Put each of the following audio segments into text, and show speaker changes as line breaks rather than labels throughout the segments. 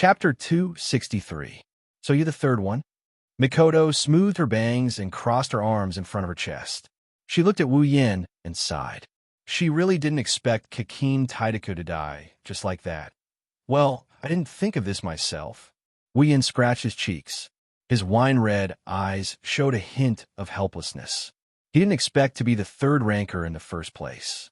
Chapter 263. So you're the third one? Mikoto smoothed her bangs and crossed her arms in front of her chest. She looked at Wu Yin and sighed. She really didn't expect Kakin Taidaku to die, just like that. Well, I didn't think of this myself. Wu Yin scratched his cheeks. His wine-red eyes showed a hint of helplessness. He didn't expect to be the third ranker in the first place.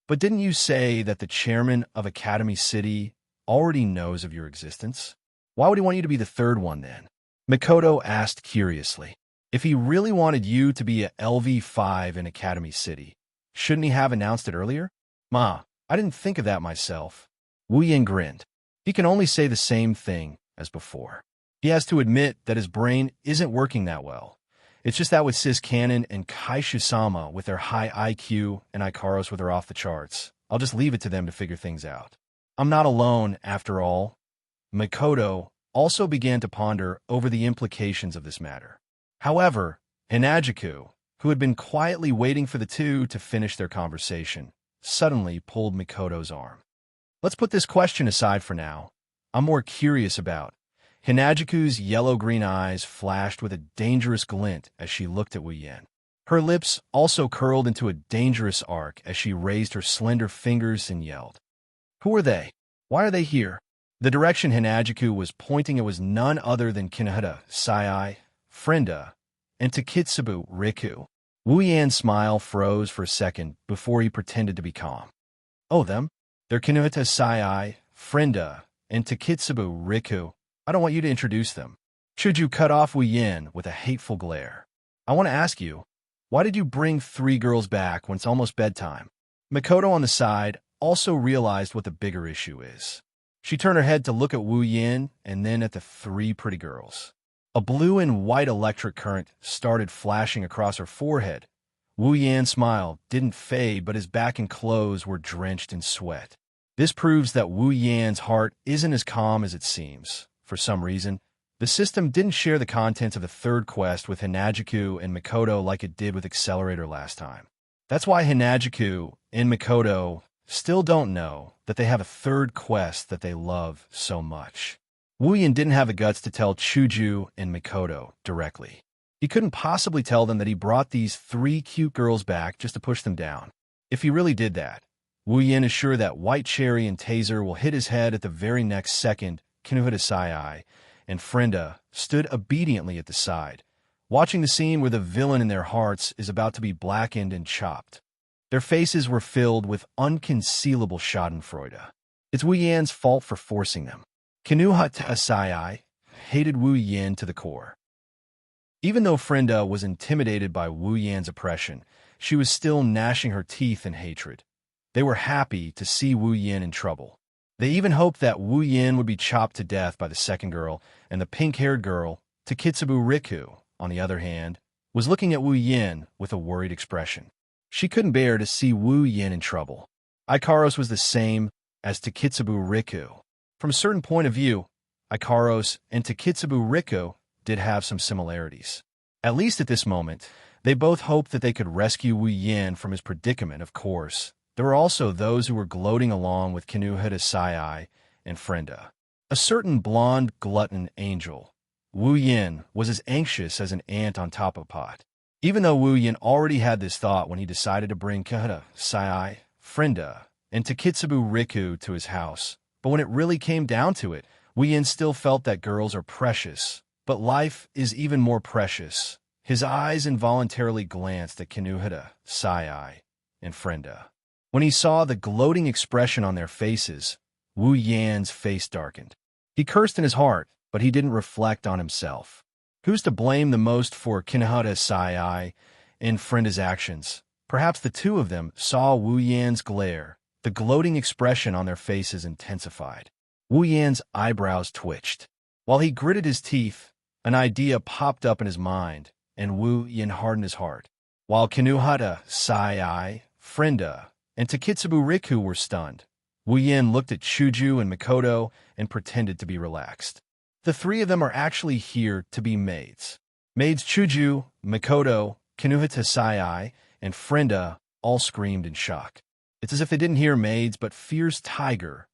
But didn't you say that the chairman of Academy City already knows of your existence? Why would he want you to be the third one then? Mikoto asked curiously. If he really wanted you to be a LV5 in Academy City, shouldn't he have announced it earlier? Ma, I didn't think of that myself. Wu Yin grinned. He can only say the same thing as before. He has to admit that his brain isn't working that well. It's just that with Sis Cannon and Kaishu-sama with their high IQ and Ikaros with their off the charts, I'll just leave it to them to figure things out. I'm not alone, after all. Mikoto also began to ponder over the implications of this matter. However, Hinajiku, who had been quietly waiting for the two to finish their conversation, suddenly pulled Mikoto's arm. Let's put this question aside for now. I'm more curious about. Hinajiku's yellow-green eyes flashed with a dangerous glint as she looked at Wu Yin. Her lips also curled into a dangerous arc as she raised her slender fingers and yelled. Who are they? Why are they here? The direction Hinajiku was pointing it was none other than Kinohita Sai, Frenda, and Takitsubu Riku. Wu Yan's smile froze for a second before he pretended to be calm. Oh, them? They're Kinohita Sai, Frenda, and Takitsubu Riku. I don't want you to introduce them. Chuju cut off Wu Yin with a hateful glare. I want to ask you, why did you bring 3 girls back when it's almost bedtime? Mikoto on the side also realized what the bigger issue is. She turned her head to look at Wu Yin and then at the 3 pretty girls. A blue and white electric current started flashing across her forehead. Wu Yan's smile didn't fade, but his back and clothes were drenched in sweat. This proves that Wu Yan's heart isn't as calm as it seems. For some reason, the system didn't share the contents of the third quest with Hinajiku and Mikoto like it did with Accelerator last time. That's why Hinajiku and Mikoto still don't know that they have a third quest that they love so much. Wu Yin didn't have the guts to tell Chuju and Mikoto directly. He couldn't possibly tell them that he brought these 3 cute girls back just to push them down. If he really did that, Wu Yin is sure that White Cherry and Taser will hit his head at the very next second. Kinohita Sai and Frenda stood obediently at the side, watching the scene where the villain in their hearts is about to be blackened and chopped. Their faces were filled with unconcealable schadenfreude. It's Wu Yan's fault for forcing them. Kinohita Sai hated Wu Yin to the core. Even though Frenda was intimidated by Wu Yan's oppression, she was still gnashing her teeth in hatred. They were happy to see Wu Yin in trouble. They even hoped that Wu Yin would be chopped to death by the second girl, and the pink-haired girl, Takitsubu Riku, on the other hand, was looking at Wu Yin with a worried expression. She couldn't bear to see Wu Yin in trouble. Ikaros was the same as Takitsubu Riku. From a certain point of view, Ikaros and Takitsubu Riku did have some similarities. At least at this moment, they both hoped that they could rescue Wu Yin from his predicament, of course. There were also those who were gloating along with Kinohita Sai and Frenda. A certain blonde glutton angel, Wu Yin, was as anxious as an ant on top of a pot. Even though Wu Yin already had this thought when he decided to bring Kinohita Sai, Frenda, and Takitsubu Riku to his house, but when it really came down to it, Wu Yin still felt that girls are precious, but life is even more precious. His eyes involuntarily glanced at Kinohita Sai and Frenda. When he saw the gloating expression on their faces, Wu Yan's face darkened. He cursed in his heart, but he didn't reflect on himself. Who's to blame the most for Kinohita Sai and Frenda's actions? Perhaps the two of them saw Wu Yan's glare. The gloating expression on their faces intensified. Wu Yan's eyebrows twitched. While he gritted his teeth, an idea popped up in his mind, and Wu Yan hardened his heart. While Kinohita Sai, Frenda, and Takitsubu Riku were stunned, Wu Yin looked at Chuju and Mikoto and pretended to be relaxed. The 3 of them are actually here to be maids. Maids Chuju, Mikoto, Kinohita Sai, and Frenda all screamed in shock. It's as if they didn't hear maids but fierce tiger.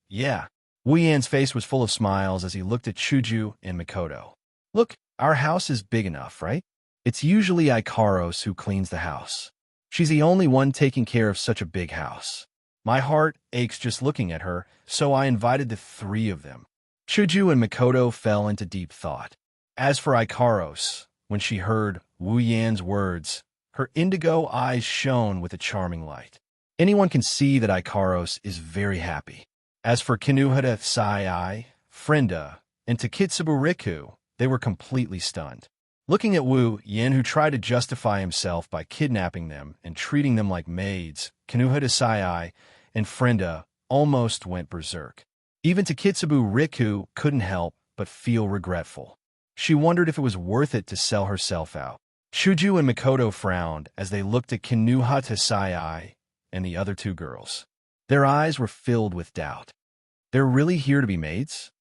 Yeah, Wu Yan's face was full of smiles as he looked at Chuju and Mikoto. Look, our house is big enough, right? It's usually Ikaros who cleans the house. She's the only one taking care of such a big house. My heart aches just looking at her, so I invited the three of them. Chuju and Mikoto fell into deep thought. As for Ikaros, when she heard Wu Yan's words, her indigo eyes shone with a charming light. Anyone can see that Ikaros is very happy. As for Kinuhata Sai, Frenda, and Takitsubu Riku, they were completely stunned. Looking at Wu Yan, who tried to justify himself by kidnapping them and treating them like maids, Kinuhata Sai and Frenda almost went berserk. Even Takitsubu Riku couldn't help but feel regretful. She wondered if it was worth it to sell herself out. Chuju and Mikoto frowned as they looked at Kinuhata Sai and the other two girls. Their eyes were filled with doubt. They're really here to be maids?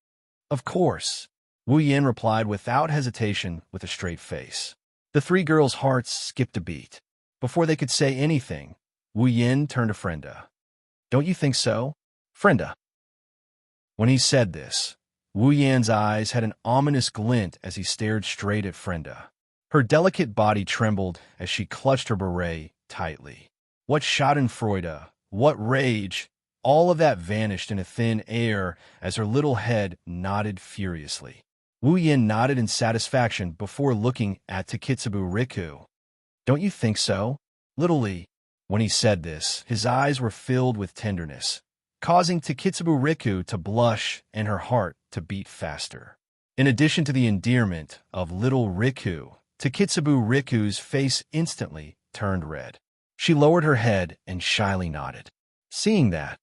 Of course. Wu Yan replied without hesitation with a straight face. The three girls' hearts skipped a beat. Before they could say anything, Wu Yan turned to Frenda. Don't you think so, Frenda? When he said this, Wu Yan's eyes had an ominous glint as he stared straight at Frenda. Her delicate body trembled as she clutched her beret tightly. What schadenfreude, what rage, all of that vanished in a thin air as her little head nodded furiously. Wu Yan nodded in satisfaction before looking at Takitsubu Riku. Don't you think so, little Lee? When he said this, his eyes were filled with tenderness, causing Takitsubu Riku to blush and her heart to beat faster. In addition to the endearment of little Riku, Takitsubu Riku's face instantly turned red. She lowered her head and shyly nodded. Seeing that,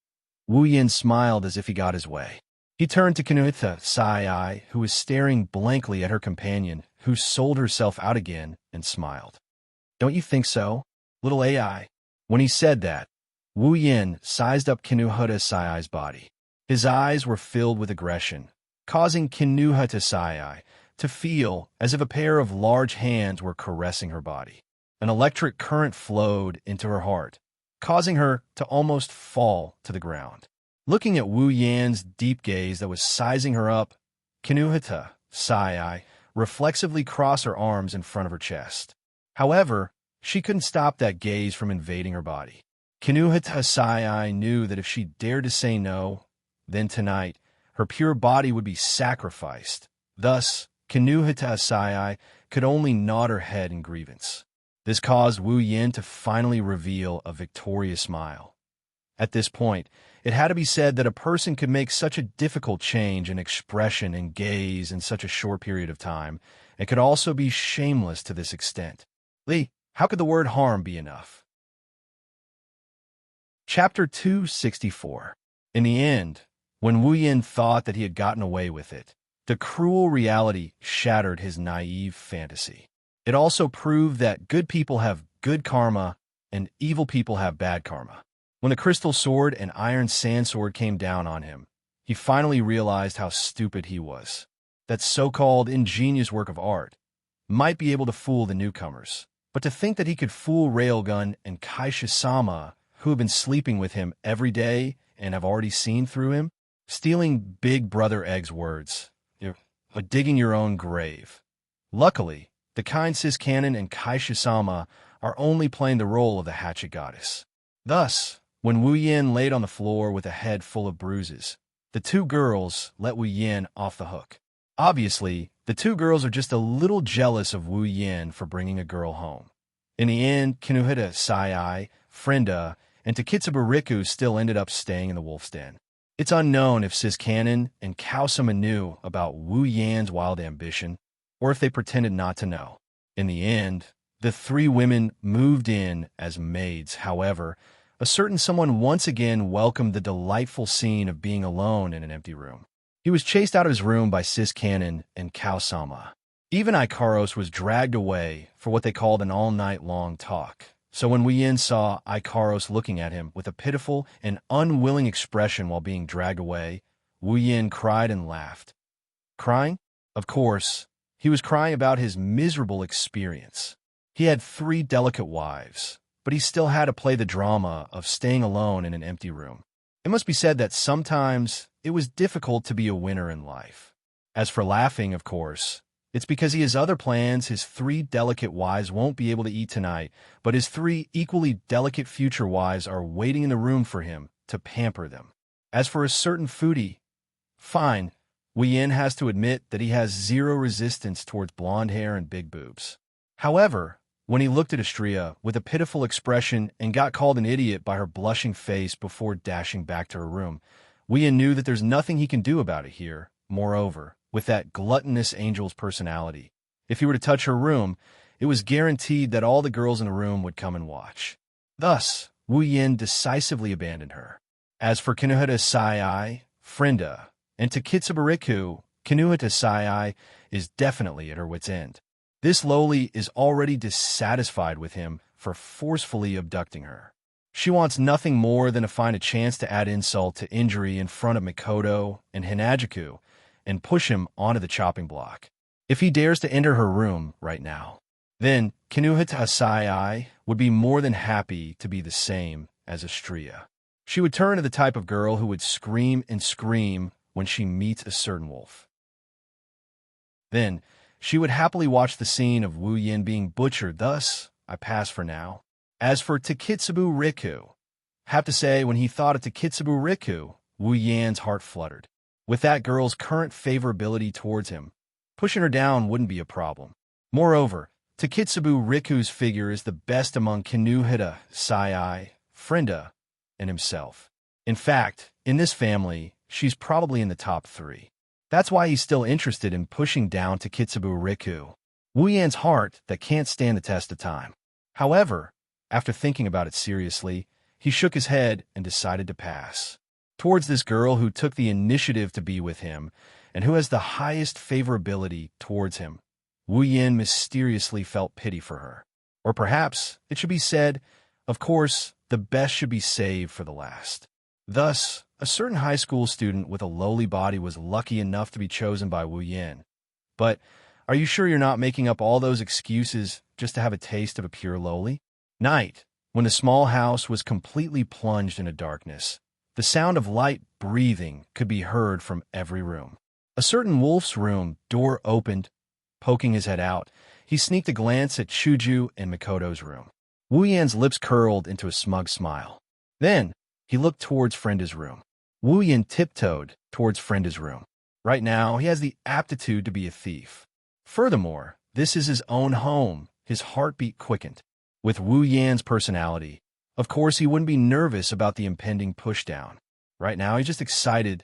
Wu Yan smiled as if he got his way. He turned to Kinuhata Sai, who was staring blankly at her companion, who sold herself out again, and smiled. Don't you think so, little AI? When he said that, Wu Yan sized up Kinuhata Sai's body. His eyes were filled with aggression, causing Kinuhata Sai to feel as if a pair of large hands were caressing her body. An electric current flowed into her heart, causing her to almost fall to the ground. Looking at Wu Yan's deep gaze that was sizing her up, Kinuhata Sai reflexively crossed her arms in front of her chest. However, she couldn't stop that gaze from invading her body. Kinuhata Sai knew that if she dared to say no, then tonight her pure body would be sacrificed. Thus, Kinuhata Sai could only nod her head in grievance. This caused Wu Yan to finally reveal a victorious smile. At this point, it had to be said that a person could make such a difficult change in expression and gaze in such a short period of time, and could also be shameless to this extent. Lee, how could the word harm be enough? Chapter 264. In the end, when Wu Yan thought that he had gotten away with it, the cruel reality shattered his naive fantasy. It also proved that good people have good karma and evil people have bad karma. When the crystal sword and iron sand sword came down on him, he finally realized how stupid he was. That so-called ingenious work of art might be able to fool the newcomers, but to think that he could fool Railgun and Kaisha-sama, who have been sleeping with him every day and have already seen through him, stealing Big Brother Egg's words, you're digging your own grave. Luckily, the kind Sis Cannon and Kaisha-sama are only playing the role of the hatchet goddess. Thus, when Wu Yan laid on the floor with a head full of bruises, the two girls let Wu Yan off the hook. Obviously, the two girls are just a little jealous of Wu Yan for bringing a girl home. In the end, Kinuhata Sai, Frenda, and Takitsubu Riku still ended up staying in the wolf's den. It's unknown if Sis Cannon and Kaosama knew about Wu Yan's wild ambition, or if they pretended not to know. In the end, the three women moved in as maids. However, a certain someone once again welcomed the delightful scene of being alone in an empty room. He was chased out of his room by Sis Cannon and Kaosama. Even Ikaros was dragged away for what they called an all-night-long talk. So when Wu Yan saw Ikaros looking at him with a pitiful and unwilling expression while being dragged away, Wu Yan cried and laughed. Crying? Of course, he was crying about his miserable experience. He had 3 delicate wives, but he still had to play the drama of staying alone in an empty room. It must be said that sometimes it was difficult to be a winner in life. As for laughing, of course, it's because he has other plans. His 3 delicate wives won't be able to eat tonight, but his 3 equally delicate future wives are waiting in the room for him to pamper them. As for a certain foodie, fine, Wu Yin has to admit that he has zero resistance towards blonde hair and big boobs. However, when he looked at Xianxia with a pitiful expression and got called an idiot by her blushing face before dashing back to her room, Wu Yin knew that there's nothing he can do about it here. Moreover, with that gluttonous angel's personality, if he were to touch her room, it was guaranteed that all the girls in the room would come and watch. Thus, Wu Yin decisively abandoned her. As for Kinuhata Sai, Frenda, and Takitsubariku, Kinuhata Sai is definitely at her wit's end. This loli is already dissatisfied with him for forcefully abducting her. She wants nothing more than to find a chance to add insult to injury in front of Mikoto and Hinajuku and push him onto the chopping block. If he dares to enter her room right now, then Kinuhata Sai would be more than happy to be the same as Xianxia. She would turn to the type of girl who would scream and scream when she meets a certain wolf. Then, she would happily watch the scene of Wu Yin being butchered. Thus, I pass for now. As for Takitsubu Riku, have to say, when he thought of Takitsubu Riku, Wu Yan's heart fluttered. With that girl's current favorability towards him, pushing her down wouldn't be a problem. Moreover, Takitsubu Riku's figure is the best among Kinuhata Sai, Frenda, and himself. In fact, in this family, she's probably in the top 3. That's why he's still interested in pushing down Takitsubu Riku, Wu Yan's heart that can't stand the test of time. However, after thinking about it seriously, he shook his head and decided to pass. Towards this girl who took the initiative to be with him and who has the highest favorability towards him, Wu Yin mysteriously felt pity for her. Or perhaps it should be said, of course, the best should be saved for the last. Thus, a certain high school student with a lowly body was lucky enough to be chosen by Wu Yin. But are you sure you're not making up all those excuses just to have a taste of a pure lowly? Night, when the small house was completely plunged into darkness, the sound of light breathing could be heard from every room. A certain wolf's room door opened. Poking his head out, he sneaked a glance at Chuju and Mikoto's room. Wu Yan's lips curled into a smug smile. Then, he looked towards Frenda's room. Wu Yan tiptoed towards Frenda's room. Right now, he has the aptitude to be a thief. Furthermore, this is his own home. His heartbeat quickened. With Wu Yan's personality, of course he wouldn't be nervous about the impending pushdown. Right now, he's just excited.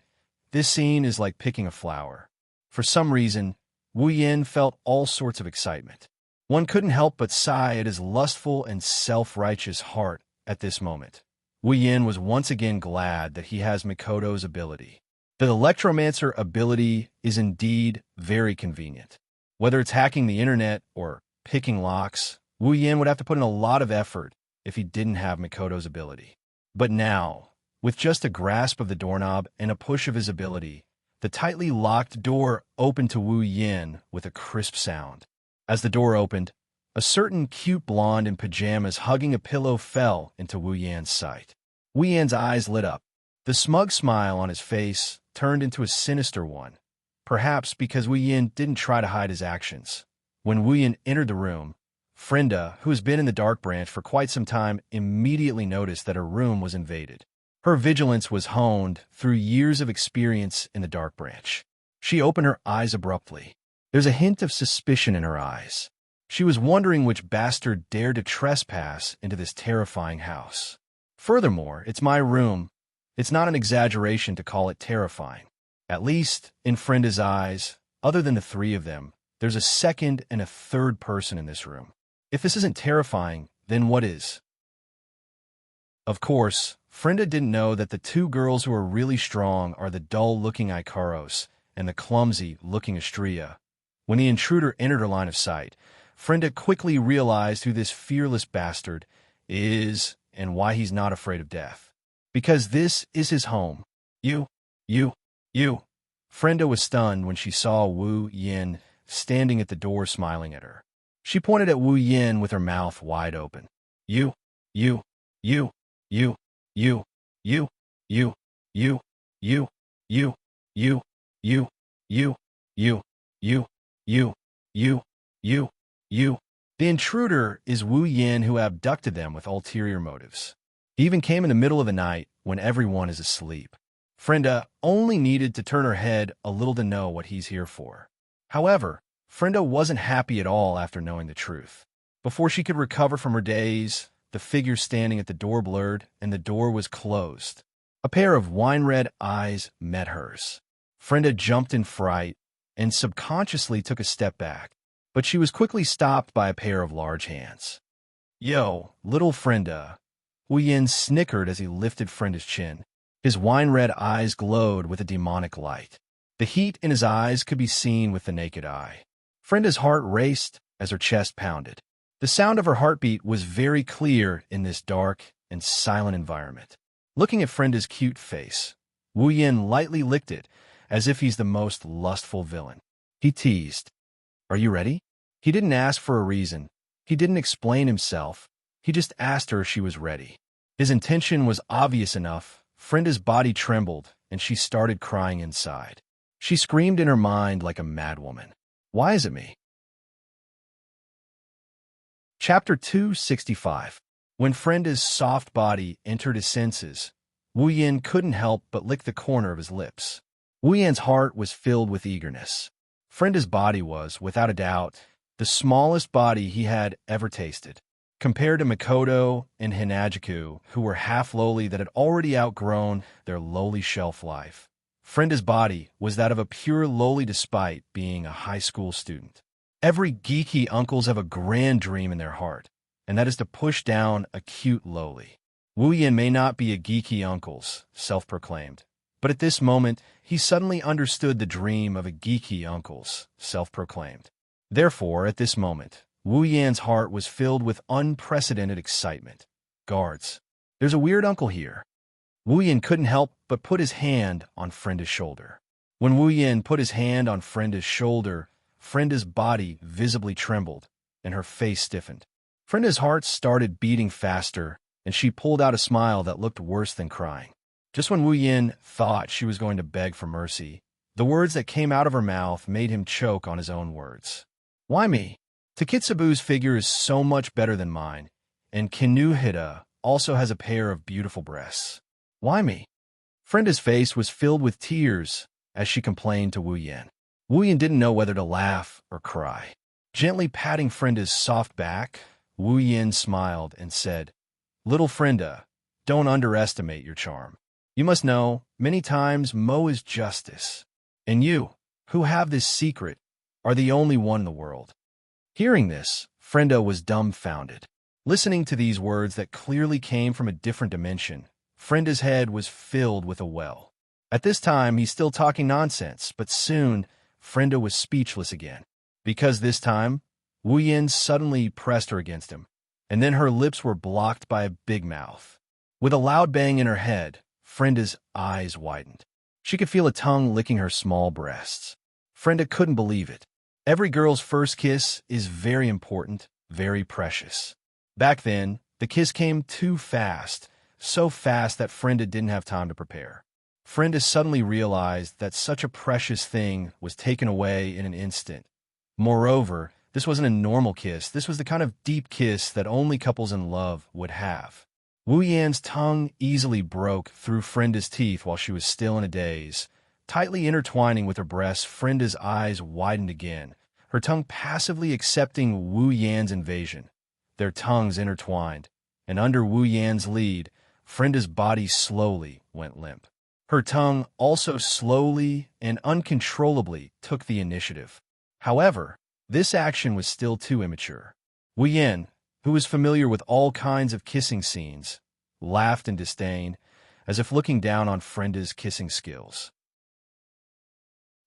This scene is like picking a flower. For some reason, Wu Yan felt all sorts of excitement. One couldn't help but sigh at his lustful and self-righteous heart at this moment. Wu Yin was once again glad that he has Mikoto's ability. The Electromancer ability is indeed very convenient. Whether it's hacking the internet or picking locks, Wu Yin would have to put in a lot of effort if he didn't have Mikoto's ability. But now, with just a grasp of the doorknob and a push of his ability, the tightly locked door opened to Wu Yin with a crisp sound. As the door opened, a certain cute blonde in pajamas hugging a pillow fell into Wu Yan's sight. Wu Yan's eyes lit up. The smug smile on his face turned into a sinister one, perhaps because Wu Yin didn't try to hide his actions. When Wu Yin entered the room, Frenda, who has been in the Dark Branch for quite some time, immediately noticed that her room was invaded. Her vigilance was honed through years of experience in the Dark Branch. She opened her eyes abruptly. There's a hint of suspicion in her eyes. She was wondering which bastard dared to trespass into this terrifying house. Furthermore, it's my room. It's not an exaggeration to call it terrifying. At least, in Frenda's eyes, other than the 3 of them, there's a second and a third person in this room. If this isn't terrifying, then what is? Of course, Frenda didn't know that the 2 girls who are really strong are the dull-looking Ikaros and the clumsy-looking Xianxia. When the intruder entered her line of sight, Frenda quickly realized who this fearless bastard is and why he's not afraid of death. Because this is his home. You. Frenda was stunned when she saw Wu Yin standing at the door smiling at her. She pointed at Wu Yin with her mouth wide open. You. You, you, you, you, you, you, you, you, you, you. The intruder is Wu Yin, who abducted them with ulterior motives. He even came in the middle of the night when everyone is asleep. Frenda only needed to turn her head a little to know what he's here for. However, Frenda wasn't happy at all after knowing the truth. Before she could recover from her daze, the figure standing at the door blurred, and the door was closed. A pair of wine-red eyes met hers. Frenda jumped in fright and subconsciously took a step back, but she was quickly stopped by a pair of large hands. Yo, little Frenda. Wu Yin snickered as he lifted Frenda's chin. His wine-red eyes glowed with a demonic light. The heat in his eyes could be seen with the naked eye. Frenda's heart raced as her chest pounded. The sound of her heartbeat was very clear in this dark and silent environment. Looking at Frenda's cute face, Wu Yin lightly licked it, as if he's the most lustful villain. He teased, "Are you ready?" He didn't ask for a reason. He didn't explain himself. He just asked her if she was ready. His intention was obvious enough. Frenda's body trembled, and she started crying inside. She screamed in her mind like a madwoman. Why is it me? Chapter 265. When Frenda's soft body entered his senses, Wu Yin couldn't help but lick the corner of his lips. Wu Yin's heart was filled with eagerness. Frenda's body was, without a doubt, the smallest body he had ever tasted. Compared to Mikoto and Hinajiku, who were half lowly that had already outgrown their lowly shelf life, Frenda's body was that of a pure lowly despite being a high school student. Every geeky uncles have a grand dream in their heart, and that is to push down a cute lowly. Wu Yin may not be a geeky uncles, self-proclaimed, but at this moment he suddenly understood the dream of a geeky uncles, self-proclaimed. Therefore, at this moment, Wu Yan's heart was filled with unprecedented excitement. Guards, there's a weird uncle here. Wu Yin couldn't help but put his hand on Frenda's shoulder. When Wu Yin put his hand on Frenda's shoulder, Frenda's body visibly trembled, and her face stiffened. Frenda's heart started beating faster, and she pulled out a smile that looked worse than crying. Just when Wu Yin thought she was going to beg for mercy, the words that came out of her mouth made him choke on his own words. Why me? Takitsubu's figure is so much better than mine, and Kinuhida also has a pair of beautiful breasts. Why me? Frenda's face was filled with tears as she complained to Wu Yin. Wu Yin didn't know whether to laugh or cry. Gently patting Frenda's soft back, Wu Yin smiled and said, "Little Frenda, don't underestimate your charm. You must know, many times Mo is justice, and you, who have this secret, are the only one in the world." Hearing this, Frenda was dumbfounded. Listening to these words that clearly came from a different dimension, Frenda's head was filled with a well. At this time, he's still talking nonsense, but soon, Frenda was speechless again. Because this time, Wu Yin suddenly pressed her against him, and then her lips were blocked by a big mouth. With a loud bang in her head, Frenda's eyes widened. She could feel a tongue licking her small breasts. Frenda couldn't believe it. Every girl's first kiss is very important, very precious. Back then, the kiss came too fast, so fast that Frenda didn't have time to prepare. Frenda suddenly realized that such a precious thing was taken away in an instant. Moreover, this wasn't a normal kiss. This was the kind of deep kiss that only couples in love would have. Wu Yan's tongue easily broke through Frenda's teeth while she was still in a daze. Tightly intertwining with her breasts, Frenda's eyes widened again, her tongue passively accepting Wu Yan's invasion. Their tongues intertwined, and under Wu Yan's lead, Frenda's body slowly went limp. Her tongue also slowly and uncontrollably took the initiative. However, this action was still too immature. Wu Yan, who was familiar with all kinds of kissing scenes, laughed in disdain, as if looking down on Frenda's kissing skills.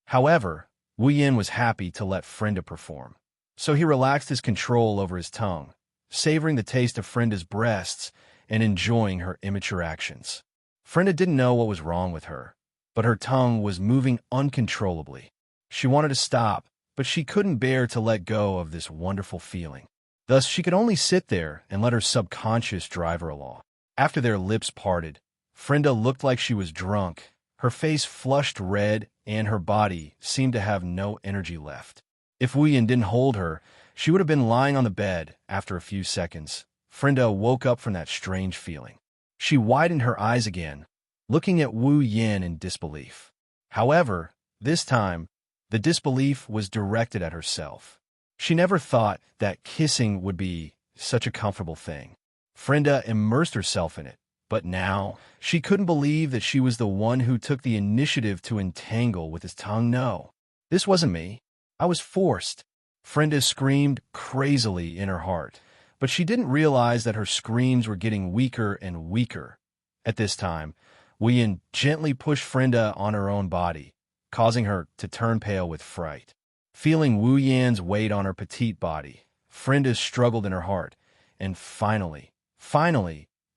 However, Wu Yin was happy to let Frenda perform, so he relaxed his control over his tongue, savoring the taste of Frenda's breasts and enjoying her immature actions. Frenda didn't know what was wrong with her, but her tongue was moving uncontrollably. She wanted to stop, but she couldn't bear to let go of this wonderful feeling. Thus, she could only sit there and let her subconscious drive her along. After their lips parted, Frenda looked like she was drunk, Her face flushed red, and her body seemed to have no energy left. If Wuyan didn't hold her, she would have been lying on the bed after a few seconds. Frenda woke up from that strange feeling. She widened her eyes again, looking at Wu Yin in disbelief. However, this time, the disbelief was directed at herself. She never thought that kissing would be such a comfortable thing. Frenda immersed herself in it, but now she couldn't believe that she was the one who took the initiative to entangle with his tongue. No, this wasn't me. I was forced. Frenda screamed crazily in her heart, but she didn't realize that her screams were getting weaker and weaker. At this time, Wuyan gently pushed Frenda on her own body, causing her to turn pale with fright. Feeling Wu Yan's weight on her petite body, Frenda struggled in her heart, and finally,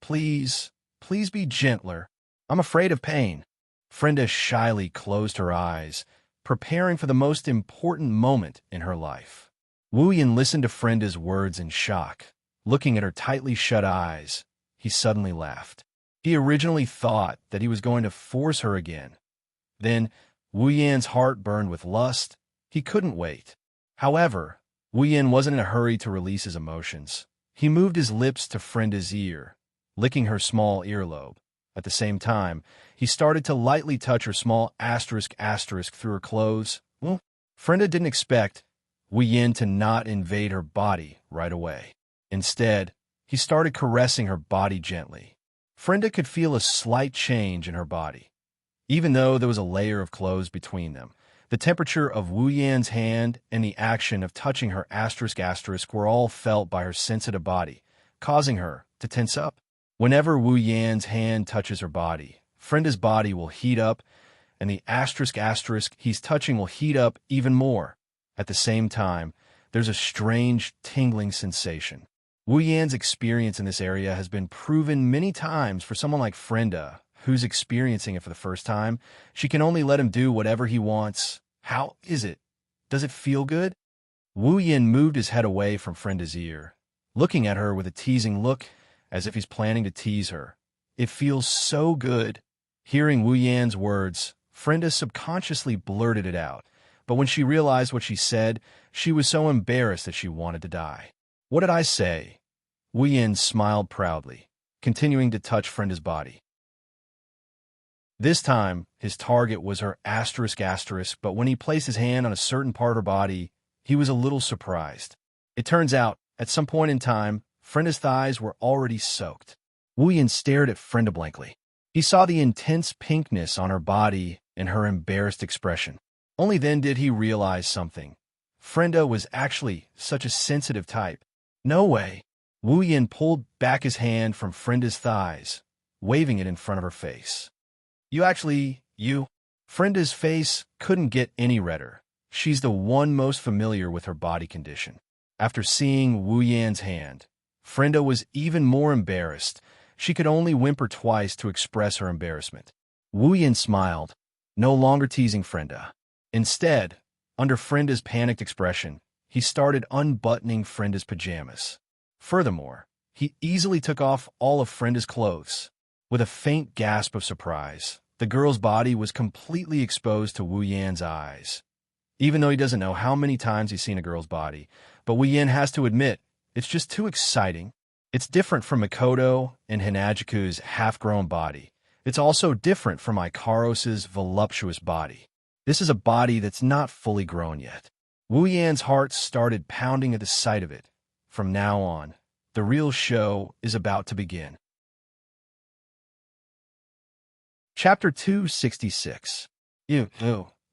please be gentler. I'm afraid of pain. Frenda shyly closed her eyes, preparing for the most important moment in her life. Wu Yan listened to Frenda's words in shock. Looking at her tightly shut eyes, he suddenly laughed. He originally thought that he was going to force her again. Then, Wu Yan's heart burned with lust. He couldn't wait. However, Wu Yan wasn't in a hurry to release his emotions. He moved his lips to Frenda's ear, licking her small earlobe. At the same time, he started to lightly touch her small asterisk through her clothes. Well, Frenda didn't expect Wu Yan to not invade her body right away. Instead, he started caressing her body gently. Frenda could feel a slight change in her body. Even though there was a layer of clothes between them, the temperature of Wu Yan's hand and the action of touching her asterisk were all felt by her sensitive body, causing her to tense up. Whenever Wu Yan's hand touches her body, Frenda's body will heat up, and the asterisk he's touching will heat up even more. At the same time, there's a strange tingling sensation. Wu Yan's experience in this area has been proven many times. For someone like Frenda, who's experiencing it for the first time, she can only let him do whatever he wants. How is it? Does it feel good? Wu Yan moved his head away from Frenda's ear, looking at her with a teasing look, as if he's planning to tease her. It feels so good. Hearing Wu Yan's words, Frenda subconsciously blurted it out, but when she realized what she said, she was so embarrassed that she wanted to die. What did I say? Wu Yan smiled proudly, continuing to touch Frenda's body. This time, his target was her asterisk, but when he placed his hand on a certain part of her body, he was a little surprised. It turns out, at some point in time, Frenda's thighs were already soaked. Wu Yan stared at Frenda blankly. He saw the intense pinkness on her body and her embarrassed expression. Only then did he realize something. Frenda was actually such a sensitive type. No way. Wu Yan pulled back his hand from Frenda's thighs, waving it in front of her face. You. Frenda's face couldn't get any redder. She's the one most familiar with her body condition. After seeing Wu Yan's hand, Frenda was even more embarrassed. She could only whimper twice to express her embarrassment. Wu Yan smiled, no longer teasing Frenda. Instead, under Frenda's panicked expression, he started unbuttoning Frenda's pajamas. Furthermore, he easily took off all of Frenda's clothes. With a faint gasp of surprise, the girl's body was completely exposed to Wu Yan's eyes. Even though he doesn't know how many times he's seen a girl's body, but Wu Yan has to admit, it's just too exciting. It's different from Mikoto and Hinajiku's half-grown body. It's also different from Ikaros's voluptuous body. This is a body that's not fully grown yet. Wu Yan's heart started pounding at the sight of it. From now on, the real show is about to begin. Chapter 266.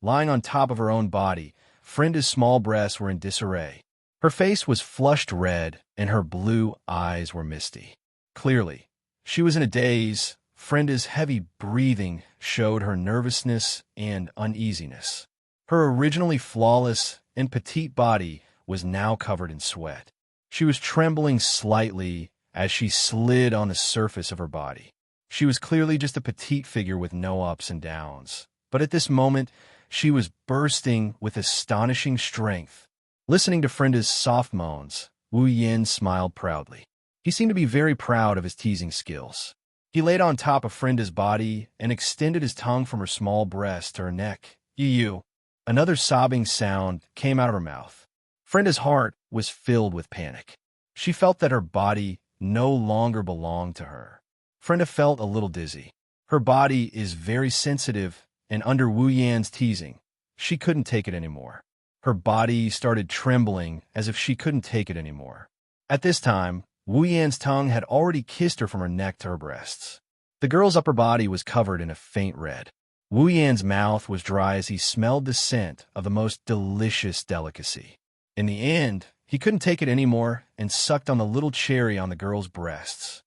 Lying on top of her own body, Frenda's small breasts were in disarray. Her face was flushed red, and her blue eyes were misty. Clearly, she was in a daze. Frenda's heavy breathing showed her nervousness and uneasiness. Her originally flawless and petite body was now covered in sweat. She was trembling slightly as she slid on the surface of her body. She was clearly just a petite figure with no ups and downs. But at this moment, she was bursting with astonishing strength. Listening to Frenda's soft moans, Wu Yan smiled proudly. He seemed to be very proud of his teasing skills. He laid on top of Frenda's body and extended his tongue from her small breast to her neck. You. Another sobbing sound came out of her mouth. Frenda's heart was filled with panic. She felt that her body no longer belonged to her. Frenda felt a little dizzy. Her body is very sensitive, and under Wu Yan's teasing, she couldn't take it anymore. Her body started trembling as if she couldn't take it anymore. At this time, Wu Yan's tongue had already kissed her from her neck to her breasts. The girl's upper body was covered in a faint red. Wu Yan's mouth was dry as he smelled the scent of the most delicious delicacy. In the end, he couldn't take it anymore and sucked on the little cherry on the girl's breasts.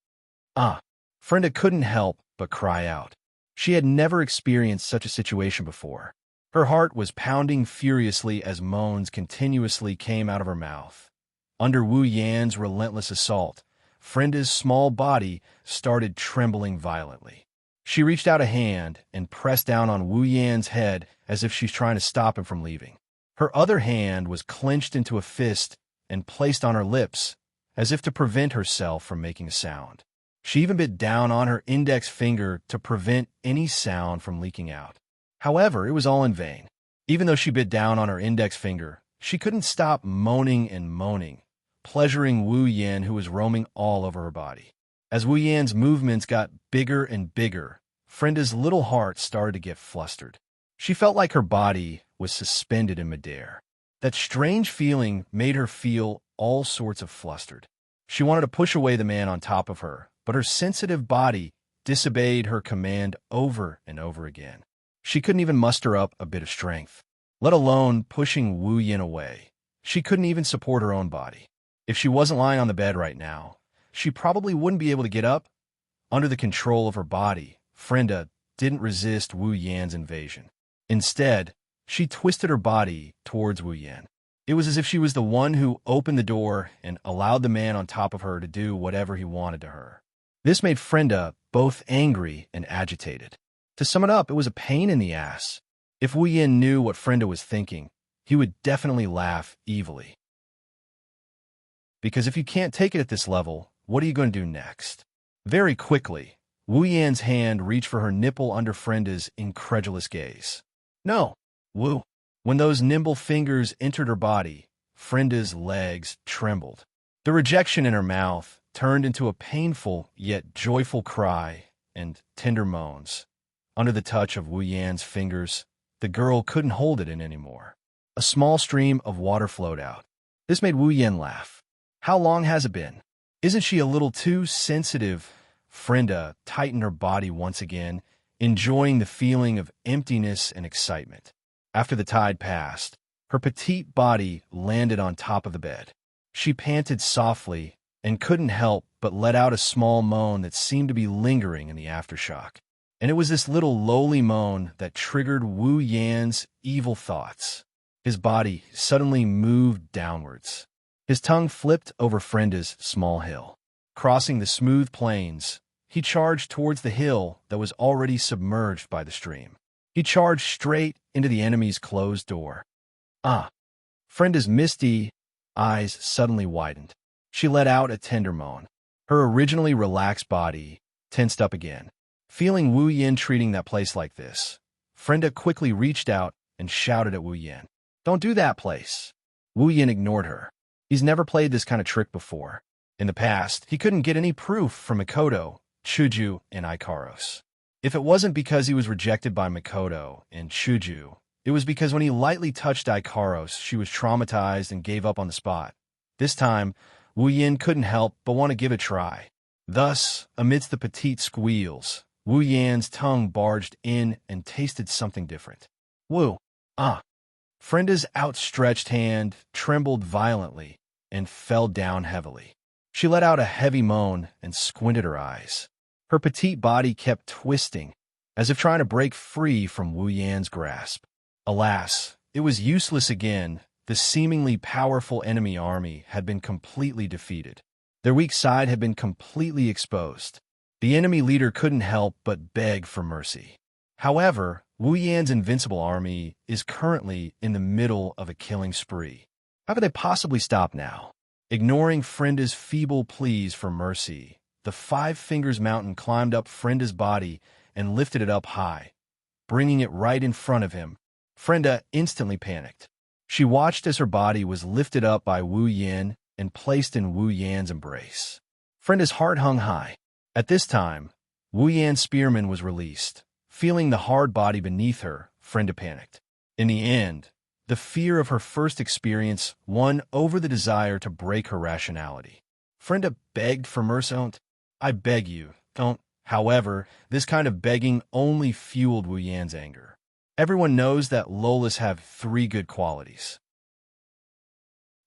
Frenda couldn't help but cry out. She had never experienced such a situation before. Her heart was pounding furiously as moans continuously came out of her mouth. Under Wu Yan's relentless assault, Frenda's small body started trembling violently. She reached out a hand and pressed down on Wu Yan's head as if she's trying to stop him from leaving. Her other hand was clenched into a fist and placed on her lips, as if to prevent herself from making a sound. She even bit down on her index finger to prevent any sound from leaking out. However, it was all in vain. Even though she bit down on her index finger, she couldn't stop moaning and moaning, pleasuring Wu Yan, who was roaming all over her body. As Wu Yan's movements got bigger and bigger, Frenda's little heart started to get flustered. She felt like her body was suspended in midair. That strange feeling made her feel all sorts of flustered. She wanted to push away the man on top of her, but her sensitive body disobeyed her command over and over again. She couldn't even muster up a bit of strength, let alone pushing Wu Yan away. She couldn't even support her own body. If she wasn't lying on the bed right now, she probably wouldn't be able to get up. Under the control of her body, Frenda didn't resist Wu Yan's invasion. Instead, she twisted her body towards Wu Yan. It was as if she was the one who opened the door and allowed the man on top of her to do whatever he wanted to her. This made Frenda both angry and agitated. To sum it up, it was a pain in the ass. If Wu Yan knew what Frenda was thinking, he would definitely laugh evilly. Because if you can't take it at this level, what are you going to do next? Very quickly, Wu Yan's hand reached for her nipple under Frenda's incredulous gaze. No, Wu. When those nimble fingers entered her body, Frenda's legs trembled. The rejection in her mouth turned into a painful yet joyful cry and tender moans. Under the touch of Wu Yan's fingers, the girl couldn't hold it in anymore. A small stream of water flowed out. This made Wu Yan laugh. How long has it been? Isn't she a little too sensitive? Frenda tightened her body once again, enjoying the feeling of emptiness and excitement. After the tide passed, her petite body landed on top of the bed. She panted softly and couldn't help but let out a small moan that seemed to be lingering in the aftershock. And it was this little lowly moan that triggered Wu Yan's evil thoughts. His body suddenly moved downwards. His tongue flipped over Frenda's small hill. Crossing the smooth plains, he charged towards the hill that was already submerged by the stream. He charged straight into the enemy's closed door. Frenda's misty eyes suddenly widened. She let out a tender moan. Her originally relaxed body tensed up again. Feeling Wu Yan treating that place like this, Frenda quickly reached out and shouted at Wu Yan. Don't do that place. Wu Yan ignored her. He's never played this kind of trick before. In the past, he couldn't get any proof from Mikoto, Chuju, and Ikaros. If it wasn't because he was rejected by Mikoto and Chuju, it was because when he lightly touched Ikaros, she was traumatized and gave up on the spot. This time, Wu Yan couldn't help but want to give it a try. Thus, amidst the petite squeals, Wu Yan's tongue barged in and tasted something different. Wu. Frenda's outstretched hand trembled violently and fell down heavily. She let out a heavy moan and squinted her eyes. Her petite body kept twisting, as if trying to break free from Wu Yan's grasp. Alas, it was useless again. The seemingly powerful enemy army had been completely defeated. Their weak side had been completely exposed. The enemy leader couldn't help but beg for mercy. However, Wu Yan's invincible army is currently in the middle of a killing spree. How could they possibly stop now? Ignoring Frenda's feeble pleas for mercy, the Five Fingers Mountain climbed up Frenda's body and lifted it up high, bringing it right in front of him. Frenda instantly panicked. She watched as her body was lifted up by Wu Yin and placed in Wu Yan's embrace. Frenda's heart hung high. At this time, Wu Yan's spearman was released. Feeling the hard body beneath her, Frenda panicked. In the end, the fear of her first experience won over the desire to break her rationality. Frenda begged for mercy. "I beg you, don't." However, this kind of begging only fueled Wu Yan's anger. Everyone knows that Lolas have three good qualities: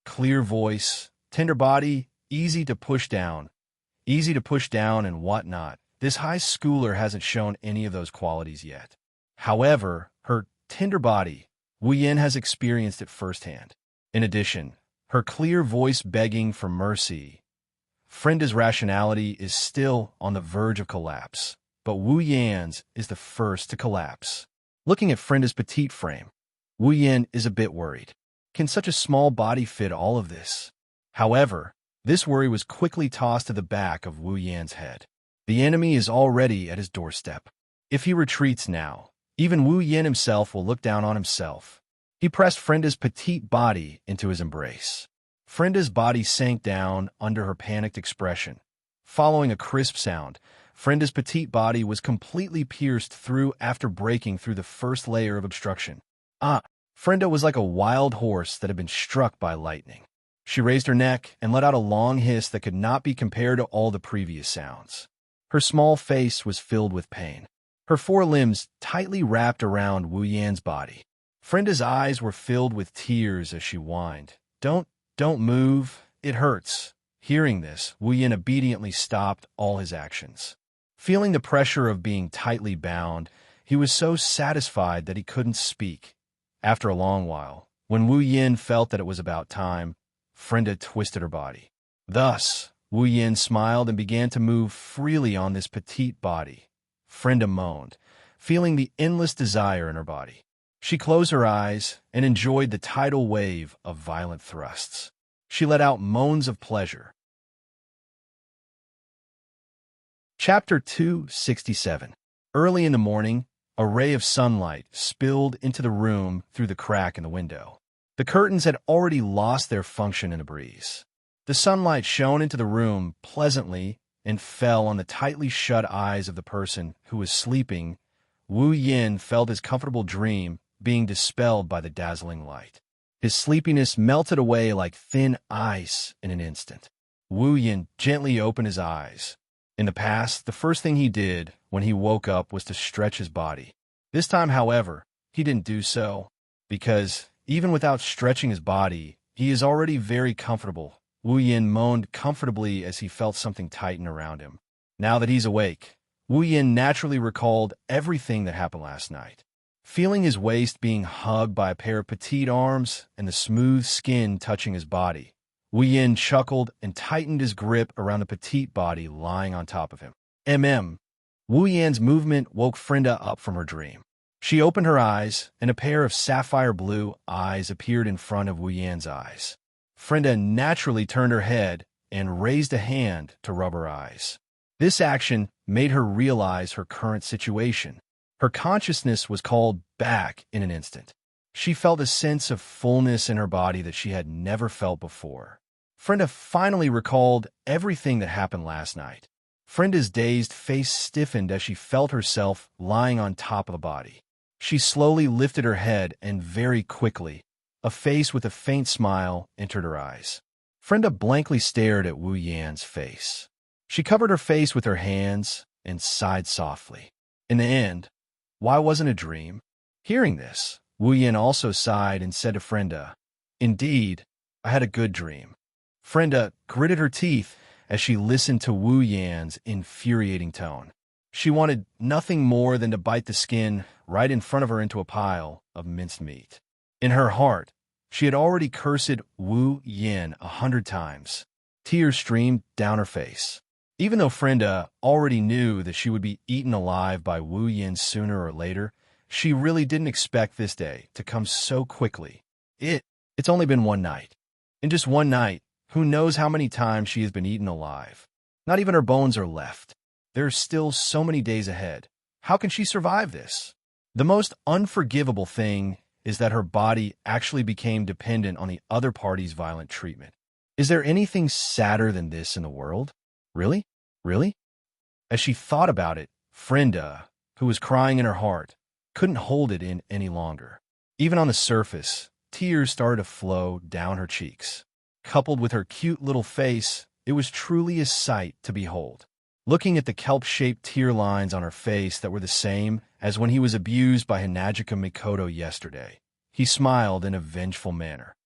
clear voice, tender body, easy to push down and whatnot. This high schooler hasn't shown any of those qualities yet. However, her tender body, Wu Yin has experienced it firsthand. In addition, her clear voice begging for mercy. Frenda's rationality is still on the verge of collapse, but Wu Yan's is the first to collapse. Looking at Frenda's petite frame, Wu Yin is a bit worried. Can such a small body fit all of this? However, this worry was quickly tossed to the back of Wu Yan's head. The enemy is already at his doorstep. If he retreats now, even Wu Yin himself will look down on himself. He pressed Frenda's petite body into his embrace. Frenda's body sank down under her panicked expression. Following a crisp sound, Frenda's petite body was completely pierced through after breaking through the first layer of obstruction. Frenda was like a wild horse that had been struck by lightning. She raised her neck and let out a long hiss that could not be compared to all the previous sounds. Her small face was filled with pain. Her four limbs tightly wrapped around Wu Yan's body. Frenda's eyes were filled with tears as she whined. Don't move, it hurts." Hearing this, Wu Yin obediently stopped all his actions. Feeling the pressure of being tightly bound, he was so satisfied that he couldn't speak. After a long while, when Wu Yin felt that it was about time, Frenda twisted her body. Thus, Wu Yin smiled and began to move freely on this petite body. Frenda moaned, feeling the endless desire in her body. She closed her eyes and enjoyed the tidal wave of violent thrusts. She let out moans of pleasure. Chapter 267. Early in the morning, a ray of sunlight spilled into the room through the crack in the window. The curtains had already lost their function in a breeze. The sunlight shone into the room pleasantly and fell on the tightly shut eyes of the person who was sleeping. Wu Yin felt his comfortable dream being dispelled by the dazzling light. His sleepiness melted away like thin ice in an instant. Wu Yin gently opened his eyes. In the past, the first thing he did when he woke up was to stretch his body. This time, however, he didn't do so, because even without stretching his body, he is already very comfortable. Wu Yin moaned comfortably as he felt something tighten around him. Now that he's awake, Wu Yin naturally recalled everything that happened last night. Feeling his waist being hugged by a pair of petite arms and the smooth skin touching his body, Wu Yin chuckled and tightened his grip around the petite body lying on top of him. Wu Yan's movement woke Frenda up from her dream. She opened her eyes, and a pair of sapphire blue eyes appeared in front of Wu Yan's eyes. Frenda naturally turned her head and raised a hand to rub her eyes. This action made her realize her current situation. Her consciousness was called back in an instant. She felt a sense of fullness in her body that she had never felt before. Frenda finally recalled everything that happened last night. Frenda's dazed face stiffened as she felt herself lying on top of the body. She slowly lifted her head and very quickly, a face with a faint smile entered her eyes. Frenda blankly stared at Wu Yan's face. She covered her face with her hands and sighed softly. In the end, why wasn't a dream? Hearing this, Wu Yan also sighed and said to Frenda, "Indeed, I had a good dream." Frenda gritted her teeth as she listened to Wu Yan's infuriating tone. She wanted nothing more than to bite the skin right in front of her into a pile of minced meat. In her heart, she had already cursed Wu Yan 100 times. Tears streamed down her face. Even though Frenda already knew that she would be eaten alive by Wu Yan sooner or later, she really didn't expect this day to come so quickly. It's only been one night. In just one night, who knows how many times she has been eaten alive. Not even her bones are left. There are still so many days ahead. How can she survive this? The most unforgivable thing is that her body actually became dependent on the other party's violent treatment. Is there anything sadder than this in the world? Really? Really? As she thought about it, Frenda, who was crying in her heart, couldn't hold it in any longer. Even on the surface, tears started to flow down her cheeks. Coupled with her cute little face, it was truly a sight to behold. Looking at the kelp-shaped tear lines on her face that were the same as when he was abused by Hinajika Mikoto yesterday, he smiled in a vengeful manner.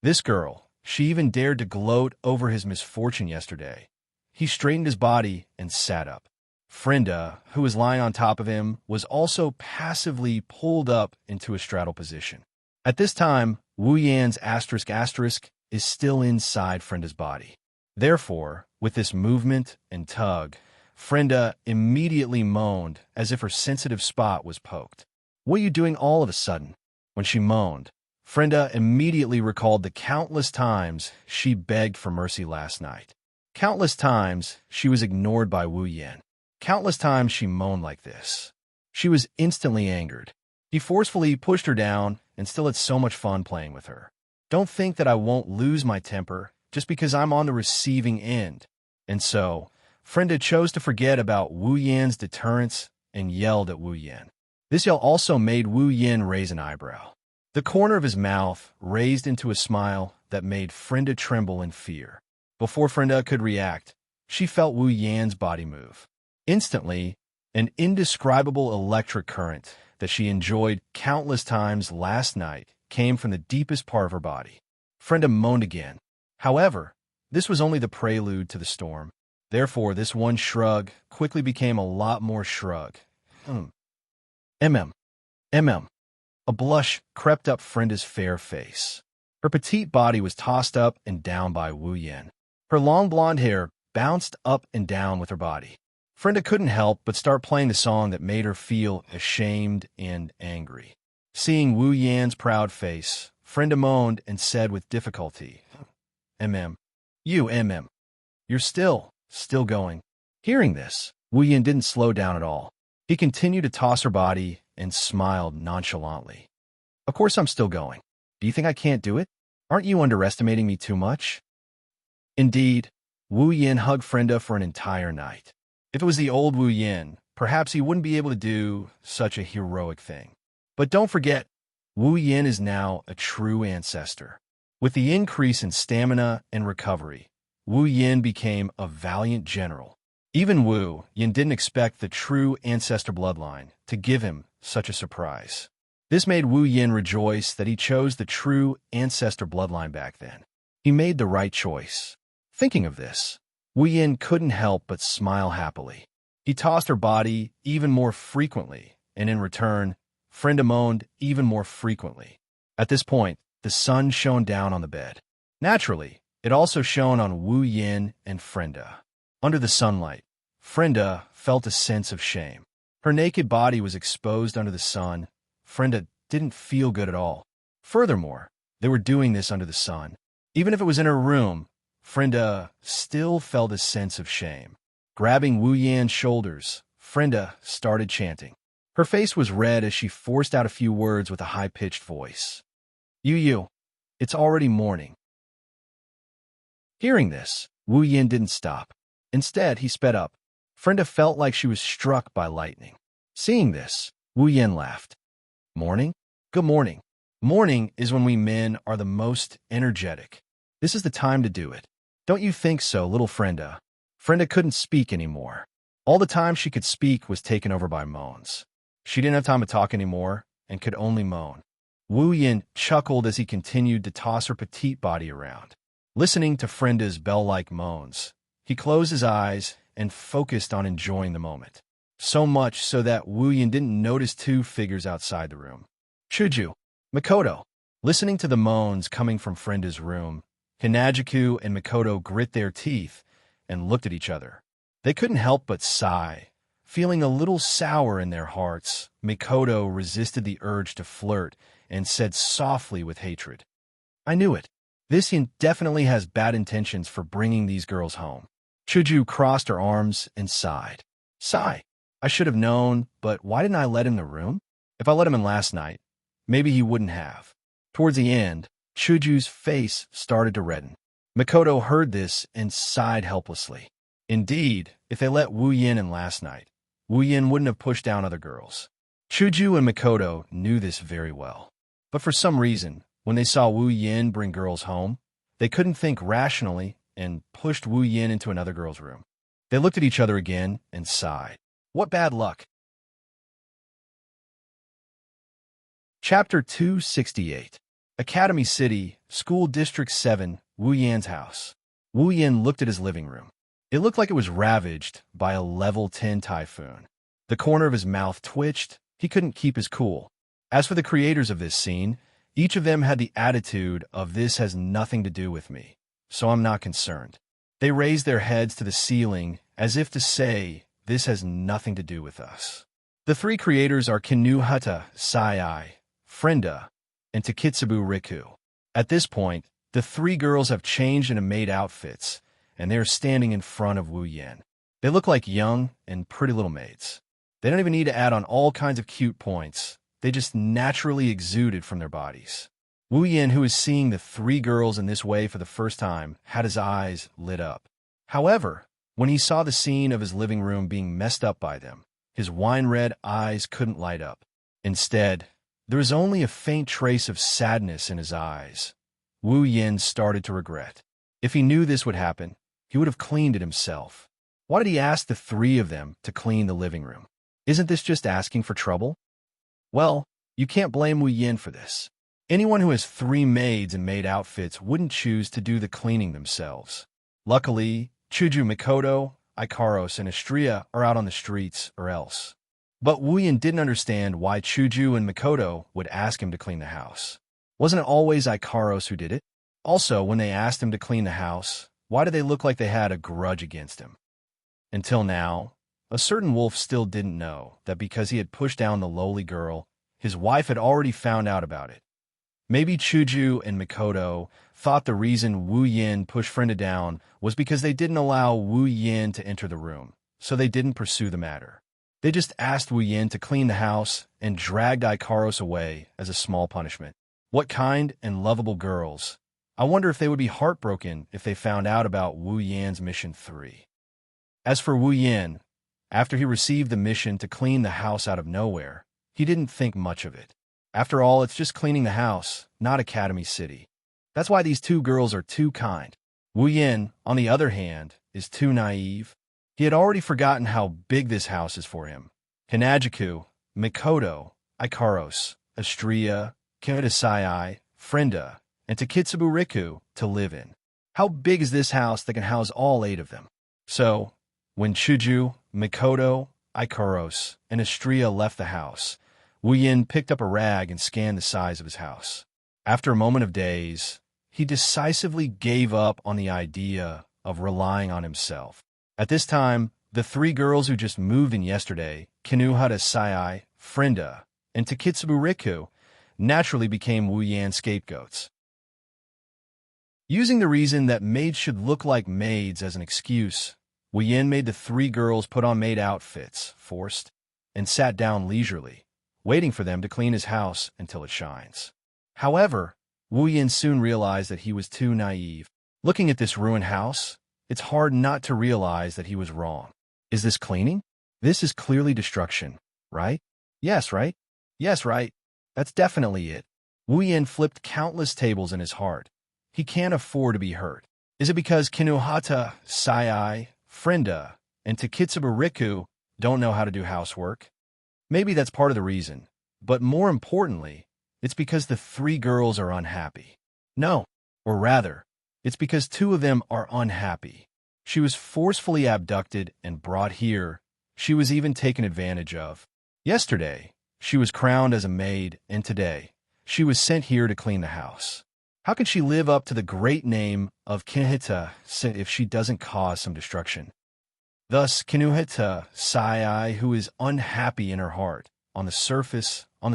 This girl, she even dared to gloat over his misfortune yesterday. He straightened his body and sat up. Frenda, who was lying on top of him, was also passively pulled up into a straddle position. At this time, Wu Yan's *** is still inside Frenda's body. Therefore, with this movement and tug, Frenda immediately moaned as if her sensitive spot was poked. "What are you doing all of a sudden?" When she moaned, Frenda immediately recalled the countless times she begged for mercy last night. Countless times she was ignored by Wu Yan. Countless times she moaned like this. She was instantly angered. He forcefully pushed her down and still had so much fun playing with her. "Don't think that I won't lose my temper just because I'm on the receiving end." And so, Frenda chose to forget about Wu Yan's deterrence and yelled at Wu Yan. This yell also made Wu Yan raise an eyebrow. The corner of his mouth raised into a smile that made Frenda tremble in fear. Before Frenda could react, she felt Wu Yan's body move. Instantly, an indescribable electric current that she enjoyed countless times last night came from the deepest part of her body. Frenda moaned again. However, this was only the prelude to the storm. Therefore, this one shrug quickly became a lot more shrug. A blush crept up Frenda's fair face. Her petite body was tossed up and down by Wu Yan. Her long blonde hair bounced up and down with her body. Frenda couldn't help but start playing the song that made her feel ashamed and angry. Seeing Wu Yan's proud face, Frenda moaned and said with difficulty, You're still going." Hearing this, Wu Yan didn't slow down at all. He continued to toss her body and smiled nonchalantly. "Of course I'm still going. Do you think I can't do it? Aren't you underestimating me too much?" Indeed, Wu Yan hugged Frenda for an entire night. If it was the old Wu Yan, perhaps he wouldn't be able to do such a heroic thing. But don't forget, Wu Yan is now a true ancestor. With the increase in stamina and recovery, Wu Yan became a valiant general. Even Wu Yan didn't expect the true ancestor bloodline to give him such a surprise. This made Wu Yan rejoice that he chose the true ancestor bloodline back then. He made the right choice. Thinking of this, Wu Yan couldn't help but smile happily. He tossed her body even more frequently, and in return, Frenda moaned even more frequently. At this point, the sun shone down on the bed. Naturally, it also shone on Wu Yan and Frenda. Under the sunlight, Frenda felt a sense of shame. Her naked body was exposed under the sun. Frenda didn't feel good at all. Furthermore, they were doing this under the sun. Even if it was in her room, Frenda still felt a sense of shame. Grabbing Wu Yan's shoulders, Frenda started chanting. Her face was red as she forced out a few words with a high-pitched voice. You, it's already morning." Hearing this, Wu Yan didn't stop. Instead, he sped up. Frenda felt like she was struck by lightning. Seeing this, Wu Yan laughed. "Morning? Good morning. Morning is when we men are the most energetic. This is the time to do it. Don't you think so, little Frenda?" Frenda couldn't speak anymore. All the time she could speak was taken over by moans. She didn't have time to talk anymore and could only moan. Wu Yan chuckled as he continued to toss her petite body around. Listening to Frenda's bell-like moans, he closed his eyes and focused on enjoying the moment. So much so that Wu Yan didn't notice two figures outside the room. Chuju, Mikoto. Listening to the moans coming from Frenda's room, Hinajiku and Mikoto grit their teeth and looked at each other. They couldn't help but sigh. Feeling a little sour in their hearts, Mikoto resisted the urge to flirt and said softly with hatred, "I knew it. This Yin definitely has bad intentions for bringing these girls home. Chuju crossed her arms and sighed. Sigh. I should have known, but why didn't I let him in the room? If I let him in last night, maybe he wouldn't have. Towards the end, Chuju's face started to redden. Mikoto heard this and sighed helplessly. Indeed, if they let Wu Yin in last night, Wu Yin wouldn't have pushed down other girls. Chuju and Mikoto knew this very well. But for some reason, when they saw Wu Yin bring girls home, they couldn't think rationally and pushed Wu Yin into another girl's room. They looked at each other again and sighed. What bad luck. Chapter 268. Academy City, School District 7, Wu Yan's house. Wu Yin looked at his living room. It looked like it was ravaged by a level 10 typhoon. The corner of his mouth twitched. He couldn't keep his cool. As for the creators of this scene, each of them had the attitude of "this has nothing to do with me, so I'm not concerned." They raised their heads to the ceiling as if to say, "This has nothing to do with us." The three creators are Kinuhata Sai, Frenda, and Takitsubu Riku. At this point, the three girls have changed into maid outfits, and they are standing in front of Wu Yin. They look like young and pretty little maids. They don't even need to add on all kinds of cute points. They just naturally exuded from their bodies. Wu Yin, who is seeing the three girls in this way for the first time, had his eyes lit up. However, when he saw the scene of his living room being messed up by them, his wine-red eyes couldn't light up. Instead, there was only a faint trace of sadness in his eyes. Wu Yin started to regret. If he knew this would happen, he would have cleaned it himself. Why did he ask the three of them to clean the living room? Isn't this just asking for trouble? Well, you can't blame Wu Yin for this. Anyone who has three maids in maid outfits wouldn't choose to do the cleaning themselves. Luckily, Chuju, Mikoto, Ikaros, and Xianxia are out on the streets or else. But Wu Yin didn't understand why Chuju and Mikoto would ask him to clean the house. Wasn't it always Ikaros who did it? Also, when they asked him to clean the house, why did they look like they had a grudge against him? Until now, a certain wolf still didn't know that because he had pushed down the lowly girl, his wife had already found out about it. Maybe Chuju and Mikoto thought the reason Wu Yin pushed Frenda down was because they didn't allow Wu Yin to enter the room, so they didn't pursue the matter. They just asked Wu Yin to clean the house and dragged Ikaros away as a small punishment. What kind and lovable girls. I wonder if they would be heartbroken if they found out about Wu Yan's mission 3. As for Wu Yin, after he received the mission to clean the house out of nowhere, he didn't think much of it. After all, it's just cleaning the house, not Academy City. That's why these two girls are too kind. Wu Yin, on the other hand, is too naive. He had already forgotten how big this house is for him. Hanajiku, Mikoto, Ikaros, Xianxia, Kinuhata, Frenda, and Takitsubu Riku to live in. How big is this house that can house all 8 of them? So, when Chuju, Mikoto, Ikaros, and Xianxia left the house, Wu Yin picked up a rag and scanned the size of his house. After a moment of daze, he decisively gave up on the idea of relying on himself. At this time, the 3 girls who just moved in yesterday, Kinuhata, Frenda, and Takitsubu Riku, naturally became Wu Yan's scapegoats. Using the reason that maids should look like maids as an excuse, Wu Yin made the 3 girls put on maid outfits, forced, and sat down leisurely, waiting for them to clean his house until it shines. However, Wu Yin soon realized that he was too naive. Looking at this ruined house, it's hard not to realize that he was wrong. Is this cleaning? This is clearly destruction, right? Yes, right? Yes, right. That's definitely it. Wu Yin flipped countless tables in his heart. He can't afford to be hurt. Is it because Kinuhata, Frenda, and Takitsubu Riku don't know how to do housework? Maybe that's part of the reason, but more importantly, it's because the 3 girls are unhappy. No, or rather, it's because 2 of them are unhappy. She was forcefully abducted and brought here. She was even taken advantage of. Yesterday, she was crowned as a maid, and today, she was sent here to clean the house. How can she live up to the great name of Kinuhata if she doesn't cause some destruction? Thus, Kinuhata, who is unhappy in her heart, on the surface, on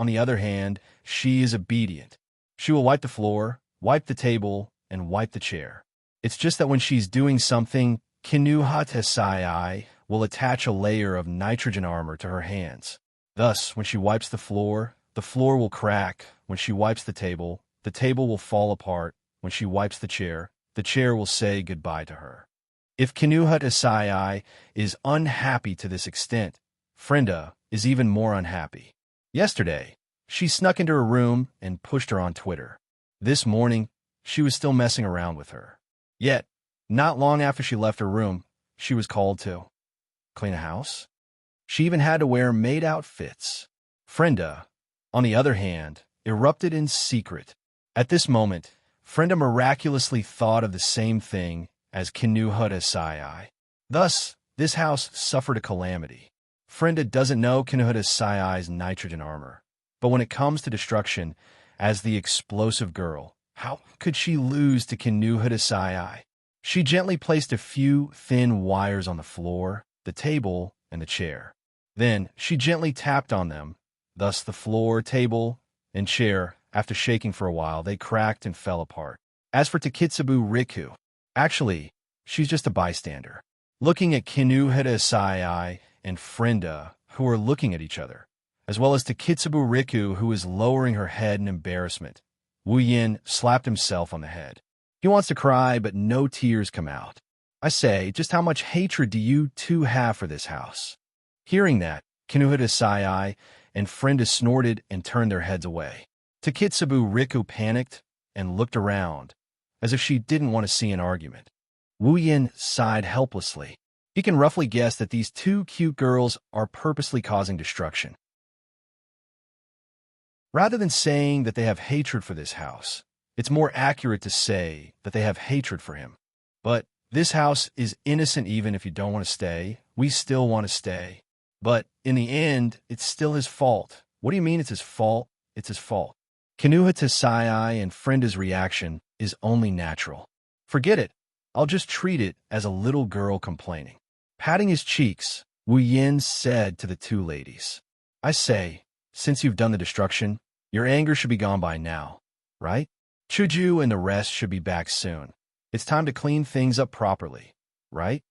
the other hand, she is obedient. She will wipe the floor, wipe the table, and wipe the chair. It's just that when she's doing something, Kinuhatesai will attach a layer of nitrogen armor to her hands. Thus, when she wipes the floor will crack. When she wipes the table will fall apart. When she wipes the chair will say goodbye to her. If Kinuhatesai is unhappy to this extent, Frenda is even more unhappy. Yesterday, she snuck into her room and pushed her on Twitter. This morning, she was still messing around with her. Yet, not long after she left her room, she was called to clean a house. She even had to wear maid outfits. Frenda, on the other hand, erupted in secret. At this moment, Frenda miraculously thought of the same thing as Kinuhatesai. Thus, this house suffered a calamity. Frenda doesn't know Kinuhatesai's nitrogen armor, but when it comes to destruction, as the explosive girl, how could she lose to Kinuhatesai? She gently placed a few thin wires on the floor, the table, and the chair. Then she gently tapped on them. Thus the floor, table, and chair, after shaking for a while, they cracked and fell apart. As for Takitsubu Riku, actually, she's just a bystander, looking at Kinuhatesai and Frenda, who are looking at each other, as well as Takitsubu Riku, who is lowering her head in embarrassment. Wu Yin slapped himself on the head. He wants to cry, but no tears come out. I say, just how much hatred do you two have for this house? Hearing that, Kinuhatesai and Frenda snorted and turned their heads away. Takitsubu Riku panicked and looked around, as if she didn't want to see an argument. Wu Yin sighed helplessly. He can roughly guess that these two cute girls are purposely causing destruction. Rather than saying that they have hatred for this house, it's more accurate to say that they have hatred for him. But this house is innocent. Even if you don't want to stay, we still want to stay. But in the end, it's still his fault. What do you mean it's his fault? It's his fault. Kinuhatesai and Frenda's reaction is only natural. Forget it. I'll just treat it as a little girl complaining. Patting his cheeks, Wu Yin said to the two ladies, I say, since you've done the destruction, your anger should be gone by now, right? Chuju and the rest should be back soon. It's time to clean things up properly, right?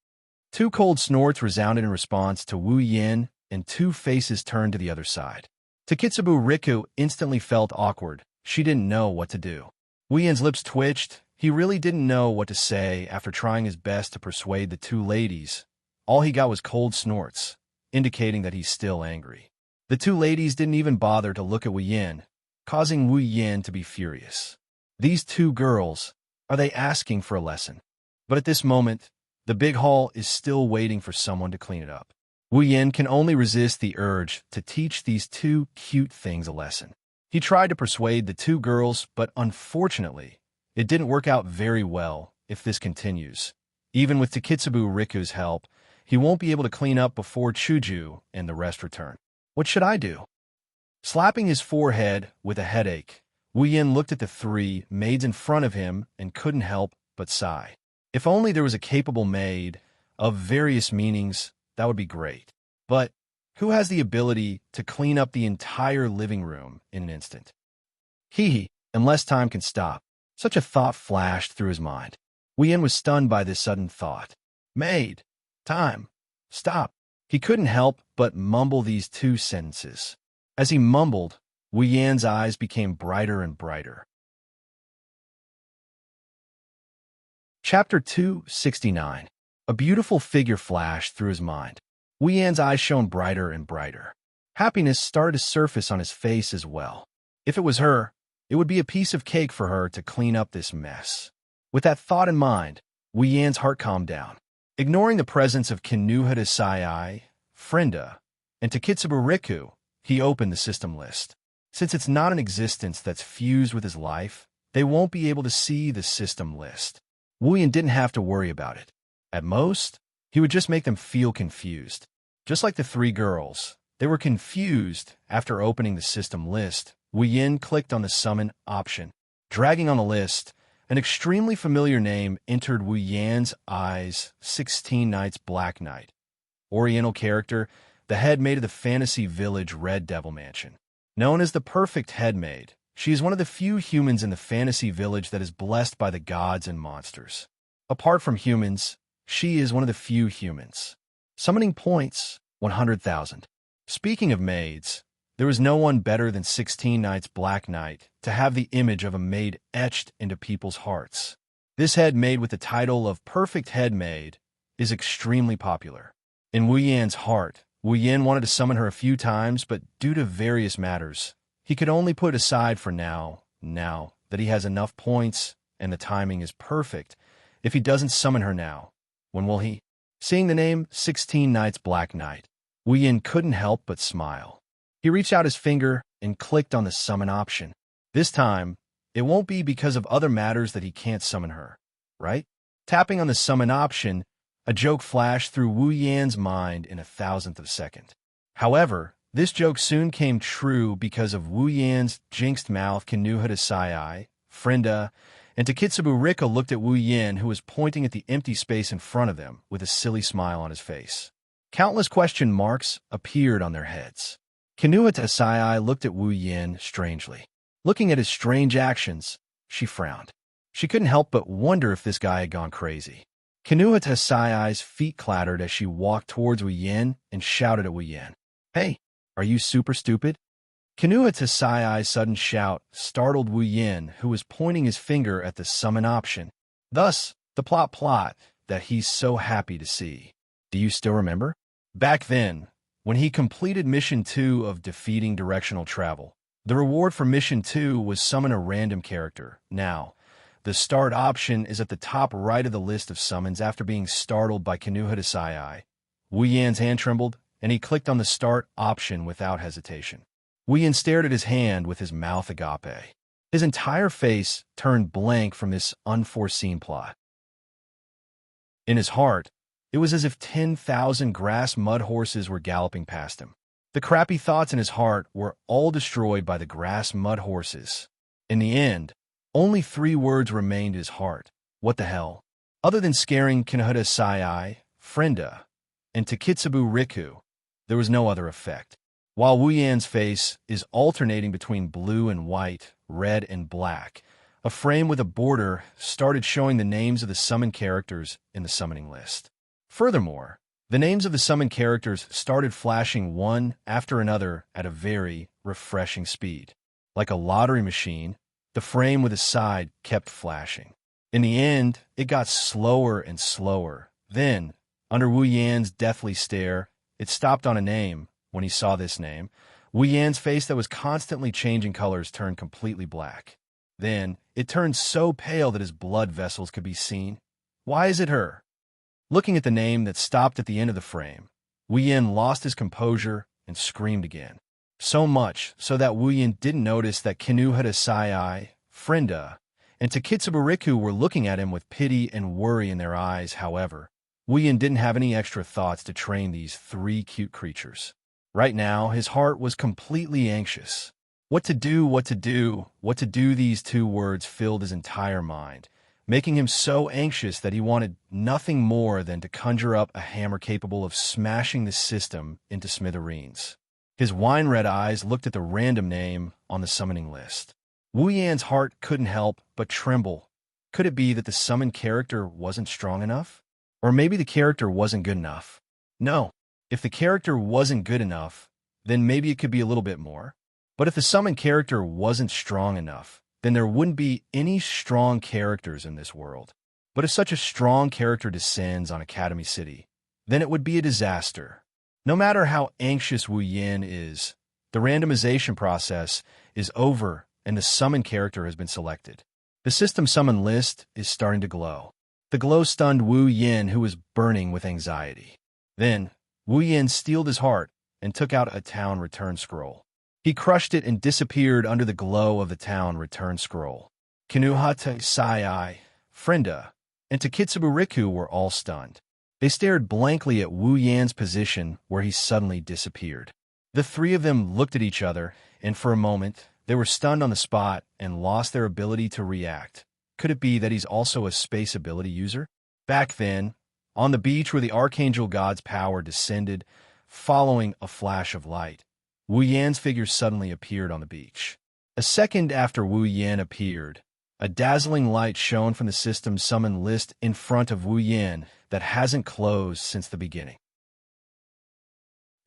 Two cold snorts resounded in response to Wu Yin, and two faces turned to the other side. Takitsubu Riku instantly felt awkward. She didn't know what to do. Wu Yin's lips twitched. He really didn't know what to say after trying his best to persuade the two ladies. All he got was cold snorts, indicating that he's still angry. The two ladies didn't even bother to look at Wu Yin, causing Wu Yin to be furious. These two girls, are they asking for a lesson? But at this moment, the big hall is still waiting for someone to clean it up. Wu Yin can only resist the urge to teach these two cute things a lesson. He tried to persuade the two girls, but unfortunately, it didn't work out very well if this continues. Even with Takitsubu Riku's help, he won't be able to clean up before Chuju and the rest return. What should I do? Slapping his forehead with a headache, Wu Yin looked at the three maids in front of him and couldn't help but sigh. If only there was a capable maid of various meanings, that would be great. But who has the ability to clean up the entire living room in an instant? Unless time can stop. Such a thought flashed through his mind. Wu Yin was stunned by this sudden thought. Maid, time, stop. He couldn't help but mumble these two sentences. As he mumbled, Wu Yan's eyes became brighter and brighter. Chapter 269. A beautiful figure flashed through his mind. Wu Yan's eyes shone brighter and brighter. Happiness started to surface on his face as well. If it was her, it would be a piece of cake for her to clean up this mess. With that thought in mind, Wu Yan's heart calmed down. Ignoring the presence of Kinuhatesai, Frenda, and Takitsubu Riku, he opened the system list. Since it's not an existence that's fused with his life, they won't be able to see the system list. Wu Yan didn't have to worry about it. At most, he would just make them feel confused. Just like the three girls, they were confused after opening the system list. Wu Yan clicked on the summon option. Dragging on the list, an extremely familiar name entered Wu Yan's eyes, 16 Nights Black Knight. Oriental character, the head maid of the fantasy village Red Devil Mansion. Known as the perfect head maid, She is one of the few humans in the fantasy village that is blessed by the gods and monsters. Apart from humans, she is one of the few humans. Summoning points, 100,000. Speaking of maids, there is no one better than 16 Knight's Black Knight to have the image of a maid etched into people's hearts. This head maid with the title of Perfect Head Maid is extremely popular. In Wu Yan's heart, Wu Yan wanted to summon her a few times, but due to various matters, he could only put aside for now that he has enough points and the timing is perfect. If he doesn't summon her now, when will he? Seeing the name 16 Knight's Black Knight, Wu Yan couldn't help but smile. He reached out his finger and clicked on the summon option. This time, it won't be because of other matters that he can't summon her, right? Tapping on the summon option, a joke flashed through Wu Yan's mind in a thousandth of a second. However, this joke soon came true because of Wu Yan's jinxed mouth. Kanuhata Sai, Frenda, and Takitsubu Rika looked at Wu Yan, who was pointing at the empty space in front of them with a silly smile on his face. Countless question marks appeared on their heads. Kanuhata Sai looked at Wu Yan strangely. Looking at his strange actions, she frowned. She couldn't help but wonder if this guy had gone crazy. Kanuhata Sai's feet clattered as she walked towards Wu Yan and shouted at Wu Yan, "Hey, are you super stupid?" Kanuhata Sai's sudden shout startled Wu Yan, who was pointing his finger at the summon option. Thus, the plot that he's so happy to see. Do you still remember? Back then, when he completed Mission 2 of defeating directional travel, the reward for Mission 2 was summon a random character. Now, the start option is at the top right of the list of summons after being startled by Kanuhata Sai. Wu Yan's hand trembled, and he clicked on the start option without hesitation. Wu Yan stared at his hand with his mouth agape. His entire face turned blank from this unforeseen plot. In his heart, it was as if 10,000 grass mud horses were galloping past him. The crappy thoughts in his heart were all destroyed by the grass mud horses. In the end, only 3 words remained in his heart. What the hell? Other than scaring Kanuhata Sai, Frenda, and Takitsubu Riku, there was no other effect. While Wu Yan's face is alternating between blue and white, red and black, a frame with a border started showing the names of the summon characters in the summoning list. Furthermore, the names of the summon characters started flashing one after another at a very refreshing speed. Like a lottery machine, the frame with a side kept flashing. In the end, it got slower and slower. Then, under Wu Yan's deathly stare, it stopped on a name. When he saw this name, Wu Yan's face that was constantly changing colors turned completely black. Then, it turned so pale that his blood vessels could be seen. Why is it her? Looking at the name that stopped at the end of the frame, Wu Yan lost his composure and screamed again. So much so that Wu Yan didn't notice that Kanuhata Sai, Frenda, and Takitsubu Riku were looking at him with pity and worry in their eyes. However, Wu Yan didn't have any extra thoughts to train these 3 cute creatures. Right now, his heart was completely anxious. What to do, these 2 words filled his entire mind, making him so anxious that he wanted nothing more than to conjure up a hammer capable of smashing the system into smithereens. His wine-red eyes looked at the random name on the summoning list. Wu Yan's heart couldn't help but tremble. Could it be that the summoned character wasn't strong enough? Or maybe the character wasn't good enough? No. If the character wasn't good enough, then maybe it could be a little bit more. But if the summoned character wasn't strong enough, then there wouldn't be any strong characters in this world. But if such a strong character descends on Academy City, then it would be a disaster. No matter how anxious Wu Yan is, the randomization process is over and the summoned character has been selected. The system summon list is starting to glow. The glow stunned Wu Yan, who was burning with anxiety. Then, Wu Yan steeled his heart and took out a town return scroll. He crushed it and disappeared under the glow of the town return scroll. Kanuhata Sai, Frenda, and Takitsubu Riku were all stunned. They stared blankly at Wu Yan's position where he suddenly disappeared. The 3 of them looked at each other, and for a moment, they were stunned on the spot and lost their ability to react. Could it be that he's also a space ability user? Back then, on the beach where the Archangel God's power descended, following a flash of light, Wu Yan's figure suddenly appeared on the beach. A second after Wu Yan appeared, a dazzling light shone from the system's summon list in front of Wu Yan that hasn't closed since the beginning.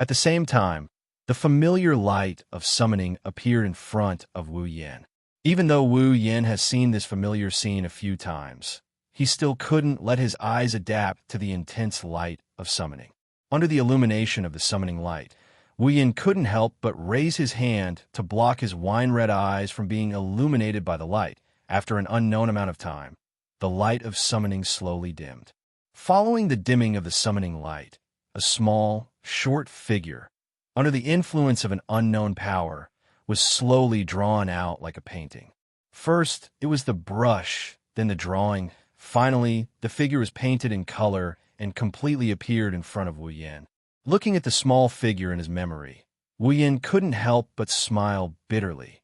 At the same time, the familiar light of summoning appeared in front of Wu Yan. Even though Wu Yan has seen this familiar scene a few times, he still couldn't let his eyes adapt to the intense light of summoning. Under the illumination of the summoning light, Wu Yan couldn't help but raise his hand to block his wine-red eyes from being illuminated by the light. After an unknown amount of time, the light of summoning slowly dimmed. Following the dimming of the summoning light, a small, short figure, under the influence of an unknown power, was slowly drawn out like a painting. First, it was the brush, then the drawing. Finally, the figure was painted in color and completely appeared in front of Wu Yan. Looking at the small figure in his memory, Wu Yan couldn't help but smile bitterly.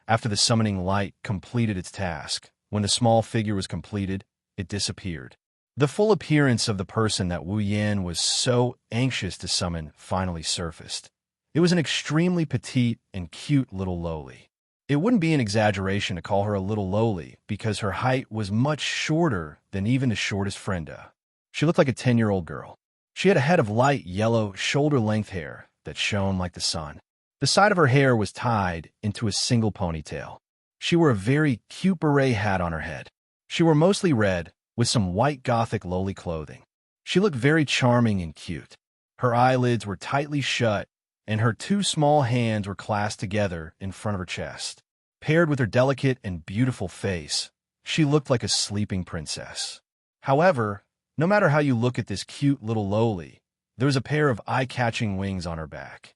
After the summoning light completed its task, when the small figure was completed, it disappeared. The full appearance of the person that Wu Yan was so anxious to summon finally surfaced. It was an extremely petite and cute little lowly. It wouldn't be an exaggeration to call her a little lowly because her height was much shorter than even the shortest Frenda. She looked like a 10-year-old girl. She had a head of light yellow, shoulder-length hair that shone like the sun. The side of her hair was tied into a single ponytail. She wore a very cute beret hat on her head. She wore mostly red, with some white gothic lowly clothing. She looked very charming and cute. Her eyelids were tightly shut, and her two small hands were clasped together in front of her chest. Paired with her delicate and beautiful face, she looked like a sleeping princess. However, no matter how you look at this cute little lowly, there was a pair of eye-catching wings on her back.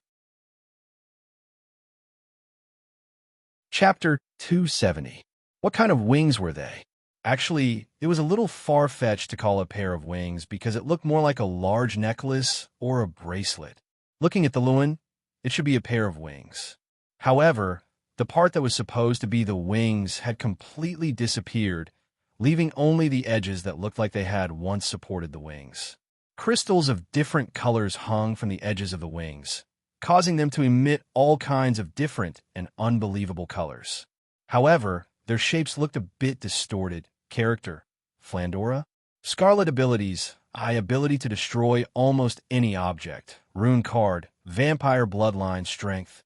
Chapter 270. What kind of wings were they? Actually, it was a little far-fetched to call a pair of wings because it looked more like a large necklace or a bracelet. Looking at the Luan, it should be a pair of wings. However, the part that was supposed to be the wings had completely disappeared, leaving only the edges that looked like they had once supported the wings. Crystals of different colors hung from the edges of the wings, causing them to emit all kinds of different and unbelievable colors. However, their shapes looked a bit distorted. Character: Flandora. Scarlet abilities: ability to destroy almost any object. Rune card: Vampire Bloodline Strength.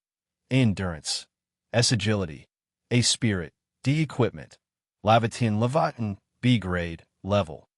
Endurance. S agility. A spirit. D equipment. Leviathan B grade. Level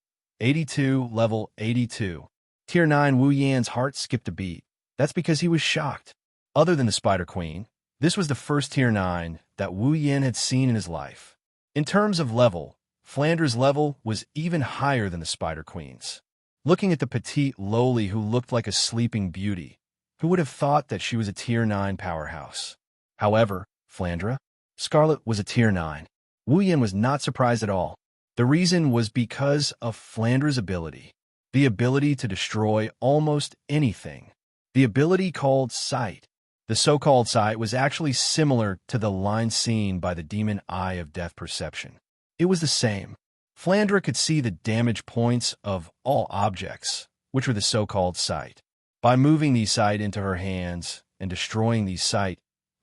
82. Level 82. Tier 9. Wu Yan's heart skipped a beat. That's because he was shocked. Other than the Spider Queen, this was the first Tier 9 that Wu Yan had seen in his life. In terms of level, Flanders' level was even higher than the Spider Queen's. Looking at the petite lowly who looked like a sleeping beauty, who would have thought that she was a Tier 9 powerhouse? However, Flandra, Scarlet was a Tier 9. Wu Yan was not surprised at all. The reason was because of Flandra's ability. The ability to destroy almost anything. The ability called Sight. The so-called Sight was actually similar to the line seen by the demon Eye of Death Perception. It was the same. Flandra could see the damage points of all objects, which were the so-called Sight. By moving these Sight into her hands and destroying these Sight,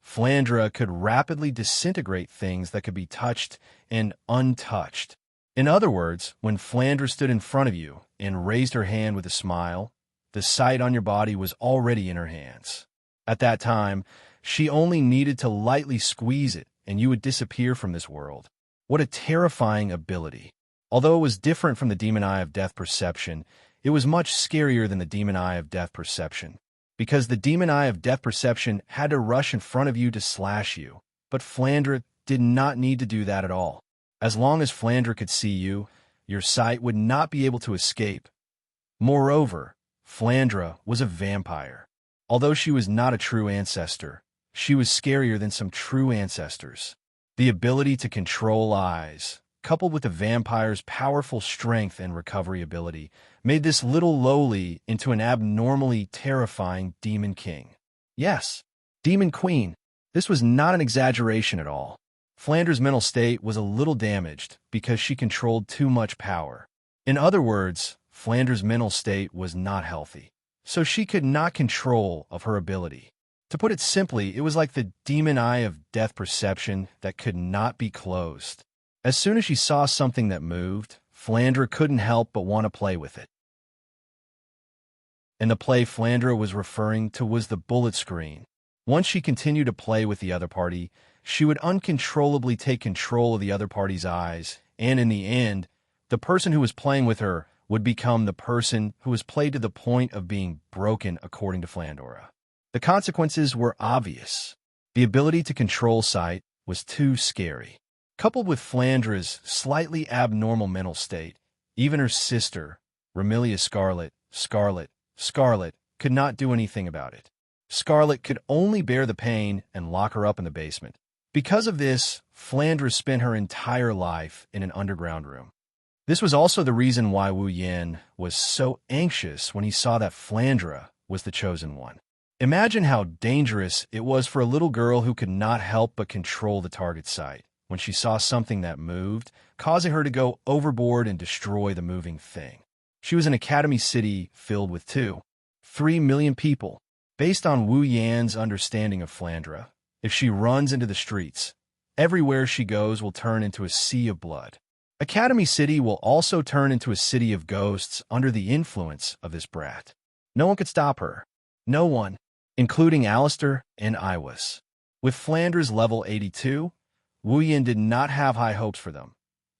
Flandra could rapidly disintegrate things that could be touched and untouched. In other words, when Flandra stood in front of you and raised her hand with a smile, the Sight on your body was already in her hands. At that time, she only needed to lightly squeeze it and you would disappear from this world. What a terrifying ability. Although it was different from the Demon Eye of Death Perception, it was much scarier than the Demon Eye of Death Perception, because the Demon Eye of Death Perception had to rush in front of you to slash you, but Flandra did not need to do that at all. As long as Flandra could see you, your sight would not be able to escape. Moreover, Flandra was a vampire. Although she was not a true ancestor, she was scarier than some true ancestors. The ability to control eyes, coupled with the vampire's powerful strength and recovery ability, made this little lowly into an abnormally terrifying demon king. Yes, demon queen. This was not an exaggeration at all. Flandra's mental state was a little damaged because she controlled too much power. In other words, Flandra's mental state was not healthy, so she could not control of her ability. To put it simply, it was like the demon eye of death perception that could not be closed. As soon as she saw something that moved, Flandra couldn't help but want to play with it. And the play Flandra was referring to was the bullet screen. Once she continued to play with the other party, she would uncontrollably take control of the other party's eyes, and in the end, the person who was playing with her would become the person who was played to the point of being broken, according to Flandora. The consequences were obvious. The ability to control sight was too scary. Coupled with Flandra's slightly abnormal mental state, even her sister, Remilia Scarlet, could not do anything about it. Scarlet could only bear the pain and lock her up in the basement. Because of this, Flandra spent her entire life in an underground room. This was also the reason why Wu Yin was so anxious when he saw that Flandra was the chosen one. Imagine how dangerous it was for a little girl who could not help but control the target's sight when she saw something that moved, causing her to go overboard and destroy the moving thing. She was in Academy City filled with 2-3 million people. Based on Wu Yan's understanding of Flandra, if she runs into the streets, everywhere she goes will turn into a sea of blood. Academy City will also turn into a city of ghosts under the influence of this brat. No one could stop her. No one, including Alistair and Iwas. With Flandra's level 82, Wu Yin did not have high hopes for them.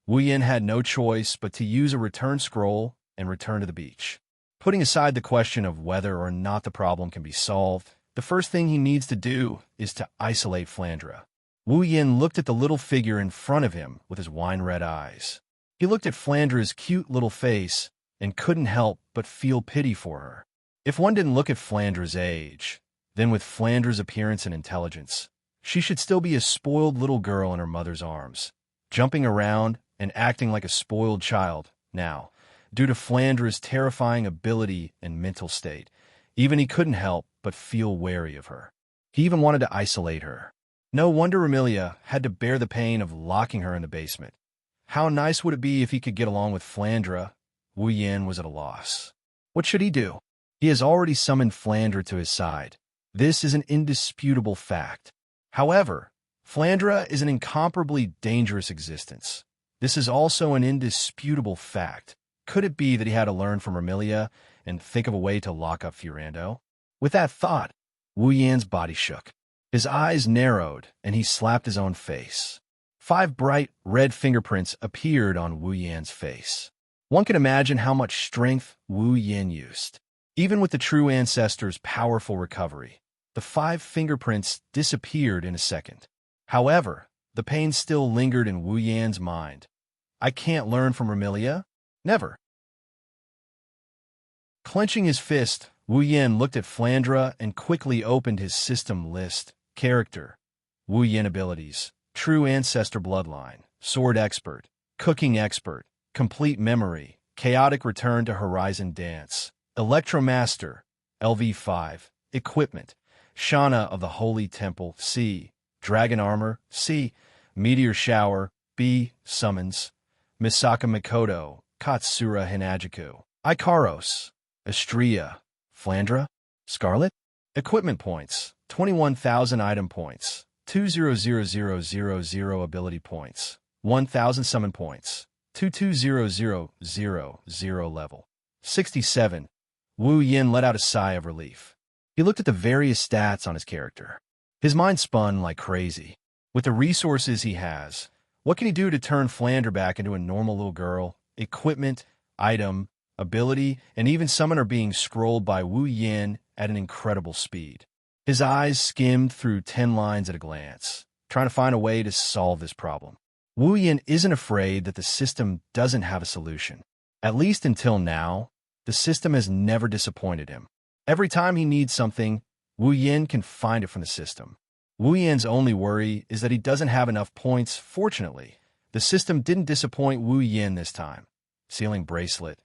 Wu Yin had no choice but to use a return scroll and return to the beach. Putting aside the question of whether or not the problem can be solved, the first thing he needs to do is to isolate Flandra. Wu Yin looked at the little figure in front of him with his wine-red eyes. He looked at Flandra's cute little face and couldn't help but feel pity for her. If one didn't look at Flandra's age, then with Flandra's appearance and intelligence, she should still be a spoiled little girl in her mother's arms, jumping around and acting like a spoiled child now. Due to Flandra's terrifying ability and mental state, even he couldn't help but feel wary of her. He even wanted to isolate her. No wonder Remilia had to bear the pain of locking her in the basement. How nice would it be if he could get along with Flandra? Wu Yin was at a loss. What should he do? He has already summoned Flandra to his side. This is an indisputable fact. However, Flandra is an incomparably dangerous existence. This is also an indisputable fact. Could it be that he had to learn from Remilia and think of a way to lock up Furando? With that thought, Wu Yan's body shook. His eyes narrowed, and he slapped his own face. 5 bright red fingerprints appeared on Wu Yan's face. One can imagine how much strength Wu Yan used. Even with the true ancestor's powerful recovery, the 5 fingerprints disappeared in a second. However, the pain still lingered in Wu Yan's mind. I can't learn from Remilia? Never. Clenching his fist, Wu Yan looked at Flandra and quickly opened his system list. Character: Wu Yan abilities: True Ancestor Bloodline, Sword Expert, Cooking Expert, Complete Memory, Chaotic Return to Horizon Dance, Electromaster, LV5, Equipment: Shana of the Holy Temple, C, Dragon Armor, C, Meteor Shower, B, Summons, Misaka Mikoto, Katsura Hinajiku, Ikaros, Estria, Flandra, Scarlet. Equipment points: 21,000 item points, 200,000 ability points, 1,000 summon points, 22,000 level. 67. Wu Yin let out a sigh of relief. He looked at the various stats on his character. His mind spun like crazy. With the resources he has, what can he do to turn Flandra back into a normal little girl? Equipment, item, ability, and even summon are being scrolled by Wu Yin at an incredible speed. His eyes skimmed through 10 lines at a glance, trying to find a way to solve this problem. Wu Yin isn't afraid that the system doesn't have a solution. At least until now, the system has never disappointed him. Every time he needs something, Wu Yin can find it from the system. Wu Yan's only worry is that he doesn't have enough points. Fortunately, the system didn't disappoint Wu Yin this time. Sealing Bracelet.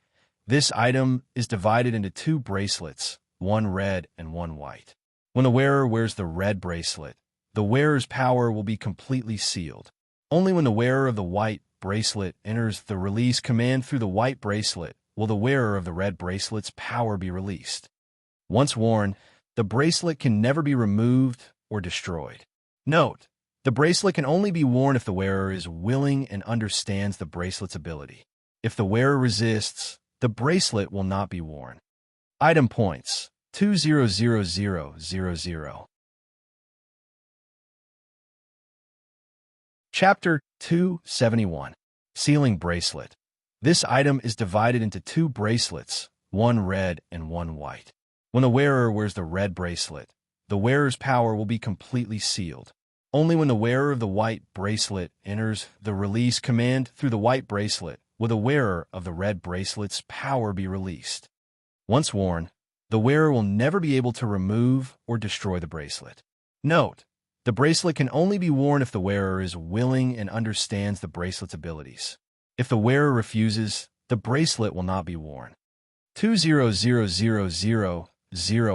This item is divided into 2 bracelets, one red and one white. When the wearer wears the red bracelet, the wearer's power will be completely sealed. Only when the wearer of the white bracelet enters the release command through the white bracelet will the wearer of the red bracelet's power be released. Once worn, The bracelet can never be removed or destroyed. Note: the bracelet can only be worn if the wearer is willing and understands the bracelet's ability. If the wearer resists, the bracelet will not be worn. Item points: 200000. Chapter 271. Sealing Bracelet. This item is divided into two bracelets, one red and one white. When the wearer wears the red bracelet, the wearer's power will be completely sealed. Only when the wearer of the white bracelet enters the release command through the white bracelet will the wearer of the red bracelet's power be released. Once worn, the wearer will never be able to remove or destroy the bracelet. Note: the bracelet can only be worn if the wearer is willing and understands the bracelet's abilities. If the wearer refuses, the bracelet will not be worn. 200000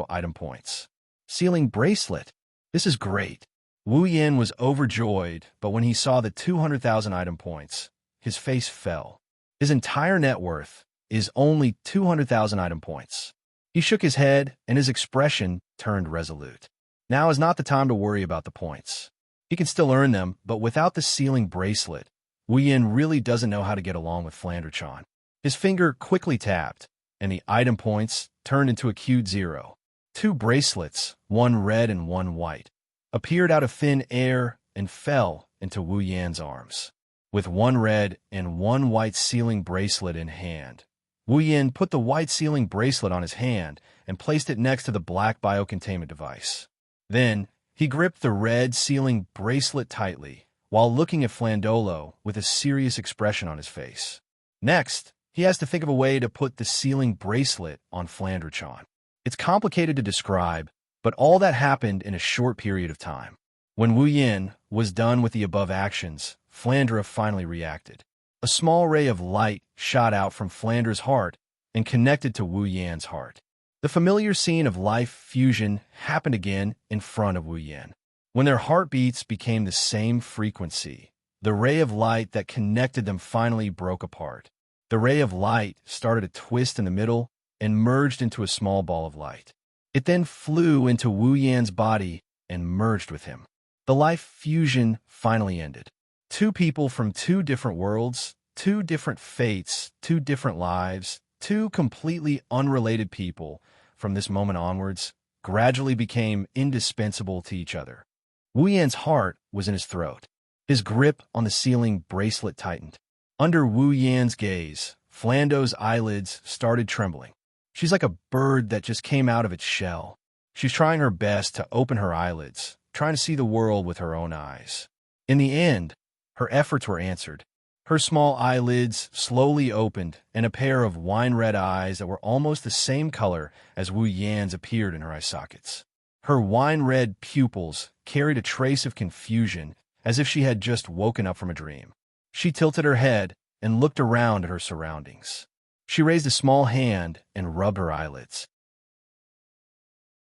item points. Sealing Bracelet. This is great. Wu Yin was overjoyed, but when he saw the 200,000 item points, his face fell. His entire net worth is only 200,000 item points. He shook his head, and his expression turned resolute. Now is not the time to worry about the points. He can still earn them, but without the sealing bracelet, Wu Yin really doesn't know how to get along with Flanderchan. His finger quickly tapped, and the item points turned into a cute 0. Two bracelets, one red and one white, appeared out of thin air and fell into Wu Yan's arms. With one red and one white sealing bracelet in hand, Wu Yin put the white sealing bracelet on his hand and placed it next to the black biocontainment device. Then, he gripped the red sealing bracelet tightly, while looking at Flandolo with a serious expression on his face. Next, he has to think of a way to put the sealing bracelet on Flanderchan. It's complicated to describe, but all that happened in a short period of time. When Wu Yin was done with the above actions, Flandra finally reacted. A small ray of light shot out from Flandra's heart and connected to Wu Yan's heart. The familiar scene of life fusion happened again in front of Wu Yin. When their heartbeats became the same frequency, the ray of light that connected them finally broke apart. The ray of light started to twist in the middle and merged into a small ball of light. It then flew into Wu Yan's body and merged with him. The life fusion finally ended. Two people from two different worlds, two different fates, two different lives, two completely unrelated people, from this moment onwards, gradually became indispensable to each other. Wu Yan's heart was in his throat. His grip on the sealing bracelet tightened. Under Wu Yan's gaze, Flando's eyelids started trembling. She's like a bird that just came out of its shell. She's trying her best to open her eyelids, trying to see the world with her own eyes. In the end, her efforts were answered. Her small eyelids slowly opened, and a pair of wine-red eyes that were almost the same color as Wu Yan's appeared in her eye sockets. Her wine-red pupils carried a trace of confusion, as if she had just woken up from a dream. She tilted her head and looked around at her surroundings. She raised a small hand and rubbed her eyelids.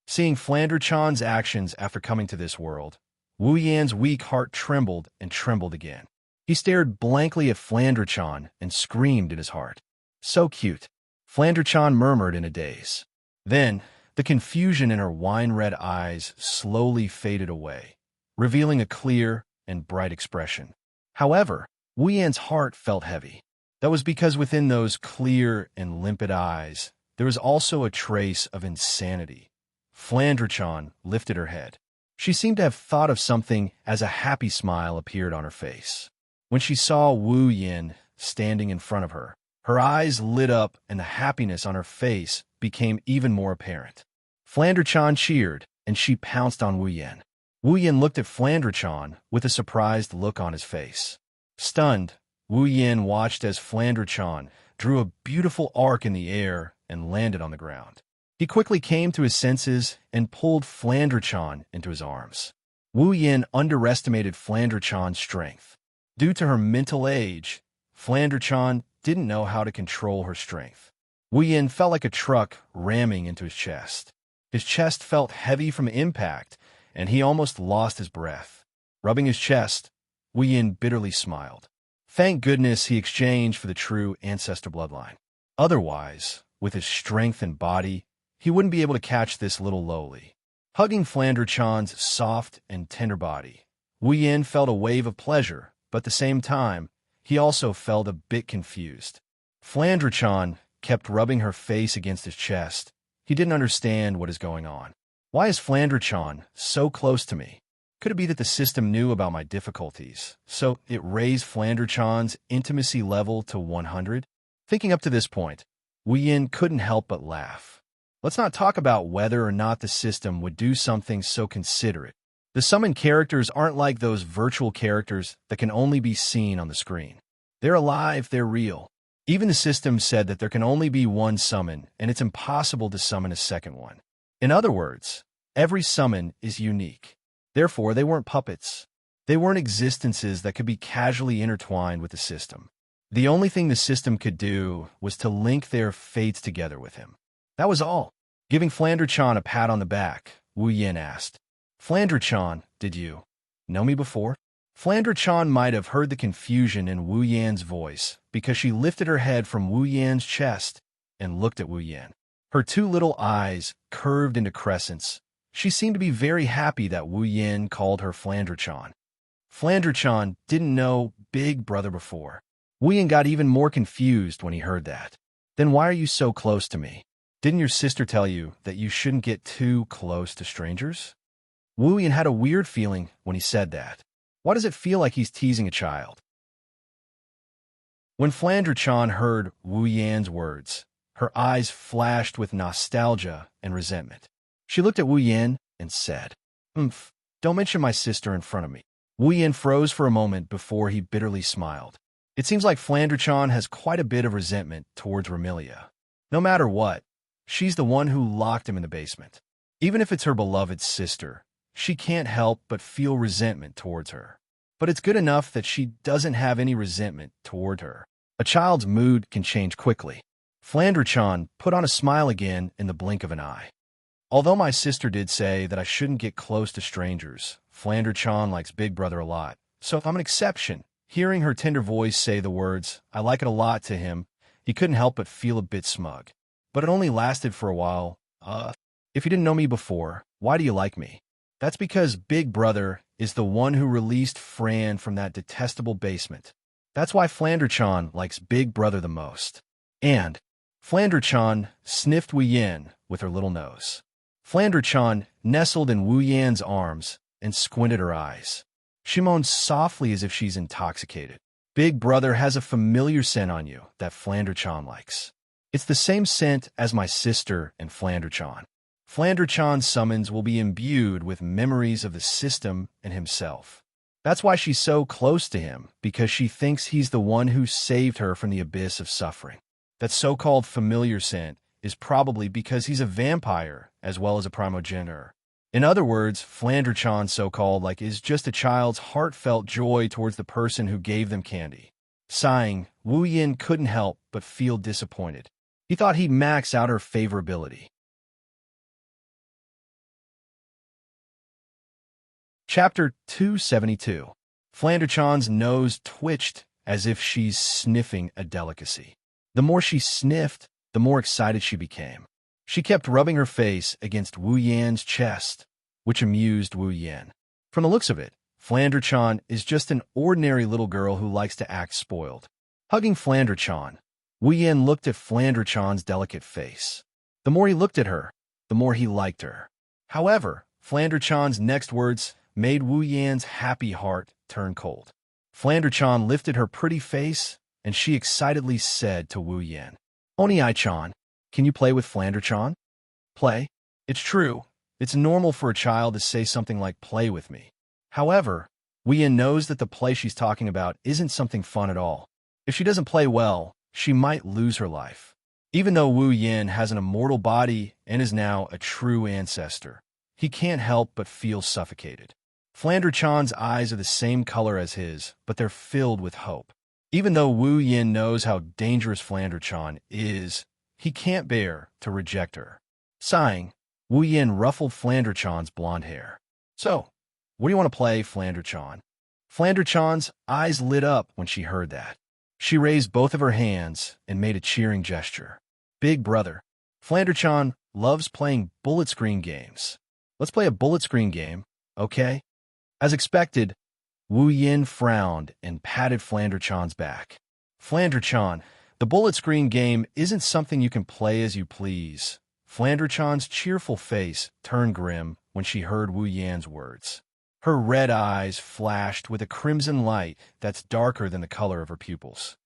Seeing Flanderchan's actions after coming to this world, Wu Yan's weak heart trembled and trembled again. He stared blankly at Flanderchan and screamed in his heart. "So cute," Flanderchan murmured in a daze. Then, the confusion in her wine-red eyes slowly faded away, revealing a clear and bright expression. However, Wu Yan's heart felt heavy. That was because within those clear and limpid eyes, there was also a trace of insanity. Flanderchan lifted her head. She seemed to have thought of something as a happy smile appeared on her face. When she saw Wu Yin standing in front of her, her eyes lit up and the happiness on her face became even more apparent. Flanderchan cheered, and she pounced on Wu Yin. Wu Yin looked at Flanderchan with a surprised look on his face. Stunned, Wu Yin watched as Flanderchan drew a beautiful arc in the air and landed on the ground. He quickly came to his senses and pulled Flanderchan into his arms. Wu Yin underestimated Flanderchan's strength. Due to her mental age, Flanderchan didn't know how to control her strength. Wu Yin felt like a truck ramming into his chest. His chest felt heavy from impact, and he almost lost his breath. Rubbing his chest, Wu Yin bitterly smiled. Thank goodness he exchanged for the true ancestor bloodline. Otherwise, with his strength and body, he wouldn't be able to catch this little lowly. Hugging Flandre-chan's soft and tender body, Wu Yin felt a wave of pleasure, but at the same time, he also felt a bit confused. Flandre-chan kept rubbing her face against his chest. He didn't understand what is going on. Why is Flandre-chan so close to me? Could it be that the system knew about my difficulties, so it raised Flandre-chan's intimacy level to 100? Thinking up to this point, Wu Yin couldn't help but laugh. Let's not talk about whether or not the system would do something so considerate. The summoned characters aren't like those virtual characters that can only be seen on the screen. They're alive, they're real. Even the system said that there can only be one summon, and it's impossible to summon a second one. In other words, every summon is unique. Therefore, they weren't puppets. They weren't existences that could be casually intertwined with the system. The only thing the system could do was to link their fates together with him. That was all. Giving Flandre-chan a pat on the back, Wu Yin asked, "Flandre-chan, did you know me before?" Flandre-chan might have heard the confusion in Wu Yan's voice because she lifted her head from Wu Yan's chest and looked at Wu Yan. Her two little eyes curved into crescents. She seemed to be very happy that Wu Yin called her Flandre-chan. Flandre-chan didn't know Big Brother before. Wu Yin got even more confused when he heard that. "Then why are you so close to me? Didn't your sister tell you that you shouldn't get too close to strangers?" Wu Yin had a weird feeling when he said that. Why does it feel like he's teasing a child? When Flandre-chan heard Wu Yan's words, her eyes flashed with nostalgia and resentment. She looked at Wu Yin and said, don't mention my sister in front of me." Wu Yin froze for a moment before he bitterly smiled. It seems like Flandre-chan has quite a bit of resentment towards Ramilia. No matter what, she's the one who locked him in the basement. Even if it's her beloved sister, she can't help but feel resentment towards her. But it's good enough that she doesn't have any resentment toward her. A child's mood can change quickly. Flandre-chan put on a smile again in the blink of an eye. Although my sister did say that I shouldn't get close to strangers, Flandre-chan likes Big Brother a lot, so I'm an exception. Hearing her tender voice say the words, "I like it a lot" to him, he couldn't help but feel a bit smug. But it only lasted for a while. If you didn't know me before, why do you like me?" "That's because Big Brother is the one who released Fran from that detestable basement. That's why Flandre-chan likes Big Brother the most." And Flandre-chan sniffed Wu Yin with her little nose. Flandre-chan nestled in Wu Yan's arms and squinted her eyes. She moaned softly as if she's intoxicated. "Big Brother has a familiar scent on you that Flandre-chan likes. It's the same scent as my sister and Flandre-chan. Flandre-chan's summons will be imbued with memories of the system and himself. That's why she's so close to him, because she thinks he's the one who saved her from the abyss of suffering. That so-called familiar scent is probably because he's a vampire as well as a primogenitor. In other words, Flandre-chan so-called is just a child's heartfelt joy towards the person who gave them candy." Sighing, Wu Yin couldn't help but feel disappointed. He thought he'd max out her favorability. Chapter 272. Flandre-chan's nose twitched as if she's sniffing a delicacy. The more she sniffed, the more excited she became. She kept rubbing her face against Wu Yan's chest, which amused Wu Yin. From the looks of it, Flandre-chan is just an ordinary little girl who likes to act spoiled. Hugging Flandre-chan, Wu Yin looked at Flandre-chan's delicate face. The more he looked at her, the more he liked her. However, Flandre-chan's next words made Wu Yan's happy heart turn cold. Flandre-chan lifted her pretty face, and she excitedly said to Wu Yin, "Oni-chan, can you play with Flandre-chan?" "Play?" It's true. It's normal for a child to say something like "play with me." However, Wu Yin knows that the play she's talking about isn't something fun at all. If she doesn't play well, she might lose her life. Even though Wu Yin has an immortal body and is now a true ancestor, he can't help but feel suffocated. Flandre-chan's eyes are the same color as his, but they're filled with hope. Even though Wu Yin knows how dangerous Flandre-chan is, he can't bear to reject her. Sighing, Wu Yin ruffled Flandre-chan's blonde hair. "So, what do you want to play, Flandre-chan?" Flandre-chan's eyes lit up when she heard that. She raised both of her hands and made a cheering gesture. "Big Brother, Flandre-chan loves playing bullet screen games. Let's play a bullet screen game, okay? As expected, Wu Yin frowned and patted Flanderchan's back. Flanderchan, the bullet screen game isn't something you can play as you please. Flanderchan's cheerful face turned grim when she heard Wu Yan's words. Her red eyes flashed with a crimson light that's darker than the color of her pupils.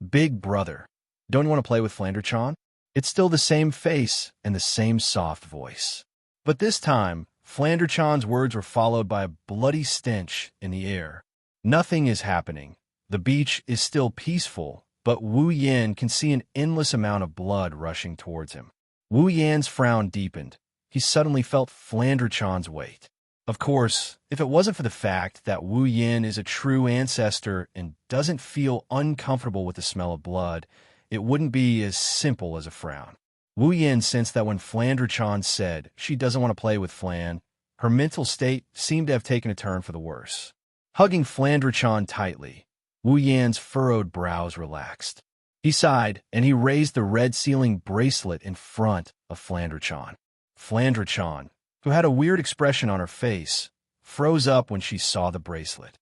Big brother, don't you want to play with Flanderchan? It's still the same face and the same soft voice. But this time, Flanderchan's words were followed by a bloody stench in the air. Nothing is happening. The beach is still peaceful, but Wu Yan can see an endless amount of blood rushing towards him. Wu Yan's frown deepened. He suddenly felt Flanderchan's weight. Of course, if it wasn't for the fact that Wu Yan is a true ancestor and doesn't feel uncomfortable with the smell of blood, it wouldn't be as simple as a frown. Wu Yan sensed that when Flanderchan said she doesn't want to play with Flan, her mental state seemed to have taken a turn for the worse. Hugging Flanderchan tightly, Wu Yan's furrowed brows relaxed. He sighed, and he raised the red sealing bracelet in front of Flanderchan. Flanderchan, who had a weird expression on her face, froze up when she saw the bracelet.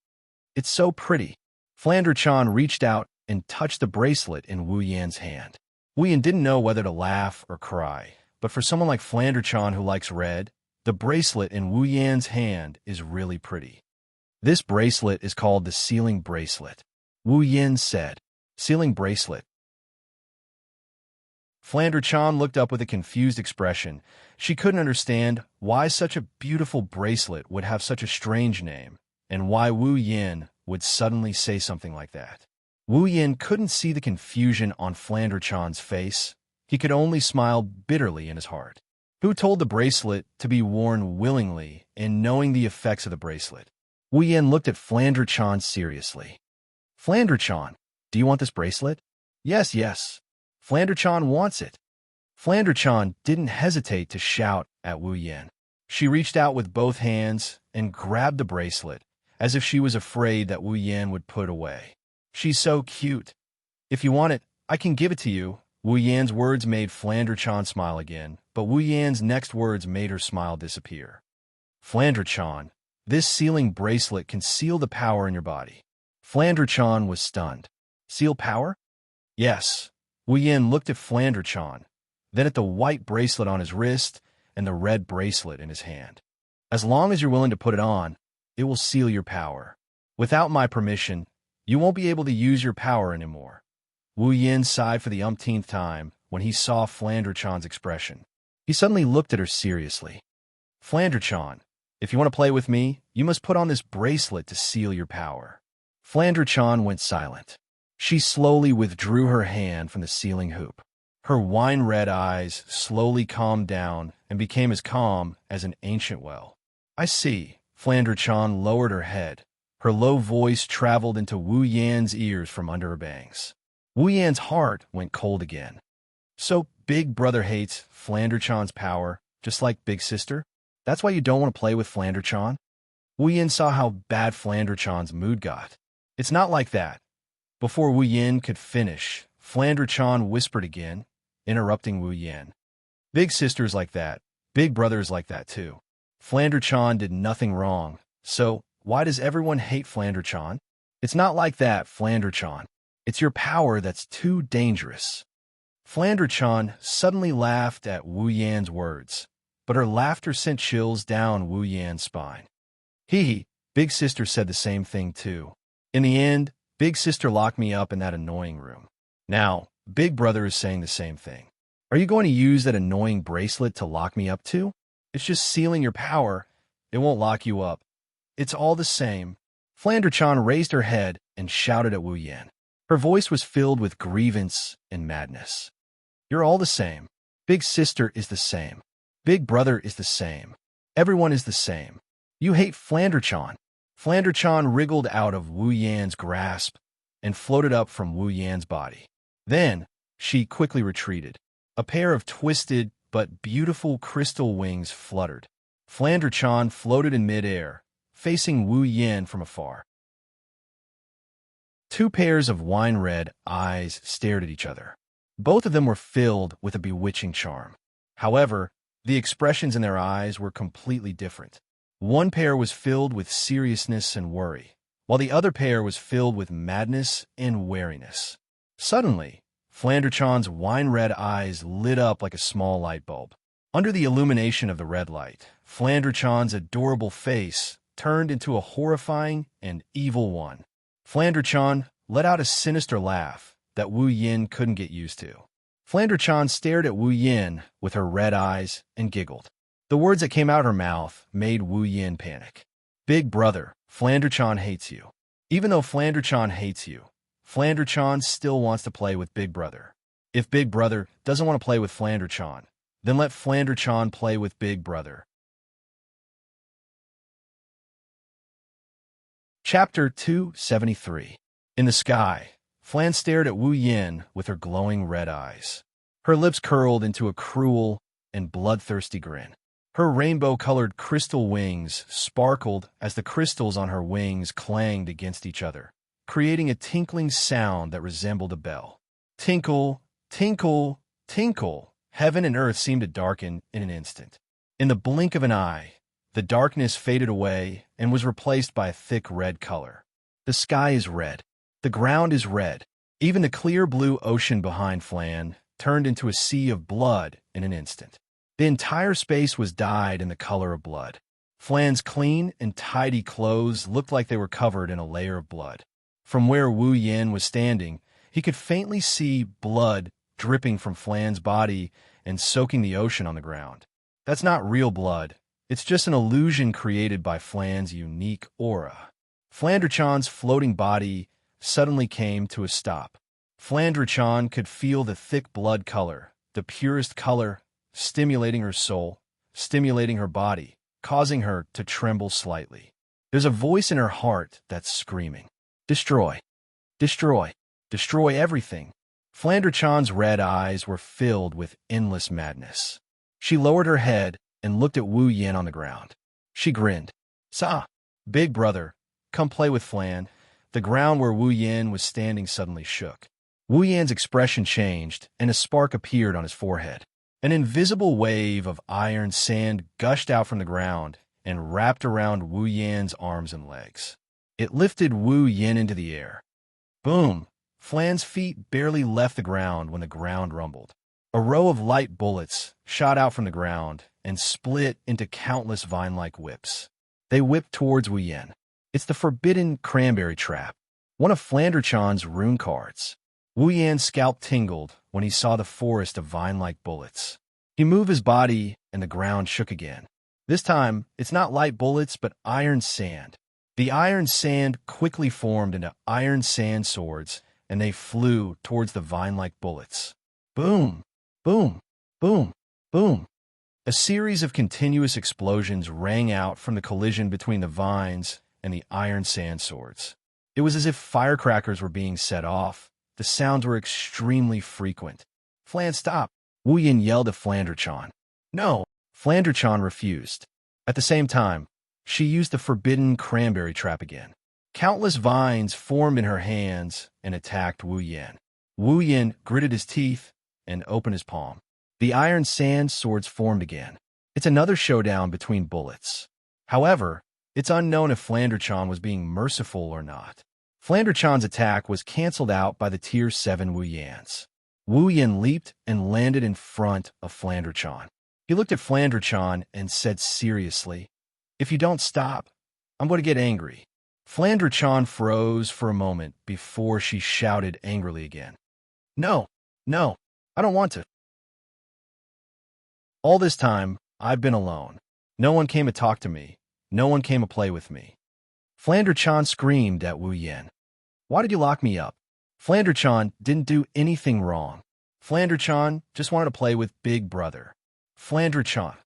It's so pretty. Flanderchan reached out and touched the bracelet in Wu Yan's hand. Wu Yan didn't know whether to laugh or cry, but for someone like Flanderchan who likes red, the bracelet in Wu Yan's hand is really pretty. This bracelet is called the sealing bracelet. Wu Yan said, "Sealing bracelet." Flanderchan looked up with a confused expression. She couldn't understand why such a beautiful bracelet would have such a strange name, and why Wu Yan would suddenly say something like that. Wu Yan couldn't see the confusion on Flanderchan's face. He could only smile bitterly in his heart. Who told the bracelet to be worn willingly and knowing the effects of the bracelet? Wu Yan looked at Flanderchan seriously. Flanderchan, do you want this bracelet? Yes, yes. Flanderchan wants it. Flanderchan didn't hesitate to shout at Wu Yan. She reached out with both hands and grabbed the bracelet, as if she was afraid that Wu Yan would put it away. She's so cute. If you want it, I can give it to you. Wu Yan's words made Flanderchan smile again, but Wu Yan's next words made her smile disappear. Flanderchan, this sealing bracelet can seal the power in your body. Flanderchan was stunned. Seal power? Yes. Wu Yan looked at Flanderchan, then at the white bracelet on his wrist and the red bracelet in his hand. As long as you're willing to put it on, it will seal your power. Without my permission, you won't be able to use your power anymore. Wu Yan sighed for the umpteenth time when he saw Flanderchan's expression. He suddenly looked at her seriously. Flanderchan, if you want to play with me, you must put on this bracelet to seal your power. Flanderchan went silent. She slowly withdrew her hand from the sealing hoop. Her wine-red eyes slowly calmed down and became as calm as an ancient well. I see. Flanderchan lowered her head. Her low voice traveled into Wu Yan's ears from under her bangs. Wu Yan's heart went cold again. So Big Brother hates Flanderchan's power, just like Big Sister? That's why you don't want to play with Flanderchan? Wu Yan saw how bad Flanderchan's mood got. It's not like that. Before Wu Yan could finish, Flanderchan whispered again, interrupting Wu Yan. Big Sister's like that. Big Brother's like that too. Flanderchan did nothing wrong, so why does everyone hate Flanderchan? It's not like that, Flanderchan. It's your power that's too dangerous. Flanderchan suddenly laughed at Wu Yan's words, but her laughter sent chills down Wu Yan's spine. Hee, Big Sister said the same thing too. In the end, Big Sister locked me up in that annoying room. Now, Big Brother is saying the same thing. Are you going to use that annoying bracelet to lock me up too? It's just sealing your power. It won't lock you up. It's all the same. Flanderchan raised her head and shouted at Wu Yan. Her voice was filled with grievance and madness. You're all the same. Big Sister is the same. Big Brother is the same. Everyone is the same. You hate Flanderchan. Flanderchan wriggled out of Wu Yan's grasp and floated up from Wu Yan's body. Then, she quickly retreated. A pair of twisted but beautiful crystal wings fluttered. Flanderchan floated in midair, facing Wu Yan from afar. Two pairs of wine-red eyes stared at each other. Both of them were filled with a bewitching charm. However, The expressions in their eyes were completely different. One pair was filled with seriousness and worry, while the other pair was filled with madness and wariness. Suddenly, Flanderchan's wine-red eyes lit up like a small light bulb. Under the illumination of the red light, Flanderchan's adorable face turned into a horrifying and evil one. Flanderchan let out a sinister laugh that Wu Yin couldn't get used to. Flanderchan stared at Wu Yin with her red eyes and giggled. The words that came out of her mouth made Wu Yin panic. Big brother, Flanderchan hates you. Even though Flanderchan hates you, Flanderchan still wants to play with Big Brother. If Big Brother doesn't want to play with Flanderchan, then let Flanderchan play with Big Brother. Chapter 273. In the sky, Flan stared at Wu Yin with her glowing red eyes. Her lips curled into a cruel and bloodthirsty grin. Her rainbow-colored crystal wings sparkled as the crystals on her wings clanged against each other, creating a tinkling sound that resembled a bell. Tinkle, tinkle, tinkle. Heaven and earth seemed to darken in an instant. In the blink of an eye, the darkness faded away and was replaced by a thick red color. The sky is red. The ground is red. Even the clear blue ocean behind Flan turned into a sea of blood in an instant. The entire space was dyed in the color of blood. Flan's clean and tidy clothes looked like they were covered in a layer of blood. From where Wu Yin was standing, he could faintly see blood dripping from Flan's body and soaking the ocean on the ground. That's not real blood. It's just an illusion created by Flan's unique aura. Flanderchan's floating body suddenly came to a stop. Flanderchan could feel the thick blood color, the purest color, stimulating her soul, stimulating her body, causing her to tremble slightly. There's a voice in her heart that's screaming, "Destroy! Destroy! Destroy everything!" Flanderchan's red eyes were filled with endless madness. She lowered her head and looked at Wu Yin on the ground. She grinned. "Sa, big brother, come play with Flan." The ground where Wu Yin was standing suddenly shook. Wu Yin's expression changed, and a spark appeared on his forehead. An invisible wave of iron sand gushed out from the ground and wrapped around Wu Yin's arms and legs. It lifted Wu Yin into the air. Boom! Flan's feet barely left the ground when the ground rumbled. A row of light bullets shot out from the ground and split into countless vine-like whips. They whipped towards Wu Yin. It's the forbidden cranberry trap, one of Flanderchan's rune cards. Wu Yan's scalp tingled when he saw the forest of vine-like bullets. He moved his body, and the ground shook again. This time, it's not light bullets, but iron sand. The iron sand quickly formed into iron sand swords, and they flew towards the vine-like bullets. Boom! Boom! Boom! Boom! A series of continuous explosions rang out from the collision between the vines and the iron sand swords. It was as if firecrackers were being set off. The sounds were extremely frequent. "Flan, stop!" Wu Yin yelled at Flanderchan. "No!" Flanderchan refused. At the same time, she used the forbidden cranberry trap again. Countless vines formed in her hands and attacked Wu Yin. Wu Yin gritted his teeth and opened his palm. The iron sand swords formed again. It's another showdown between bullets. However, it's unknown if Flanderchan was being merciful or not. Flanderchan's attack was cancelled out by the Tier 7 Wu Yans. Wu Yin leaped and landed in front of Flanderchan. He looked at Flanderchan and said seriously, "If you don't stop, I'm going to get angry." Flanderchan froze for a moment before she shouted angrily again. "No, no, I don't want to." All this time, I've been alone. No one came to talk to me. No one came to play with me. Flanderchan screamed at Wu Yin. "Why did you lock me up?" Flanderchan didn't do anything wrong. Flanderchan just wanted to play with Big Brother. Flanderchan.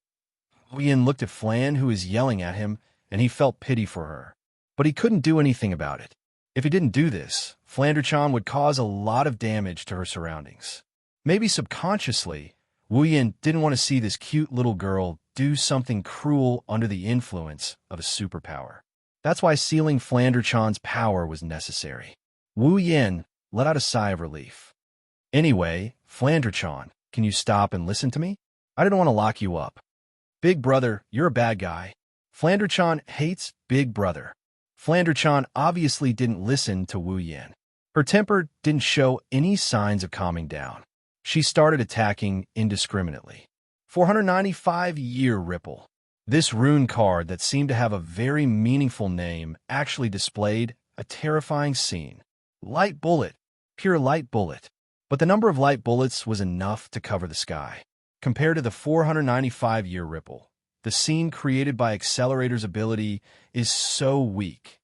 Wu Yin looked at Flan, who was yelling at him, and he felt pity for her. But he couldn't do anything about it. If he didn't do this, Flanderchan would cause a lot of damage to her surroundings. Maybe subconsciously, Wu Yin didn't want to see this cute little girl do something cruel under the influence of a superpower. That's why sealing Flanderchan's power was necessary. Wu Yin let out a sigh of relief. "Anyway, Flanderchan, can you stop and listen to me? I didn't want to lock you up. Big Brother, you're a bad guy. Flanderchan hates Big Brother. Flanderchan obviously didn't listen to Wu Yan. Her temper didn't show any signs of calming down. She started attacking indiscriminately. 495-year ripple. This rune card that seemed to have a very meaningful name actually displayed a terrifying scene. Light bullet. Pure light bullet. But the number of light bullets was enough to cover the sky. Compared to the 495-year ripple, the scene created by Accelerator's ability is so weak.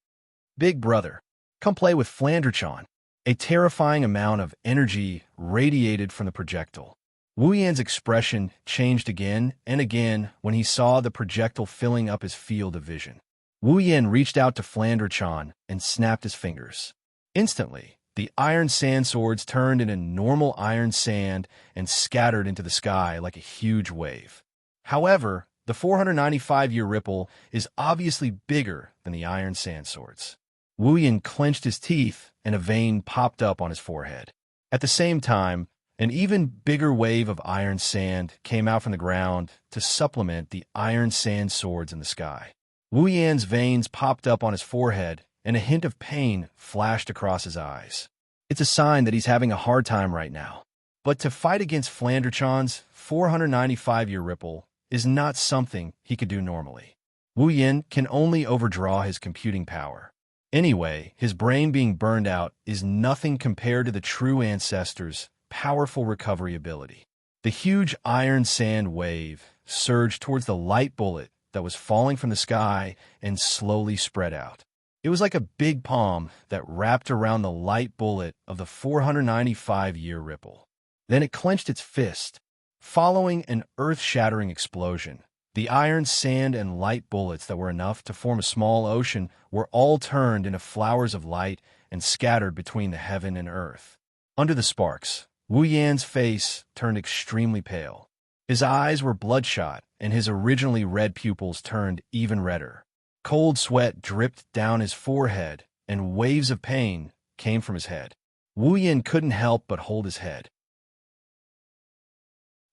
Big Brother, come play with Flanderchan. A terrifying amount of energy radiated from the projectile. Wu Yan's expression changed again and again when he saw the projectile filling up his field of vision. Wu Yan reached out to Flanderchan and snapped his fingers. Instantly, the iron sand swords turned into normal iron sand and scattered into the sky like a huge wave. However, the 495-year ripple is obviously bigger than the iron sand swords. Wu Yan clenched his teeth and a vein popped up on his forehead. At the same time, an even bigger wave of iron sand came out from the ground to supplement the iron sand swords in the sky. Wu Yan's veins popped up on his forehead and a hint of pain flashed across his eyes. It's a sign that he's having a hard time right now. But to fight against Flanderchan's 495-year ripple is not something he could do normally. Wu Yan can only overdraw his computing power. Anyway, his brain being burned out is nothing compared to the true ancestors' powerful recovery ability. The huge iron sand wave surged towards the light bullet that was falling from the sky and slowly spread out. It was like a big palm that wrapped around the light bullet of the 495-year ripple. Then it clenched its fist. Following an earth-shattering explosion, the iron sand and light bullets that were enough to form a small ocean were all turned into flowers of light and scattered between the heaven and earth. Under the sparks, Wu Yan's face turned extremely pale. His eyes were bloodshot, and his originally red pupils turned even redder. Cold sweat dripped down his forehead, and waves of pain came from his head. Wu Yan couldn't help but hold his head.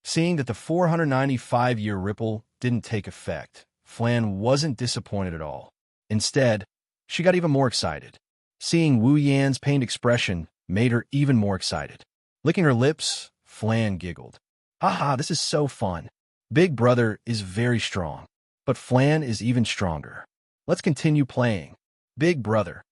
Seeing that the 495-year ripple didn't take effect, Flan wasn't disappointed at all. Instead, she got even more excited. Seeing Wu Yan's pained expression made her even more excited. Licking her lips, Flan giggled. Haha, this is so fun. Big Brother is very strong, but Flan is even stronger. Let's continue playing. Big Brother.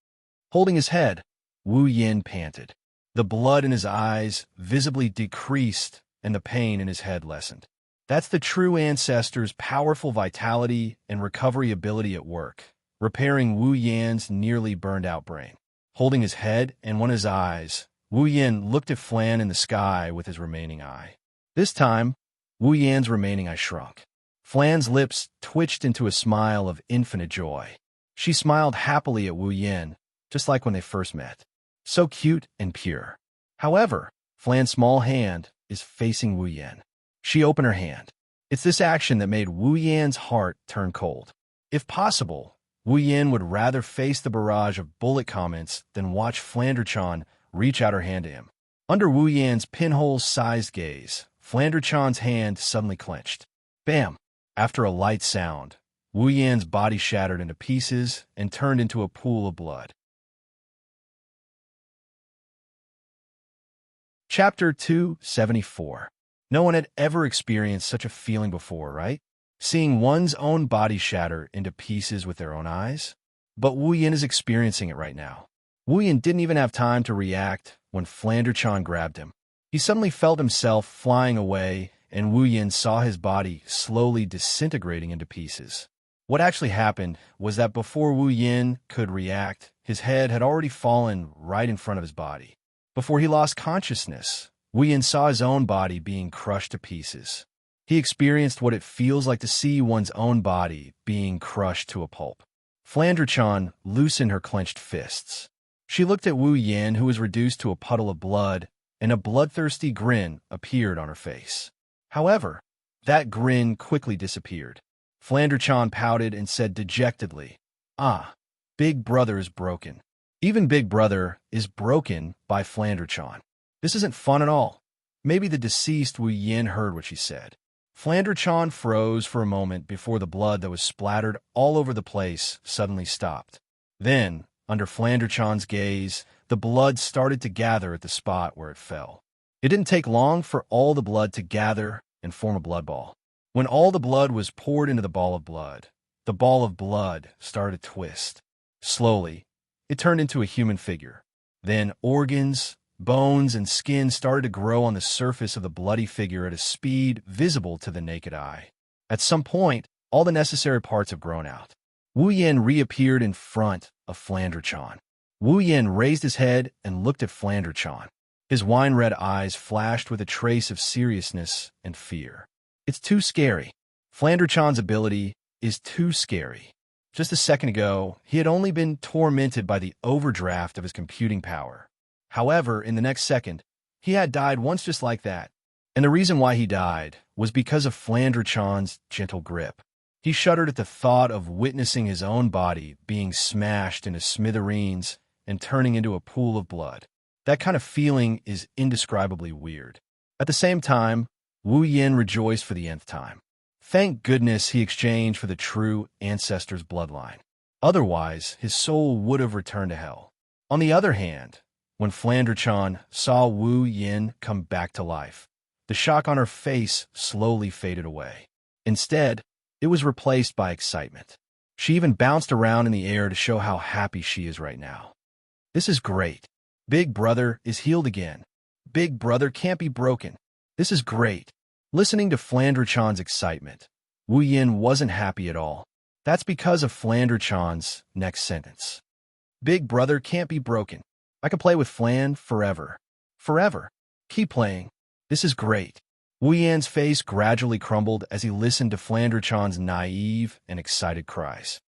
Holding his head, Wu Yan panted. The blood in his eyes visibly decreased and the pain in his head lessened. That's the true ancestor's powerful vitality and recovery ability at work, repairing Wu Yan's nearly burned-out brain. Holding his head and one of his eyes, Wu Yan looked at Flan in the sky with his remaining eye. This time, Wu Yan's remaining eye shrunk. Flan's lips twitched into a smile of infinite joy. She smiled happily at Wu Yan, just like when they first met. So cute and pure. However, Flan's small hand is facing Wu Yan. She opened her hand. It's this action that made Wu Yan's heart turn cold. If possible, Wu Yan would rather face the barrage of bullet comments than watch Flanderchan reach out her hand to him. Under Wu Yan's pinhole-sized gaze, Flanderchan's hand suddenly clenched. Bam! After a light sound, Wu Yan's body shattered into pieces and turned into a pool of blood. Chapter 274. No one had ever experienced such a feeling before, right? Seeing one's own body shatter into pieces with their own eyes? But Wu Yan is experiencing it right now. Wu Yan didn't even have time to react when Flanderchan grabbed him. He suddenly felt himself flying away, and Wu Yan saw his body slowly disintegrating into pieces. What actually happened was that before Wu Yan could react, his head had already fallen right in front of his body. Before he lost consciousness, Wu Yan saw his own body being crushed to pieces. He experienced what it feels like to see one's own body being crushed to a pulp. Flanderchan loosened her clenched fists. She looked at Wu Yan, who was reduced to a puddle of blood, and a bloodthirsty grin appeared on her face. However, that grin quickly disappeared. Flanderchan pouted and said dejectedly, "Ah, Big Brother is broken." Even Big Brother is broken by Flanderchan. This isn't fun at all. Maybe the deceased Wu Yan heard what she said. Flandre-chan froze for a moment before the blood that was splattered all over the place suddenly stopped. Then, under Flandre-chan's gaze, the blood started to gather at the spot where it fell. It didn't take long for all the blood to gather and form a blood ball. When all the blood was poured into the ball of blood started to twist. Slowly, it turned into a human figure. Then organs, bones, and skin started to grow on the surface of the bloody figure at a speed visible to the naked eye. At some point, all the necessary parts have grown out. Wu Yin reappeared in front of Flandre-chan. Wu Yin raised his head and looked at Flandre-chan. His wine-red eyes flashed with a trace of seriousness and fear. It's too scary. Flandre-chan's ability is too scary. Just a second ago, he had only been tormented by the overdraft of his computing power. However, in the next second, he had died once just like that. And the reason why he died was because of Flandre-chan's gentle grip. He shuddered at the thought of witnessing his own body being smashed into smithereens and turning into a pool of blood. That kind of feeling is indescribably weird. At the same time, Wu Yin rejoiced for the nth time. Thank goodness he exchanged for the true ancestor's bloodline. Otherwise, his soul would have returned to hell. On the other hand, when Flandre-chan saw Wu Yin come back to life, the shock on her face slowly faded away. Instead, it was replaced by excitement. She even bounced around in the air to show how happy she is right now. This is great. Big Brother is healed again. Big Brother can't be broken. This is great. Listening to Flandre-chan's excitement, Wu Yin wasn't happy at all. That's because of Flandre-chan's next sentence. Big Brother can't be broken. I can play with Flan forever. Forever. Keep playing. This is great. Wu Yin's face gradually crumbled as he listened to Flandre-chan's naive and excited cries.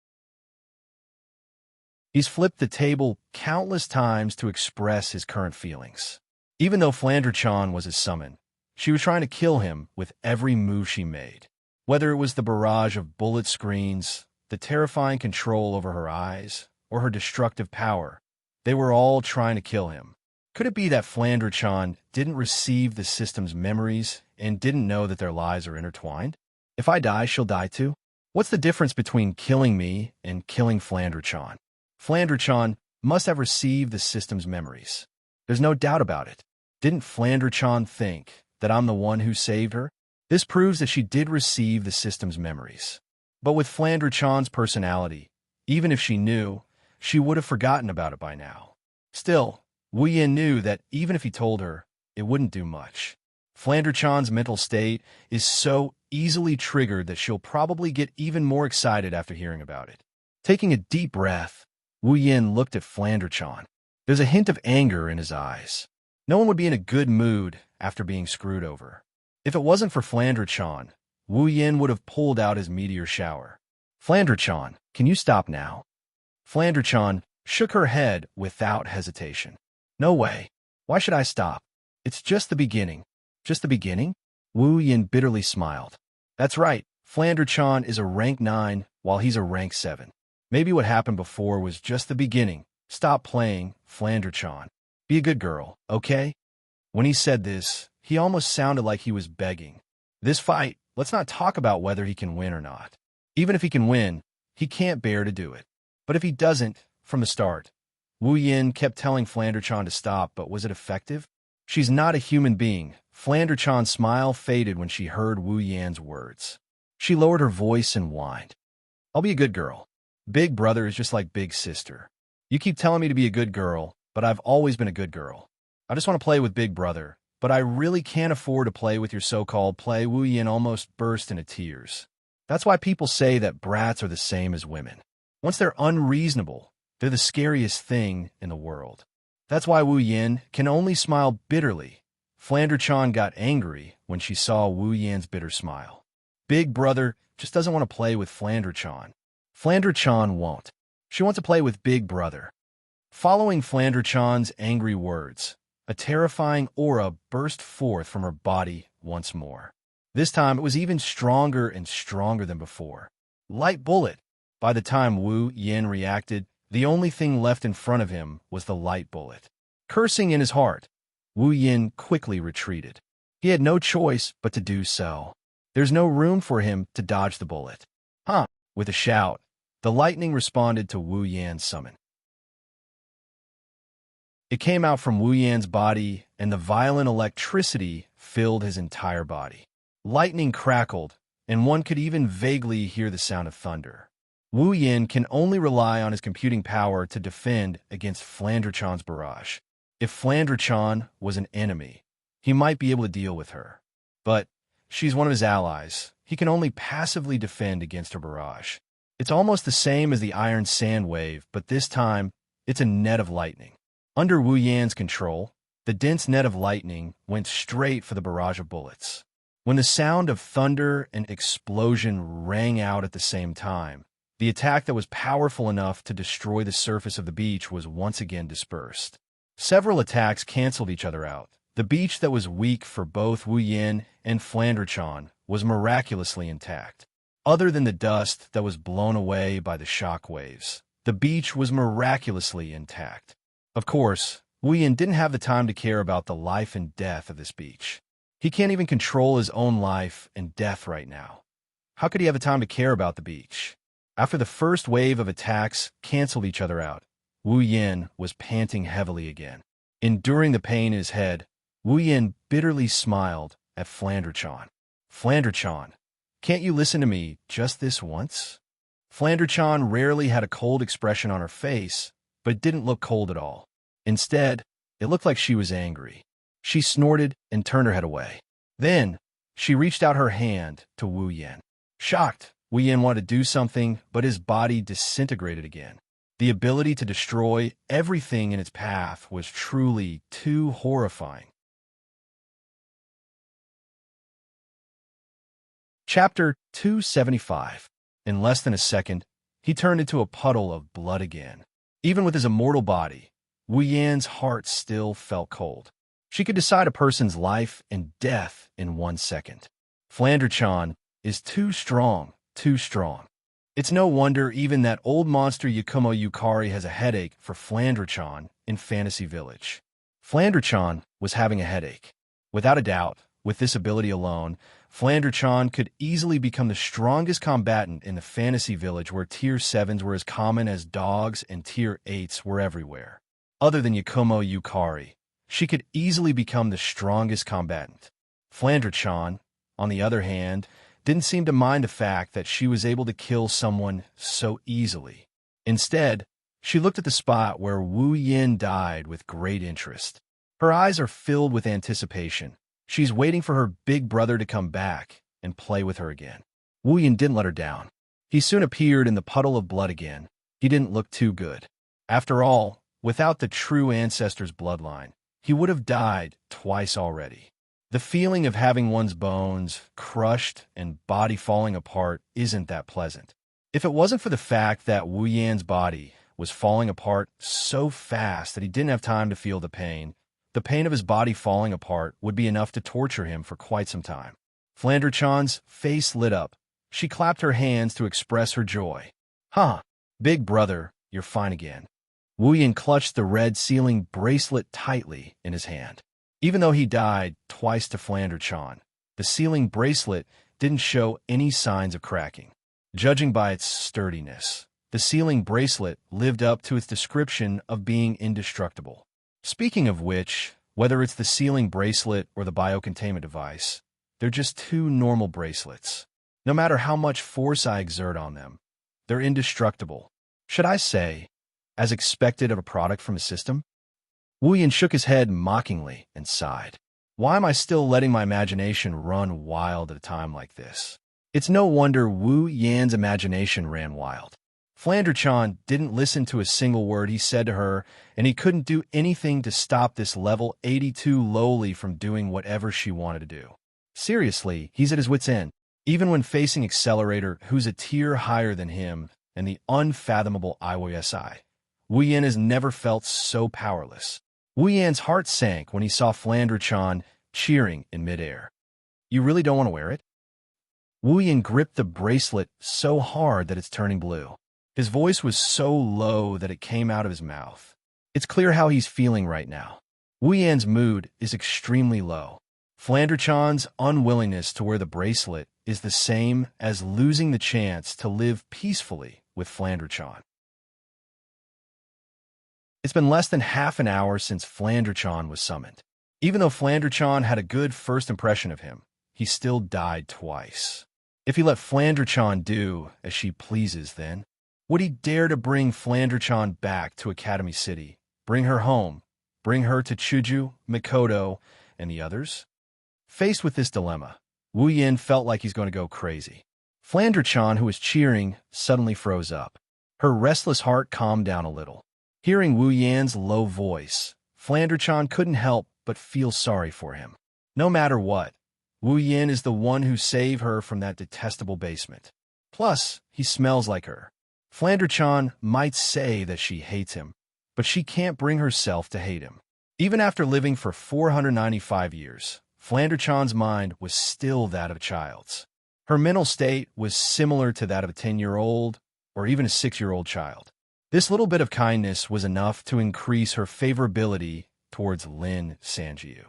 He's flipped the table countless times to express his current feelings. Even though Flandre-chan was his summon, she was trying to kill him with every move she made. Whether it was the barrage of bullet screens, the terrifying control over her eyes, or her destructive power, they were all trying to kill him. Could it be that Flandre-chan didn't receive the system's memories and didn't know that their lives are intertwined? If I die, she'll die too? What's the difference between killing me and killing Flandre-chan? Flandre-chan must have received the system's memories. There's no doubt about it. Didn't Flandre-chan think that I'm the one who saved her? This proves that she did receive the system's memories. But with Flandre-chan's personality, even if she knew, she would have forgotten about it by now. Still, Wu Yin knew that even if he told her, it wouldn't do much. Flandre-chan's mental state is so easily triggered that she'll probably get even more excited after hearing about it. Taking a deep breath, Wu Yin looked at Flandre-chan. There's a hint of anger in his eyes. No one would be in a good mood after being screwed over. If it wasn't for Flandre-chan, Wu Yin would have pulled out his meteor shower. Flandre-chan, can you stop now? Flandre-chan shook her head without hesitation. No way. Why should I stop? It's just the beginning. Just the beginning? Wu Yin bitterly smiled. That's right. Flandre-chan is a rank 9 while he's a rank 7. Maybe what happened before was just the beginning. Stop playing, Flandre-chan. Be a good girl, okay? When he said this, he almost sounded like he was begging. This fight, let's not talk about whether he can win or not. Even if he can win, he can't bear to do it. But if he doesn't, from the start, Wu Yin kept telling Flandre-chan to stop, but was it effective? She's not a human being. Flandre-chan's smile faded when she heard Wu Yin's words. She lowered her voice and whined. I'll be a good girl. Big Brother is just like Big Sister. You keep telling me to be a good girl, but I've always been a good girl. I just want to play with Big Brother, but I really can't afford to play with your so-called play. Wu Yin almost burst into tears. That's why people say that brats are the same as women. Once they're unreasonable, they're the scariest thing in the world. That's why Wu Yin can only smile bitterly. Flandre-chan got angry when she saw Wu Yin's bitter smile. Big Brother just doesn't want to play with Flandre-chan. Flandre-chan won't. She wants to play with Big Brother. Following Flandre-chan's angry words, a terrifying aura burst forth from her body once more. This time it was even stronger and stronger than before. Light bullet. By the time Wu Yin reacted, the only thing left in front of him was the light bullet. Cursing in his heart, Wu Yin quickly retreated. He had no choice but to do so. There's no room for him to dodge the bullet. Huh! With a shout, the lightning responded to Wu Yan's summon. It came out from Wu Yan's body, and the violent electricity filled his entire body. Lightning crackled, and one could even vaguely hear the sound of thunder. Wu Yan can only rely on his computing power to defend against Flandrachon's barrage. If Flandrachon was an enemy, he might be able to deal with her. But she's one of his allies. He can only passively defend against her barrage. It's almost the same as the Iron Sand Wave, but this time, it's a net of lightning. Under Wu Yan's control, the dense net of lightning went straight for the barrage of bullets. When the sound of thunder and explosion rang out at the same time, the attack that was powerful enough to destroy the surface of the beach was once again dispersed. Several attacks canceled each other out. The beach that was weak for both Wu Yan and Flandrachon was miraculously intact. Other than the dust that was blown away by the shock waves, the beach was miraculously intact. Of course, Wu Yan didn't have the time to care about the life and death of this beach. He can't even control his own life and death right now. How could he have the time to care about the beach? After the first wave of attacks canceled each other out, Wu Yan was panting heavily again. Enduring the pain in his head, Wu Yan bitterly smiled at Flandrachon. Flandrachon, can't you listen to me just this once? Flandrachon rarely had a cold expression on her face, but it didn't look cold at all. Instead, it looked like she was angry. She snorted and turned her head away. Then, she reached out her hand to Wu Yan. Shocked, Wu Yan wanted to do something, but his body disintegrated again. The ability to destroy everything in its path was truly too horrifying. Chapter 275. In less than a second, he turned into a puddle of blood again. Even with his immortal body, Wu Yan's heart still felt cold. She could decide a person's life and death in 1 second. Flandrachon is too strong, too strong. It's no wonder even that old monster Yakumo Yukari has a headache for Flandrachon in Fantasy Village. Flandrachon was having a headache. Without a doubt, with this ability alone, Flandrachon could easily become the strongest combatant in the Fantasy Village, where Tier 7s were as common as dogs and Tier 8s were everywhere. Other than Yakumo Yukari, she could easily become the strongest combatant. Flandrachon, on the other hand, didn't seem to mind the fact that she was able to kill someone so easily. Instead, she looked at the spot where Wu Yan died with great interest. Her eyes are filled with anticipation. She's waiting for her big brother to come back and play with her again. Wu Yan didn't let her down. He soon appeared in the puddle of blood again. He didn't look too good. After all, without the true ancestor's bloodline, he would have died twice already. The feeling of having one's bones crushed and body falling apart isn't that pleasant. If it wasn't for the fact that Wu Yan's body was falling apart so fast that he didn't have time to feel the pain of his body falling apart would be enough to torture him for quite some time. Flandrachon's face lit up. She clapped her hands to express her joy. Huh, big brother, you're fine again. Wu Yan clutched the red sealing bracelet tightly in his hand. Even though he died twice to Flandrachon, the sealing bracelet didn't show any signs of cracking. Judging by its sturdiness, the sealing bracelet lived up to its description of being indestructible. Speaking of which, whether it's the sealing bracelet or the biocontainment device, they're just two normal bracelets. No matter how much force I exert on them, they're indestructible. Should I say, as expected of a product from a system? Wu Yan shook his head mockingly and sighed. Why am I still letting my imagination run wild at a time like this? It's no wonder Wu Yan's imagination ran wild. Flandrachon didn't listen to a single word he said to her, and he couldn't do anything to stop this level 82 lowly from doing whatever she wanted to do. Seriously, he's at his wit's end. Even when facing Accelerator, who's a tier higher than him, and the unfathomable IWSI, Wu Yan has never felt so powerless. Wu Yan's heart sank when he saw Flandrachon cheering in midair. You really don't want to wear it? Wu Yan gripped the bracelet so hard that it's turning blue. His voice was so low that it came out of his mouth. It's clear how he's feeling right now. Wu Yan's mood is extremely low. Flandrachan's unwillingness to wear the bracelet is the same as losing the chance to live peacefully with Flandrachan. It's been less than half an hour since Flandrachan was summoned. Even though Flandrachan had a good first impression of him, he still died twice. If he let Flandrachan do as she pleases then, would he dare to bring Flandrachan back to Academy City, bring her home, bring her to Chuju, Mikoto, and the others? Faced with this dilemma, Wu Yin felt like he's going to go crazy. Flandrachan, who was cheering, suddenly froze up. Her restless heart calmed down a little. Hearing Wu Yan's low voice, Flandrachan couldn't help but feel sorry for him. No matter what, Wu Yin is the one who saved her from that detestable basement. Plus, he smells like her. Flandrachan might say that she hates him, but she can't bring herself to hate him. Even after living for 495 years, Flandrachan's mind was still that of a child's. Her mental state was similar to that of a 10-year-old or even a 6-year-old child. This little bit of kindness was enough to increase her favorability towards Lin Sanjiu.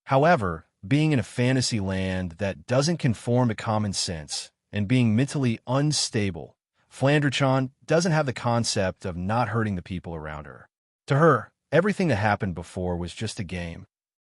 However, being in a fantasy land that doesn't conform to common sense and being mentally unstable, Flandrachan doesn't have the concept of not hurting the people around her. To her, everything that happened before was just a game.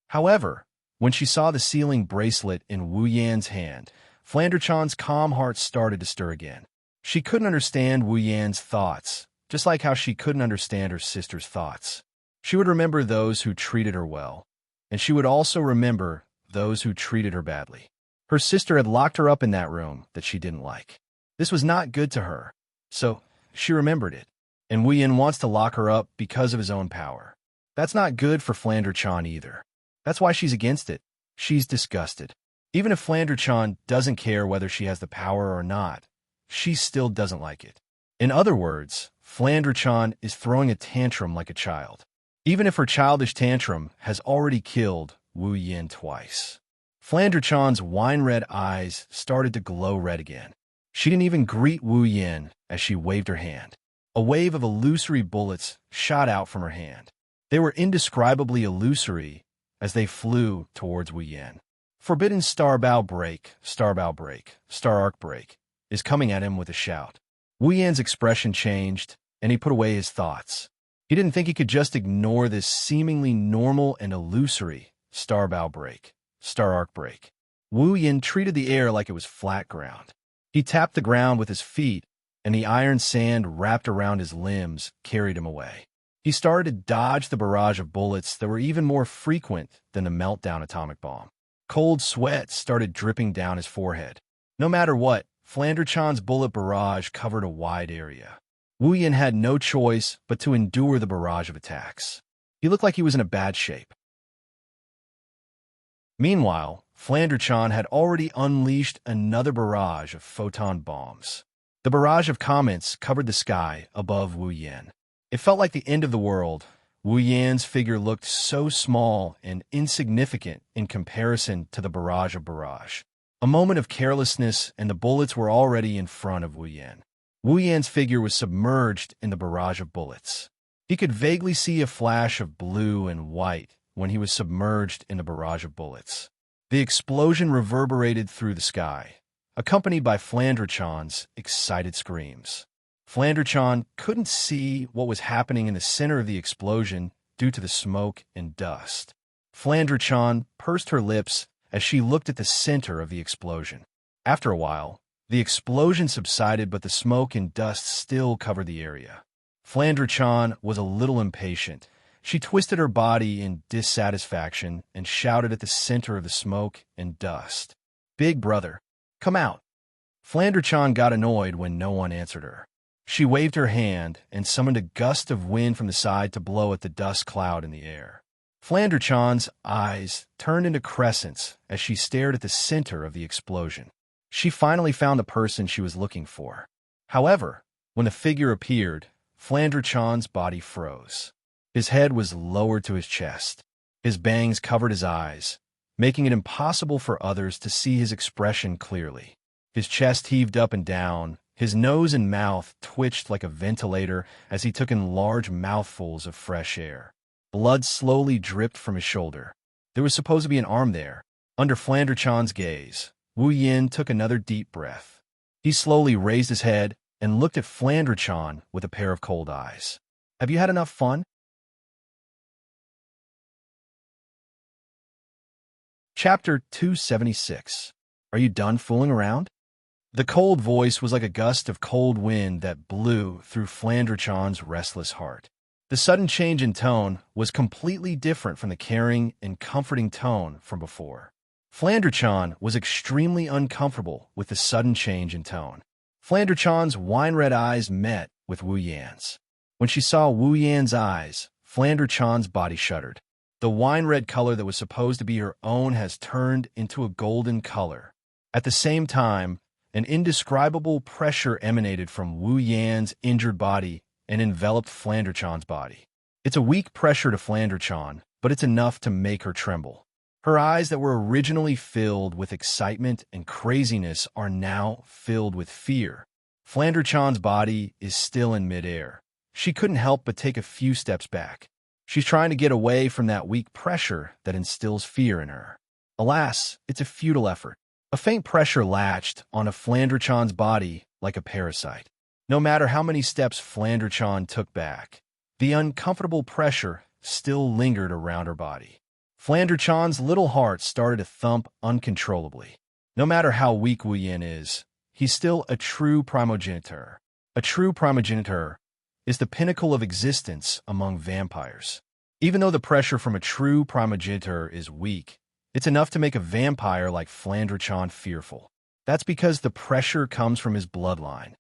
However, when she saw the sealing bracelet in Wu Yan's hand, Flandrachan's calm heart started to stir again. She couldn't understand Wu Yan's thoughts, just like how she couldn't understand her sister's thoughts. She would remember those who treated her well, and she would also remember those who treated her badly. Her sister had locked her up in that room that she didn't like. This was not good to her, so she remembered it. And Wu Yin wants to lock her up because of his own power. That's not good for Flandrachan either. That's why she's against it. She's disgusted. Even if Flandrachan doesn't care whether she has the power or not, she still doesn't like it. In other words, Flandrachan is throwing a tantrum like a child, even if her childish tantrum has already killed Wu Yin twice. Flandrachan's wine-red eyes started to glow red again. She didn't even greet Wu Yin as she waved her hand. A wave of illusory bullets shot out from her hand. They were indescribably illusory as they flew towards Wu Yin. Forbidden Star Bow Break, Star Bow Break, Star Arc Break is coming at him with a shout. Wu Yan's expression changed, and he put away his thoughts. He didn't think he could just ignore this seemingly normal and illusory Star Bow Break, Star Arc Break. Wu Yin treated the air like it was flat ground. He tapped the ground with his feet, and the iron sand wrapped around his limbs carried him away. He started to dodge the barrage of bullets that were even more frequent than the meltdown atomic bomb. Cold sweat started dripping down his forehead. No matter what, Flandrachan's bullet barrage covered a wide area. Wu Yin had no choice but to endure the barrage of attacks. He looked like he was in a bad shape. Meanwhile, Flandrachan had already unleashed another barrage of photon bombs. The barrage of comments covered the sky above Wu Yin. It felt like the end of the world. Wu Yan's figure looked so small and insignificant in comparison to the barrage of barrage. A moment of carelessness and the bullets were already in front of Wu Yin. Wu Yan's figure was submerged in the barrage of bullets. He could vaguely see a flash of blue and white when he was submerged in the barrage of bullets. The explosion reverberated through the sky, accompanied by Flandrachan's excited screams. Flandrachan couldn't see what was happening in the center of the explosion due to the smoke and dust. Flandrachan pursed her lips as she looked at the center of the explosion. After a while, the explosion subsided, but the smoke and dust still covered the area. Flandrachan was a little impatient. She twisted her body in dissatisfaction and shouted at the center of the smoke and dust, "Big brother, come out." Flandrachan got annoyed when no one answered her. She waved her hand and summoned a gust of wind from the side to blow at the dust cloud in the air. Flandrachan's eyes turned into crescents as she stared at the center of the explosion. She finally found the person she was looking for. However, when the figure appeared, Flandrachan's body froze. His head was lowered to his chest. His bangs covered his eyes, making it impossible for others to see his expression clearly. His chest heaved up and down. His nose and mouth twitched like a ventilator as he took in large mouthfuls of fresh air. Blood slowly dripped from his shoulder. There was supposed to be an arm there, Under Flandrachan's gaze, Wu Yin took another deep breath. He slowly raised his head and looked at Flandrachan with a pair of cold eyes. Have you had enough fun? Chapter 276. Are you done fooling around? The cold voice was like a gust of cold wind that blew through Flandrachan's restless heart. The sudden change in tone was completely different from the caring and comforting tone from before. Flandrachan was extremely uncomfortable with the sudden change in tone. Flandrachan's wine-red eyes met with Wu Yan's. When she saw Wu Yan's eyes, Flandrachan's body shuddered. The wine-red color that was supposed to be her own has turned into a golden color. At the same time, an indescribable pressure emanated from Wu Yan's injured body and enveloped Flandrachan's body. It's a weak pressure to Flandrachan, but it's enough to make her tremble. Her eyes that were originally filled with excitement and craziness are now filled with fear. Flandrachan's body is still in midair. She couldn't help but take a few steps back. She's trying to get away from that weak pressure that instills fear in her. Alas, it's a futile effort. A faint pressure latched onto Flandrachan's body like a parasite. No matter how many steps Flandrachan took back, the uncomfortable pressure still lingered around her body. Flandrachan's little heart started to thump uncontrollably. No matter how weak Wu Yin is, he's still a true primogenitor. A true primogenitor is the pinnacle of existence among vampires. Even though the pressure from a true primogenitor is weak, it's enough to make a vampire like Flandrachan fearful. That's because the pressure comes from his bloodline.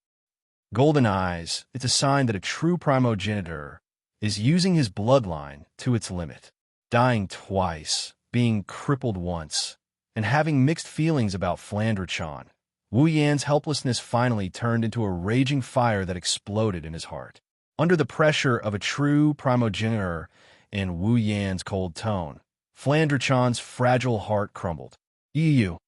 Golden eyes, it's a sign that a true primogenitor is using his bloodline to its limit. Dying twice, being crippled once, and having mixed feelings about Flandrachan, Wu Yan's helplessness finally turned into a raging fire that exploded in his heart. Under the pressure of a true primogenitor and Wu Yan's cold tone, Flandrachan's fragile heart crumbled. You.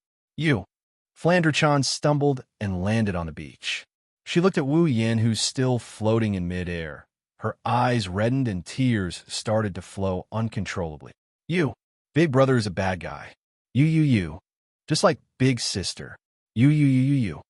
Flandrachan stumbled and landed on the beach. She looked at Wu Yin, who's still floating in midair. Her eyes reddened and tears started to flow uncontrollably. You. Big brother is a bad guy. You. Just like big sister. You.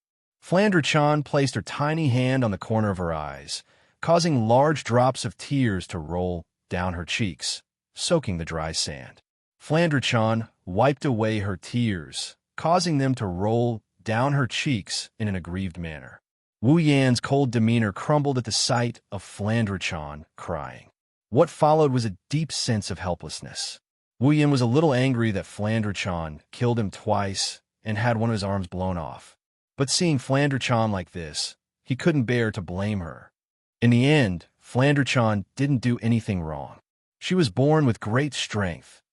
Flandrachan placed her tiny hand on the corner of her eyes, causing large drops of tears to roll down her cheeks, soaking the dry sand. Flandrachan wiped away her tears, causing them to roll down her cheeks in an aggrieved manner. Wu Yan's cold demeanor crumbled at the sight of Flandrachan crying. What followed was a deep sense of helplessness. Wu Yan was a little angry that Flandrachan killed him twice and had one of his arms blown off. But seeing Flandrachan like this, he couldn't bear to blame her. In the end, Flandrachan didn't do anything wrong. She was born with great strength.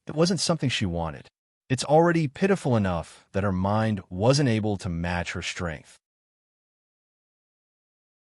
It wasn't something she wanted. It's already pitiful enough that her mind wasn't able to match her strength.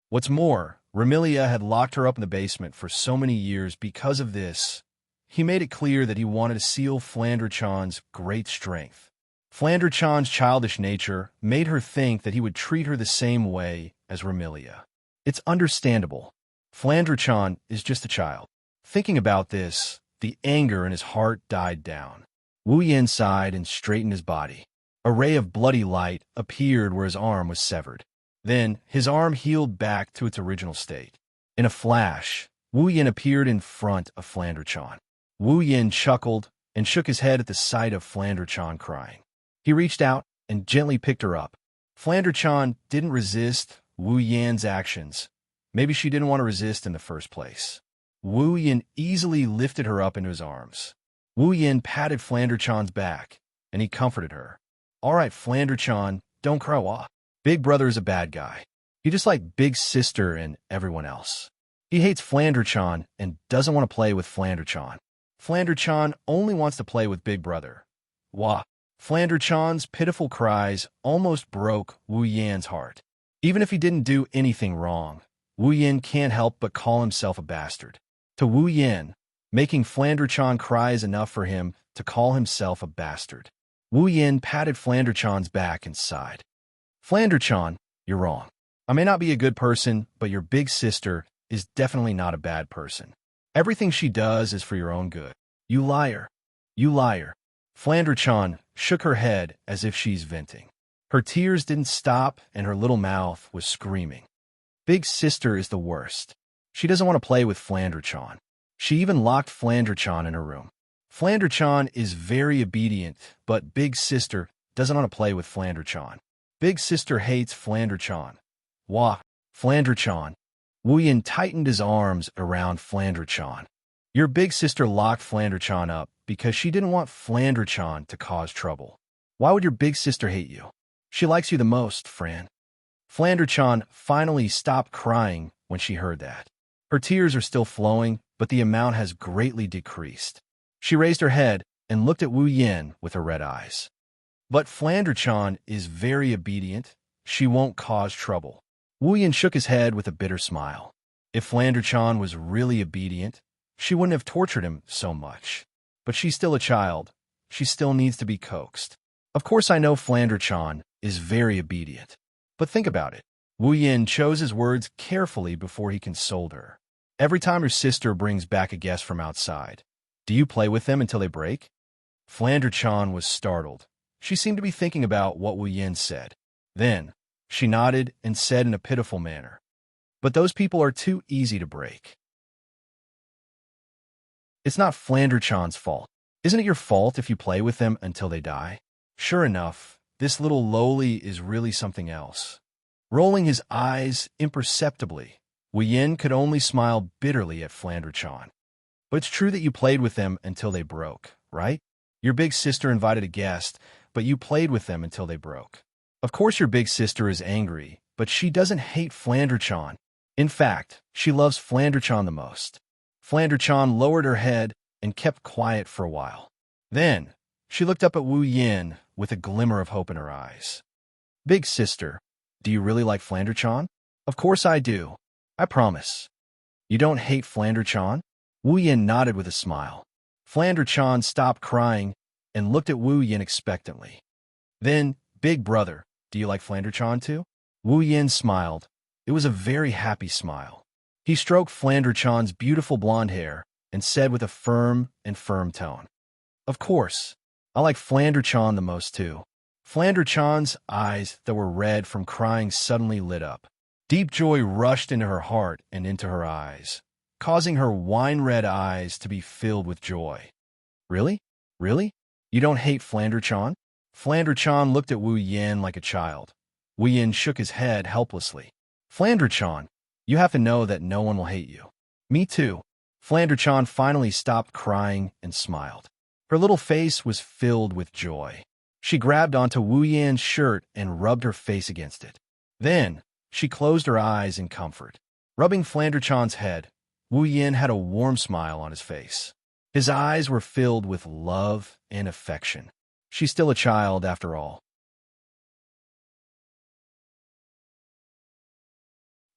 What's more, Remilia had locked her up in the basement for so many years because of this. He made it clear that he wanted to seal Flandrachan's great strength. Flandrachan's childish nature made her think that he would treat her the same way as Remilia. It's understandable. Flandrachan is just a child. Thinking about this, the anger in his heart died down. Wu Yin sighed and straightened his body. A ray of bloody light appeared where his arm was severed. Then, his arm healed back to its original state. In a flash, Wu Yin appeared in front of Flandrachan. Wu Yin chuckled and shook his head at the sight of Flandrachan crying. He reached out and gently picked her up. Flandrachan didn't resist Wu Yan's actions. Maybe she didn't want to resist in the first place. Wu Yin easily lifted her up into his arms. Wu Yin patted Flandrachan's back, and he comforted her. All right, Flandrachan, don't cry. Big brother is a bad guy. He just like big sister and everyone else. He hates Flandrachan and doesn't want to play with Flandrachan. Flandrachan only wants to play with big brother. Wah. Flandrachan's pitiful cries almost broke Wu Yan's heart. Even if he didn't do anything wrong, Wu Yin can't help but call himself a bastard. To Wu Yin, making Flandrachan cry is enough for him to call himself a bastard. Wu Yin patted Flandrachan's back and sighed. Flandrachan, you're wrong. I may not be a good person, but your big sister is definitely not a bad person. Everything she does is for your own good. You liar. Flandre shook her head as if she's venting. Her tears didn't stop and her little mouth was screaming. Big sister is the worst. She doesn't want to play with Flandre. She even locked Flandre in her room. Flandre is very obedient, but Big sister doesn't want to play with Flandre. Big sister hates Flandre. Wah, Flandre. Wuyin tightened his arms around Flandre. Your big sister locked Flandre up because she didn't want Flandre to cause trouble. Why would your big sister hate you? She likes you the most, Fran. Flandre finally stopped crying when she heard that. Her tears are still flowing, but the amount has greatly decreased. She raised her head and looked at Wu Yin with her red eyes. But Flandre is very obedient. She won't cause trouble. Wu Yin shook his head with a bitter smile. If Flandre was really obedient, she wouldn't have tortured him so much. But she's still a child. She still needs to be coaxed. Of course I know Flandre is very obedient. But think about it. Wu Yin chose his words carefully before he consoled her. Every time your sister brings back a guest from outside, do you play with them until they break? Flandre was startled. She seemed to be thinking about what Wu Yin said. Then, she nodded and said in a pitiful manner, "But those people are too easy to break." It's not Flandre fault. Isn't it your fault if you play with them until they die? Sure enough, this little lowly is really something else. Rolling his eyes imperceptibly, Wu Yin could only smile bitterly at Flandre. But it's true that you played with them until they broke, right? Your big sister invited a guest, but you played with them until they broke. Of course your big sister is angry, but she doesn't hate Flandre. In fact, she loves Flandre the most. Flandre lowered her head and kept quiet for a while. Then, she looked up at Wu Yin with a glimmer of hope in her eyes. Big sister, do you really like Flandre? Of course I do. I promise. You don't hate Flandre? Wu Yin nodded with a smile. Flandre stopped crying and looked at Wu Yin expectantly. Then, big brother, do you like Flandre too? Wu Yin smiled. It was a very happy smile. He stroked Flandre's beautiful blonde hair and said with a firm tone, "Of course, I like Flandre the most too." Flandre's eyes that were red from crying suddenly lit up. Deep joy rushed into her heart and into her eyes, causing her wine-red eyes to be filled with joy. Really? Really? You don't hate Flandre? Flandre looked at Wu Yin like a child. Wu Yin shook his head helplessly. Flandre, you have to know that no one will hate you. Me too. Flandre finally stopped crying and smiled. Her little face was filled with joy. She grabbed onto Wu Yin's shirt and rubbed her face against it. Then, she closed her eyes in comfort. Rubbing Flandre's head, Wu Yin had a warm smile on his face. His eyes were filled with love and affection. She's still a child after all.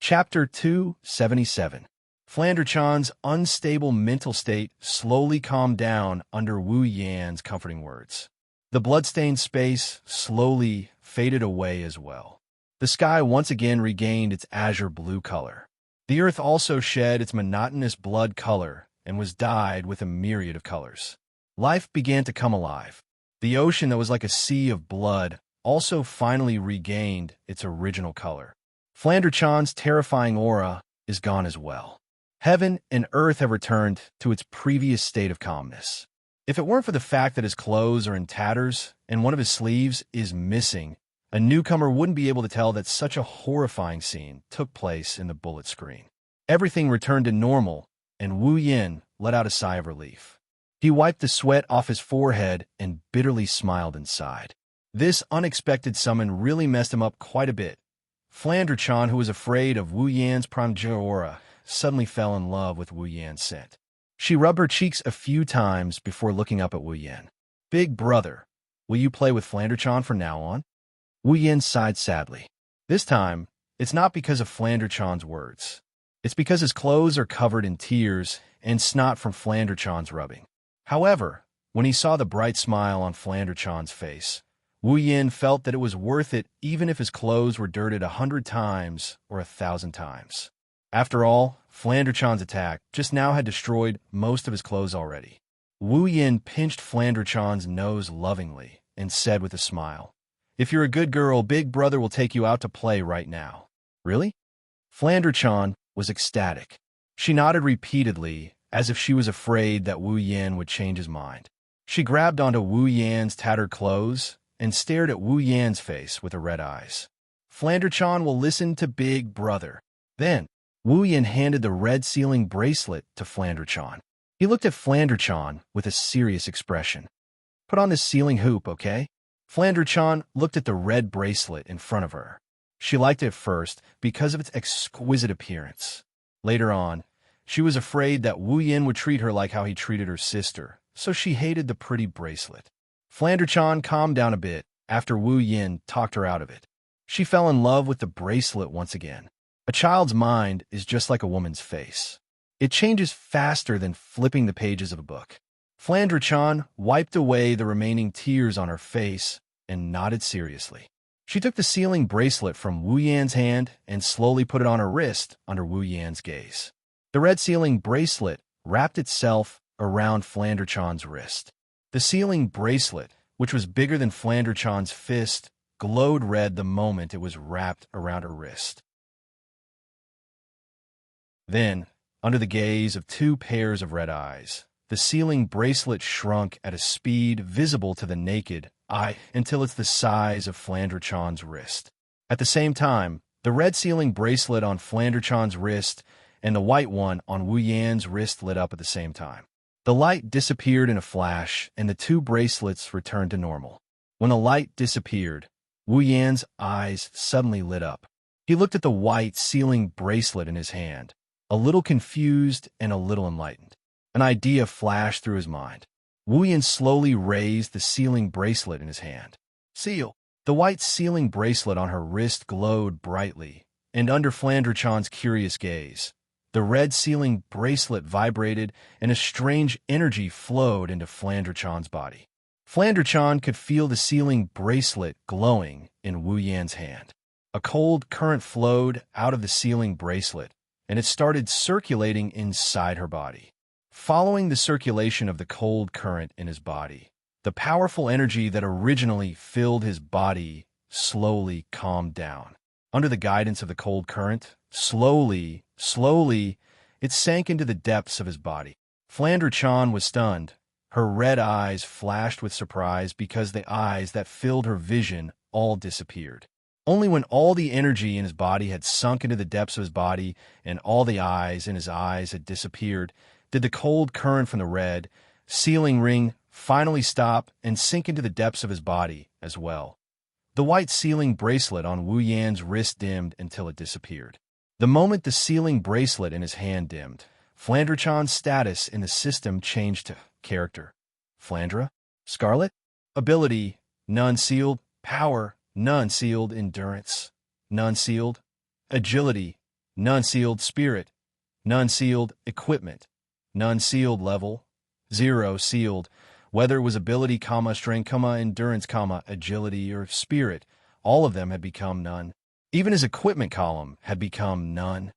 Chapter 277. Flandre's unstable mental state slowly calmed down under Wu Yin's comforting words. The bloodstained space slowly faded away as well. The sky once again regained its azure blue color. The earth also shed its monotonous blood color and was dyed with a myriad of colors. Life began to come alive. The ocean that was like a sea of blood also finally regained its original color. Flandre's terrifying aura is gone as well. Heaven and earth have returned to its previous state of calmness. If it weren't for the fact that his clothes are in tatters and one of his sleeves is missing, a newcomer wouldn't be able to tell that such a horrifying scene took place in the bullet screen. Everything returned to normal, and Wu Yin let out a sigh of relief. He wiped the sweat off his forehead and bitterly smiled inside. This unexpected summon really messed him up quite a bit. Flandre, who was afraid of Wu Yin's prodigal aura, suddenly fell in love with Wu Yin's scent. She rubbed her cheeks a few times before looking up at Wu Yin. Big brother, will you play with Flandre from now on? Wu Yin sighed sadly. This time, it's not because of Flandre's words. It's because his clothes are covered in tears and snot from Flandre's rubbing. However, when he saw the bright smile on Flandre's face, Wu Yin felt that it was worth it even if his clothes were dirted 100 times or 1,000 times. After all, Flandre's attack just now had destroyed most of his clothes already. Wu Yin pinched Flandre-chan's nose lovingly and said with a smile, "If you're a good girl, Big Brother will take you out to play right now." "Really?" Flandre-chan was ecstatic. She nodded repeatedly, as if she was afraid that Wu Yin would change his mind. She grabbed onto Wu Yan's tattered clothes and stared at Wu Yan's face with her red eyes. "Flandre-chan will listen to Big Brother." Then, Wu Yin handed the red sealing bracelet to Flandre-chan. He looked at Flandre-chan with a serious expression. "Put on this sealing hoop, okay?" Flandre-chan looked at the red bracelet in front of her. She liked it at first because of its exquisite appearance. Later on, she was afraid that Wu Yin would treat her like how he treated her sister, so she hated the pretty bracelet. Flandre-chan calmed down a bit after Wu Yin talked her out of it. She fell in love with the bracelet once again. A child's mind is just like a woman's face. It changes faster than flipping the pages of a book. Flandre-chan wiped away the remaining tears on her face and nodded seriously. She took the sealing bracelet from Wu Yan's hand and slowly put it on her wrist under Wu Yan's gaze. The red sealing bracelet wrapped itself around Flandre-chan's wrist. The sealing bracelet, which was bigger than Flandre-chan's fist, glowed red the moment it was wrapped around her wrist. Then, under the gaze of two pairs of red eyes, the sealing bracelet shrunk at a speed visible to the naked eye until it's the size of Flandre-chan's wrist. At the same time, the red sealing bracelet on Flandre-chan's wrist and the white one on Wu Yan's wrist lit up at the same time. The light disappeared in a flash, and the two bracelets returned to normal. When the light disappeared, Wu Yan's eyes suddenly lit up. He looked at the white sealing bracelet in his hand, a little confused and a little enlightened. An idea flashed through his mind. Wu Yan slowly raised the sealing bracelet in his hand. Seal! The white sealing bracelet on her wrist glowed brightly, and under Flandre-chan's curious gaze, the red sealing bracelet vibrated and a strange energy flowed into Flandre-chan's body. Flandre-chan could feel the sealing bracelet glowing in Wu Yan's hand. A cold current flowed out of the sealing bracelet, and it started circulating inside her body. Following the circulation of the cold current in his body, the powerful energy that originally filled his body slowly calmed down. Under the guidance of the cold current, slowly, it sank into the depths of his body. Flandre-chan was stunned. Her red eyes flashed with surprise because the eyes that filled her vision all disappeared. Only when all the energy in his body had sunk into the depths of his body and all the eyes in his eyes had disappeared did the cold current from the red sealing ring finally stop and sink into the depths of his body as well. The white sealing bracelet on Wu Yan's wrist dimmed until it disappeared. The moment the sealing bracelet in his hand dimmed, Flandre-chan's status in the system changed to character. Flandre, Scarlet, ability, none sealed, power, none sealed, endurance, none sealed, agility, none sealed, spirit, none sealed, equipment, none sealed, level, 0 sealed, whether it was ability, strength, endurance, agility, or spirit, all of them had become none. Even his equipment column had become none.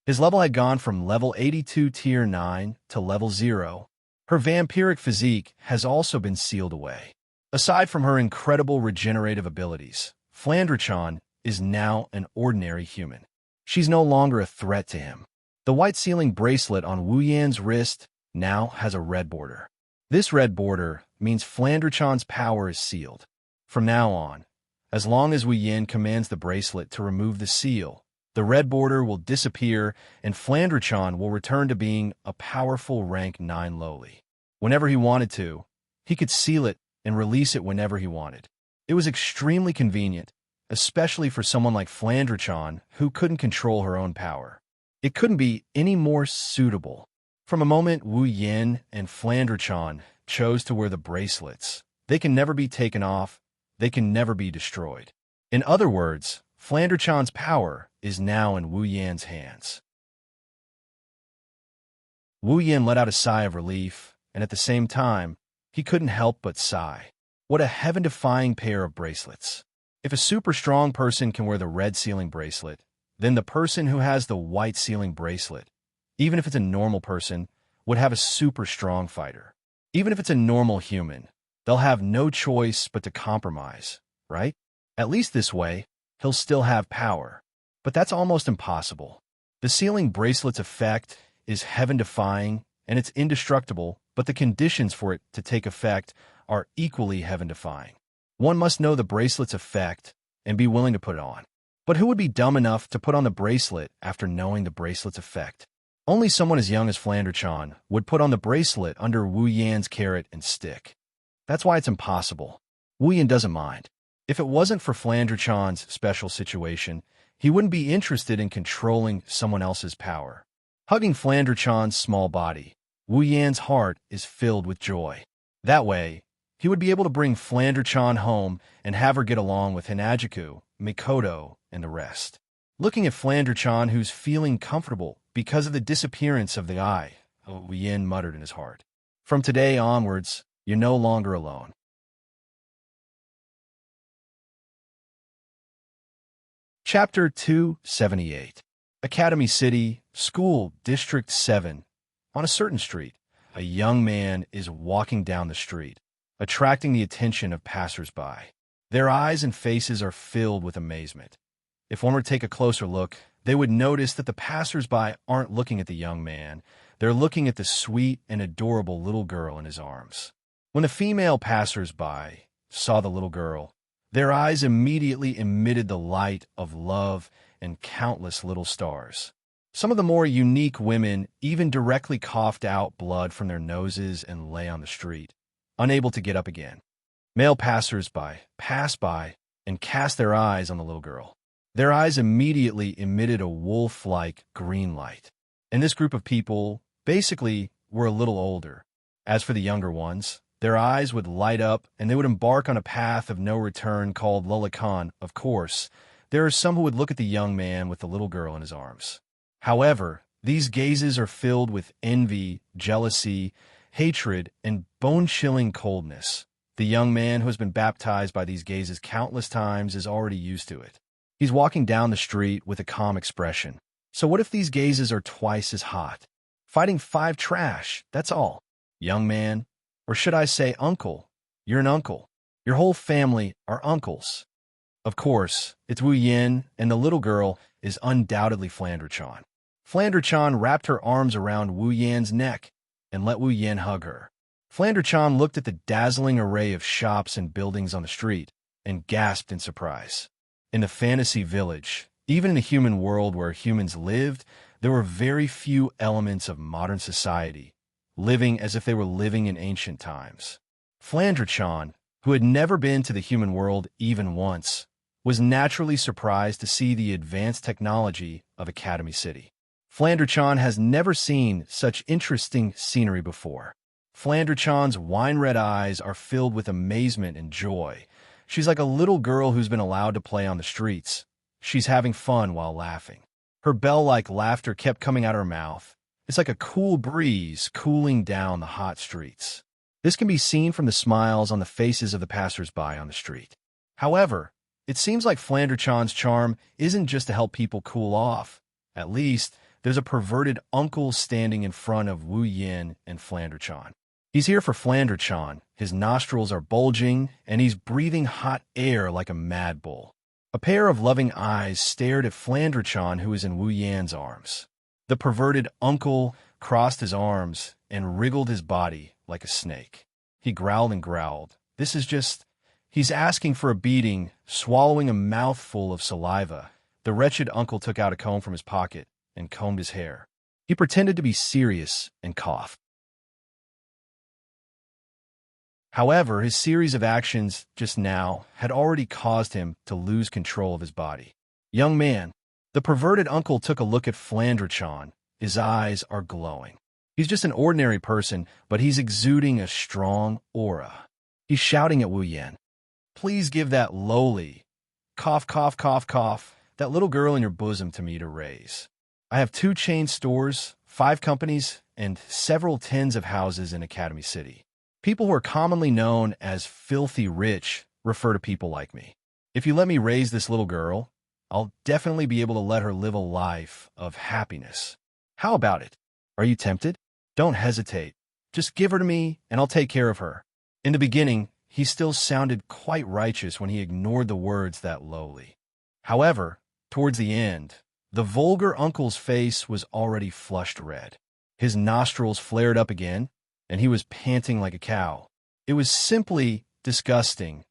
His level had gone from level 82 tier 9 to level 0. Her vampiric physique has also been sealed away. Aside from her incredible regenerative abilities, Flandre-chan is now an ordinary human. She's no longer a threat to him. The white sealing bracelet on Wu Yan's wrist now has a red border. This red border means Flandre-chan's power is sealed. From now on, as long as Wu Yan commands the bracelet to remove the seal, the red border will disappear and Flandre-chan will return to being a powerful rank 9 lowly. Whenever he wanted to, he could seal it and release it whenever he wanted. It was extremely convenient, especially for someone like Flandre-chan who couldn't control her own power. It couldn't be any more suitable. From a moment Wu Yan and Flandre-chan chose to wear the bracelets, they can never be taken off, they can never be destroyed. In other words, Flandre-chan's power is now in Wu Yan's hands. Wu Yan let out a sigh of relief, and at the same time, he couldn't help but sigh. What a heaven-defying pair of bracelets. If a super strong person can wear the red sealing bracelet, then the person who has the white sealing bracelet, even if it's a normal person, would have a super strong fighter. Even if it's a normal human, they'll have no choice but to compromise, right? At least this way, he'll still have power. But that's almost impossible. The sealing bracelet's effect is heaven-defying, and it's indestructible, but the conditions for it to take effect are equally heaven-defying. One must know the bracelet's effect and be willing to put it on. But who would be dumb enough to put on the bracelet after knowing the bracelet's effect? Only someone as young as Flandre-chan would put on the bracelet under Wu Yan's carrot and stick. That's why it's impossible. Wu Yan doesn't mind. If it wasn't for Flandre-chan's special situation, he wouldn't be interested in controlling someone else's power. Hugging Flandre-chan's small body, Wu Yan's heart is filled with joy. That way, he would be able to bring Flandre-chan home and have her get along with Hinajiku, Mikoto, and the rest. Looking at Flandre-chan, who's feeling comfortable because of the disappearance of the eye, Wu Yan muttered in his heart. From today onwards, you're no longer alone. Chapter 278. Academy City, School, District 7. On a certain street, a young man is walking down the street, attracting the attention of passers-by. Their eyes and faces are filled with amazement. If one were to take a closer look, they would notice that the passers-by aren't looking at the young man. They're looking at the sweet and adorable little girl in his arms. When the female passers-by saw the little girl, their eyes immediately emitted the light of love and countless little stars. Some of the more unique women even directly coughed out blood from their noses and lay on the street, unable to get up again. Male passers-by passed by and cast their eyes on the little girl. Their eyes immediately emitted a wolf-like green light. And this group of people basically were a little older. As for the younger ones, their eyes would light up and they would embark on a path of no return called Lulakan. Of course, there are some who would look at the young man with the little girl in his arms. However, these gazes are filled with envy, jealousy, hatred, and bone-chilling coldness. The young man who has been baptized by these gazes countless times is already used to it. He's walking down the street with a calm expression. So what if these gazes are twice as hot? Fighting 5 trash, that's all. Young man, or should I say uncle, you're an uncle. Your whole family are uncles. Of course, it's Wu Yan, and the little girl is undoubtedly Flandre-chan. Flandre-chan wrapped her arms around Wu Yan's neck and let Wu Yan hug her. Flandre-chan looked at the dazzling array of shops and buildings on the street and gasped in surprise. In the fantasy village, even in a human world where humans lived, there were very few elements of modern society, living as if they were living in ancient times. Flandre-chan, who had never been to the human world even once, was naturally surprised to see the advanced technology of Academy City. Flandre-chan has never seen such interesting scenery before. Flandre-chan's wine-red eyes are filled with amazement and joy. She's like a little girl who's been allowed to play on the streets. She's having fun while laughing. Her bell-like laughter kept coming out of her mouth. It's like a cool breeze cooling down the hot streets. This can be seen from the smiles on the faces of the passers-by on the street. However, it seems like Flandre-chan's charm isn't just to help people cool off. At least, there's a perverted uncle standing in front of Wu Yan and Flandre-chan. He's here for Flandre-chan. His nostrils are bulging, and he's breathing hot air like a mad bull. A pair of loving eyes stared at Flandre-chan, who is in Wu Yan's arms. The perverted uncle crossed his arms and wriggled his body like a snake. He growled and growled. He's asking for a beating, swallowing a mouthful of saliva. The wretched uncle took out a comb from his pocket and combed his hair. He pretended to be serious and coughed. However, his series of actions just now had already caused him to lose control of his body. Young man, the perverted uncle took a look at Flandre-chan. His eyes are glowing. He's just an ordinary person, but he's exuding a strong aura. He's shouting at Wu Yan. Please give that lowly, cough, cough, cough, cough, that little girl in your bosom to me to raise. I have 2 chain stores, 5 companies, and several tens of houses in Academy City. People who are commonly known as filthy rich refer to people like me. If you let me raise this little girl, I'll definitely be able to let her live a life of happiness. How about it? Are you tempted? Don't hesitate. Just give her to me, and I'll take care of her." In the beginning, he still sounded quite righteous when he ignored the words that lowly. However, towards the end, the vulgar uncle's face was already flushed red. His nostrils flared up again, and he was panting like a cow. It was simply disgusting.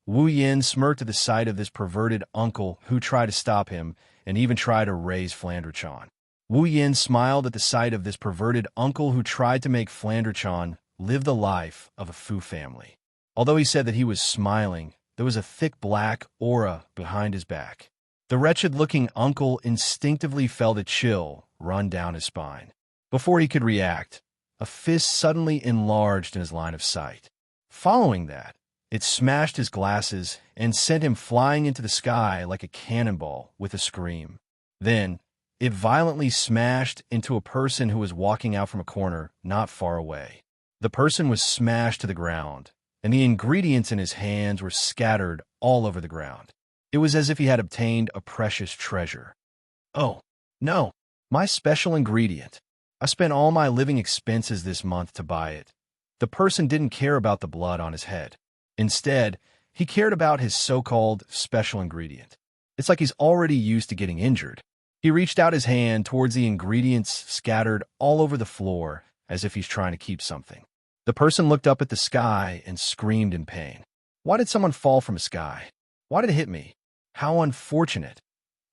Wu Yin smirked at the sight of this perverted uncle who tried to stop him and even tried to raise Flanderchan. Wu Yin smiled at the sight of this perverted uncle who tried to make Flanderchan live the life of a Fu family. Although he said that he was smiling, there was a thick black aura behind his back. The wretched-looking uncle instinctively felt a chill run down his spine. Before he could react, a fist suddenly enlarged in his line of sight. Following that, it smashed his glasses and sent him flying into the sky like a cannonball with a scream. Then, it violently smashed into a person who was walking out from a corner not far away. The person was smashed to the ground, and the ingredients in his hands were scattered all over the ground. It was as if he had obtained a precious treasure. "Oh, no, my special ingredient. I spent all my living expenses this month to buy it." The person didn't care about the blood on his head. Instead, he cared about his so-called special ingredient. It's like he's already used to getting injured. He reached out his hand towards the ingredients scattered all over the floor as if he's trying to keep something. The person looked up at the sky and screamed in pain. "Why did someone fall from a sky? Why did it hit me? How unfortunate."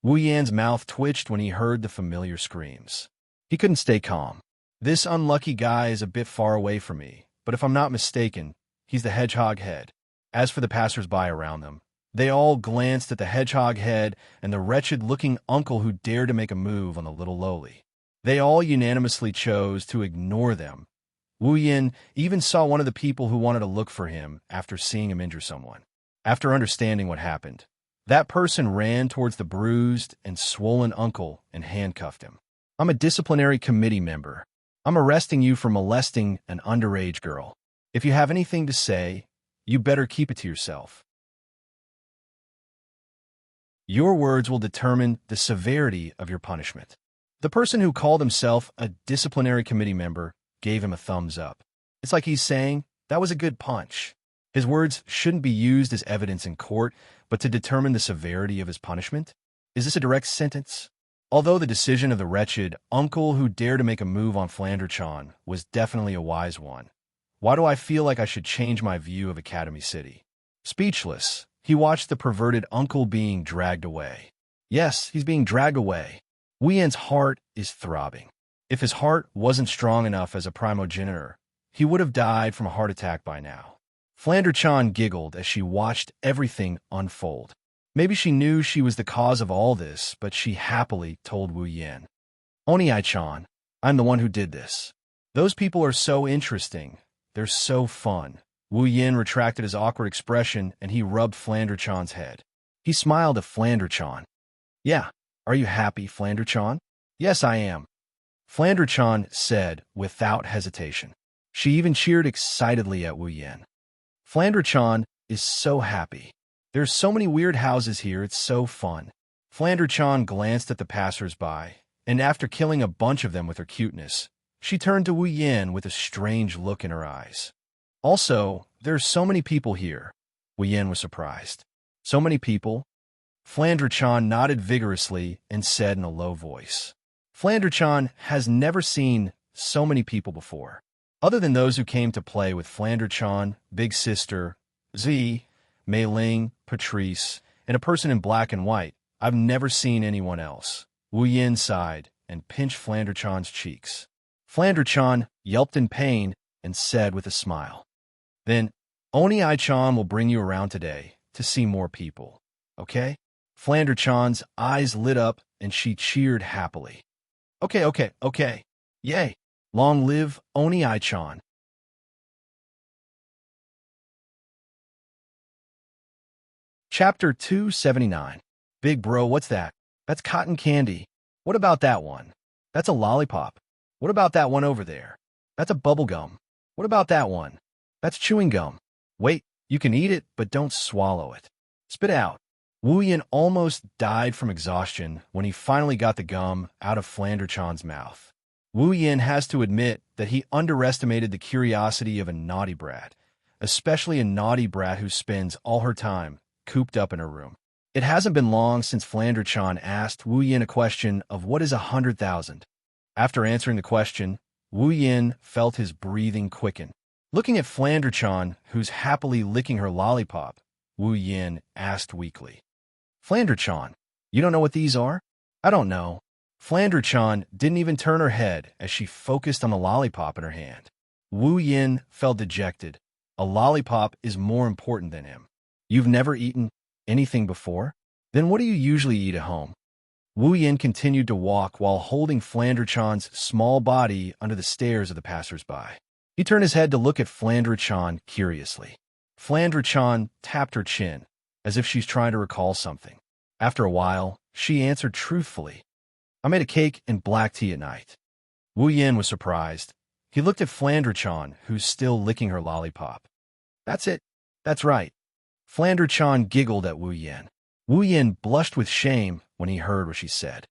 Wu Yan's mouth twitched when he heard the familiar screams. He couldn't stay calm. "This unlucky guy is a bit far away from me, but if I'm not mistaken, he's the hedgehog head." As for the passers-by around them, they all glanced at the hedgehog head and the wretched-looking uncle who dared to make a move on the little lowly. They all unanimously chose to ignore them. Wu Yin even saw one of the people who wanted to look for him after seeing him injure someone. After understanding what happened, that person ran towards the bruised and swollen uncle and handcuffed him. "I'm a disciplinary committee member. I'm arresting you for molesting an underage girl. If you have anything to say, you better keep it to yourself. Your words will determine the severity of your punishment." The person who called himself a disciplinary committee member gave him a thumbs up. It's like he's saying, "That was a good punch." His words shouldn't be used as evidence in court, but to determine the severity of his punishment? Is this a direct sentence? Although the decision of the wretched uncle who dared to make a move on Flanderchan was definitely a wise one, why do I feel like I should change my view of Academy City? Speechless, he watched the perverted uncle being dragged away. Yes, he's being dragged away. Wu Yan's heart is throbbing. If his heart wasn't strong enough as a primogenitor, he would have died from a heart attack by now. Flanderchan giggled as she watched everything unfold. Maybe she knew she was the cause of all this, but she happily told Wu Yan. "Oni-chan, I'm the one who did this. Those people are so interesting. They're so fun." Wu Yan retracted his awkward expression and he rubbed Flanderchan's head. He smiled at Flanderchan. "Yeah, are you happy, Flanderchan?" "Yes, I am," Flanderchan said without hesitation. She even cheered excitedly at Wu Yan. "Flanderchan is so happy. There's so many weird houses here, it's so fun." Flanderchan glanced at the passers-by, and after killing a bunch of them with her cuteness, she turned to Wu Yan with a strange look in her eyes. "Also, there's so many people here." Wu Yan was surprised. "So many people?" Flanderchan nodded vigorously and said in a low voice. Flanderchan has never seen so many people before. Other than those who came to play with Flanderchan, Big Sister, Z, Mei Ling, Patrice, and a person in black and white, I've never seen anyone else. Wu Yan sighed and pinched Flanderchan's cheeks. Flanderchan yelped in pain and said with a smile, "Then, Oni-chan will bring you around today to see more people, okay?" Flanderchan's eyes lit up and she cheered happily. Okay. Yay! Long live Oni-chan. Chapter 279. Big bro, what's that? That's cotton candy. What about that one? That's a lollipop. What about that one over there? That's a bubble gum. What about that one? That's chewing gum. Wait, you can eat it, but don't swallow it. Spit out. Wu Yan almost died from exhaustion when he finally got the gum out of Flanderchan's mouth. Wu Yin has to admit that he underestimated the curiosity of a naughty brat, especially a naughty brat who spends all her time cooped up in her room. It hasn't been long since Flandre-chan asked Wu Yin a question of what is 100,000. After answering the question, Wu Yin felt his breathing quicken. Looking at Flandre-chan, who's happily licking her lollipop, Wu Yin asked weakly, "Flandre-chan, you don't know what these are?" "I don't know." Flandre-chan didn't even turn her head as she focused on the lollipop in her hand. Wu Yin felt dejected. A lollipop is more important than him. "You've never eaten anything before? Then what do you usually eat at home?" Wu Yin continued to walk while holding Flandre-chan's small body under the stares of the passers-by. He turned his head to look at Flandre-chan curiously. Flandre-chan tapped her chin, as if she's trying to recall something. After a while, she answered truthfully, "I made a cake and black tea at night." Wu Yin was surprised. He looked at Flandre-chan, who's still licking her lollipop. "That's it. That's right." Flandre-chan giggled at Wu Yin. Wu Yin blushed with shame when he heard what she said.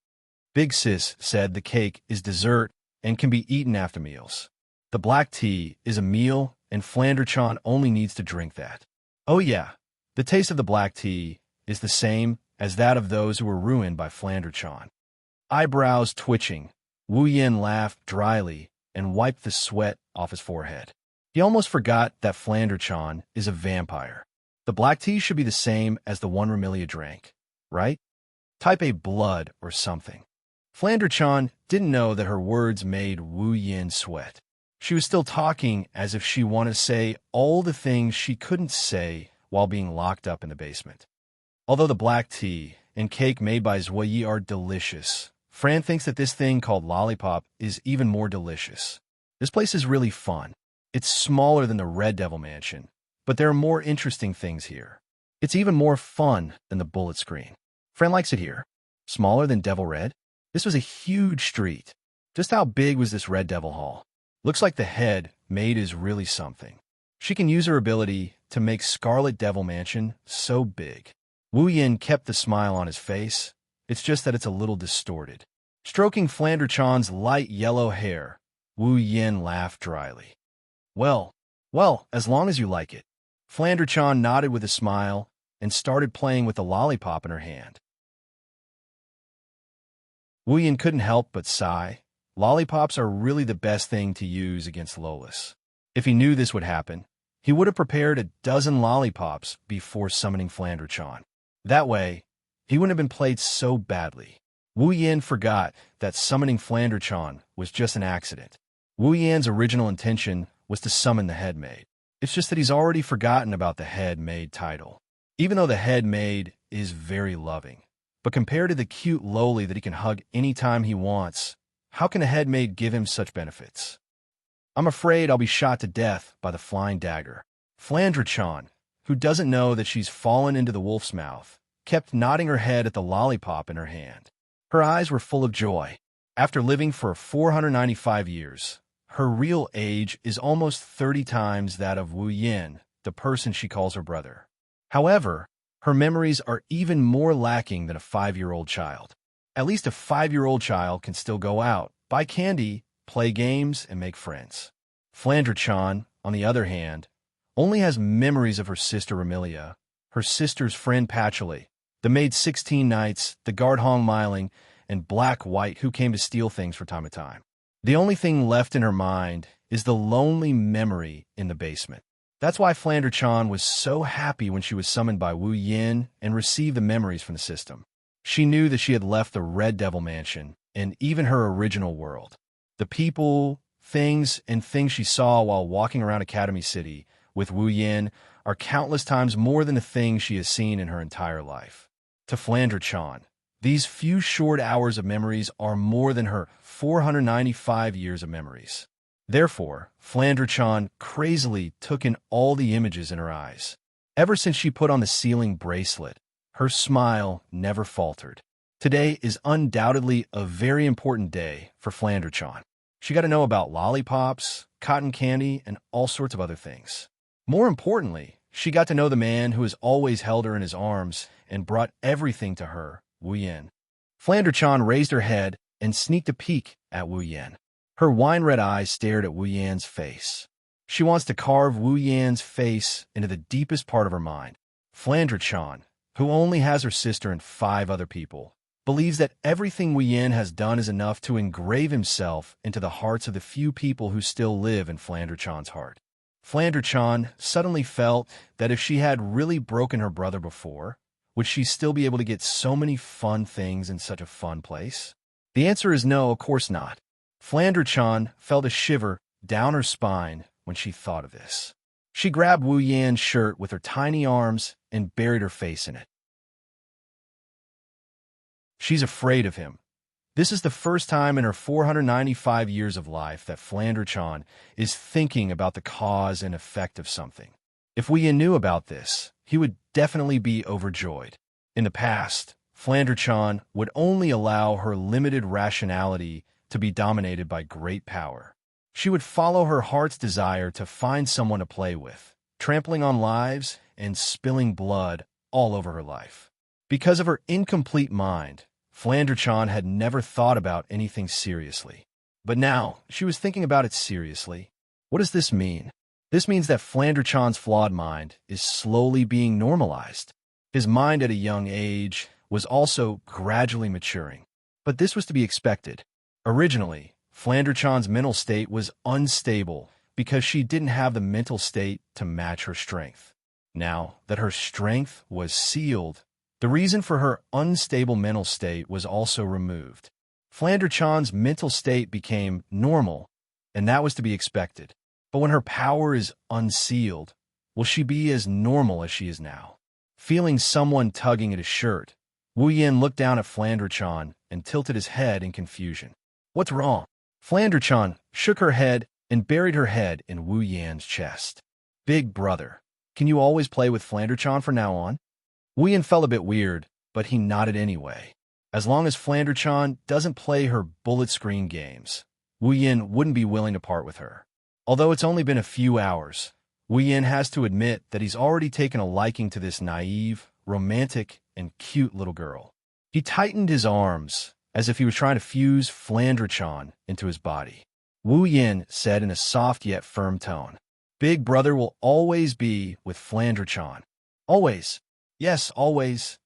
Big Sis said the cake is dessert and can be eaten after meals. The black tea is a meal, and Flandre-chan only needs to drink that. Oh yeah, the taste of the black tea is the same as that of those who were ruined by Flandre-chan. Eyebrows twitching, Wu Yin laughed dryly and wiped the sweat off his forehead. He almost forgot that Flandre-chan is a vampire. The black tea should be the same as the one Remilia drank, right? Type A blood or something. Flandre-chan didn't know that her words made Wu Yin sweat. She was still talking as if she wanted to say all the things she couldn't say while being locked up in the basement. Although the black tea and cake made by Zhuyi are delicious, Fran thinks that this thing called lollipop is even more delicious. This place is really fun. It's smaller than the Red Devil Mansion, but there are more interesting things here. It's even more fun than the bullet screen. Fran likes it here. Smaller than Devil Red? This was a huge street. Just how big was this Red Devil Hall? Looks like the head maid is really something. She can use her ability to make Scarlet Devil Mansion so big. Wu Yin kept the smile on his face. It's just that it's a little distorted. Stroking Flandre-chan's light yellow hair, Wu Yin laughed dryly. Well, as long as you like it." Flandre-chan nodded with a smile and started playing with the lollipop in her hand. Wu Yin couldn't help but sigh. Lollipops are really the best thing to use against Lolis. If he knew this would happen, he would have prepared a dozen lollipops before summoning Flandre-chan. That way, he wouldn't have been played so badly. Wu Yin forgot that summoning Flandre-chan was just an accident. Wu Yin's original intention was to summon the head maid. It's just that he's already forgotten about the head maid title. Even though the head maid is very loving, but compared to the cute lowly that he can hug anytime he wants, how can a head maid give him such benefits? "I'm afraid I'll be shot to death by the flying dagger." Flandre-chan, who doesn't know that she's fallen into the wolf's mouth, kept nodding her head at the lollipop in her hand. Her eyes were full of joy. After living for 495 years, her real age is almost 30 times that of Wu Yin, the person she calls her brother. However, her memories are even more lacking than a 5-year-old child. At least a 5-year-old child can still go out, buy candy, play games, and make friends. Flandre-chan, on the other hand, only has memories of her sister Remilia, her sister's friend Patchouli, the maid 16 Nights, the guard Hong Miling, and Black White who came to steal things from time to time. The only thing left in her mind is the lonely memory in the basement. That's why Flandre-chan was so happy when she was summoned by Wu Yin and received the memories from the system. She knew that she had left the Red Devil Mansion and even her original world. The people, things, and things she saw while walking around Academy City with Wu Yin are countless times more than the things she has seen in her entire life. To Flandre-chan, these few short hours of memories are more than her 495 years of memories. Therefore, Flandre-chan crazily took in all the images in her eyes. Ever since she put on the sealing bracelet, her smile never faltered. Today is undoubtedly a very important day for Flandre-chan. She got to know about lollipops, cotton candy, and all sorts of other things. More importantly, she got to know the man who has always held her in his arms and brought everything to her, Wu Yin. Flandre-chan raised her head and sneaked a peek at Wu Yin. Her wine-red eyes stared at Wu Yan's face. She wants to carve Wu Yan's face into the deepest part of her mind. Flandre-chan, who only has her sister and 5 other people, believes that everything Wu Yan has done is enough to engrave himself into the hearts of the few people who still live in Flandre-chan's heart. Flandre-chan suddenly felt that if she had really broken her brother before, would she still be able to get so many fun things in such a fun place? The answer is no, of course not. Flandre-chan felt a shiver down her spine when she thought of this. She grabbed Wu Yan's shirt with her tiny arms and buried her face in it. She's afraid of him. This is the first time in her 495 years of life that Flandre-chan is thinking about the cause and effect of something. If Wu Yan knew about this, he would definitely be overjoyed. In the past, Flandre-chan would only allow her limited rationality to be dominated by great power. She would follow her heart's desire to find someone to play with, trampling on lives and spilling blood all over her life. Because of her incomplete mind, Flandre-chan had never thought about anything seriously. But now, she was thinking about it seriously. What does this mean? This means that Flandre-chan's flawed mind is slowly being normalized. His mind at a young age was also gradually maturing. But this was to be expected. Originally, Flandre-chan's mental state was unstable because she didn't have the mental state to match her strength. Now that her strength was sealed, the reason for her unstable mental state was also removed. Flandre-chan's mental state became normal, and that was to be expected. But when her power is unsealed, will she be as normal as she is now? Feeling someone tugging at his shirt, Wu Yan looked down at Flandre-chan and tilted his head in confusion. What's wrong? Flandre-chan shook her head and buried her head in Wu Yan's chest. Big brother, can you always play with Flandre-chan from now on? Wu Yan felt a bit weird, but he nodded anyway. As long as Flandre-chan doesn't play her bullet screen games, Wu Yan wouldn't be willing to part with her. Although it's only been a few hours, Wu Yan has to admit that he's already taken a liking to this naive, romantic, and cute little girl. He tightened his arms as if he was trying to fuse Flandre-chan into his body. Wu Yan said in a soft yet firm tone, Big brother will always be with Flandre-chan. Always. Yes, always.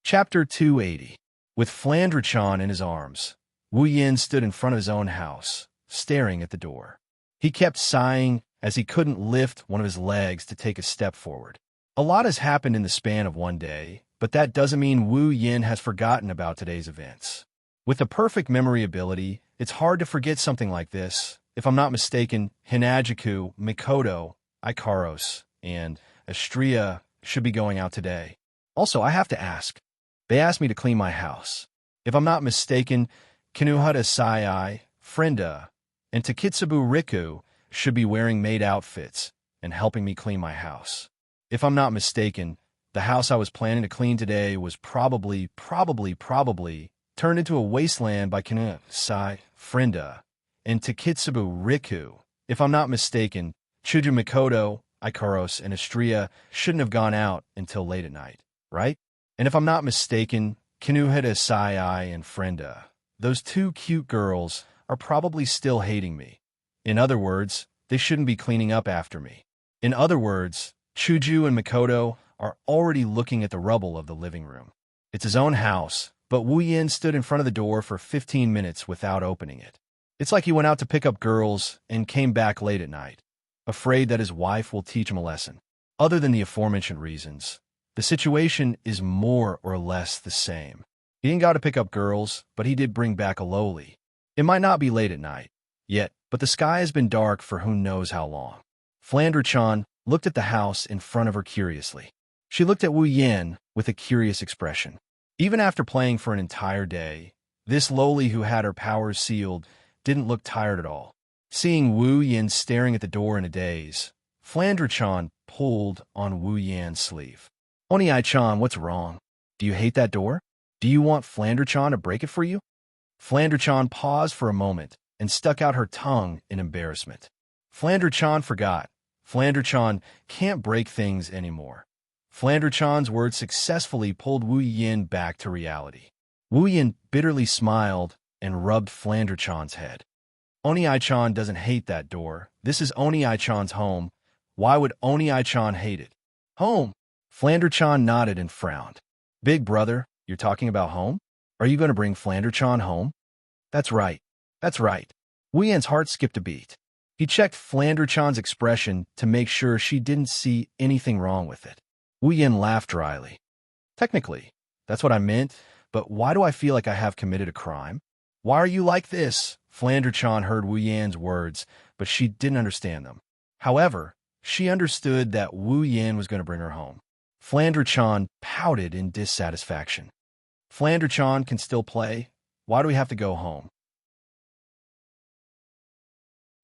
Chapter 280. With Flandre-chan in his arms, Wu Yan stood in front of his own house, staring at the door. He kept sighing as he couldn't lift one of his legs to take a step forward. A lot has happened in the span of one day, but that doesn't mean Wu Yan has forgotten about today's events. With a perfect memory ability, it's hard to forget something like this. If I'm not mistaken, Hinajiku, Mikoto, Ikaros, and Xianxia should be going out today. Also, I have to ask. They asked me to clean my house. If I'm not mistaken, Kinuhata Sai, Frenda, and Takitsubu Riku should be wearing maid outfits and helping me clean my house. If I'm not mistaken, the house I was planning to clean today was probably turned into a wasteland by Kinuhata Sai, Frenda, and Takitsubu Riku. If I'm not mistaken, Chuju Mikoto, Ikaros, and Xianxia shouldn't have gone out until late at night, right? And if I'm not mistaken, Kinuhata Sai and Frenda, those 2 cute girls, are probably still hating me. In other words, they shouldn't be cleaning up after me. In other words, Chuju and Mikoto are already looking at the rubble of the living room. It's his own house, but Wu Yan stood in front of the door for 15 minutes without opening it. It's like he went out to pick up girls and came back late at night, afraid that his wife will teach him a lesson. Other than the aforementioned reasons, the situation is more or less the same. He didn't go to pick up girls, but he did bring back a lowly. It might not be late at night yet, but the sky has been dark for who knows how long. Flandre-chan looked at the house in front of her curiously. She looked at Wu Yan with a curious expression. Even after playing for an entire day, this lowly who had her powers sealed didn't look tired at all. Seeing Wu Yan staring at the door in a daze, Flandre-chan pulled on Wu Yan's sleeve. Oni-chan, what's wrong? Do you hate that door? Do you want Flandre-chan to break it for you? Flandre-chan paused for a moment and stuck out her tongue in embarrassment. Flandre-chan forgot. Flandre-chan can't break things anymore. Flanderchan's words successfully pulled Wu Yin back to reality. Wu Yin bitterly smiled and rubbed Flanderchan's head. Oni-chan doesn't hate that door. This is Oni-chan's home. Why would Oni-chan hate it? Home? Flanderchan nodded and frowned. Big brother, you're talking about home? Are you going to bring Flanderchan home? That's right. That's right. Wu Yin's heart skipped a beat. He checked Flanderchan's expression to make sure she didn't see anything wrong with it. Wu Yin laughed dryly. Technically, that's what I meant, but why do I feel like I have committed a crime? Why are you like this? Flanderchan heard Wu Yin's words, but she didn't understand them. However, she understood that Wu Yin was going to bring her home. Flanderchan pouted in dissatisfaction. Flanderchan can still play. Why do we have to go home?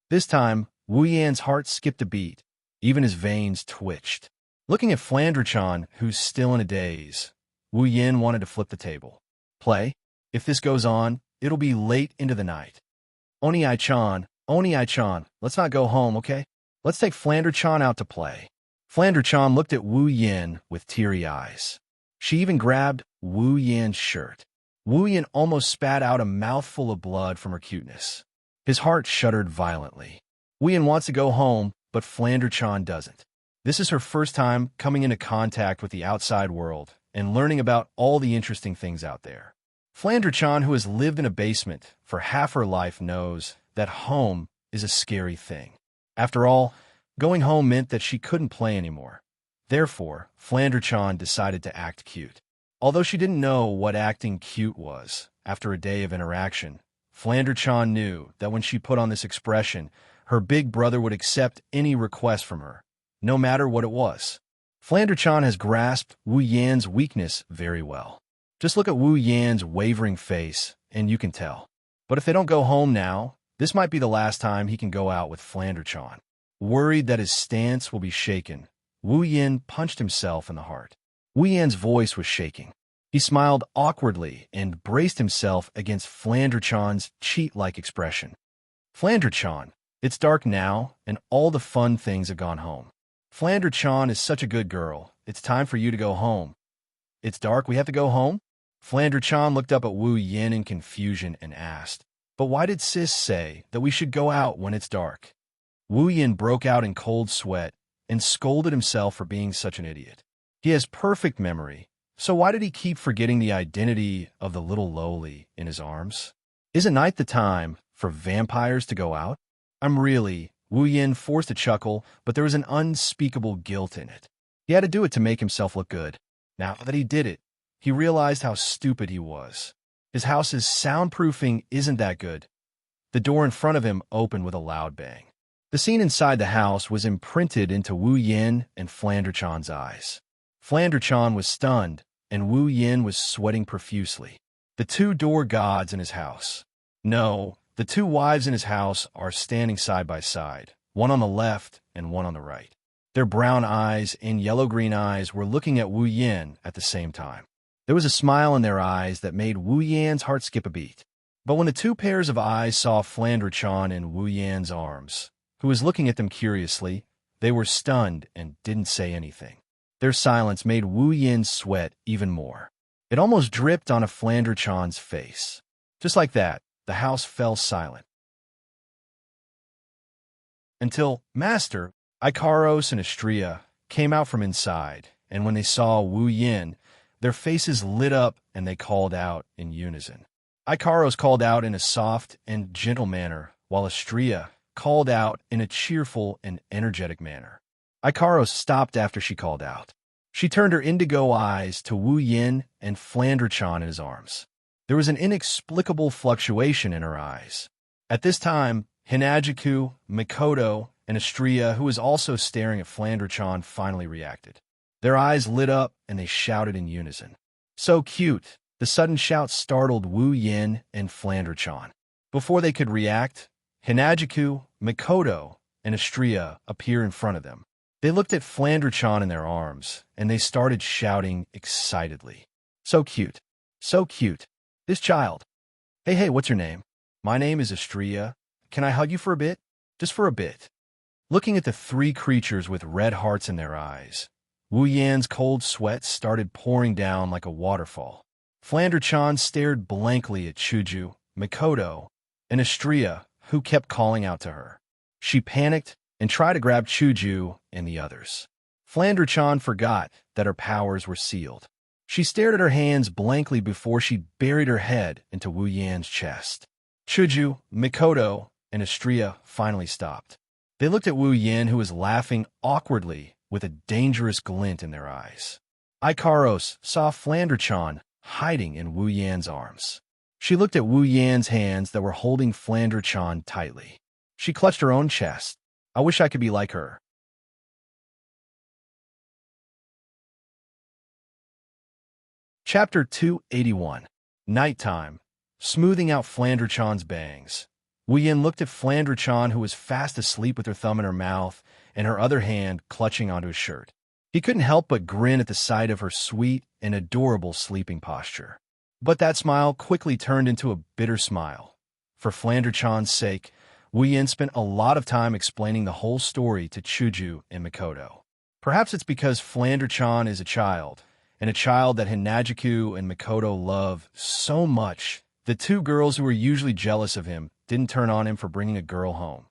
This time, Wu Yin's heart skipped a beat. Even his veins twitched. Looking at Flanderchan, who's still in a daze, Wu Yin wanted to flip the table. Play? If this goes on, it'll be late into the night. Oni-chan, let's not go home, okay? Let's take Flanderchan out to play. Flanderchan looked at Wu Yin with teary eyes. She even grabbed Wu Yin's shirt. Wu Yin almost spat out a mouthful of blood from her cuteness. His heart shuddered violently. Wu Yin wants to go home, but Flanderchan doesn't. This is her first time coming into contact with the outside world and learning about all the interesting things out there. Flanderchan, who has lived in a basement for half her life, knows that home is a scary thing. After all, going home meant that she couldn't play anymore. Therefore, Flanderchan decided to act cute. Although she didn't know what acting cute was, after a day of interaction, Flanderchan knew that when she put on this expression, her big brother would accept any request from her, no matter what it was. Flanderchan has grasped Wu Yin's weakness very well. Just look at Wu Yin's wavering face, and you can tell. But if they don't go home now, this might be the last time he can go out with Flanderchan. Worried that his stance will be shaken, Wu Yin punched himself in the heart. Wu Yin's voice was shaking. He smiled awkwardly and braced himself against Flanderchan's cheat-like expression. Flanderchan, it's dark now, and all the fun things have gone home. Flanderchan is such a good girl. It's time for you to go home. It's dark, we have to go home? Flanderchan looked up at Wu Yin in confusion and asked, but why did Sis say that we should go out when it's dark? Wu Yin broke out in cold sweat and scolded himself for being such an idiot. He has perfect memory, so why did he keep forgetting the identity of the little lowly in his arms? Isn't night the time for vampires to go out? Wu Yin forced a chuckle, but there was an unspeakable guilt in it. He had to do it to make himself look good. Now that he did it, he realized how stupid he was. His house's soundproofing isn't that good. The door in front of him opened with a loud bang. The scene inside the house was imprinted into Wu Yin and Flanderchan's eyes. Flanderchan was stunned, and Wu Yin was sweating profusely. The two door gods in his house. No, the two wives in his house are standing side by side, one on the left and one on the right. Their brown eyes and yellow-green eyes were looking at Wu Yin at the same time. There was a smile in their eyes that made Wu Yin's heart skip a beat. But when the two pairs of eyes saw Flanderchan in Wu Yin's arms, who was looking at them curiously, they were stunned and didn't say anything. Their silence made Wu Yin sweat even more. It almost dripped onto Flanderchan's face. Just like that, the house fell silent. Until Master, Ikaros and Xianxia came out from inside, and when they saw Wu Yin, their faces lit up and they called out in unison. Ikaros called out in a soft and gentle manner, while Xianxia called out in a cheerful and energetic manner. Ikaros stopped after she called out. She turned her indigo eyes to Wu Yin and Flanderchan in his arms. There was an inexplicable fluctuation in her eyes. At this time, Hinajiku, Mikoto, and Xianxia, who was also staring at Flanderchan, finally reacted. Their eyes lit up and they shouted in unison. So cute! The sudden shout startled Wu Yin and Flanderchan. Before they could react, Hinajiku, Mikoto, and Xianxia appear in front of them. They looked at Flanderchan in their arms, and they started shouting excitedly. So cute! So cute! This child! Hey, what's your name? My name is Xianxia. Can I hug you for a bit? Just for a bit. Looking at the three creatures with red hearts in their eyes, Wu Yan's cold sweat started pouring down like a waterfall. Flandre-chan stared blankly at Chuju, Mikoto, and Astria, who kept calling out to her. She panicked and tried to grab Chuju and the others. Flandre-chan forgot that her powers were sealed. She stared at her hands blankly before she buried her head into Wu Yan's chest. Chuju, Mikoto, and Astria finally stopped. They looked at Wu Yan, who was laughing awkwardly with a dangerous glint in their eyes. Ikaros saw Flandre-chan hiding in Wu Yan's arms. She looked at Wu Yan's hands that were holding Flandre-chan tightly. She clutched her own chest. I wish I could be like her. Chapter 281. Nighttime. Smoothing out Flandre-chan's bangs. Wu Yan looked at Flandre-chan, who was fast asleep with her thumb in her mouth and her other hand clutching onto his shirt. He couldn't help but grin at the sight of her sweet and adorable sleeping posture. But that smile quickly turned into a bitter smile. For Flandre-chan's sake, Wu Yan spent a lot of time explaining the whole story to Chuju and Mikoto. Perhaps it's because Flandre-chan is a child, and a child that Hinajiku and Mikoto love so much. The two girls who were usually jealous of him didn't turn on him for bringing a girl home.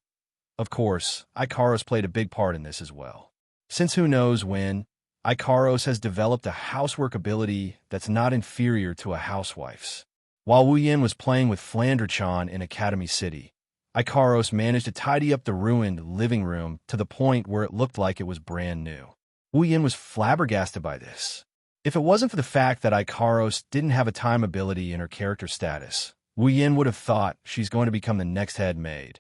Of course, Ikaros played a big part in this as well. Since who knows when, Ikaros has developed a housework ability that's not inferior to a housewife's. While Wu Yan was playing with Flandre-chan in Academy City, Ikaros managed to tidy up the ruined living room to the point where it looked like it was brand new. Wu Yan was flabbergasted by this. If it wasn't for the fact that Ikaros didn't have a time ability in her character status, Wu Yan would have thought she's going to become the next head maid.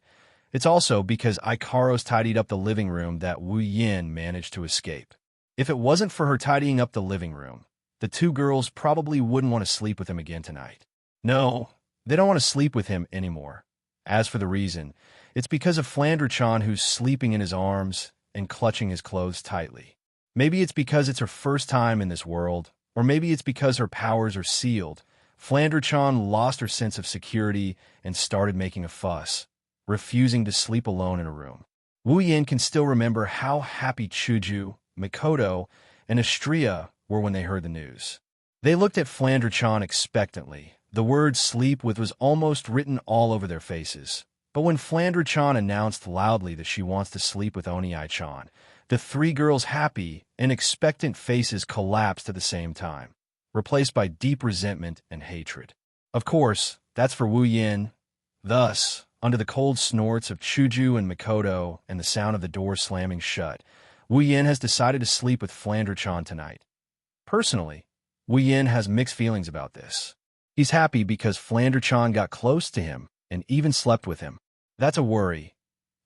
It's also because Ikaros tidied up the living room that Wu Yan managed to escape. If it wasn't for her tidying up the living room, the two girls probably wouldn't want to sleep with him again tonight. No, they don't want to sleep with him anymore. As for the reason, it's because of Flandre-chan, who's sleeping in his arms and clutching his clothes tightly. Maybe it's because it's her first time in this world, or maybe it's because her powers are sealed. Flandre-chan lost her sense of security and started making a fuss, refusing to sleep alone in a room. Wu Yan can still remember how happy Chuju, Mikoto, and Astria were when they heard the news. They looked at Flandre-chan expectantly. The word sleep with was almost written all over their faces. But when Flandre-chan announced loudly that she wants to sleep with Oni-chan, the three girls' happy and expectant faces collapsed at the same time, replaced by deep resentment and hatred. Of course, that's for Wu Yan. Thus, under the cold snorts of Chuju and Mikoto and the sound of the door slamming shut, Wu Yan has decided to sleep with Flandre-chan tonight. Personally, Wu Yan has mixed feelings about this. He's happy because Flandre-chan got close to him and even slept with him. That's a worry.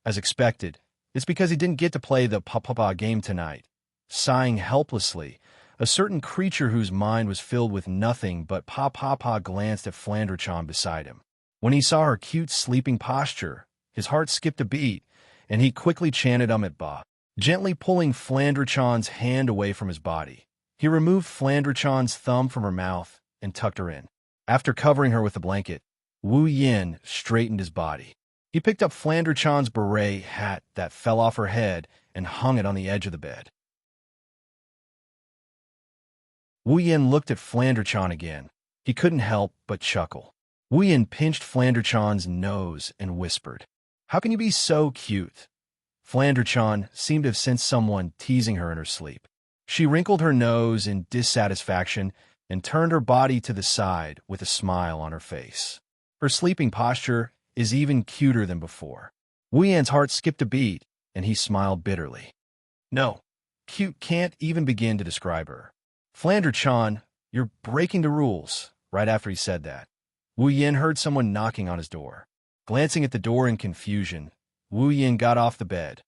As expected, it's because he didn't get to play the pa-pa-pa game tonight. Sighing helplessly, a certain creature whose mind was filled with nothing but pa-pa-pa glanced at Flandre-chan beside him. When he saw her cute sleeping posture, his heart skipped a beat, and he quickly chanted Ba, gently pulling Flandre-chan's hand away from his body. He removed Flandre-chan's thumb from her mouth and tucked her in. After covering her with the blanket, Wu Yan straightened his body. He picked up Flandre-chan's beret hat that fell off her head and hung it on the edge of the bed. Wu Yan looked at Flandre-chan again. He couldn't help but chuckle. Wu Yan pinched Flandre-chan's nose and whispered, "How can you be so cute?" Flandre-chan seemed to have sensed someone teasing her in her sleep. She wrinkled her nose in dissatisfaction and turned her body to the side with a smile on her face. Her sleeping posture is even cuter than before. Wu Yan's heart skipped a beat, and he smiled bitterly. No, cute can't even begin to describe her. Flandre-chan, you're breaking the rules. Right after he said that, Wu Yan heard someone knocking on his door. Glancing at the door in confusion, Wu Yan got off the bed.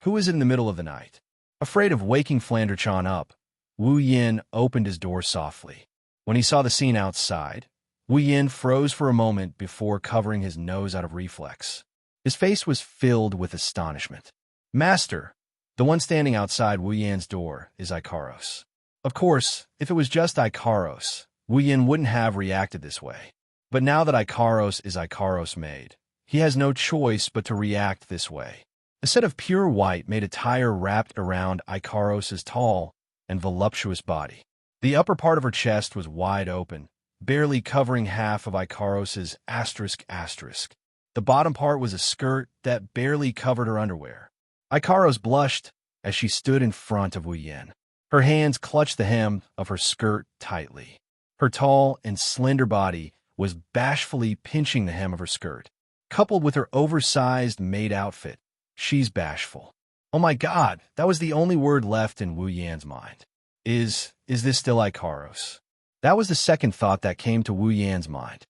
Who was it in the middle of the night? Afraid of waking Flandre-chan up, Wu Yan opened his door softly. When he saw the scene outside, Wu Yan froze for a moment before covering his nose out of reflex. His face was filled with astonishment. Master, the one standing outside Wu Yan's door is Ikaros. Of course, if it was just Ikaros, Wu Yan wouldn't have reacted this way. But now that Ikaros is Ikaros made, he has no choice but to react this way. A set of pure white made attire wrapped around Ikaros' tall, and voluptuous body. The upper part of her chest was wide open, barely covering half of Ikaros's ***. The bottom part was a skirt that barely covered her underwear. Ikaros blushed as she stood in front of Wu Yin. Her hands clutched the hem of her skirt tightly. Her tall and slender body was bashfully pinching the hem of her skirt. Coupled with her oversized maid outfit, she's bashful. Oh my God, that was the only word left in Wu Yan's mind. Is this still Ikaros? That was the second thought that came to Wu Yan's mind.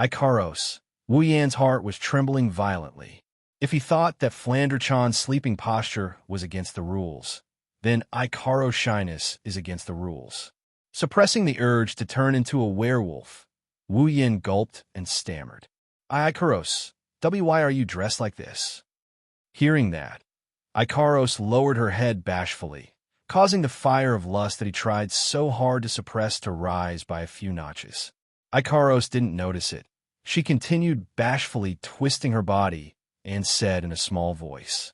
Ikaros. Wu Yan's heart was trembling violently. If he thought that Flander Chan's sleeping posture was against the rules, then Ikaros' shyness is against the rules. Suppressing the urge to turn into a werewolf, Wu Yin gulped and stammered. Ikaros, why are you dressed like this? Hearing that, Ikaros lowered her head bashfully, causing the fire of lust that he tried so hard to suppress to rise by a few notches. Ikaros didn't notice it. She continued bashfully twisting her body and said in a small voice,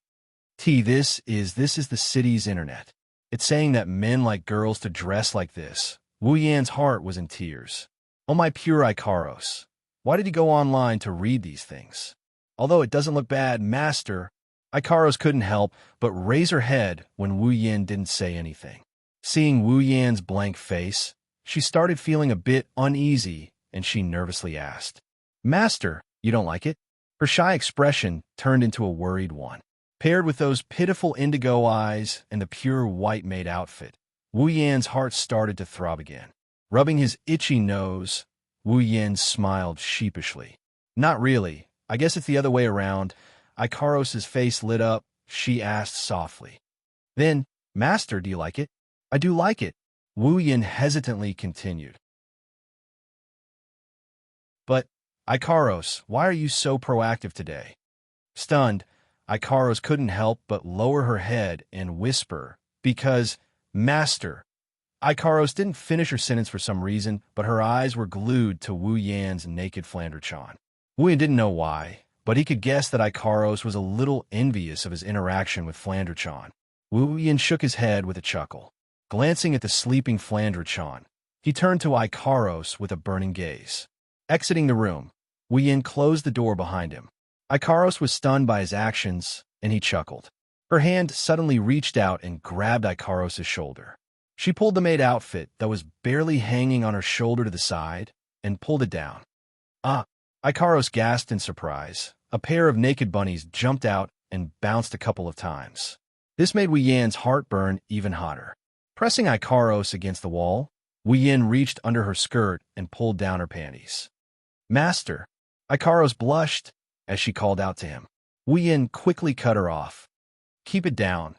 This is the city's internet. It's saying that men like girls to dress like this. Wu Yan's heart was in tears. Oh my pure Ikaros, why did you go online to read these things? Although it doesn't look bad, Master, Ikaros couldn't help but raise her head when Wu Yin didn't say anything. Seeing Wu Yan's blank face, she started feeling a bit uneasy, and she nervously asked, Master, you don't like it? Her shy expression turned into a worried one. Paired with those pitiful indigo eyes and the pure white maid outfit, Wu Yan's heart started to throb again. Rubbing his itchy nose, Wu Yin smiled sheepishly. Not really. I guess it's the other way around. Ikaros' face lit up. She asked softly. Then, Master, do you like it? I do like it, Wu Yin hesitantly continued. But, Ikaros, why are you so proactive today? Stunned, Ikaros couldn't help but lower her head and whisper, because, Master. Ikaros didn't finish her sentence for some reason, but her eyes were glued to Wu Yan's naked Flander Chan. Wu Yan didn't know why, but he could guess that Ikaros was a little envious of his interaction with Flander Chan. Wu Yan shook his head with a chuckle. Glancing at the sleeping Flander Chan, he turned to Ikaros with a burning gaze. Exiting the room, Wu Yan closed the door behind him. Ikaros was stunned by his actions, and he chuckled. Her hand suddenly reached out and grabbed Ikaros' shoulder. She pulled the maid outfit that was barely hanging on her shoulder to the side and pulled it down. Ikaros gasped in surprise. A pair of naked bunnies jumped out and bounced a couple of times. This made Wu Yan's heart burn even hotter. Pressing Ikaros against the wall, Wu Yan reached under her skirt and pulled down her panties. Master! Ikaros blushed as she called out to him. Wu Yan quickly cut her off. Keep it down.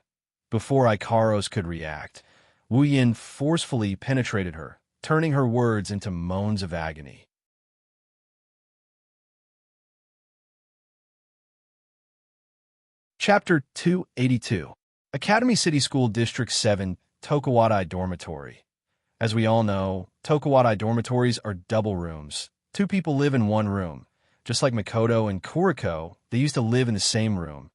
Before Ikaros could react, Wu Yan forcefully penetrated her, turning her words into moans of agony. Chapter 282. Academy City School District 7, Tokuwadai Dormitory. As we all know, Tokuwadai dormitories are double rooms. Two people live in one room. Just like Mikoto and Kuriko, they used to live in the same room.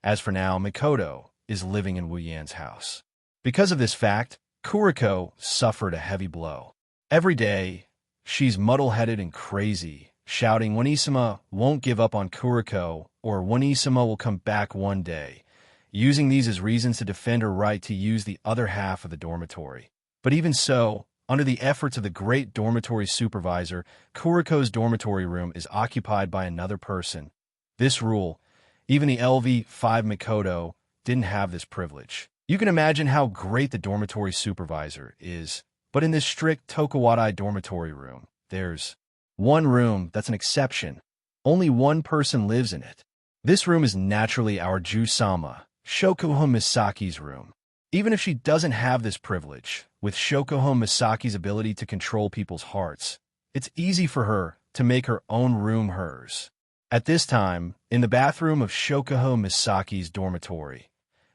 As for now, Mikoto is living in Wu Yan's house. Because of this fact, Kuriko suffered a heavy blow. Every day, she's muddle-headed and crazy, shouting Wanisama won't give up on Kuriko or Wanisama will come back one day, using these as reasons to defend her right to use the other half of the dormitory. But even so, under the efforts of the great dormitory supervisor, Kuriko's dormitory room is occupied by another person. This rule, even the LV5 Mikoto, didn't have this privilege. You can imagine how great the dormitory supervisor is, but in this strict Tokuwadai dormitory room, there's one room that's an exception. Only one person lives in it. This room is naturally our Ju-sama, Shokuho Misaki's room. Even if she doesn't have this privilege, with Shokuho Misaki's ability to control people's hearts, it's easy for her to make her own room hers. At this time, in the bathroom of Shokuho Misaki's dormitory,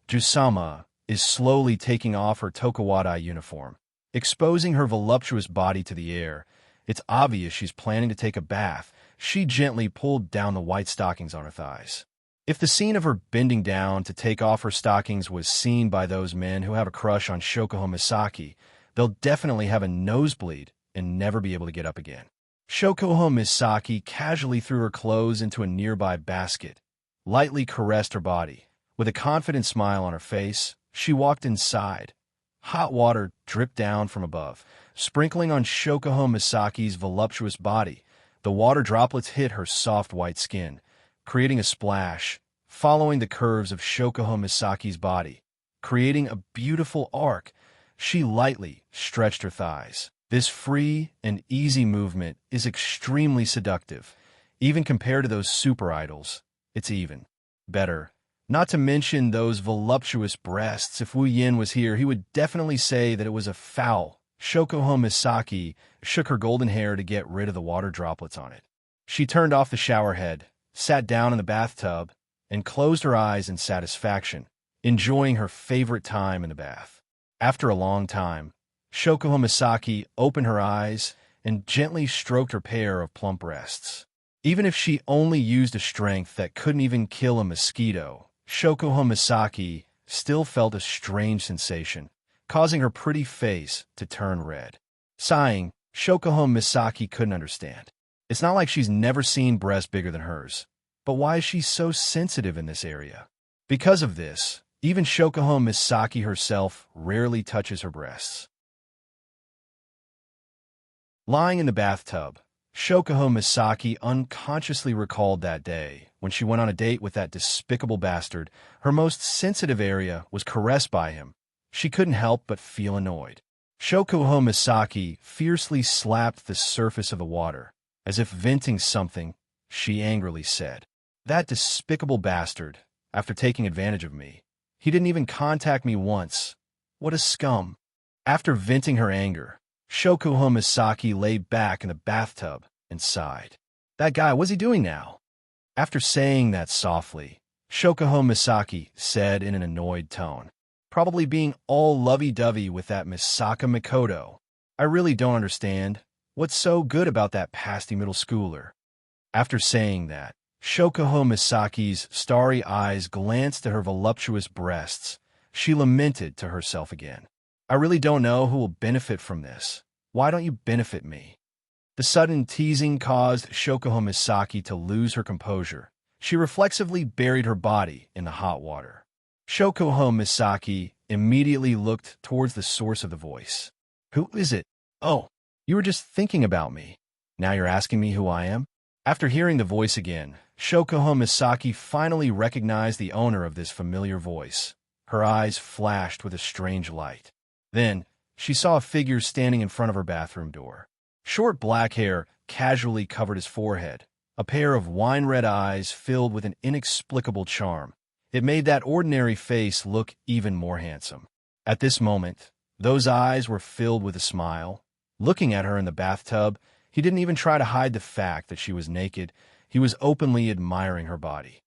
Ju-sama is slowly taking off her Tokuwadai uniform, exposing her voluptuous body to the air. It's obvious she's planning to take a bath. She gently pulled down the white stockings on her thighs. If the scene of her bending down to take off her stockings was seen by those men who have a crush on Shoko Misaki, they'll definitely have a nosebleed and never be able to get up again. Shoko Misaki casually threw her clothes into a nearby basket, lightly caressed her body. With a confident smile on her face, she walked inside. Hot water dripped down from above, sprinkling on Shoko Misaki's voluptuous body. The water droplets hit her soft white skin, creating a splash, following the curves of Shoko Misaki's body, creating a beautiful arc. She lightly stretched her thighs. This free and easy movement is extremely seductive. Even compared to those super idols, it's even better. Not to mention those voluptuous breasts. If Wu Yin was here, he would definitely say that it was a foul. Shoko Misaki shook her golden hair to get rid of the water droplets on it. She turned off the shower head, sat down in the bathtub, and closed her eyes in satisfaction, enjoying her favorite time in the bath. After a long time, Shoko Misaki opened her eyes and gently stroked her pair of plump breasts. Even if she only used a strength that couldn't even kill a mosquito, Shoko Misaki still felt a strange sensation, causing her pretty face to turn red. Sighing, Shoko Misaki couldn't understand. It's not like she's never seen breasts bigger than hers. But why is she so sensitive in this area? Because of this, even Shoko Misaki herself rarely touches her breasts. Lying in the bathtub, Shoko Misaki unconsciously recalled that day when she went on a date with that despicable bastard. Her most sensitive area was caressed by him. She couldn't help but feel annoyed. Shoko Misaki fiercely slapped the surface of the water. As if venting something, she angrily said, "That despicable bastard, after taking advantage of me. He didn't even contact me once. What a scum." After venting her anger, Shoko Misaki lay back in the bathtub and sighed. That guy, what's he doing now? After saying that softly, Shoko Misaki said in an annoyed tone, "Probably being all lovey-dovey with that Misaka Mikoto. I really don't understand. What's so good about that pasty middle schooler?" After saying that, Shoko Misaki's starry eyes glanced at her voluptuous breasts. She lamented to herself again. "I really don't know who will benefit from this. Why don't you benefit me?" The sudden teasing caused Shoko Misaki to lose her composure. She reflexively buried her body in the hot water. Shoko Misaki immediately looked towards the source of the voice. "Who is it? Oh, you were just thinking about me. Now you're asking me who I am?" After hearing the voice again, Shoko Misaki finally recognized the owner of this familiar voice. Her eyes flashed with a strange light. Then, she saw a figure standing in front of her bathroom door. Short black hair casually covered his forehead, a pair of wine-red eyes filled with an inexplicable charm. It made that ordinary face look even more handsome. At this moment, those eyes were filled with a smile. Looking at her in the bathtub, he didn't even try to hide the fact that she was naked. He was openly admiring her body.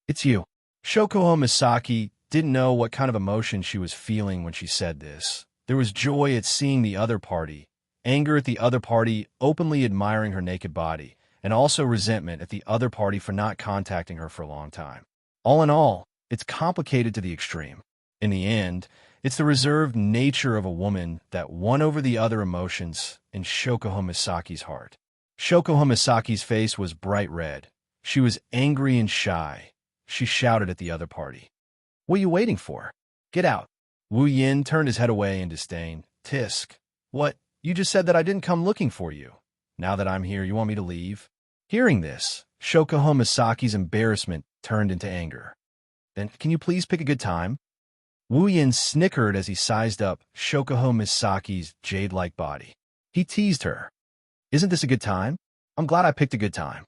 "It's you." Shoko Misaki didn't know what kind of emotion she was feeling when she said this. There was joy at seeing the other party, anger at the other party openly admiring her naked body, and also resentment at the other party for not contacting her for a long time. All in all, it's complicated to the extreme. In the end, it's the reserved nature of a woman that won over the other emotions in Shoko Misaki's heart. Shoko Misaki's face was bright red. She was angry and shy. She shouted at the other party, "What are you waiting for? Get out." Wu Yin turned his head away in disdain. "Tisk. What? You just said that I didn't come looking for you. Now that I'm here, you want me to leave?" Hearing this, Shoko Misaki's embarrassment turned into anger. "Then can you please pick a good time?" Wu Yin snickered as he sized up Shoko Misaki's jade-like body. He teased her. "Isn't this a good time? I'm glad I picked a good time."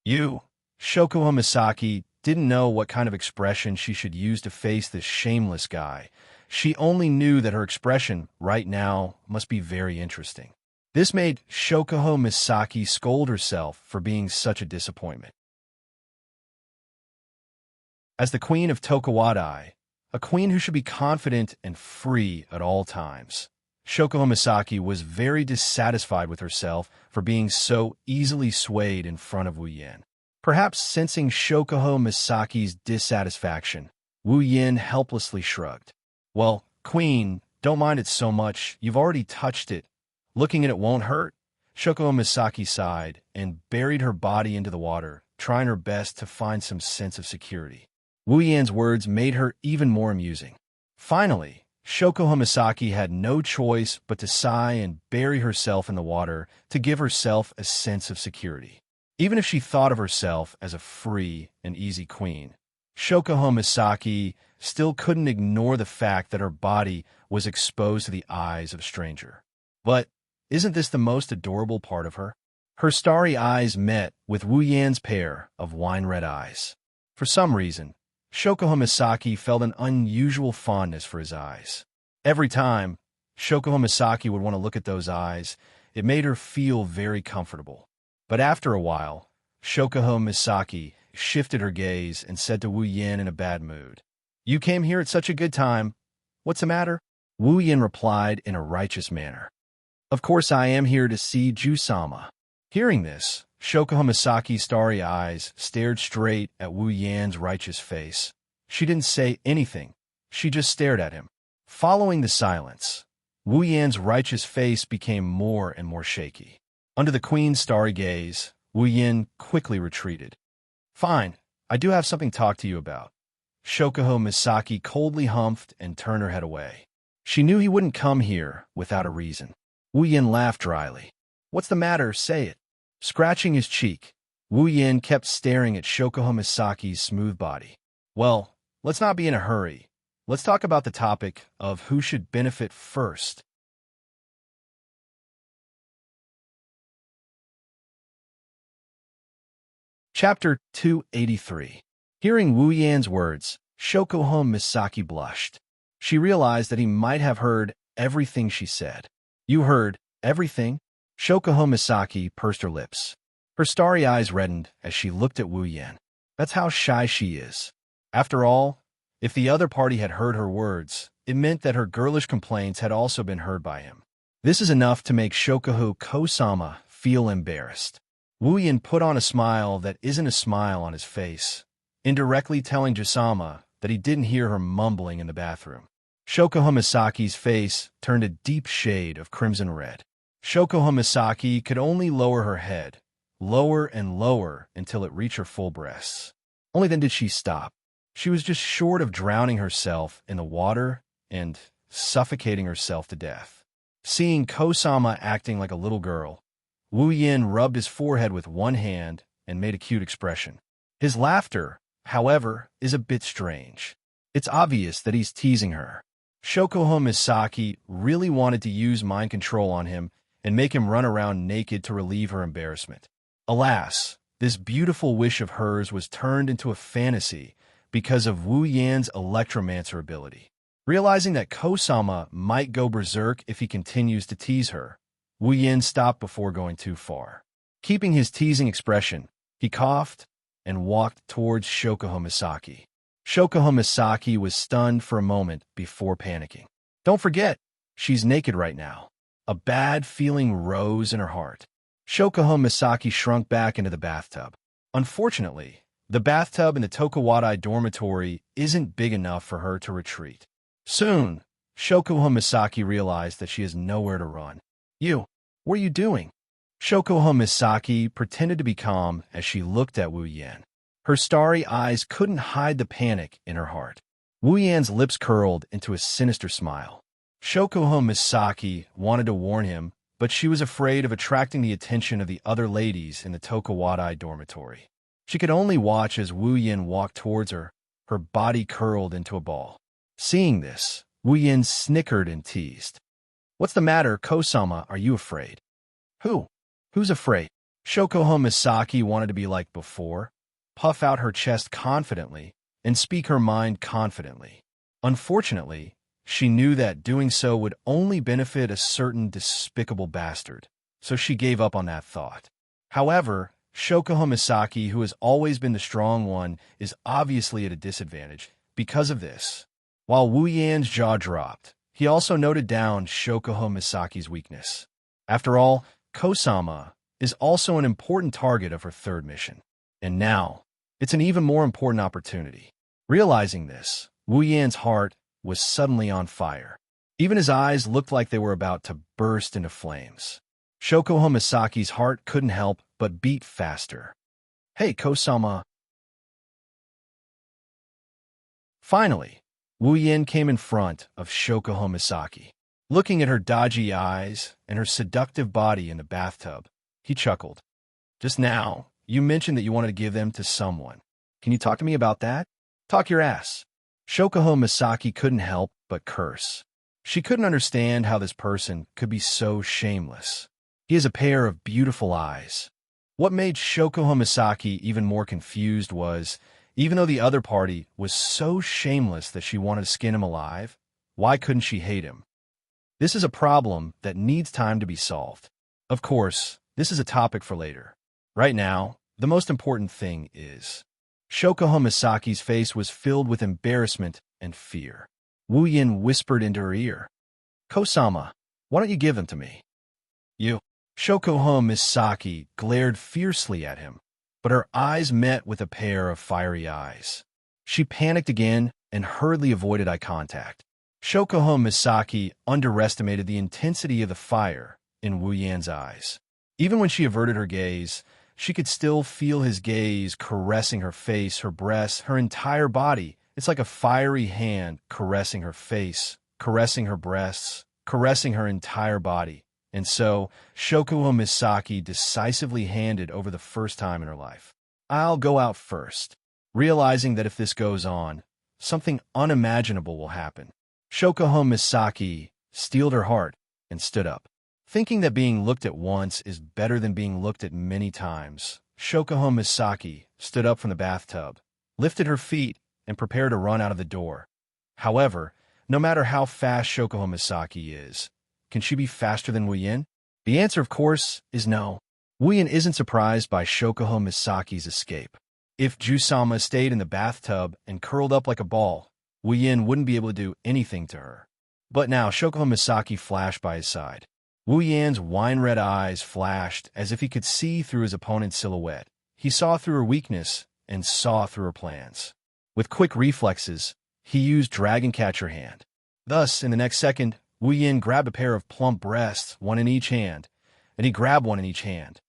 "You." Shoko Misaki didn't know what kind of expression she should use to face this shameless guy. She only knew that her expression right now must be very interesting. This made Shoko Misaki scold herself for being such a disappointment. As the queen of Tokuwadai, a queen who should be confident and free at all times, Shoko Misaki was very dissatisfied with herself for being so easily swayed in front of Wu Yin. Perhaps sensing Shokuho Misaki's dissatisfaction, Wu Yin helplessly shrugged. Well, Queen, don't mind it so much. You've already touched it. Looking at it won't hurt. Shokuho Misaki sighed and buried her body into the water, trying her best to find some sense of security. Wu Yan's words made her even more amusing. Finally, Shokuho Misaki had no choice but to sigh and bury herself in the water to give herself a sense of security. Even if she thought of herself as a free and easy queen, Shokuho Misaki still couldn't ignore the fact that her body was exposed to the eyes of a stranger. But isn't this the most adorable part of her? Her starry eyes met with Wu Yan's pair of wine-red eyes. For some reason, Shokuho Misaki felt an unusual fondness for his eyes. Every time Shokuho Misaki would want to look at those eyes, it made her feel very comfortable. But after a while, Shokuho Misaki shifted her gaze and said to Wu Yin in a bad mood, "You came here at such a good time. What's the matter?" Wu Yin replied in a righteous manner, "Of course I am here to see Ju-sama." Hearing this, Shokuho Misaki's starry eyes stared straight at Wu Yan's righteous face. She didn't say anything. She just stared at him. Following the silence, Wu Yan's righteous face became more and more shaky. Under the queen's starry gaze, Wu Yin quickly retreated. "Fine, I do have something to talk to you about." Shokuho Misaki coldly humphed and turned her head away. She knew he wouldn't come here without a reason. Wu Yin laughed dryly. "What's the matter? Say it." Scratching his cheek, Wu Yin kept staring at Shokuho Misaki's smooth body. "Well, let's not be in a hurry. Let's talk about the topic of who should benefit first." Chapter 283. Hearing Wu Yan's words, Shokuho Misaki blushed. She realized that he might have heard everything she said. "You heard everything?" Shokuho Misaki pursed her lips. Her starry eyes reddened as she looked at Wu Yan. That's how shy she is. After all, if the other party had heard her words, it meant that her girlish complaints had also been heard by him. This is enough to make Shokuho Kosama feel embarrassed. Wu Yan put on a smile that isn't a smile on his face, indirectly telling Ju-sama that he didn't hear her mumbling in the bathroom. Shokuho Misaki's face turned a deep shade of crimson red. Shokuho Misaki could only lower her head, lower and lower until it reached her full breasts. Only then did she stop. She was just short of drowning herself in the water and suffocating herself to death. Seeing Kosama acting like a little girl, Wu Yin rubbed his forehead with one hand and made a cute expression. His laughter, however, is a bit strange. It's obvious that he's teasing her. Shokuho Misaki really wanted to use mind control on him and make him run around naked to relieve her embarrassment. Alas, this beautiful wish of hers was turned into a fantasy because of Wu Yan's electromancer ability. Realizing that Kosama might go berserk if he continues to tease her, Wu Yin stopped before going too far. Keeping his teasing expression, he coughed and walked towards Shokuho Misaki. Shokuho Misaki was stunned for a moment before panicking. Don't forget, she's naked right now. A bad feeling rose in her heart. Shokuho Misaki shrunk back into the bathtub. Unfortunately, the bathtub in the Tokuwadai dormitory isn't big enough for her to retreat. Soon, Shokuho Misaki realized that she has nowhere to run. What are you doing?" Shokuho Misaki pretended to be calm as she looked at Wu Yan. Her starry eyes couldn't hide the panic in her heart. Wu Yan's lips curled into a sinister smile. Shokuho Misaki wanted to warn him, but she was afraid of attracting the attention of the other ladies in the Tokuwadai dormitory. She could only watch as Wu Yan walked towards her, her body curled into a ball. Seeing this, Wu Yan snickered and teased. "What's the matter, Kosama? Are you afraid?" Who's afraid?" Shokuho Misaki wanted to be like before, puff out her chest confidently, and speak her mind confidently. Unfortunately, she knew that doing so would only benefit a certain despicable bastard, so she gave up on that thought. However, Shokuho Misaki, who has always been the strong one, is obviously at a disadvantage because of this. While Wu Yan's jaw dropped, he also noted down Shokuho Misaki's weakness. After all, Kosama is also an important target of her third mission. And now, it's an even more important opportunity. Realizing this, Wu Yan's heart was suddenly on fire. Even his eyes looked like they were about to burst into flames. Shoko Misaki's heart couldn't help but beat faster. "Hey, Kosama." Finally, Wu Yan came in front of Shoko Misaki. Looking at her dodgy eyes and her seductive body in the bathtub, he chuckled. "Just now, you mentioned that you wanted to give them to someone. Can you talk to me about that?" "Talk your ass." Shoko Misaki couldn't help but curse. She couldn't understand how this person could be so shameless. He has a pair of beautiful eyes. What made Shoko Misaki even more confused was, even though the other party was so shameless that she wanted to skin him alive, why couldn't she hate him? This is a problem that needs time to be solved. Of course, this is a topic for later. Right now, the most important thing is... Shoko Misaki's face was filled with embarrassment and fear. Wu Yan whispered into her ear, "Kosama, why don't you give them to me?" "You." Shoko Misaki glared fiercely at him, but her eyes met with a pair of fiery eyes. She panicked again and hurriedly avoided eye contact. Shoko Misaki underestimated the intensity of the fire in Wu Yan's eyes. Even when she averted her gaze, she could still feel his gaze caressing her face, her breasts, her entire body. It's like a fiery hand caressing her face, caressing her breasts, caressing her entire body. And so, Shoko Misaki decisively handed over the first time in her life. "I'll go out first," realizing that if this goes on, something unimaginable will happen. Shoko Misaki steeled her heart and stood up. Thinking that being looked at once is better than being looked at many times, Shoko Misaki stood up from the bathtub, lifted her feet, and prepared to run out of the door. However, no matter how fast Shoko Misaki is, can she be faster than Wu Yan? The answer, of course, is no. Wu Yan isn't surprised by Shoko Misaki's escape. If Jusama stayed in the bathtub and curled up like a ball, Wu Yan wouldn't be able to do anything to her. But now Shoko Misaki flashed by his side. Wu Yan's wine-red eyes flashed as if he could see through his opponent's silhouette. He saw through her weakness and saw through her plans. With quick reflexes, he used Dragon Catcher Hand. Thus, in the next second, Wu Yan grabbed a pair of plump breasts, one in each hand, and he grabbed one in each hand.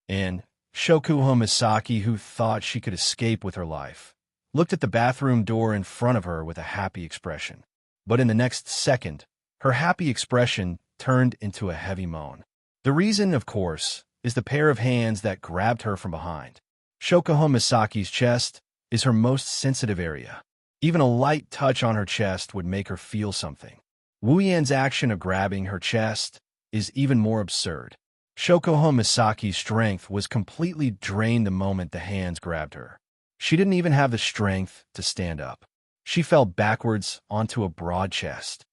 And Shoko Misaki, who thought she could escape with her life, looked at the bathroom door in front of her with a happy expression. But in the next second, her happy expression turned into a heavy moan. The reason, of course, is the pair of hands that grabbed her from behind. Shoko Misaki's chest is her most sensitive area. Even a light touch on her chest would make her feel something. Wu Yan's action of grabbing her chest is even more absurd. Shoko Misaki's strength was completely drained the moment the hands grabbed her. She didn't even have the strength to stand up. She fell backwards onto a broad chest.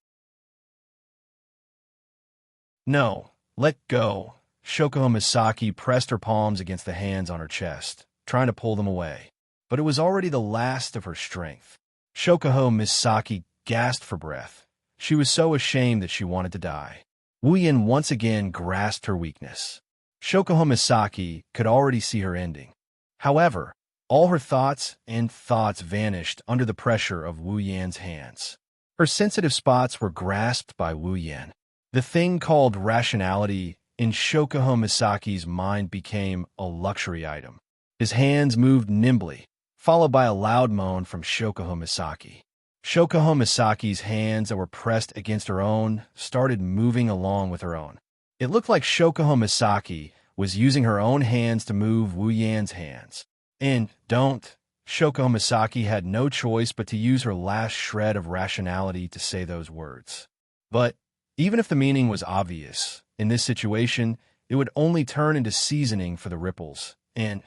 "No, let go." Shoko Misaki pressed her palms against the hands on her chest, trying to pull them away. But it was already the last of her strength. Shoko Misaki gasped for breath. She was so ashamed that she wanted to die. Wu Yan once again grasped her weakness. Shoko Misaki could already see her ending. However, all her thoughts vanished under the pressure of Wu Yan's hands. Her sensitive spots were grasped by Wu Yan. The thing called rationality in Shoko Misaki's mind became a luxury item. His hands moved nimbly, followed by a loud moan from Shoko Misaki. Shoko Misaki's hands that were pressed against her own started moving along with her own. It looked like Shoko Misaki was using her own hands to move Wu Yan's hands. And Shoko Misaki had no choice but to use her last shred of rationality to say those words. But even if the meaning was obvious, in this situation, it would only turn into seasoning for the ripples. And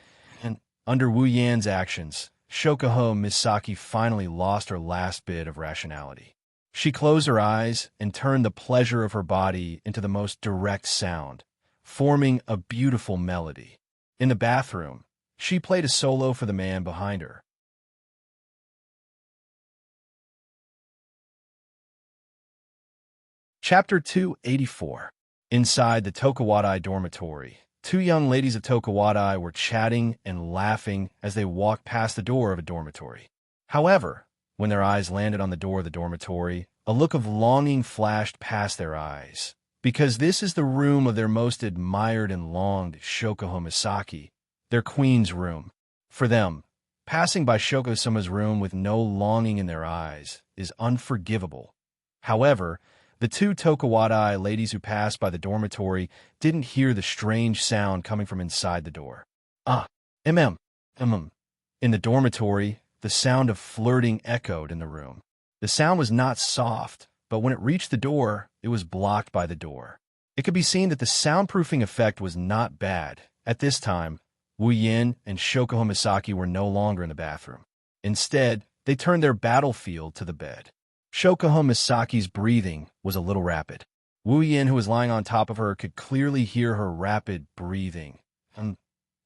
under Wu Yan's actions, Shoko Misaki finally lost her last bit of rationality. She closed her eyes and turned the pleasure of her body into the most direct sound, forming a beautiful melody. In the bathroom, she played a solo for the man behind her. Chapter 284. Inside the Tokuwadai dormitory, Two young ladies of Tokuwadai were chatting and laughing as they walked past the door of a dormitory. However, when their eyes landed on the door of the dormitory, a look of longing flashed past their eyes. Because this is the room of their most admired and longed Shoko Misaki, their queen's room. For them, passing by Shoko-sama's room with no longing in their eyes is unforgivable. However, the two Tokuwadai ladies who passed by the dormitory didn't hear the strange sound coming from inside the door. In the dormitory, the sound of flirting echoed in the room. The sound was not soft, but when it reached the door, it was blocked by the door. It could be seen that the soundproofing effect was not bad. At this time, Wu Yin and Shoko Misaki were no longer in the bathroom. Instead, they turned their battlefield to the bed. Shoko Misaki's breathing was a little rapid. Wu Yin, who was lying on top of her, could clearly hear her rapid breathing.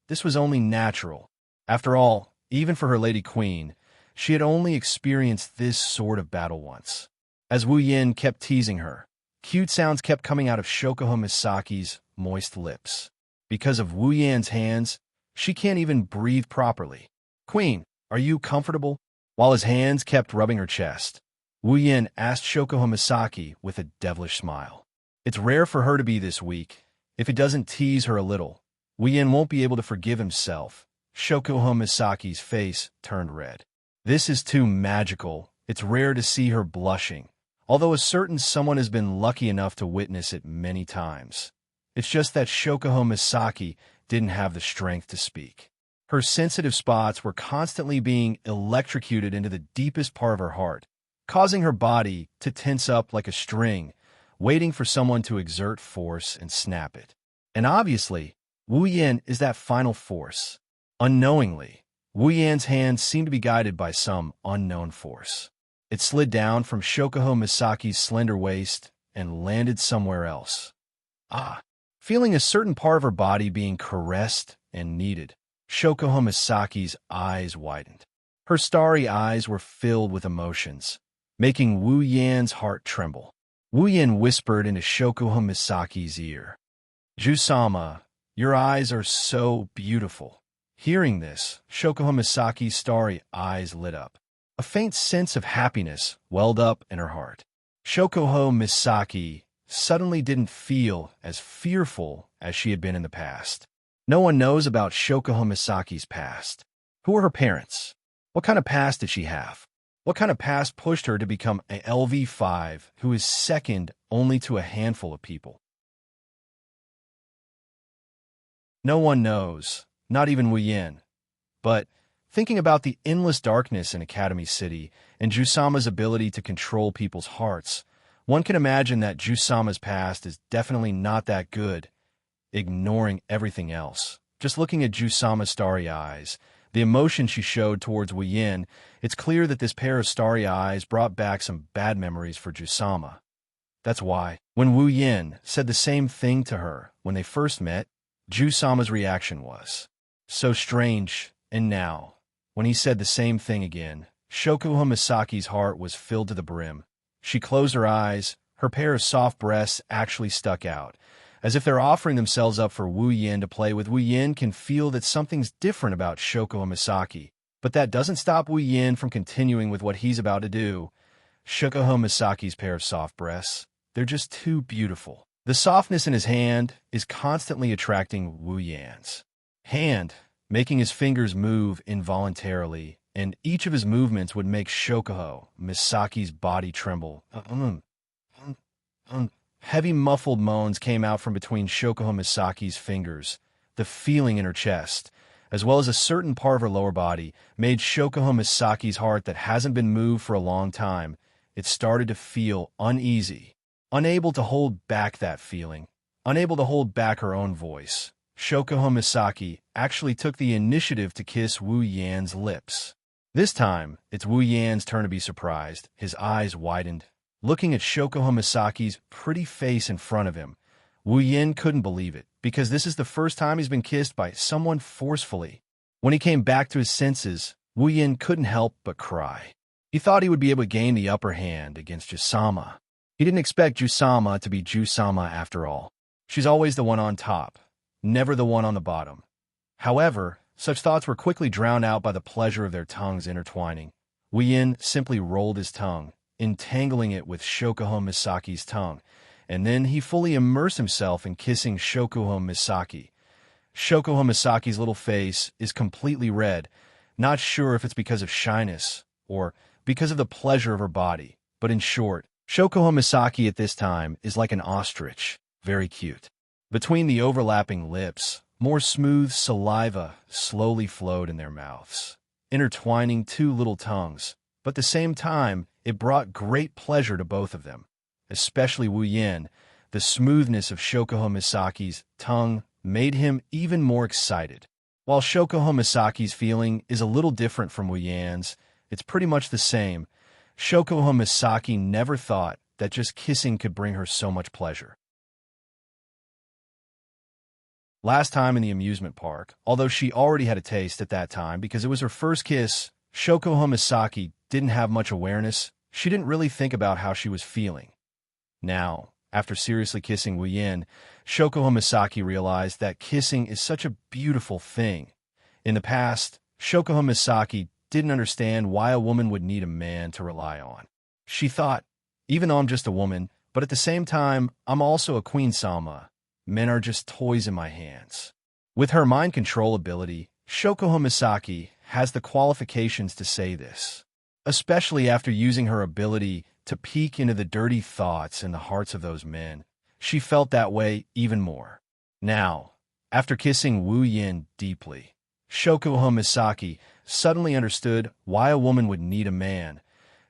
This was only natural. After all, even for her lady queen, she had only experienced this sort of battle once. As Wu Yin kept teasing her, cute sounds kept coming out of Shoko Misaki's moist lips. Because of Wu Yin's hands, she can't even breathe properly. "Queen, are you comfortable?" While his hands kept rubbing her chest, Wu Yin asked Shoko Misaki with a devilish smile. It's rare for her to be this weak. If he doesn't tease her a little, Wu Yin won't be able to forgive himself. Shoko Misaki's face turned red. This is too magical. It's rare to see her blushing, although a certain someone has been lucky enough to witness it many times. It's just that Shoko Misaki didn't have the strength to speak. Her sensitive spots were constantly being electrocuted into the deepest part of her heart, causing her body to tense up like a string, waiting for someone to exert force and snap it. And obviously, Wu Yin is that final force. Unknowingly, Wu Yan's hands seemed to be guided by some unknown force. It slid down from Shoko Misaki's slender waist and landed somewhere else. Feeling a certain part of her body being caressed and kneaded, Shoko Misaki's eyes widened. Her starry eyes were filled with emotions, making Wu Yan's heart tremble. Wu Yan whispered into Shoko Misaki's ear, "Jusama, your eyes are so beautiful." Hearing this, Shoko Misaki's starry eyes lit up. A faint sense of happiness welled up in her heart. Shoko Misaki suddenly didn't feel as fearful as she had been in the past. No one knows about Shoko Misaki's past. Who were her parents? What kind of past did she have? What kind of past pushed her to become a LV5 who is second only to a handful of people? No one knows, not even Wu Yin. But thinking about the endless darkness in Academy City and Jusama's ability to control people's hearts, one can imagine that Jusama's past is definitely not that good. Ignoring everything else, just looking at Jusama's starry eyes, the emotion she showed towards Wu Yin, it's clear that this pair of starry eyes brought back some bad memories for Jusama. That's why, when Wu Yin said the same thing to her when they first met, Jusama's reaction was so strange. And now, when he said the same thing again, Shoko Misaki's heart was filled to the brim. She closed her eyes, her pair of soft breasts actually stuck out, as if they're offering themselves up for Wu Yin to play with. Wu Yin can feel that something's different about Shoko Misaki, but that doesn't stop Wu Yin from continuing with what he's about to do. Shoko Misaki's pair of soft breasts, they're just too beautiful. The softness in his hand is constantly attracting Wu Yan's hand, making his fingers move involuntarily, and each of his movements would make Shoko Misaki's body tremble. Heavy muffled moans came out from between Shoko Misaki's fingers. The feeling in her chest, as well as a certain part of her lower body, made Shoko Misaki's heart that hasn't been moved for a long time. It started to feel uneasy, unable to hold back that feeling, unable to hold back her own voice. Shoko Misaki actually took the initiative to kiss Wu Yan's lips. This time, it's Wu Yan's turn to be surprised. His eyes widened. Looking at Shoko Misaki's pretty face in front of him, Wu Yin couldn't believe it, because this is the first time he's been kissed by someone forcefully. When he came back to his senses, Wu Yin couldn't help but cry. He thought he would be able to gain the upper hand against Jusama. He didn't expect Jusama to be Jusama after all. She's always the one on top. never the one on the bottom. However, such thoughts were quickly drowned out by the pleasure of their tongues intertwining. Wuyin simply rolled his tongue, entangling it with Shokuho Misaki's tongue, and then he fully immersed himself in kissing Shokuho Misaki. Shokuho Misaki's little face is completely red, not sure if it's because of shyness or because of the pleasure of her body, but in short, Shokuho Misaki at this time is like an ostrich, very cute. Between the overlapping lips, more smooth saliva slowly flowed in their mouths, intertwining two little tongues, but at the same time, it brought great pleasure to both of them, especially Wuyin. The smoothness of Shokuho Misaki's tongue made him even more excited. While Shokuho Misaki's feeling is a little different from Wuyin's, it's pretty much the same. Shokuho Misaki never thought that just kissing could bring her so much pleasure. Last time in the amusement park, although she already had a taste at that time because it was her first kiss, Shokuho Misaki didn't have much awareness. She didn't really think about how she was feeling. Now, after seriously kissing Wuyin, Shokuho Misaki realized that kissing is such a beautiful thing. In the past, Shokuho Misaki didn't understand why a woman would need a man to rely on. She thought, even though I'm just a woman, but at the same time, I'm also a queen-sama. Men are just toys in my hands. With her mind control ability, Shokuho Misaki has the qualifications to say this, especially after using her ability to peek into the dirty thoughts in the hearts of those men. She felt that way even more. Now, after kissing Wuyin deeply, Shokuho Misaki suddenly understood why a woman would need a man.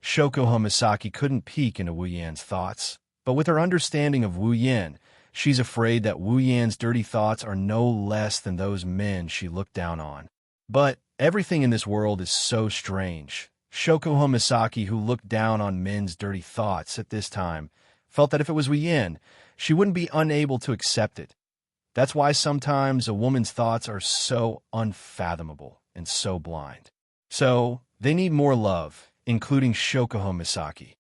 Shokuho Misaki couldn't peek into Wuyin's thoughts, but with her understanding of Wuyin, she's afraid that Wuyin's dirty thoughts are no less than those men she looked down on. But everything in this world is so strange. Shokuho Misaki, who looked down on men's dirty thoughts at this time, felt that if it was Wuyin, she wouldn't be unable to accept it. That's why sometimes a woman's thoughts are so unfathomable and so blind. So, they need more love, including Shokuho Misaki.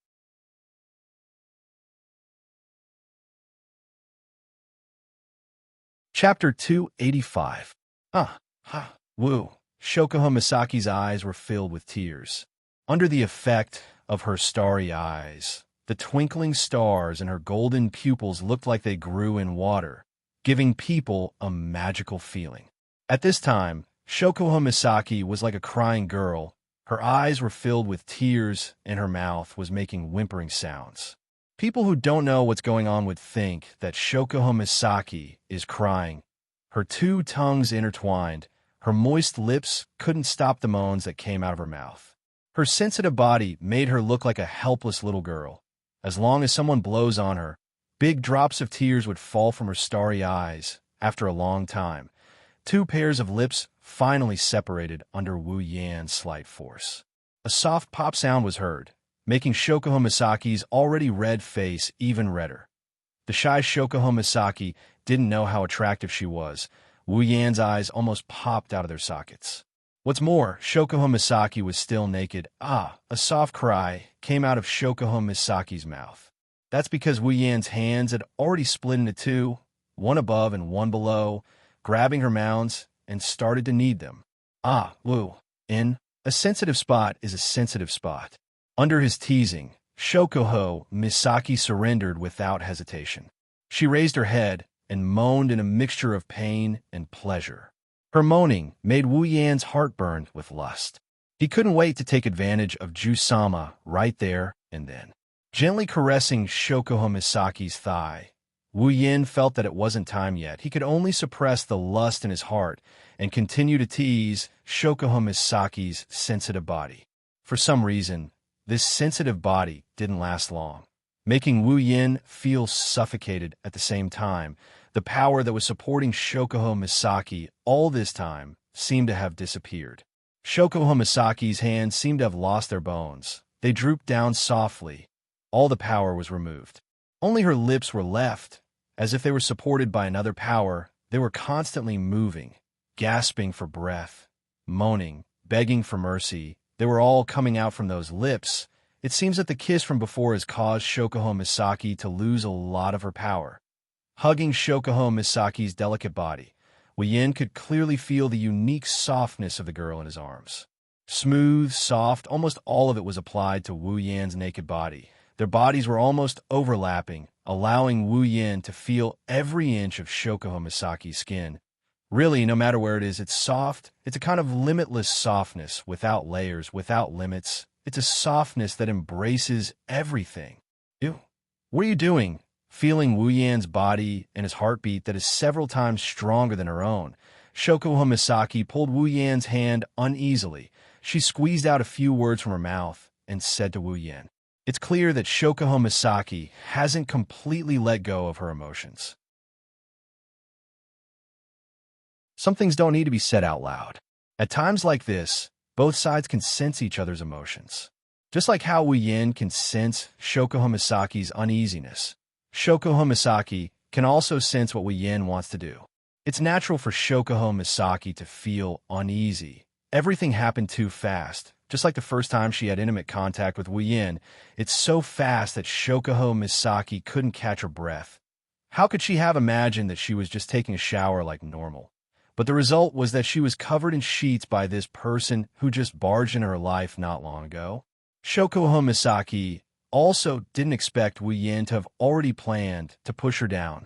Chapter 285. Woo. Shokuho Misaki's eyes were filled with tears. Under the effect of her starry eyes, the twinkling stars in her golden pupils looked like they grew in water, giving people a magical feeling. At this time, Shokuho Misaki was like a crying girl. Her eyes were filled with tears, and her mouth was making whimpering sounds. People who don't know what's going on would think that Shokuho Misaki is crying. Her two tongues intertwined. Her moist lips couldn't stop the moans that came out of her mouth. Her sensitive body made her look like a helpless little girl. As long as someone blows on her, big drops of tears would fall from her starry eyes. After a long time, two pairs of lips finally separated under Wuyin's slight force. A soft pop sound was heard, making Shokuho Misaki's already red face even redder. The shy Shokuho Misaki didn't know how attractive she was. Wuyin's eyes almost popped out of their sockets. What's more, Shokuho Misaki was still naked. A soft cry came out of Shokuho Misaki's mouth. That's because Wuyin's hands had already split into two, one above and one below, grabbing her mounds and started to knead them. In a sensitive spot is a sensitive spot. Under his teasing, Shokuho Misaki surrendered without hesitation. She raised her head and moaned in a mixture of pain and pleasure. Her moaning made Wuyin's heart burn with lust. He couldn't wait to take advantage of Ju-sama right there and then. Gently caressing Shokuho Misaki's thigh, Wuyin felt that it wasn't time yet. He could only suppress the lust in his heart and continue to tease Shokuho Misaki's sensitive body. For some reason, this sensitive body didn't last long, making Wuyin feel suffocated at the same time. The power that was supporting Shokuho Misaki all this time seemed to have disappeared. Shokuho Misaki's hands seemed to have lost their bones. They drooped down softly. All the power was removed. Only her lips were left. As if they were supported by another power, they were constantly moving, gasping for breath, moaning, begging for mercy. They were all coming out from those lips. It seems that the kiss from before has caused Shokuho Misaki to lose a lot of her power. Hugging Shokuho Misaki's delicate body, Wu Yin could clearly feel the unique softness of the girl in his arms. Smooth, soft, almost all of it was applied to Wu Yan's naked body. Their bodies were almost overlapping, allowing Wu Yin to feel every inch of Shokuho Misaki's skin. Really, no matter where it is, it's soft. It's a kind of limitless softness, without layers, without limits. It's a softness that embraces everything. Ew. What are you doing? Feeling Wu Yan's body and his heartbeat that is several times stronger than her own, Shokuho Misaki pulled Wu Yan's hand uneasily. She squeezed out a few words from her mouth and said to Wu Yan, "It's clear that Shokuho Misaki hasn't completely let go of her emotions." Some things don't need to be said out loud. At times like this, both sides can sense each other's emotions. Just like how Wu Yin can sense Shokuho Misaki's uneasiness, Shokuho Misaki can also sense what Wu Yin wants to do. It's natural for Shokuho Misaki to feel uneasy. Everything happened too fast. Just like the first time she had intimate contact with Wu Yin, it's so fast that Shokuho Misaki couldn't catch her breath. How could she have imagined that she was just taking a shower like normal? But the result was that she was covered in sheets by this person who just barged into her life not long ago. Shokuho Misaki also didn't expect Wu Yin to have already planned to push her down.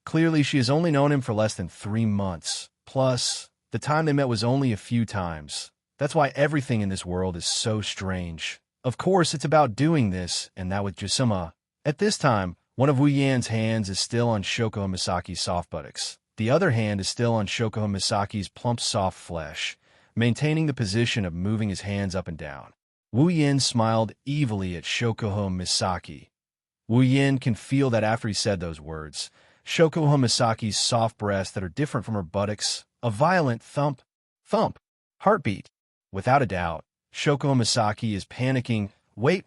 Clearly she has only known him for less than 3 months. Plus, the time they met was only a few times. That's why everything in this world is so strange. Of course, it's about doing this, and that with Jisuma. At this time, one of Wu Yan's hands is still on Shokuho Misaki's soft buttocks. The other hand is still on Shokuho Misaki's plump, soft flesh, maintaining the position of moving his hands up and down. Wu Yin smiled evilly at Shokuho Misaki. Wu Yin can feel that after he said those words, Shokuho Misaki's soft breasts that are different from her buttocks, a violent thump, heartbeat. Without a doubt, Shokuho Misaki is panicking. Wait.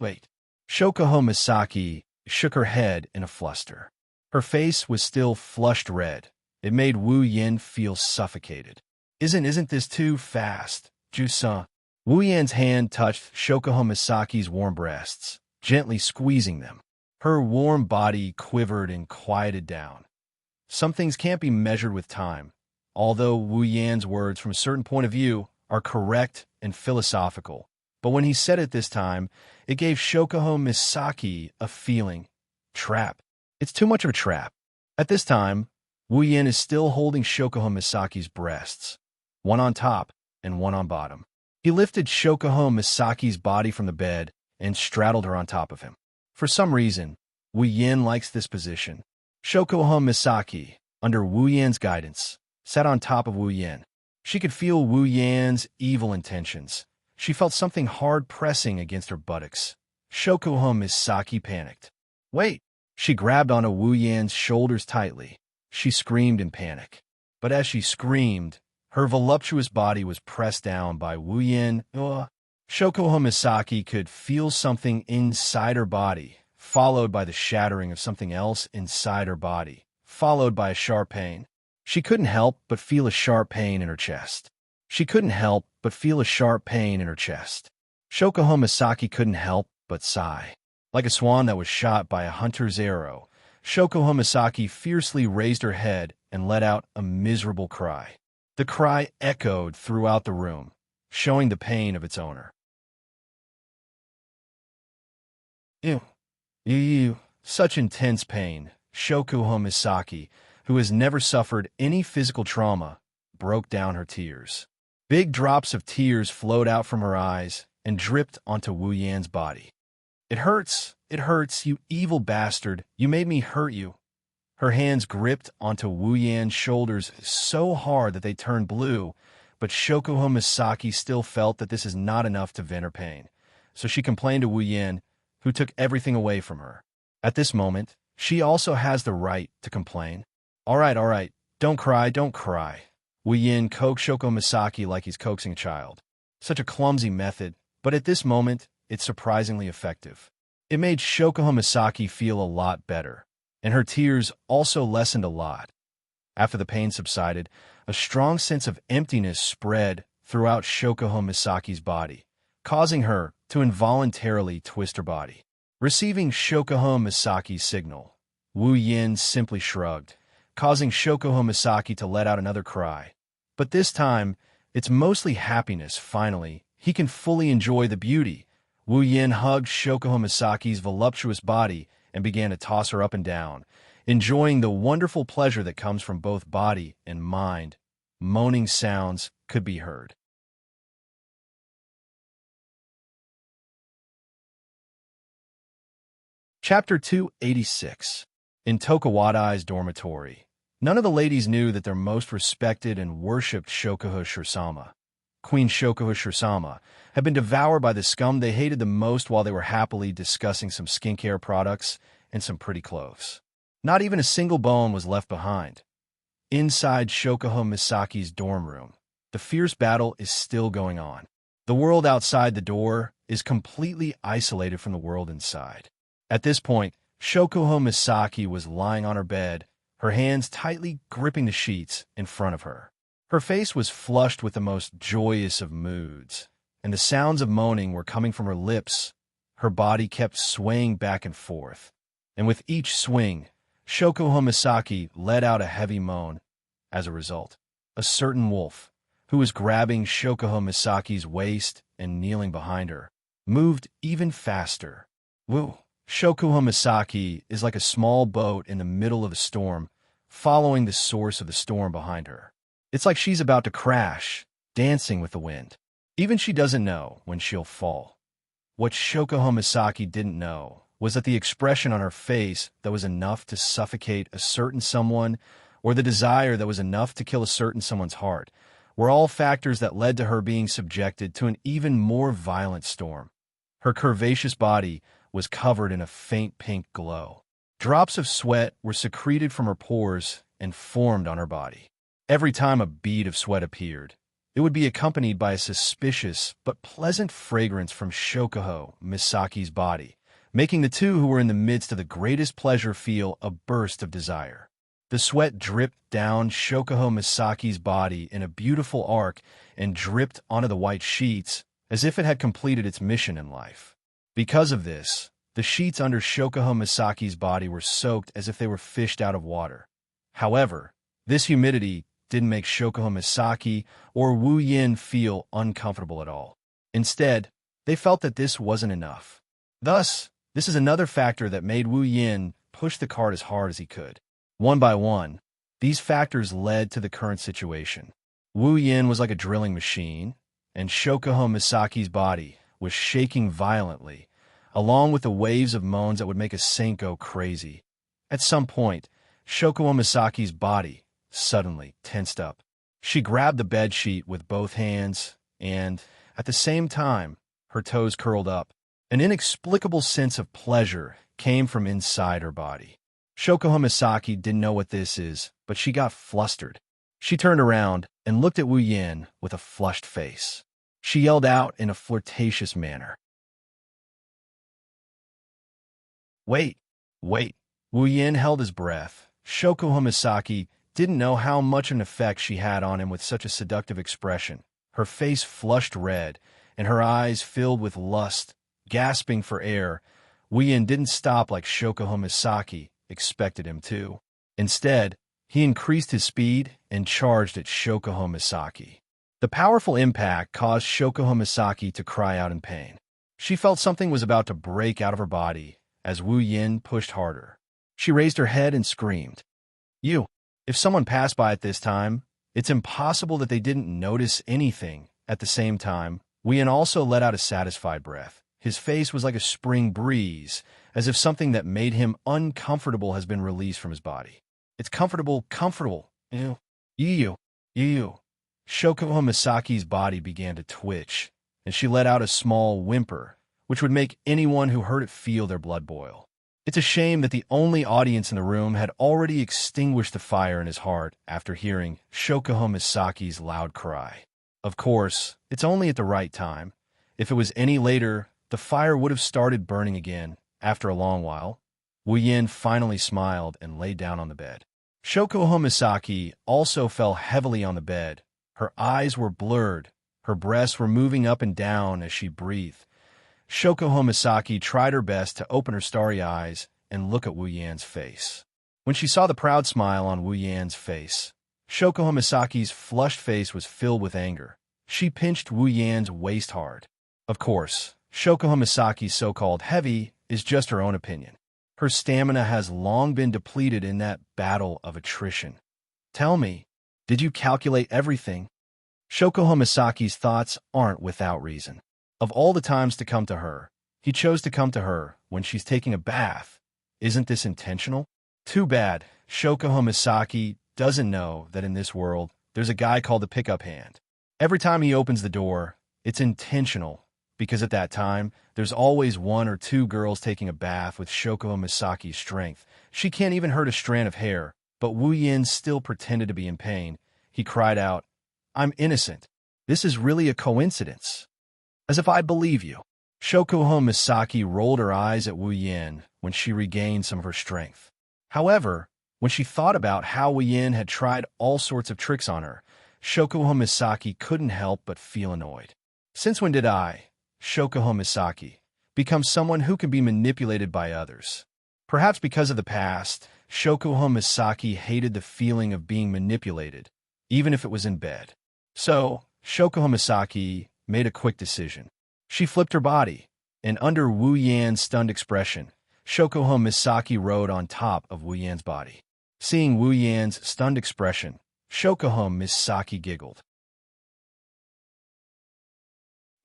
Shokuho Misaki shook her head in a fluster. Her face was still flushed red. It made Wu Yin feel suffocated. Isn't this too fast, Ju-san? Wu Yan's hand touched Shokuho Misaki's warm breasts, gently squeezing them. Her warm body quivered and quieted down. Some things can't be measured with time, although Wu Yan's words from a certain point of view are correct and philosophical. But when he said it this time, it gave Shokuho Misaki a feeling. Trap. It's too much of a trap. At this time, Wu Yin is still holding Shokuho Misaki's breasts, one on top and one on bottom. He lifted Shokuho Misaki's body from the bed and straddled her on top of him. For some reason, Wu Yin likes this position. Shokuho Misaki, under Wu Yan's guidance, sat on top of Wu Yin. She could feel Wu Yan's evil intentions. She felt something hard pressing against her buttocks. Shokuho Misaki panicked. Wait! She grabbed onto Wu Yan's shoulders tightly. She screamed in panic. But as she screamed, her voluptuous body was pressed down by Wu Yin. Shokuho Misaki could feel something inside her body, followed by the shattering of something else inside her body, followed by a sharp pain. She couldn't help but feel a sharp pain in her chest. Shokuho Misaki couldn't help but sigh. Like a swan that was shot by a hunter's arrow, Shokuho Misaki fiercely raised her head and let out a miserable cry. The cry echoed throughout the room, showing the pain of its owner. Ew. Such intense pain. Shokuho Misaki, who has never suffered any physical trauma, broke down her tears. Big drops of tears flowed out from her eyes and dripped onto Wu Yan's body. It hurts, you evil bastard. You made me hurt you. Her hands gripped onto Wu Yan's shoulders so hard that they turned blue, but Shokuho Misaki still felt that this is not enough to vent her pain. So she complained to Wu Yan, who took everything away from her. At this moment, she also has the right to complain. All right, don't cry. Wu Yan coaxed Shokuho Misaki like he's coaxing a child. Such a clumsy method, but at this moment, it's surprisingly effective. It made Shokuho Misaki feel a lot better, and her tears also lessened a lot. After the pain subsided, a strong sense of emptiness spread throughout Shokuho Misaki's body, causing her to involuntarily twist her body. Receiving Shokuho Misaki's signal, Wu Yin simply shrugged. causing Shokuho Misaki to let out another cry. But this time, it's mostly happiness. Finally, he can fully enjoy the beauty. Wu Yin hugged Shokuho Misaki's voluptuous body and began to toss her up and down, enjoying the wonderful pleasure that comes from both body and mind. Moaning sounds could be heard. Chapter 286. In Tokuwadai's dormitory. None of the ladies knew that their most respected and worshipped Shokuho Shirsama, Queen Shokuho Shirsama, had been devoured by the scum they hated the most while they were happily discussing some skincare products and some pretty clothes. Not even a single bone was left behind. Inside Shokuho Misaki's dorm room, the fierce battle is still going on. The world outside the door is completely isolated from the world inside. At this point, Shokuho Misaki was lying on her bed, her hands tightly gripping the sheets in front of her. Her face was flushed with the most joyous of moods, and the sounds of moaning were coming from her lips. Her body kept swaying back and forth, and with each swing, Shokuho Misaki let out a heavy moan. As a result, a certain wolf, who was grabbing Shokuho Misaki's waist and kneeling behind her, moved even faster. Woo! Shokuho Misaki is like a small boat in the middle of a storm, following the source of the storm behind her. It's like she's about to crash, dancing with the wind. Even she doesn't know when she'll fall. What Shokuho Misaki didn't know was that the expression on her face that was enough to suffocate a certain someone, or the desire that was enough to kill a certain someone's heart, were all factors that led to her being subjected to an even more violent storm. Her curvaceous body was covered in a faint pink glow. Drops of sweat were secreted from her pores and formed on her body. Every time a bead of sweat appeared, it would be accompanied by a suspicious but pleasant fragrance from Shokuho Misaki's body, making the two who were in the midst of the greatest pleasure feel a burst of desire. The sweat dripped down Shokuho Misaki's body in a beautiful arc and dripped onto the white sheets as if it had completed its mission in life. Because of this, the sheets under Shokuho Misaki's body were soaked as if they were fished out of water. However, this humidity didn't make Shokuho Misaki or Wu Yin feel uncomfortable at all. Instead, they felt that this wasn't enough. Thus, this is another factor that made Wu Yin push the cart as hard as he could. One by one, these factors led to the current situation. Wu Yin was like a drilling machine, and Shokuho Misaki's body was shaking violently, along with the waves of moans that would make a saint go crazy. At some point, Shokuho Misaki's body suddenly tensed up. She grabbed the bedsheet with both hands, and, at the same time, her toes curled up. An inexplicable sense of pleasure came from inside her body. Shokuho Misaki didn't know what this is, but she got flustered. She turned around and looked at Wu Yin with a flushed face. She yelled out in a flirtatious manner. Wait, wait. Wu Yin held his breath. Shokuho Misaki didn't know how much of an effect she had on him with such a seductive expression. Her face flushed red, and her eyes filled with lust. Gasping for air, Wu Yin didn't stop like Shokuho Misaki expected him to. Instead, he increased his speed and charged at Shokuho Misaki. The powerful impact caused Shokuho Misaki to cry out in pain. She felt something was about to break out of her body as Wu Yin pushed harder. She raised her head and screamed. If someone passed by at this time, it's impossible that they didn't notice anything. At the same time, Wu Yin also let out a satisfied breath. His face was like a spring breeze, as if something that made him uncomfortable has been released from his body. It's comfortable. Ew. Shokuho Misaki's body began to twitch, and she let out a small whimper, which would make anyone who heard it feel their blood boil. It's a shame that the only audience in the room had already extinguished the fire in his heart after hearing Shokuho Misaki's loud cry. Of course, it's only at the right time. If it was any later, the fire would have started burning again. After a long while, Wu Yin finally smiled and lay down on the bed. Shokuho Misaki also fell heavily on the bed. Her eyes were blurred. Her breasts were moving up and down as she breathed. Shokuho Misaki tried her best to open her starry eyes and look at Wu Yin's face. When she saw the proud smile on Wu Yan's face, Shoko Misaki's flushed face was filled with anger. She pinched Wu Yan's waist hard. Of course, Shoko Misaki's so-called heavy is just her own opinion. Her stamina has long been depleted in that battle of attrition. Tell me, did you calculate everything? Shoko Misaki's thoughts aren't without reason. Of all the times to come to her, he chose to come to her when she's taking a bath. Isn't this intentional? Too bad, Shoko Misaki doesn't know that in this world, there's a guy called the pickup hand. Every time he opens the door, it's intentional, because at that time, there's always one or two girls taking a bath with Shoko Misaki's strength. She can't even hurt a strand of hair, but Wu Yin still pretended to be in pain. He cried out, "I'm innocent. This is really a coincidence." As if I believe you. Shoko Misaki rolled her eyes at Wu Yin when she regained some of her strength. However, when she thought about how Wu Yin had tried all sorts of tricks on her, Shoko Misaki couldn't help but feel annoyed. Since when did I, Shoko Misaki, become someone who can be manipulated by others? Perhaps because of the past, Shoko Misaki hated the feeling of being manipulated, even if it was in bed. So, Shoko Misaki made a quick decision. She flipped her body, and under Wu Yan's stunned expression, Shoko Misaki rode on top of Wu Yan's body. Seeing Wu Yan's stunned expression, Shoko Misaki giggled.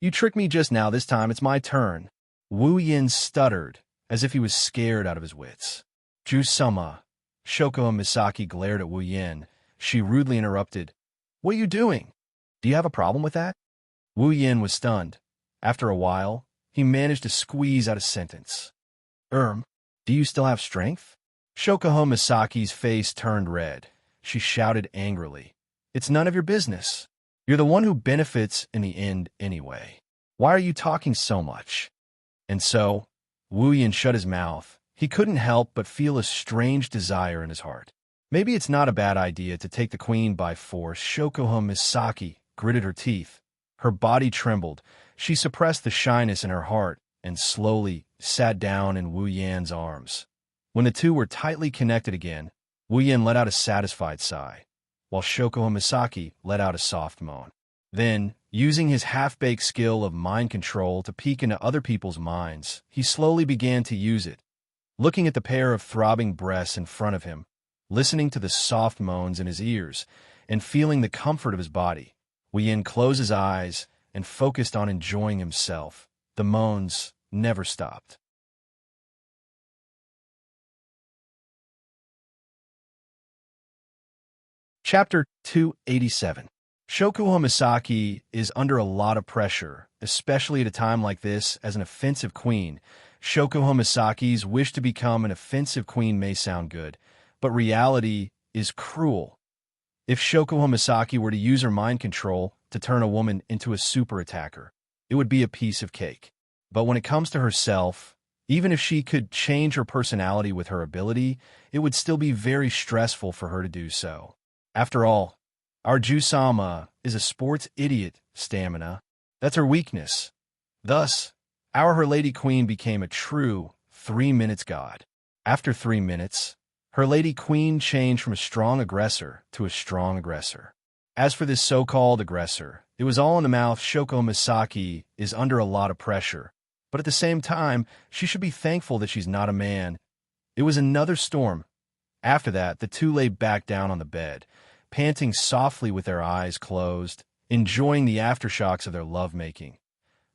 "You tricked me just now. This time it's my turn." Wu Yin stuttered, as if he was scared out of his wits. "Ju-sama." Shoko Misaki glared at Wu Yin. She rudely interrupted. "What are you doing? Do you have a problem with that?" Wu Yin was stunned. After a while, he managed to squeeze out a sentence. Do you still have strength?" Shoko Misaki's face turned red. She shouted angrily, "It's none of your business. You're the one who benefits in the end anyway. Why are you talking so much?" And so, Wu Yin shut his mouth. He couldn't help but feel a strange desire in his heart. Maybe it's not a bad idea to take the queen by force. Shoko Misaki gritted her teeth. Her body trembled. She suppressed the shyness in her heart and slowly sat down in Wu Yan's arms. When the two were tightly connected again, Wu Yan let out a satisfied sigh, while Shoko Misaki let out a soft moan. Then, using his half-baked skill of mind control to peek into other people's minds, he slowly began to use it. Looking at the pair of throbbing breasts in front of him, listening to the soft moans in his ears, and feeling the comfort of his body, Wu Yan closed his eyes and focused on enjoying himself. The moans never stopped. Chapter 287. Shoko Misaki is under a lot of pressure, especially at a time like this as an offensive queen. Shoko Misaki's wish to become an offensive queen may sound good, but reality is cruel. If Shoko Misaki were to use her mind control to turn a woman into a super attacker, it would be a piece of cake. But when it comes to herself, even if she could change her personality with her ability, it would still be very stressful for her to do so. After all, our Ju-sama is a sports idiot stamina. That's her weakness. Thus, our Her Lady Queen became a true 3 minutes god. After 3 minutes, Her Lady Queen changed from a strong aggressor to a strong aggressor. As for this so-called aggressor, it was all in the mouth. Shoko Misaki is under a lot of pressure, but at the same time, she should be thankful that she's not a man. It was another storm. After that, the two lay back down on the bed, panting softly with their eyes closed, enjoying the aftershocks of their lovemaking.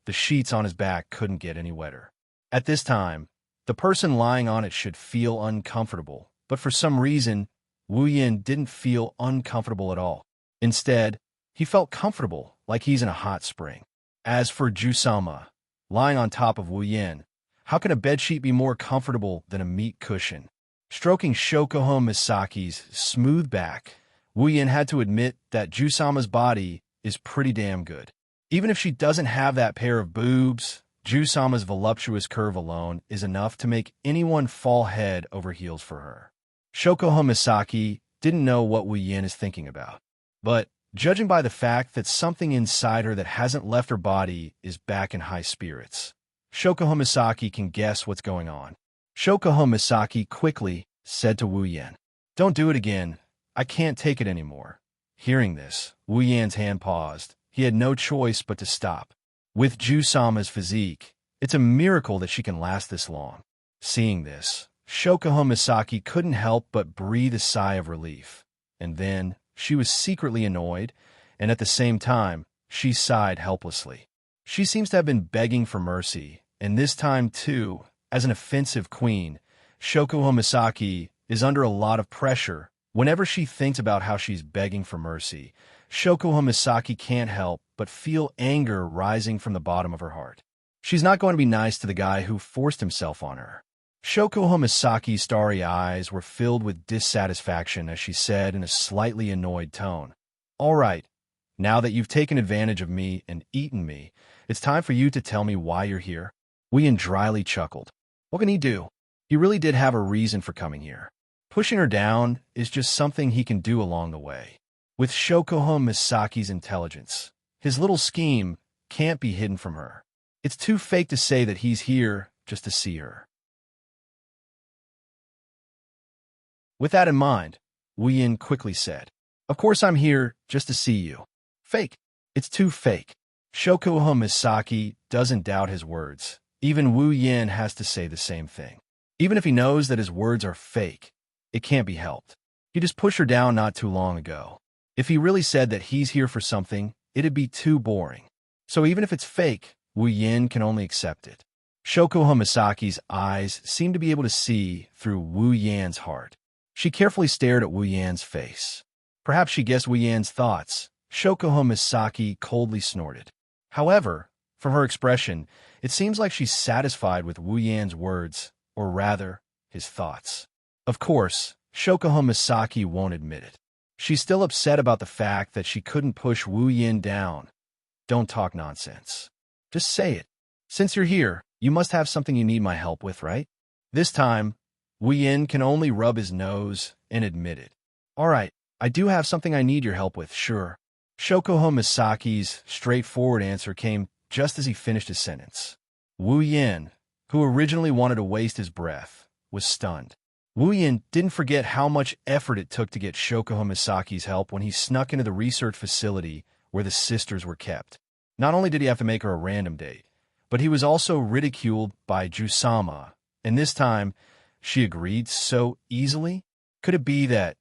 The sheets on his back couldn't get any wetter. At this time, the person lying on it should feel uncomfortable, but for some reason, Wu Yin didn't feel uncomfortable at all. Instead, he felt comfortable, like he's in a hot spring. As for Ju-sama, lying on top of Wu Yin, how can a bedsheet be more comfortable than a meat cushion? Stroking Shoko Misaki's smooth back, Wu Yin had to admit that Ju-sama's body is pretty damn good. Even if she doesn't have that pair of boobs, Ju-sama's voluptuous curve alone is enough to make anyone fall head over heels for her. Shoko Misaki didn't know what Wu Yin is thinking about, but judging by the fact that something inside her that hasn't left her body is back in high spirits, Shoko Misaki can guess what's going on. Shoko Misaki quickly said to Wu Yan. Don't do it again. I can't take it anymore. Hearing this, Wu Yan's hand paused. He had no choice but to stop. With Ju-sama's physique, it's a miracle that she can last this long. Seeing this, Shokuho Misaki couldn't help but breathe a sigh of relief. And then, she was secretly annoyed, and at the same time, she sighed helplessly. She seems to have been begging for mercy, and this time too, as an offensive queen, Shokuho Misaki is under a lot of pressure. Whenever she thinks about how she's begging for mercy, Shokuho Misaki can't help but feel anger rising from the bottom of her heart. She's not going to be nice to the guy who forced himself on her. Shokuho Misaki's starry eyes were filled with dissatisfaction as she said in a slightly annoyed tone, "All right, now that you've taken advantage of me and eaten me, it's time for you to tell me why you're here." Wuyan dryly chuckled. What can he do? He really did have a reason for coming here. Pushing her down is just something he can do along the way. With Shokuho Misaki's intelligence, his little scheme can't be hidden from her. It's too fake to say that he's here just to see her. With that in mind, Wu Yan quickly said, "Of course I'm here just to see you." Fake. It's too fake. Shokuho Misaki doesn't doubt his words. Even Wu Yan has to say the same thing. Even if he knows that his words are fake, it can't be helped. He just pushed her down not too long ago. If he really said that he's here for something, it'd be too boring. So even if it's fake, Wu Yan can only accept it. Shokuho Misaki's eyes seemed to be able to see through Wu Yan's heart. She carefully stared at Wu Yan's face. Perhaps she guessed Wu Yan's thoughts. Shokuho Misaki coldly snorted. However, from her expression, it seems like she's satisfied with Wu Yan's words, or rather, his thoughts. Of course, Shokuho Misaki won't admit it. She's still upset about the fact that she couldn't push Wu Yan down. Don't talk nonsense. Just say it. Since you're here, you must have something you need my help with, right? This time, Wu Yan can only rub his nose and admit it. All right, I do have something I need your help with, sure. Shokuho Misaki's straightforward answer came just as he finished his sentence. Wu Yan, who originally wanted to waste his breath, was stunned. Wu Yan didn't forget how much effort it took to get Shokuho Misaki's help when he snuck into the research facility where the sisters were kept. Not only did he have to make her a random date, but he was also ridiculed by Ju-sama, and this time, she agreed so easily? Could it be that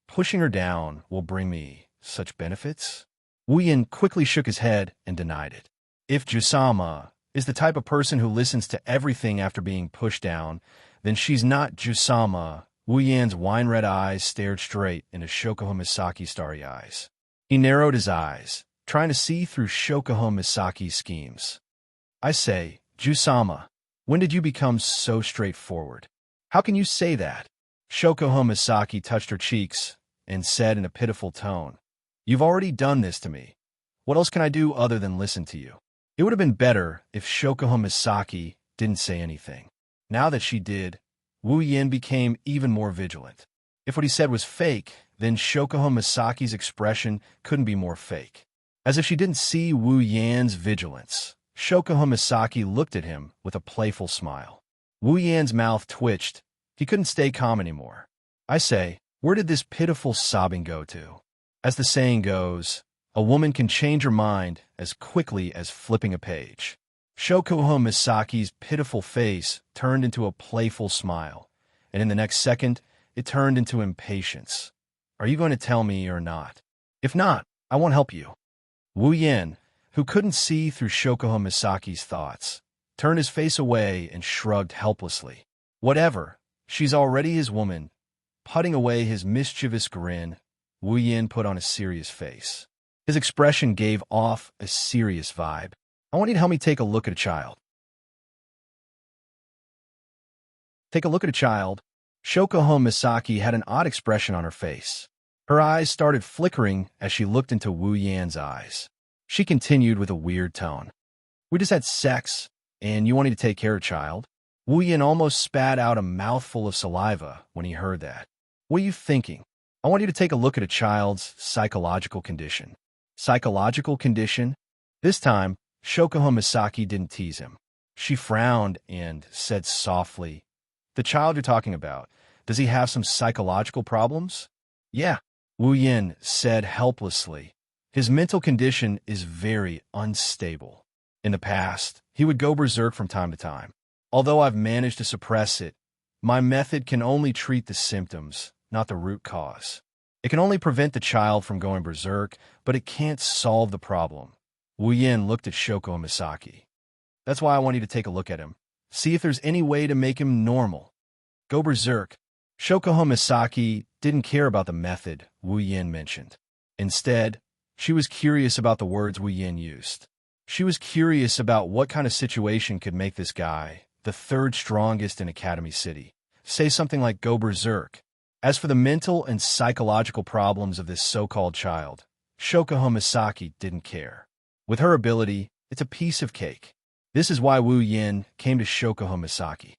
pushing her down will bring me such benefits? Wu Yan quickly shook his head and denied it. If Ju-sama is the type of person who listens to everything after being pushed down, then she's not Ju-sama. Wu Yan's wine-red eyes stared straight into Shokuho Misaki's starry eyes. He narrowed his eyes, trying to see through Shokuho Misaki's schemes. I say, Ju-sama, when did you become so straightforward? How can you say that? Shokuho Misaki touched her cheeks and said in a pitiful tone, You've already done this to me. What else can I do other than listen to you? It would have been better if Shokuho Misaki didn't say anything. Now that she did, Wu Yan became even more vigilant. If what he said was fake, then Shokuho Misaki's expression couldn't be more fake. As if she didn't see Wu Yan's vigilance, Shokuho Misaki looked at him with a playful smile. Wu Yan's mouth twitched. He couldn't stay calm anymore. I say, where did this pitiful sobbing go to? As the saying goes, a woman can change her mind as quickly as flipping a page. Shokuho Misaki's pitiful face turned into a playful smile, and in the next second, it turned into impatience. Are you going to tell me or not? If not, I won't help you. Wu Yan, who couldn't see through Shokuho Misaki's thoughts, turned his face away and shrugged helplessly. Whatever, she's already his woman. Putting away his mischievous grin, Wu Yan put on a serious face. His expression gave off a serious vibe. I want you to help me take a look at a child. Take a look at a child. Shokuho Misaki had an odd expression on her face. Her eyes started flickering as she looked into Wu Yan's eyes. She continued with a weird tone. We just had sex, and you want me to take care of a child? Wu Yan almost spat out a mouthful of saliva when he heard that. What are you thinking? I want you to take a look at a child's psychological condition. Psychological condition? This time, Shokuho Misaki didn't tease him. She frowned and said softly, The child you're talking about, Does he have some psychological problems? Yeah, Wu Yin said helplessly. His mental condition is very unstable. In the past, he would go berserk from time to time. Although I've managed to suppress it, my method can only treat the symptoms, not the root cause. It can only prevent the child from going berserk, but it can't solve the problem. Wu Yin looked at Shoko Misaki. That's why I want you to take a look at him. See if there's any way to make him normal. Go berserk. Shoko Misaki didn't care about the method Wu Yin mentioned. Instead, she was curious about the words Wu Yin used. She was curious about what kind of situation could make this guy, the third strongest in Academy City, say something like go berserk. As for the mental and psychological problems of this so-called child, Shoko Misaki didn't care. With her ability, it's a piece of cake. This is why Wu Yin came to Shoko Misaki.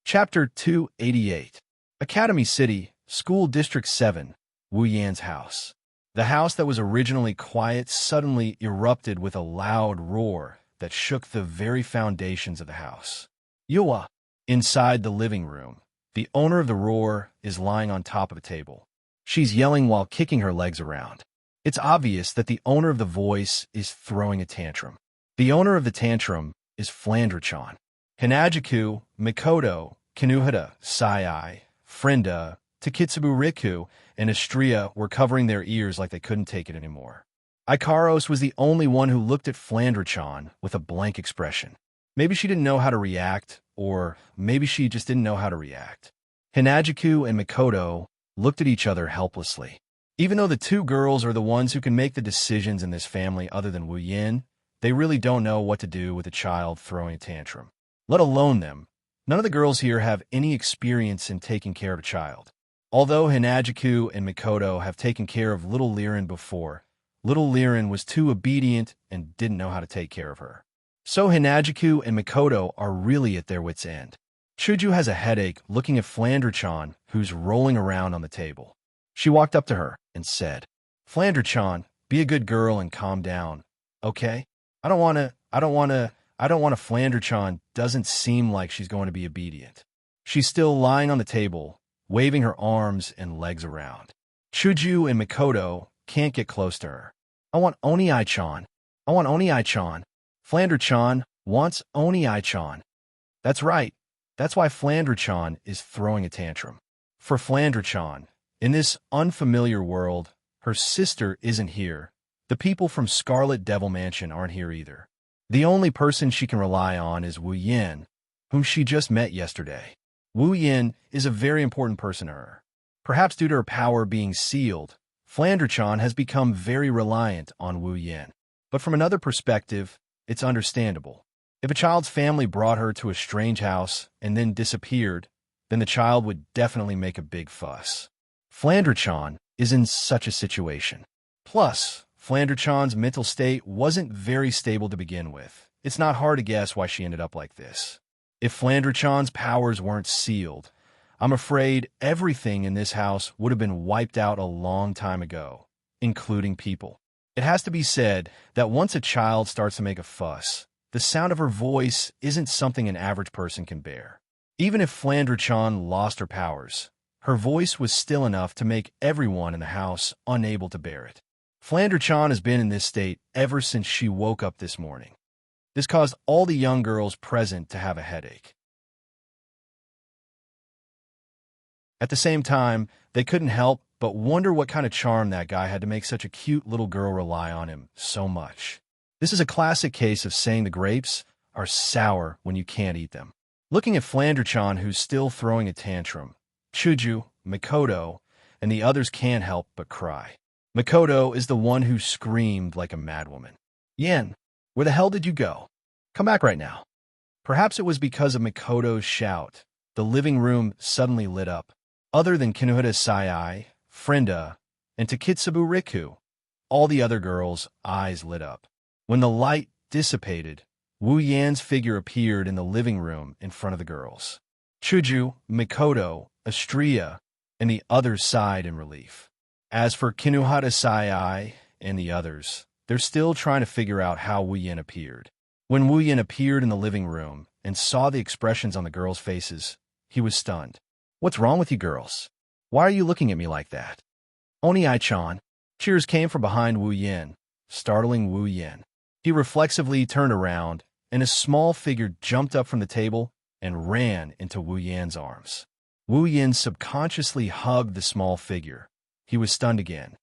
Chapter 288. Academy City, School District 7, Wu Yan's house. The house that was originally quiet suddenly erupted with a loud roar that shook the very foundations of the house. Yua, inside the living room, the owner of the roar is lying on top of a table. She's yelling while kicking her legs around. It's obvious that the owner of the voice is throwing a tantrum. The owner of the tantrum is Flandra-chan. Hinajiku, Mikoto, Kinuhata, Sai, Frenda, Takitsubu Riku, and Astria were covering their ears like they couldn't take it anymore. Ikaros was the only one who looked at Flandra-chan with a blank expression. Maybe she didn't know how to react, or maybe she just didn't know how to react. Hinajiku and Mikoto looked at each other helplessly. Even though the two girls are the ones who can make the decisions in this family other than Wu Yin, they really don't know what to do with a child throwing a tantrum. Let alone them. None of the girls here have any experience in taking care of a child. Although Hinajiku and Mikoto have taken care of little Liren before, little Liren was too obedient and didn't know how to take care of her. So Hinajiku and Mikoto are really at their wits' end. Chuju has a headache looking at Flandra-chan, who's rolling around on the table. She walked up to her and said, Flandra-chan, be a good girl and calm down, okay? I don't want to Flandra-chan doesn't seem like she's going to be obedient. She's still lying on the table, waving her arms and legs around. Chuju and Mikoto can't get close to her. I want Oni-chan. Flandra-chan wants Oni-chan. That's right. That's why Flandra-chan is throwing a tantrum. For Flandra-chan, in this unfamiliar world, her sister isn't here. The people from Scarlet Devil Mansion aren't here either. The only person she can rely on is Wu Yin, whom she just met yesterday. Wu Yin is a very important person to her. Perhaps due to her power being sealed, Flandra-chan has become very reliant on Wu Yin. But from another perspective, it's understandable. If a child's family brought her to a strange house and then disappeared, then the child would definitely make a big fuss. Flandra-chan is in such a situation. Plus, Flandra-chan's mental state wasn't very stable to begin with. It's not hard to guess why she ended up like this. If Flandra-chan's powers weren't sealed, I'm afraid everything in this house would have been wiped out a long time ago, including people. It has to be said that once a child starts to make a fuss, the sound of her voice isn't something an average person can bear. Even if Flandra-chan lost her powers, her voice was still enough to make everyone in the house unable to bear it. Flandra-chan has been in this state ever since she woke up this morning. This caused all the young girls present to have a headache. At the same time, they couldn't help but wonder what kind of charm that guy had to make such a cute little girl rely on him so much. This is a classic case of saying the grapes are sour when you can't eat them. Looking at Flandra-chan, who's still throwing a tantrum, Chuju, Mikoto, and the others can't help but cry. Mikoto is the one who screamed like a madwoman. Yen, where the hell did you go? Come back right now. Perhaps it was because of Mikoto's shout. The living room suddenly lit up. Other than Kinuhata Sai, Frenda, and Takitsubu Riku, all the other girls' eyes lit up. When the light dissipated, Wu Yan's figure appeared in the living room in front of the girls. Chuju, Mikoto, Astria, and the others sighed in relief. As for Kinuhata Sai and the others, they're still trying to figure out how Wu Yan appeared. When Wu Yin appeared in the living room and saw the expressions on the girls' faces, he was stunned. "What's wrong with you girls? Why are you looking at me like that?" "Oni Ai-chan." Cheers came from behind Wu Yin, startling Wu Yin. He reflexively turned around, and a small figure jumped up from the table and ran into Wu Yan's arms. Wu Yin subconsciously hugged the small figure. He was stunned again.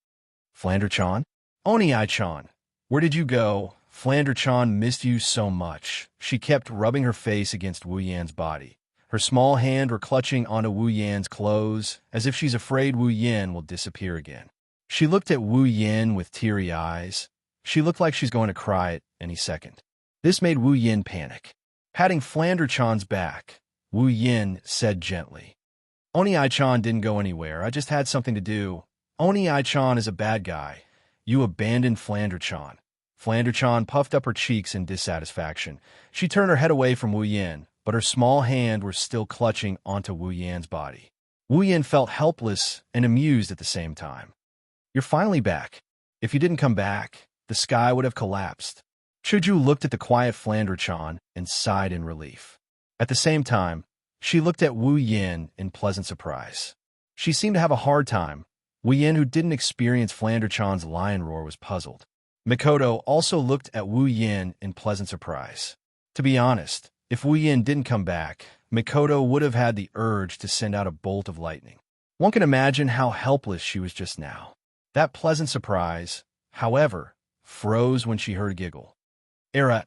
"Flander-chan?" "Oni Ai-chan, where did you go? Flander-chan missed you so much." She kept rubbing her face against Wu Yan's body. Her small hand were clutching onto Wu Yan's clothes, as if she's afraid Wu Yin will disappear again. She looked at Wu Yin with teary eyes. She looked like she's going to cry at any second. This made Wu Yin panic. Patting Flander-chan's back, Wu Yin said gently, "Oni Ai-chan didn't go anywhere. I just had something to do. Oni Ai-chan is a bad guy. You abandoned Flander-chan." Flander-chan puffed up her cheeks in dissatisfaction. She turned her head away from Wu Yin, but her small hand was still clutching onto Wu Yan's body. Wu Yin felt helpless and amused at the same time. "You're finally back. If you didn't come back, the sky would have collapsed." Chuju looked at the quiet Flander-chan and sighed in relief. At the same time, she looked at Wu Yin in pleasant surprise. She seemed to have a hard time. Wu Yin, who didn't experience Flander-chan's lion roar, was puzzled. Mikoto also looked at Wu Yin in pleasant surprise. To be honest, if Wu Yin didn't come back, Mikoto would have had the urge to send out a bolt of lightning. One can imagine how helpless she was just now. That pleasant surprise, however, froze when she heard a giggle. Era,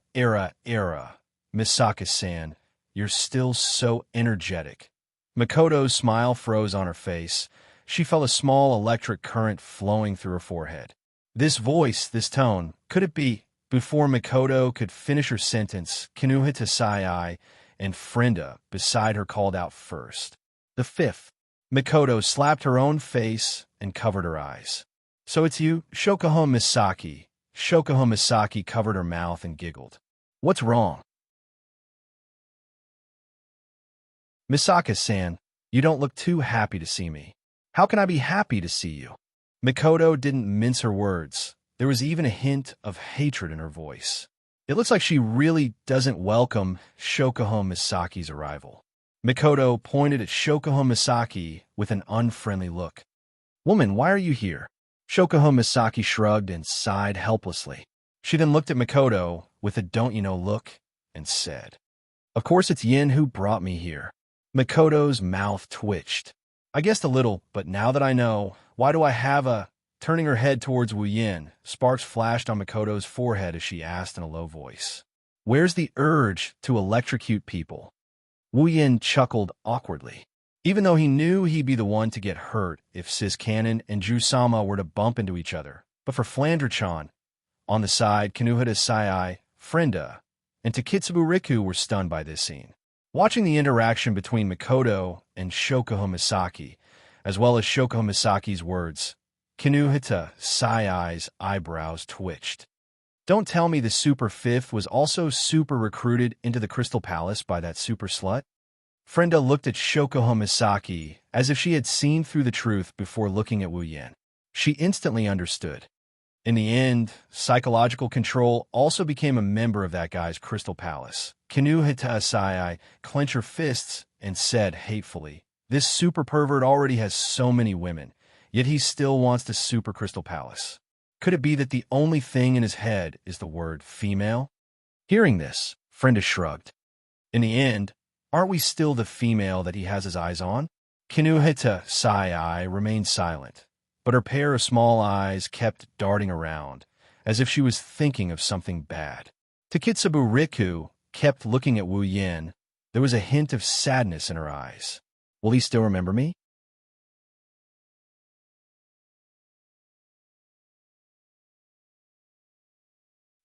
Misaka-san, you're still so energetic." Mikoto's smile froze on her face. She felt a small electric current flowing through her forehead. This voice, this tone, could it be? Before Mikoto could finish her sentence, Kinuhita Sai and Frenda beside her called out first. "The fifth." Mikoto slapped her own face and covered her eyes. "So it's you, Shokuho Misaki." Shokuho Misaki covered her mouth and giggled. "What's wrong?" "Misaka-san, you don't look too happy to see me." "How can I be happy to see you?" Mikoto didn't mince her words. There was even a hint of hatred in her voice. It looks like she really doesn't welcome Shokuho Misaki's arrival. Mikoto pointed at Shokuho Misaki with an unfriendly look. "Woman, why are you here?" Shokuho Misaki shrugged and sighed helplessly. She then looked at Mikoto with a don't-you-know look and said, "Of course it's Yin who brought me here." Mikoto's mouth twitched. "I guessed a little, but now that I know, why do I have a—" Turning her head towards Wu Yin, sparks flashed on Mikoto's forehead as she asked in a low voice, "Where's the urge to electrocute people?" Wu Yin chuckled awkwardly. Even though he knew he'd be the one to get hurt if Sis Cannon and Ju-sama were to bump into each other. But for Flander-chan, on the side, Kinuhita Sai, Frenda, and Takitsubu Riku were stunned by this scene. Watching the interaction between Mikoto and Shokuho Misaki, as well as Shokuho Misaki's words, Kinuhita Sai's eyebrows twitched. Don't tell me the Super Fifth was also super recruited into the Crystal Palace by that super slut? Frenda looked at Shokuho Misaki as if she had seen through the truth before looking at Wu Yin. She instantly understood. In the end, psychological control also became a member of that guy's Crystal Palace. Kinuhita Sai clenched her fists and said hatefully, "This super pervert already has so many women, yet he still wants the Super Crystal Palace. Could it be that the only thing in his head is the word female?" Hearing this, Frenda shrugged. In the end, aren't we still the female that he has his eyes on? Kinuhita Sai remained silent, but her pair of small eyes kept darting around, as if she was thinking of something bad. Takitsubu Riku kept looking at Wu Yin. There was a hint of sadness in her eyes. Will he still remember me?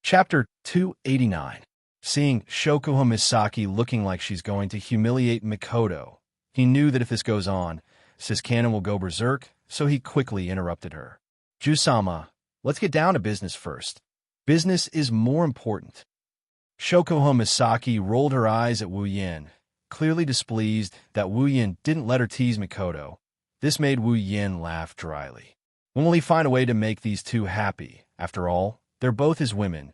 Chapter 289. Seeing Shokuho Misaki looking like she's going to humiliate Mikoto, he knew that if this goes on, Sis Cannon will go berserk, so he quickly interrupted her. "Ju-sama, let's get down to business first. Business is more important." Shokuho Misaki rolled her eyes at Wu Yin, clearly displeased that Wu Yin didn't let her tease Mikoto. This made Wu Yin laugh dryly. When will he find a way to make these two happy? After all, they're both his women.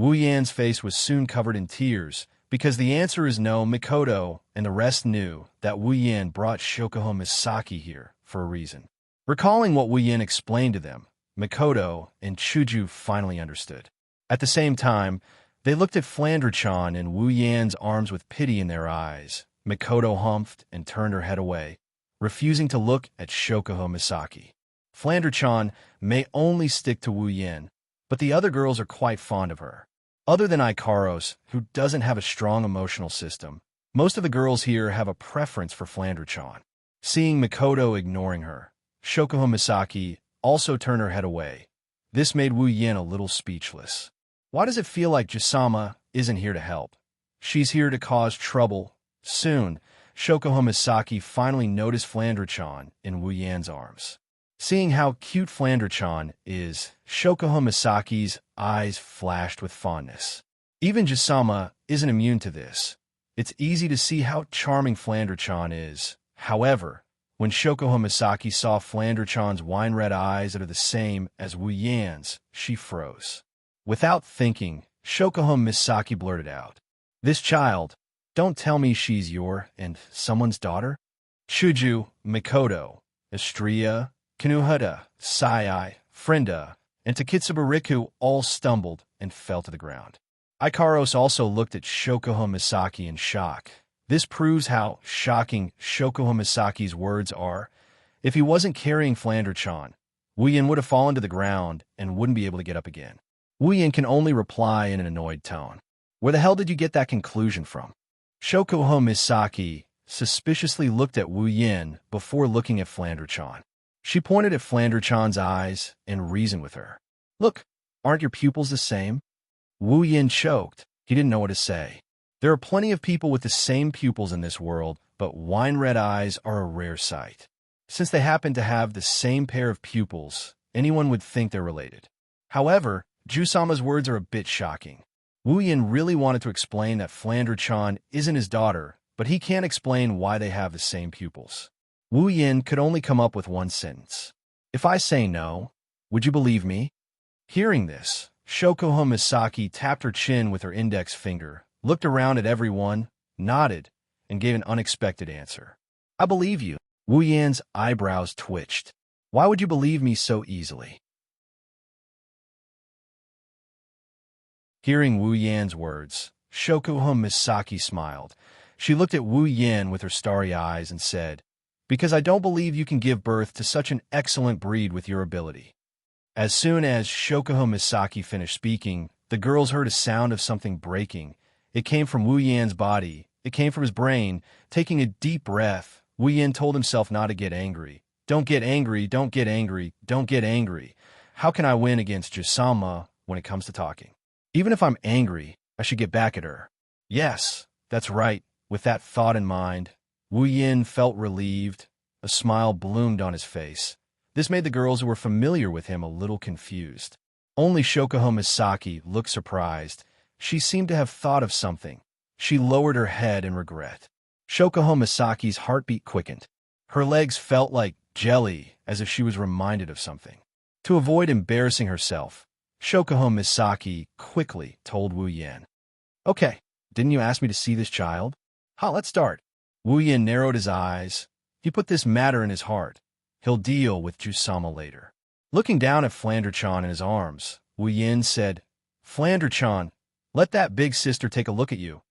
Wu Yan's face was soon covered in tears, because the answer is no. Mikoto and the rest knew that Wu Yan brought Shokuho Misaki here for a reason. Recalling what Wu Yan explained to them, Mikoto and Chuju finally understood. At the same time, they looked at Flandre-chan in Wu Yan's arms with pity in their eyes. Mikoto humphed and turned her head away, refusing to look at Shokuho Misaki. Flandre-chan may only stick to Wu Yan, but the other girls are quite fond of her. Other than Ikaros, who doesn't have a strong emotional system, most of the girls here have a preference for Flandre-chan. Seeing Mikoto ignoring her, Shokuho Misaki also turned her head away. This made Wu Yan a little speechless. Why does it feel like Gisama isn't here to help? She's here to cause trouble. Soon, Shokuho Misaki finally noticed Flandre-chan in Wu Yan's arms. Seeing how cute Flandre-chan is, Shokuho Misaki's eyes flashed with fondness. Even Gisama isn't immune to this. It's easy to see how charming Flandre-chan is. However, when Shokuho Misaki saw Flandre-chan's wine-red eyes that are the same as Wu Yan's, she froze. Without thinking, Shokuho Misaki blurted out, "This child, don't tell me she's your and someone's daughter?" Chuju, Mikoto, Estrella, Kinuhata, Sai, Frenda, and Takitsuba Riku all stumbled and fell to the ground. Ikaros also looked at Shokuho Misaki in shock. This proves how shocking Shokuho Misaki's words are. If he wasn't carrying Flandre-chan, Wu Yan would have fallen to the ground and wouldn't be able to get up again. Wu Yan can only reply in an annoyed tone. "Where the hell did you get that conclusion from?" Shokuho Misaki suspiciously looked at Wu Yan before looking at Flandre-chan. She pointed at Flandre-chan's eyes and reasoned with her. "Look, aren't your pupils the same?" Wu Yan choked. He didn't know what to say. There are plenty of people with the same pupils in this world, but wine-red eyes are a rare sight. Since they happen to have the same pair of pupils, anyone would think they're related. However, Jusama's words are a bit shocking. Wu Yan really wanted to explain that Flandre-chan isn't his daughter, but he can't explain why they have the same pupils. Wu Yan could only come up with one sentence. "If I say no, would you believe me?" Hearing this, Shokuho Misaki tapped her chin with her index finger, looked around at everyone, nodded, and gave an unexpected answer. "I believe you." Wu Yan's eyebrows twitched. "Why would you believe me so easily?" Hearing Wu Yan's words, Shokuho Misaki smiled. She looked at Wu Yan with her starry eyes and said, "Because I don't believe you can give birth to such an excellent breed with your ability." As soon as Shokuho Misaki finished speaking, the girls heard a sound of something breaking. It came from Wu Yan's body. It came from his brain. Taking a deep breath, Wu Yan told himself not to get angry. "Don't get angry, don't get angry, don't get angry. How can I win against Gisama when it comes to talking? Even if I'm angry, I should get back at her." Yes, that's right. With that thought in mind, Wu Yan felt relieved. A smile bloomed on his face. This made the girls who were familiar with him a little confused. Only Shokuho Misaki looked surprised. She seemed to have thought of something. She lowered her head in regret. Shokuho Misaki's heartbeat quickened. Her legs felt like jelly, as if she was reminded of something. To avoid embarrassing herself, Shokuho Misaki quickly told Wu Yan, "Okay, didn't you ask me to see this child? Let's start." Wu Yan narrowed his eyes. He put this matter in his heart. He'll deal with Jusama later. Looking down at Flandre-chan in his arms, Wu Yan said, "Flandre-chan, let that big sister take a look at you."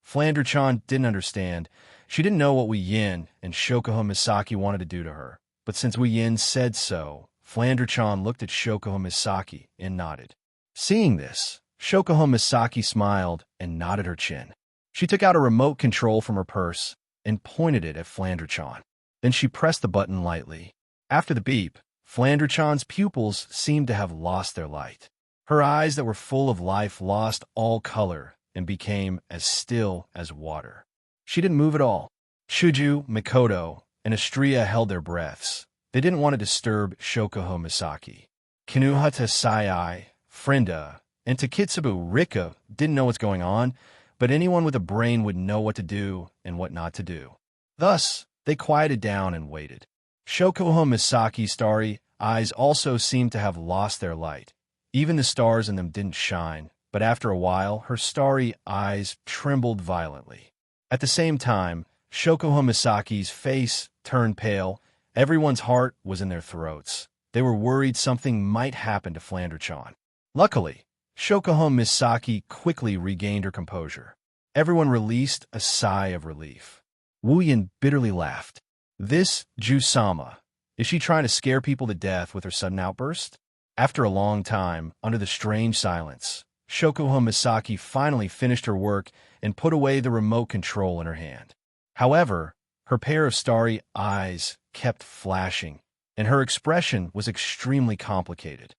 Flandre-chan didn't understand. She didn't know what Wu Yan and Shokuho Misaki wanted to do to her. But since Wu Yan said so, Flandre-chan looked at Shokuho Misaki and nodded. Seeing this, Shokuho Misaki smiled and nodded her chin. She took out a remote control from her purse and pointed it at Flandre-chan. Then she pressed the button lightly. After the beep, Flandre-chan's pupils seemed to have lost their light. Her eyes that were full of life lost all color and became as still as water. She didn't move at all. Chuju, Mikoto, and Estrella held their breaths. They didn't want to disturb Shokuho Misaki. Kinuhata Sai, Frenda, and Takitsubu Riku didn't know what's going on, but anyone with a brain would know what to do and what not to do. Thus, they quieted down and waited. Shokuho Misaki's starry eyes also seemed to have lost their light. Even the stars in them didn't shine. but after a while, her starry eyes trembled violently. At the same time, Shokuho Misaki's face turned pale. Everyone's heart was in their throats. They were worried something might happen to Flandre-chan. Luckily, Shokuho Misaki quickly regained her composure. Everyone released a sigh of relief. Wu Yin bitterly laughed. This Ju-sama, is she trying to scare people to death with her sudden outburst? After a long time, under the strange silence, Shokuho Misaki finally finished her work and put away the remote control in her hand. However, her pair of starry eyes kept flashing, and her expression was extremely complicated.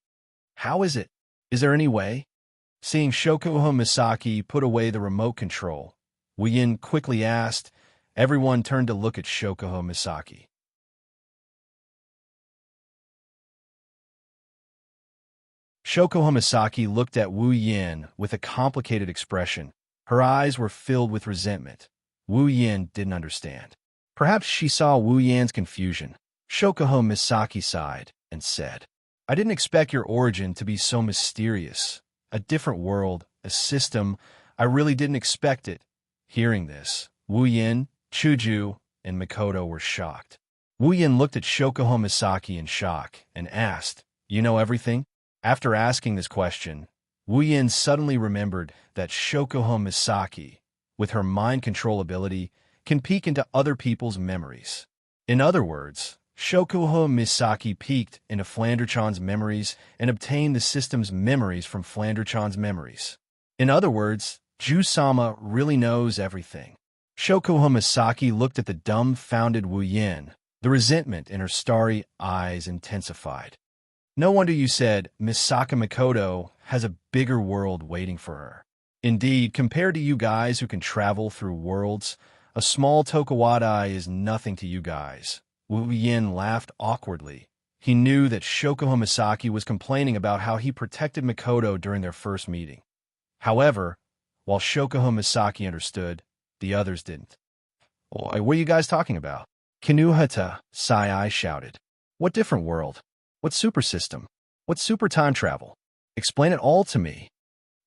How is it? Is there any way? Seeing Shokuho Misaki put away the remote control, Wu Yin quickly asked. Everyone turned to look at Shokuho Misaki. Shokuho Misaki looked at Wu Yin with a complicated expression. Her eyes were filled with resentment. Wu Yin didn't understand. Perhaps she saw Wu Yan's confusion. Shokuho Misaki sighed and said, I didn't expect your origin to be so mysterious. A different world, a system. I really didn't expect it. Hearing this, Wu Yin, Chuju, and Mikoto were shocked. Wu Yin looked at Shokuho Misaki in shock and asked, You know everything? After asking this question, Wu Yin suddenly remembered that Shokuho Misaki, with her mind control ability, can peek into other people's memories. In other words, Shokuho Misaki peeked into Flandre-chan's memories and obtained the system's memories from Flandre-chan's memories. In other words, Ju-sama really knows everything. Shokuho Misaki looked at the dumbfounded Wu Yin. The resentment in her starry eyes intensified. No wonder you said Misaka Mikoto has a bigger world waiting for her. Indeed, compared to you guys who can travel through worlds, a small Tokuwadai is nothing to you guys. Wu Yin laughed awkwardly. He knew that Shokuho Misaki was complaining about how he protected Mikoto during their first meeting. However, while Shokuho Misaki understood, the others didn't. What are you guys talking about? Kinuhata Sai shouted. What different world? What super system? What super time travel? Explain it all to me.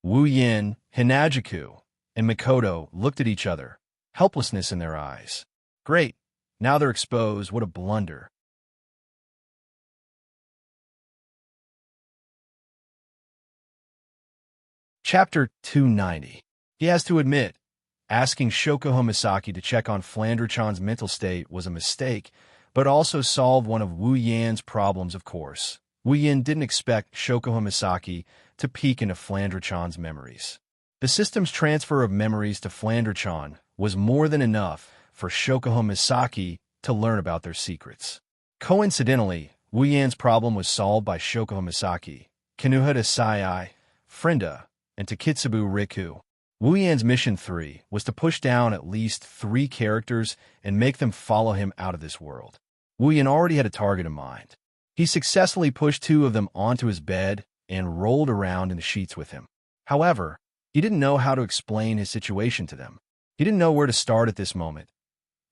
Wu Yin, Hinajuku, and Mikoto looked at each other, helplessness in their eyes. Great. Now they're exposed. What a blunder. Chapter 290. He has to admit, asking Shokuho Misaki to check on Flandre-chan's mental state was a mistake, but also solved one of Wu Yan's problems, of course. Wu Yin didn't expect Shokuho Misaki to peek into Flandre-chan's memories. The system's transfer of memories to Flandre-chan was more than enough for Shokuho Misaki to learn about their secrets. Coincidentally, Wu Yan's problem was solved by Shokuho Misaki, Kinuhata Sai, Frenda, and Takitsubu Riku. Wu Yan's mission 3 was to push down at least 3 characters and make them follow him out of this world. Wu Yan already had a target in mind. He successfully pushed 2 of them onto his bed and rolled around in the sheets with him. However, he didn't know how to explain his situation to them. He didn't know where to start at this moment.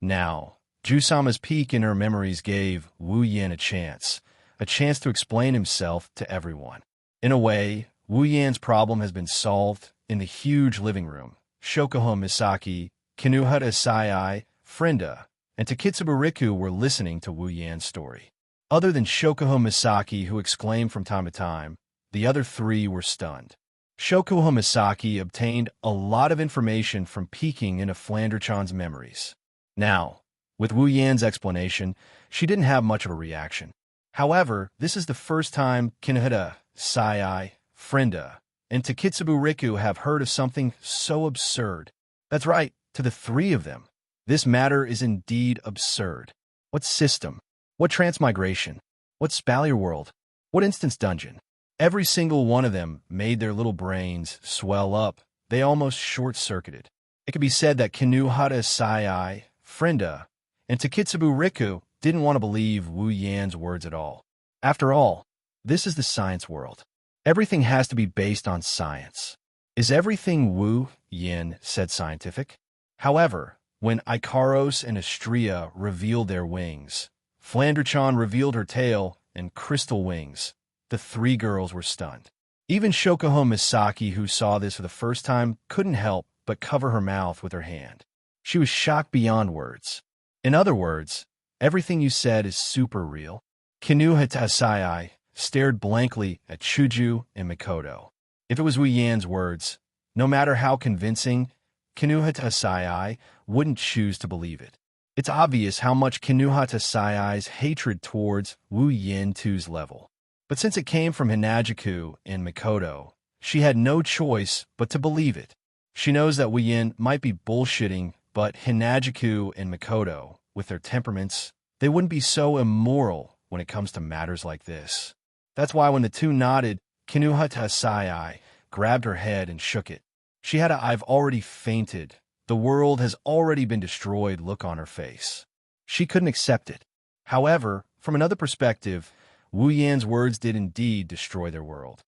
Now, Ju-sama's peek in her memories gave Wu Yan a chance to explain himself to everyone. In a way, Wu Yan's problem has been solved. In the huge living room, Shokuho Misaki, Kinuhata Sai, Frenda, and Takitsubu Riku were listening to Wu Yan's story. Other than Shokuho Misaki, who exclaimed from time to time, the other 3 were stunned. Shokuho Misaki obtained a lot of information from peeking into Flandre-chan's memories. Now, with Wu Yan's explanation, she didn't have much of a reaction. However, this is the first time Kinuhata Sai, Frenda, and Takitsubu Riku have heard of something so absurd. That's right, to the 3 of them. This matter is indeed absurd. What system? What transmigration? What Spalier world? What instance dungeon? Every single one of them made their little brains swell up. They almost short-circuited. It could be said that Kinuhata Sai, Frenda, and Takitsubu Riku didn't want to believe Wu Yan's words at all. After all, this is the science world. Everything has to be based on science. Is everything Wu Yin said scientific? However, when Ikaros and Astria revealed their wings, Flandre-chan revealed her tail and crystal wings, the 3 girls were stunned. Even Shokoko Misaki, who saw this for the first time, couldn't help but cover her mouth with her hand. She was shocked beyond words. In other words, everything you said is super real. Kinuha Tasai stared blankly at Chuju and Mikoto. If it was Wu Yan's words, no matter how convincing, Kinuha Tasai wouldn't choose to believe it. It's obvious how much Kinuha Tasai's hatred towards Wu Yin two's level. But since it came from Hinajiku and Mikoto, she had no choice but to believe it. She knows that Wu Yin might be bullshitting, but Hinajiku and Mikoto, with their temperaments, they wouldn't be so immoral when it comes to matters like this. That's why when the two nodded, Kinuha Tasai grabbed her head and shook it. She had a "I've already fainted, the world has already been destroyed" look on her face. She couldn't accept it. However, from another perspective, Wu Yan's words did indeed destroy their world.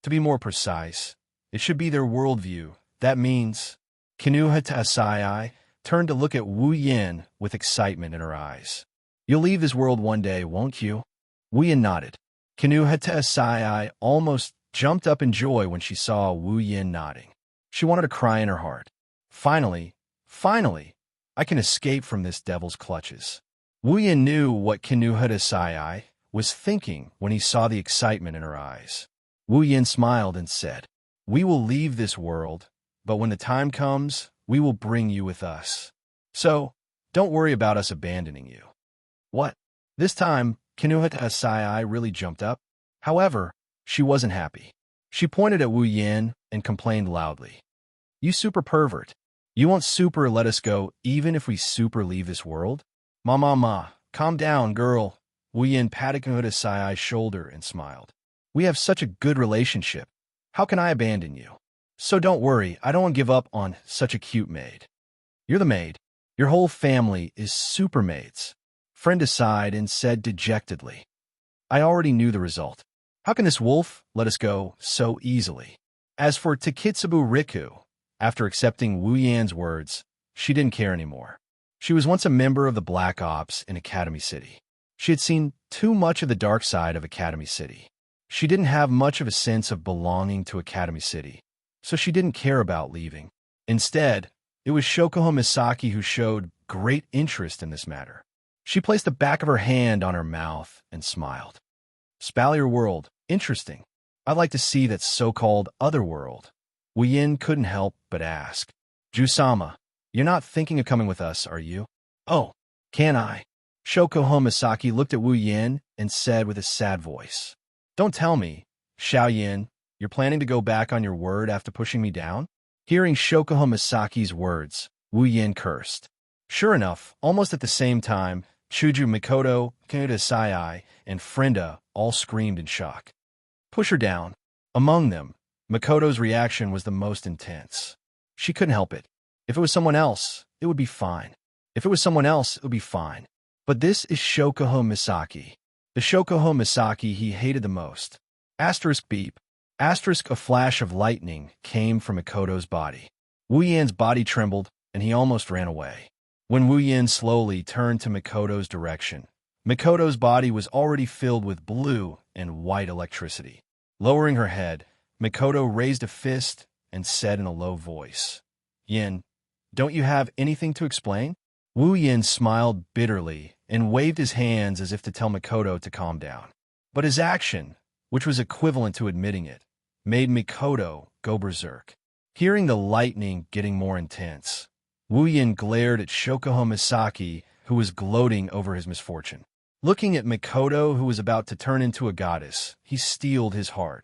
To be more precise, it should be their worldview. That means Kinuha Tasai turned to look at Wu Yan with excitement in her eyes. "You'll leave this world one day, won't you?" Wu Yan nodded. Kinuha Tasai almost jumped up in joy when she saw Wu Yan nodding. She wanted to cry in her heart. Finally, I can escape from this devil's clutches. Wu Yan knew what Kinuha Tasai was thinking when he saw the excitement in her eyes. Wu Yan smiled and said, "We will leave this world, but when the time comes, we will bring you with us. So, don't worry about us abandoning you." What? This time, Kinuha Tasai really jumped up. However, she wasn't happy. She pointed at Wu Yan and complained loudly. "You super pervert. You won't super let us go even if we super leave this world?" Ma, calm down, girl." Wu Yan patted Kinuha Tasai's shoulder and smiled. "We have such a good relationship. How can I abandon you? So don't worry, I don't want to give up on such a cute maid." "You're the maid. Your whole family is super maids." Friend sighed and said dejectedly, "I already knew the result. How can this wolf let us go so easily?" As for Takitsubu Riku, after accepting Wu Yan's words, she didn't care anymore. She was once a member of the Black Ops in Academy City. She had seen too much of the dark side of Academy City. She didn't have much of a sense of belonging to Academy City, so she didn't care about leaving. Instead, it was Shokoko Misaki who showed great interest in this matter. She placed the back of her hand on her mouth and smiled. "Spalier world, interesting. I'd like to see that so-called other world." Wu Yan couldn't help but ask, "Jusama, you're not thinking of coming with us, are you?" "Oh, can I?" Shokoko Misaki looked at Wu Yan and said with a sad voice, "Don't tell me, Xiaoyan, you're planning to go back on your word after pushing me down?" Hearing Shokoko Misaki's words, Wu Yan cursed. Sure enough, almost at the same time, Chuju, Mikoto, Kinuha Tasai, and Frenda all screamed in shock. "Push her down." Among them, Mikoto's reaction was the most intense. She couldn't help it. If it was someone else, it would be fine. If it was someone else, it would be fine. But this is Shokoko Misaki. The Shokoko Misaki he hated the most. Asterisk beep. Asterisk a flash of lightning came from Mikoto's body. Wu Yan's body trembled, and he almost ran away. When Wu Yan slowly turned to Mikoto's direction, Mikoto's body was already filled with blue and white electricity. Lowering her head, Mikoto raised a fist and said in a low voice, "Yin, don't you have anything to explain?" Wu Yan smiled bitterly and waved his hands as if to tell Mikoto to calm down. But his action, which was equivalent to admitting it, made Mikoto go berserk. Hearing the lightning getting more intense, Wu Yan glared at Shokoko Misaki, who was gloating over his misfortune. Looking at Mikoto, who was about to turn into a goddess, he steeled his heart.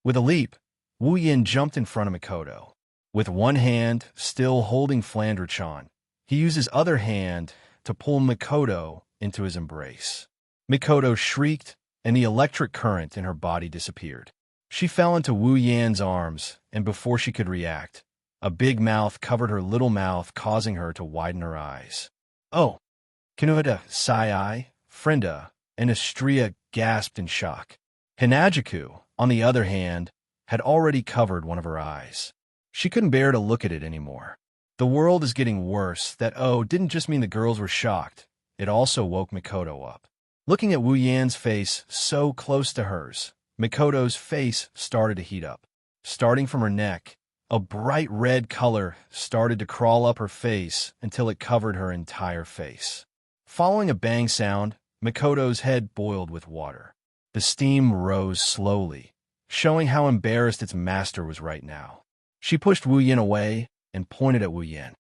With a leap, Wu Yan jumped in front of Mikoto. With one hand still holding Flandre-chan, he used his other hand to pull Mikoto into his embrace. Mikoto shrieked, and the electric current in her body disappeared. She fell into Wu Yan's arms, and before she could react, a big mouth covered her little mouth, causing her to widen her eyes. "Oh!" Kinuha Tasai, Frenda, and Astria gasped in shock. Hinajiku, on the other hand, had already covered one of her eyes. She couldn't bear to look at it anymore. The world is getting worse. That "oh" didn't just mean the girls were shocked. It also woke Mikoto up. Looking at Wu Yan's face so close to hers, Mikoto's face started to heat up. Starting from her neck, a bright red color started to crawl up her face until it covered her entire face. Following a bang sound, Mikoto's head boiled with water. The steam rose slowly, showing how embarrassed its master was right now. She pushed Wu Yan away and pointed at Wu Yan.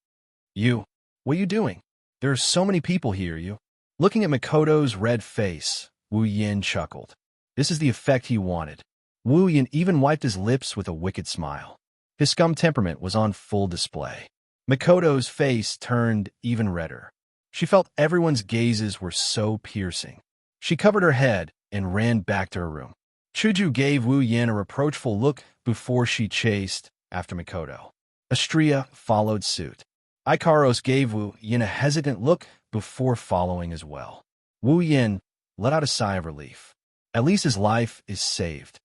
What are you doing? There are so many people here, you. Looking at Mikoto's red face, Wu Yan chuckled. This is the effect he wanted. Wu Yan even wiped his lips with a wicked smile. His scum temperament was on full display. Mikoto's face turned even redder. She felt everyone's gazes were so piercing. She covered her head and ran back to her room. Chuju gave Wu Yan a reproachful look before she chased after Mikoto. Xianxia followed suit. Ikaros gave Wu Yan a hesitant look before following as well. Wu Yan let out a sigh of relief. At least his life is saved.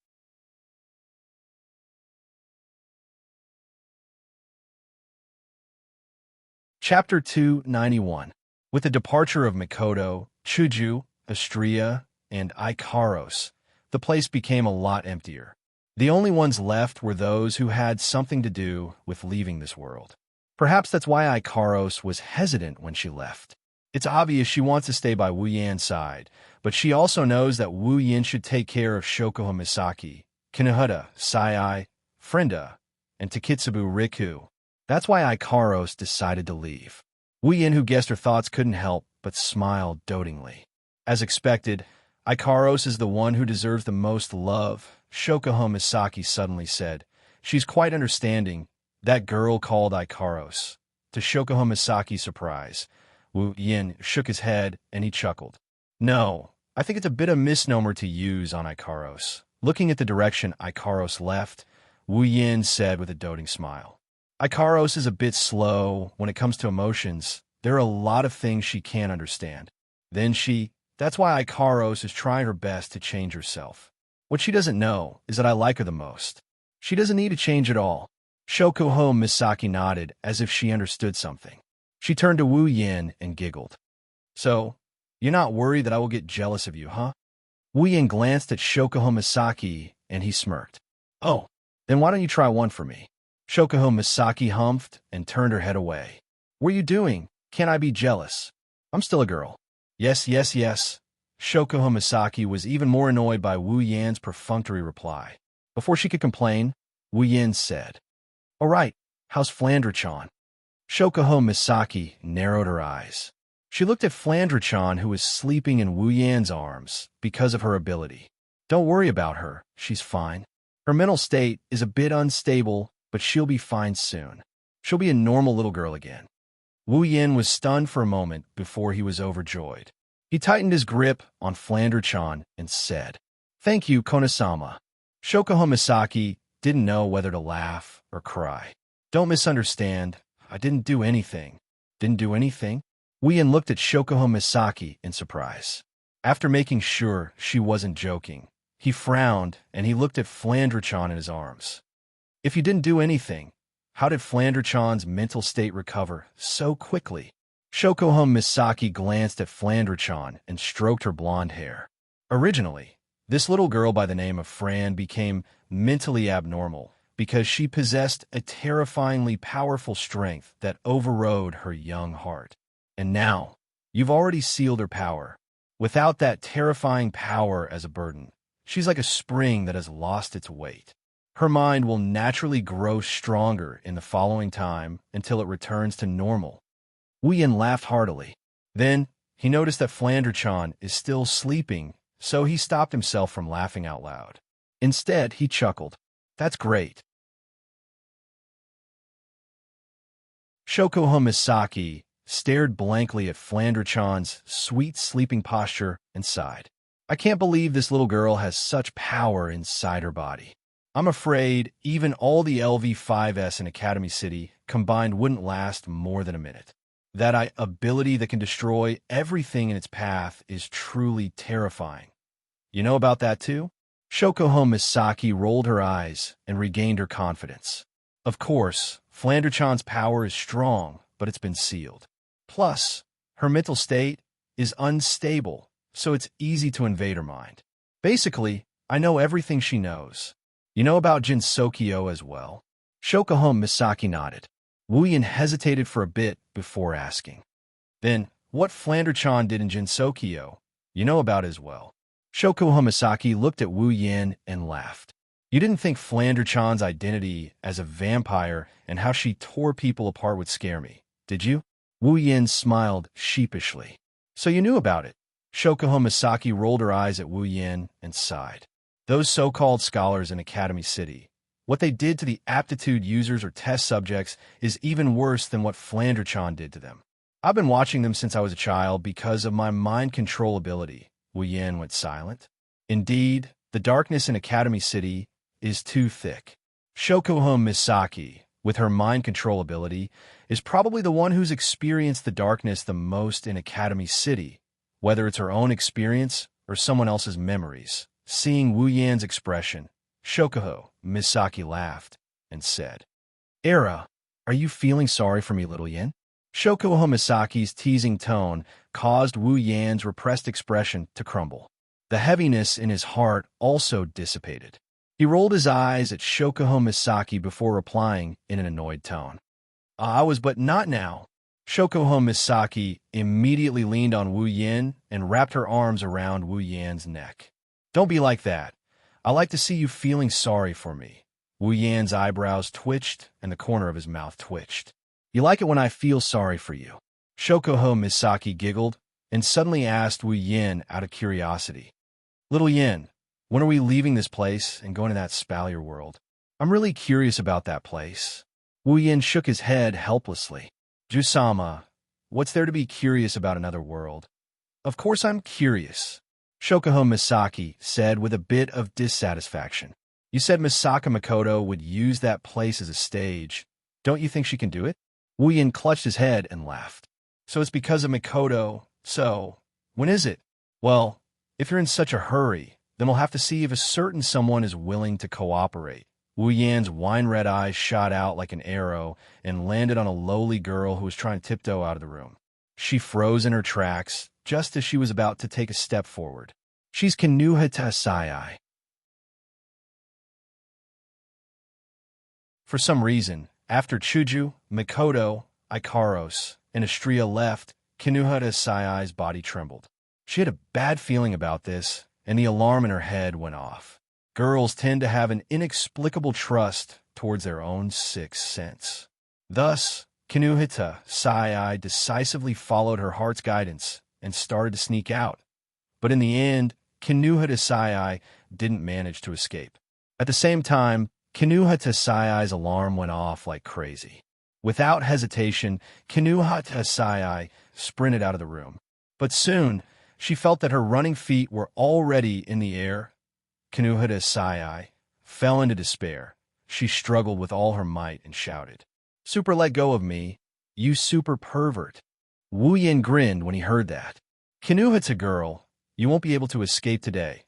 Chapter 291. With the departure of Mikoto, Chuju, Xianxia, and Ikaros, the place became a lot emptier. The only ones left were those who had something to do with leaving this world. Perhaps that's why Ikaros was hesitant when she left. It's obvious she wants to stay by Wu Yan's side, but she also knows that Wu Yan should take care of Shokuha Misaki, Kinohara, Sai, Frenda, and Takitsubu Riku. That's why Ikaros decided to leave. Wu Yan, who guessed her thoughts, couldn't help but smile dotingly. As expected, Ikaros is the one who deserves the most love, Shokuha Misaki suddenly said. She's quite understanding. That girl called Ikaros. To Shokuha Misaki's surprise, Wu Yan shook his head and he chuckled. No, I think it's a bit of a misnomer to use on Ikaros. Looking at the direction Ikaros left, Wu Yan said with a doting smile. Ikaros is a bit slow when it comes to emotions. There are a lot of things she can't understand. That's why Ikaros is trying her best to change herself. What she doesn't know is that I like her the most. She doesn't need to change at all. Shokuha Misaki nodded as if she understood something. She turned to Wu Yan and giggled. So, you're not worried that I will get jealous of you, huh? Wu Yan glanced at Shokuha Misaki and he smirked. Oh, then why don't you try one for me? Shokuha Misaki humphed and turned her head away. What are you doing? Can't I be jealous? I'm still a girl. Yes. Shokuha Misaki was even more annoyed by Wu Yan's perfunctory reply. Before she could complain, Wu Yan said, All right, how's Flandra-chan? Shokuha Misaki narrowed her eyes. She looked at Flandra-chan, who was sleeping in Wu Yan's arms because of her ability. Don't worry about her, she's fine. Her mental state is a bit unstable, but she'll be fine soon. She'll be a normal little girl again. Wu Yan was stunned for a moment before he was overjoyed. He tightened his grip on Flandra-chan and said, Thank you, Konosama. Shokuha Misaki didn't know whether to laugh or cry. Don't misunderstand. I didn't do anything. Didn't do anything? Wu Yan looked at Shokuha Misaki in surprise. After making sure she wasn't joking, he frowned and he looked at Flandra-chan in his arms. If you didn't do anything, how did Flandra-chan's mental state recover so quickly? Shokuha Misaki glanced at Flandra-chan and stroked her blonde hair. Originally, this little girl by the name of Fran became mentally abnormal because she possessed a terrifyingly powerful strength that overrode her young heart. And now, you've already sealed her power. Without that terrifying power as a burden, she's like a spring that has lost its weight. Her mind will naturally grow stronger in the following time until it returns to normal. Wu Yan laughed heartily. Then, he noticed that Flandra-chan is still sleeping, so he stopped himself from laughing out loud. Instead, he chuckled. That's great. Shokuha Misaki stared blankly at Flandra-chan's sweet sleeping posture and sighed. I can't believe this little girl has such power inside her body. I'm afraid even all the LV5S in Academy City combined wouldn't last more than a minute. That ability that can destroy everything in its path is truly terrifying. You know about that too? Shokuha Misaki rolled her eyes and regained her confidence. Of course, Flandra-chan's power is strong, but it's been sealed. Plus, her mental state is unstable, so it's easy to invade her mind. Basically, I know everything she knows. You know about Jinsokyo as well? Shokuhome Misaki nodded. Wu Yin hesitated for a bit before asking. Then, what Flander-chan did in Jinsokyo, you know about as well. Shokuhome Misaki looked at Wu Yin and laughed. You didn't think Flander-chan's identity as a vampire and how she tore people apart would scare me, did you? Wu Yin smiled sheepishly. So you knew about it. Shokuhome Misaki rolled her eyes at Wu Yin and sighed. Those so-called scholars in Academy City, what they did to the aptitude users or test subjects is even worse than what Flander-chan did to them. I've been watching them since I was a child because of my mind control ability. Wu Yin went silent. Indeed, the darkness in Academy City is too thick. Shokuhome Misaki, with her mind control ability, is probably the one who's experienced the darkness the most in Academy City, whether it's her own experience or someone else's memories. Seeing Wu Yan's expression, Shokuhome Misaki laughed and said, Era, are you feeling sorry for me, little Yin? Shokuhome Misaki's teasing tone caused Wu Yan's repressed expression to crumble. The heaviness in his heart also dissipated. He rolled his eyes at Shokuhome Misaki before replying in an annoyed tone. I was, but not now. Shokuhome Misaki immediately leaned on Wu Yin and wrapped her arms around Wu Yan's neck. Don't be like that. I like to see you feeling sorry for me. Wu Yan's eyebrows twitched and the corner of his mouth twitched. You like it when I feel sorry for you. Shokuhome Misaki giggled and suddenly asked Wu Yin out of curiosity. Little Yin, when are we leaving this place and going to that Spalier world? I'm really curious about that place. Wu Yin shook his head helplessly. Jusama, what's there to be curious about another world? Of course I'm curious. Shokuhome Misaki said with a bit of dissatisfaction. You said Misaka Makoto would use that place as a stage. Don't you think she can do it? Wu Yin clutched his head and laughed. So it's because of Makoto. So, when is it? Well, if you're in such a hurry, then we'll have to see if a certain someone is willing to cooperate. Wu Yan's wine-red eyes shot out like an arrow and landed on a lowly girl who was trying to tiptoe out of the room. She froze in her tracks just as she was about to take a step forward. She's Kinuhata Sayai. For some reason, after Chuju, Makoto, Ikaros, and Astria left, Kinuhata Sayai's body trembled. She had a bad feeling about this, and the alarm in her head went off. Girls tend to have an inexplicable trust towards their own sixth sense. Thus, Kinuhata Sayai decisively followed her heart's guidance and started to sneak out. But in the end, Kinuhata Sayai didn't manage to escape. At the same time, Kinuhata Sayai's alarm went off like crazy. Without hesitation, Kinuhata Sayai sprinted out of the room. But soon, she felt that her running feet were already in the air. Kinuhata Sayai fell into despair. She struggled with all her might and shouted, Super let go of me, you super pervert. Wu Yin grinned when he heard that. Kinuhata girl, you won't be able to escape today.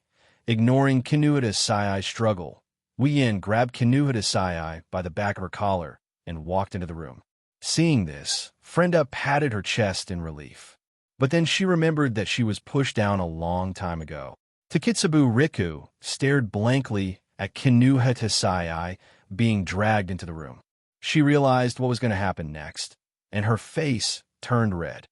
Ignoring Kinuhata Sayai's struggle, Wu Yin grabbed Kinuhata Sayai by the back of her collar and walked into the room. Seeing this, Frenda patted her chest in relief. But then she remembered that she was pushed down a long time ago. Takitsubu Riku stared blankly at Kinuhata Sayai being dragged into the room. She realized what was going to happen next, and her face turned red.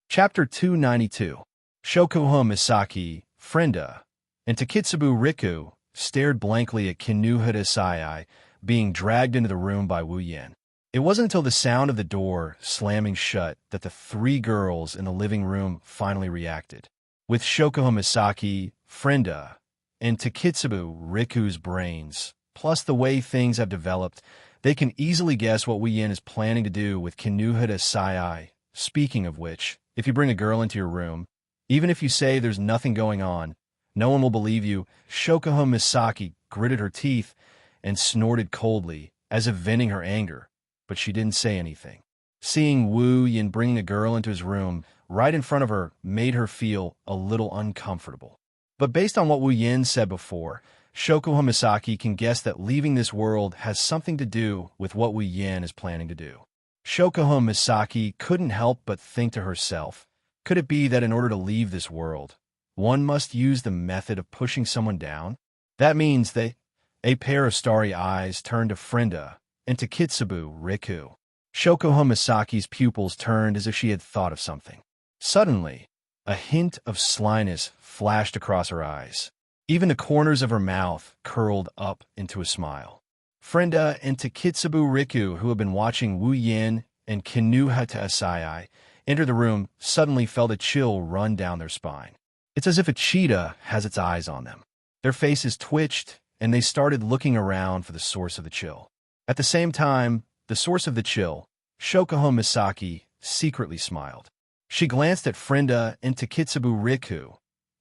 Chapter 292. Shokuhome Misaki, Frenda, and Takitsubu Riku stared blankly at Kinuhata Sayai being dragged into the room by Wu Yin. It wasn't until the sound of the door slamming shut that the three girls in the living room finally reacted. With Shokuhome Misaki, Frenda, and Takitsubu Riku's brains, plus the way things have developed, they can easily guess what Wu Yin is planning to do with Kinuhata Sayai. Speaking of which, if you bring a girl into your room, even if you say there's nothing going on, no one will believe you. Shokuhome Misaki gritted her teeth and snorted coldly, as if venting her anger, but she didn't say anything. Seeing Wu Yin bringing a girl into his room right in front of her made her feel a little uncomfortable. But based on what Wu Yin said before, Shoko Misaki can guess that leaving this world has something to do with what Wu Yin is planning to do. Shoko Misaki couldn't help but think to herself, could it be that in order to leave this world, one must use the method of pushing someone down? That means a pair of starry eyes turned to Frenda and to Kitsubu Riku. Shoko Misaki's pupils turned as if she had thought of something. Suddenly, a hint of slyness flashed across her eyes. Even the corners of her mouth curled up into a smile. Frenda and Takitsubu Riku, who had been watching Wu Yin and Kinuhata Asai enter the room, suddenly felt a chill run down their spine. It's as if a cheetah has its eyes on them. Their faces twitched, and they started looking around for the source of the chill. At the same time, the source of the chill, Shoko Misaki, secretly smiled. She glanced at Frenda and Takitsubu Riku,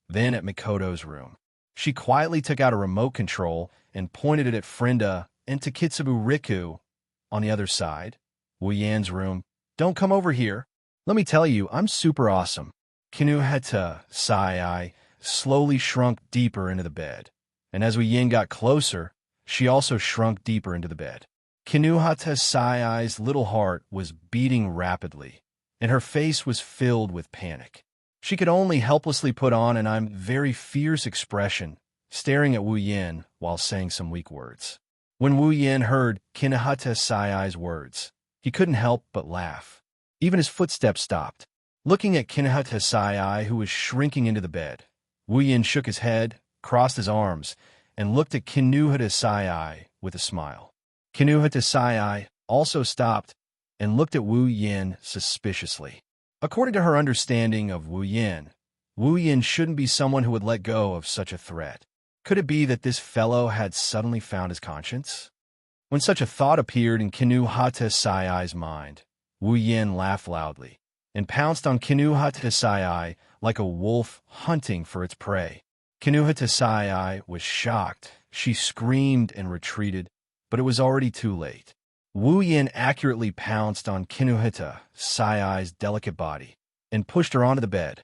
then at Mikoto's room. She quietly took out a remote control and pointed it at Frenda and Takitsubu Riku. On the other side, Wu Yan's room. Don't come over here. Let me tell you, I'm super awesome. Kinuhata Sai slowly shrunk deeper into the bed, and as Wu Yin got closer, she also shrunk deeper into the bed. Kinuhata Sai's little heart was beating rapidly, and her face was filled with panic. She could only helplessly put on an I'm very fierce expression, staring at Wu Yin while saying some weak words. When Wu Yin heard Kinuhata Sai's words, he couldn't help but laugh. Even his footsteps stopped. Looking at Kinuhata Sai, who was shrinking into the bed, Wu Yin shook his head, crossed his arms, and looked at Kinuhata Sai with a smile. Kinuhata Sai also stopped and looked at Wu Yin suspiciously. According to her understanding of Wu Yin shouldn't be someone who would let go of such a threat. Could it be that this fellow had suddenly found his conscience? When such a thought appeared in Kinuhata Sai's mind, Wu Yin laughed loudly and pounced on Kinuhata Sai like a wolf hunting for its prey. Kinuhata Sai was shocked. She screamed and retreated, but it was already too late. Wu Yin accurately pounced on Kinuhata Sai's delicate body and pushed her onto the bed.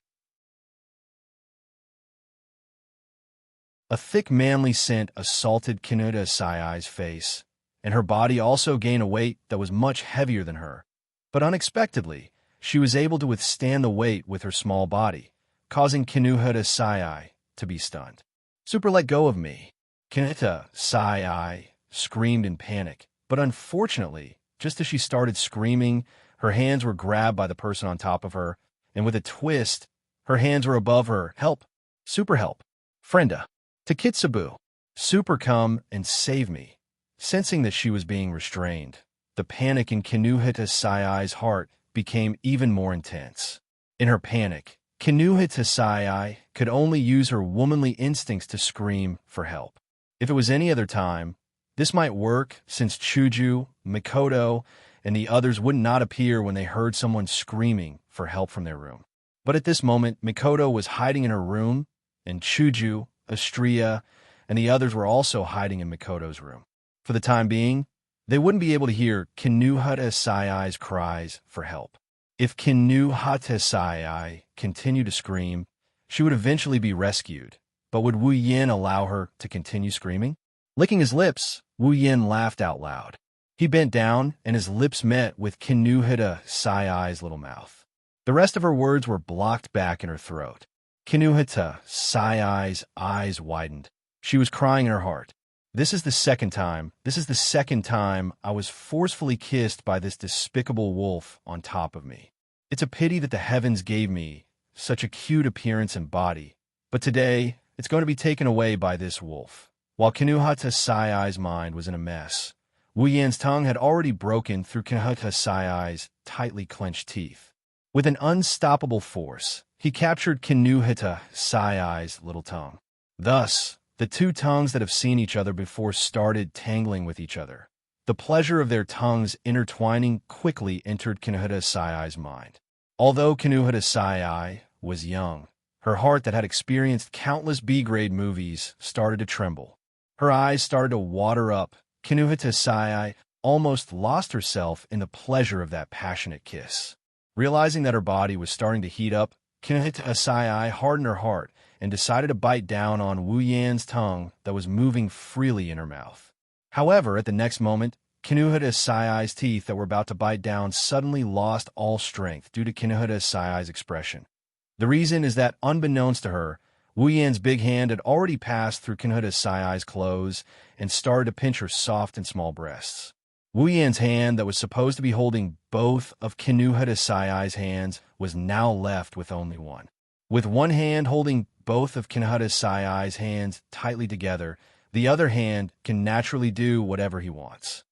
A thick manly scent assaulted Kinuhata Sai's face, and her body also gained a weight that was much heavier than her. But unexpectedly, she was able to withstand the weight with her small body, causing Kinuhata Sai to be stunned. Super, let go of me. Kinuhata Sai screamed in panic, but unfortunately, just as she started screaming, her hands were grabbed by the person on top of her, and with a twist, her hands were above her. Help! Super help! Frenda! Takitsubu! Super, come and save me! Sensing that she was being restrained, the panic in Kinuhata Sai's heart became even more intense. In her panic, Kinuhata Sai could only use her womanly instincts to scream for help. If it was any other time, this might work since Chuju, Mikoto, and the others would not appear when they heard someone screaming for help from their room. But at this moment, Mikoto was hiding in her room, and Chuju, Astria, and the others were also hiding in Mikoto's room. For the time being, they wouldn't be able to hear Kinuhata Sai's cries for help. If Kinuhata Sai continued to scream, she would eventually be rescued, but would Wu Yin allow her to continue screaming? Licking his lips, Wu Yin laughed out loud. He bent down, and his lips met with Kinuhata Sai's little mouth. The rest of her words were blocked back in her throat. Kinuhata Sai's eyes widened. She was crying in her heart. This is the second time I was forcefully kissed by this despicable wolf on top of me. It's a pity that the heavens gave me such a cute appearance and body, but today it's going to be taken away by this wolf. While Kinuhata Sai's mind was in a mess, Wu Yan's tongue had already broken through Kinuhata Sai's tightly clenched teeth. With an unstoppable force, he captured Kinuhata Sai's little tongue. Thus, the two tongues that have seen each other before started tangling with each other. The pleasure of their tongues intertwining quickly entered Kinuhata Sai's mind. Although Kinuhata Sai was young, her heart that had experienced countless B-grade movies started to tremble. Her eyes started to water up. Kinuhata Sai almost lost herself in the pleasure of that passionate kiss. Realizing that her body was starting to heat up, Xianxia hardened her heart and decided to bite down on Wu Yan's tongue that was moving freely in her mouth. However, at the next moment, Xiaxia's teeth that were about to bite down suddenly lost all strength due to Xiaxia's expression. The reason is that, unbeknownst to her, Wu Yan's big hand had already passed through Xiaxia's clothes and started to pinch her soft and small breasts. Wu Yan's hand that was supposed to be holding both of Xiaxia's hands was now left with only one. With one hand holding both of Xiaxia's hands tightly together, the other hand can naturally do whatever he wants.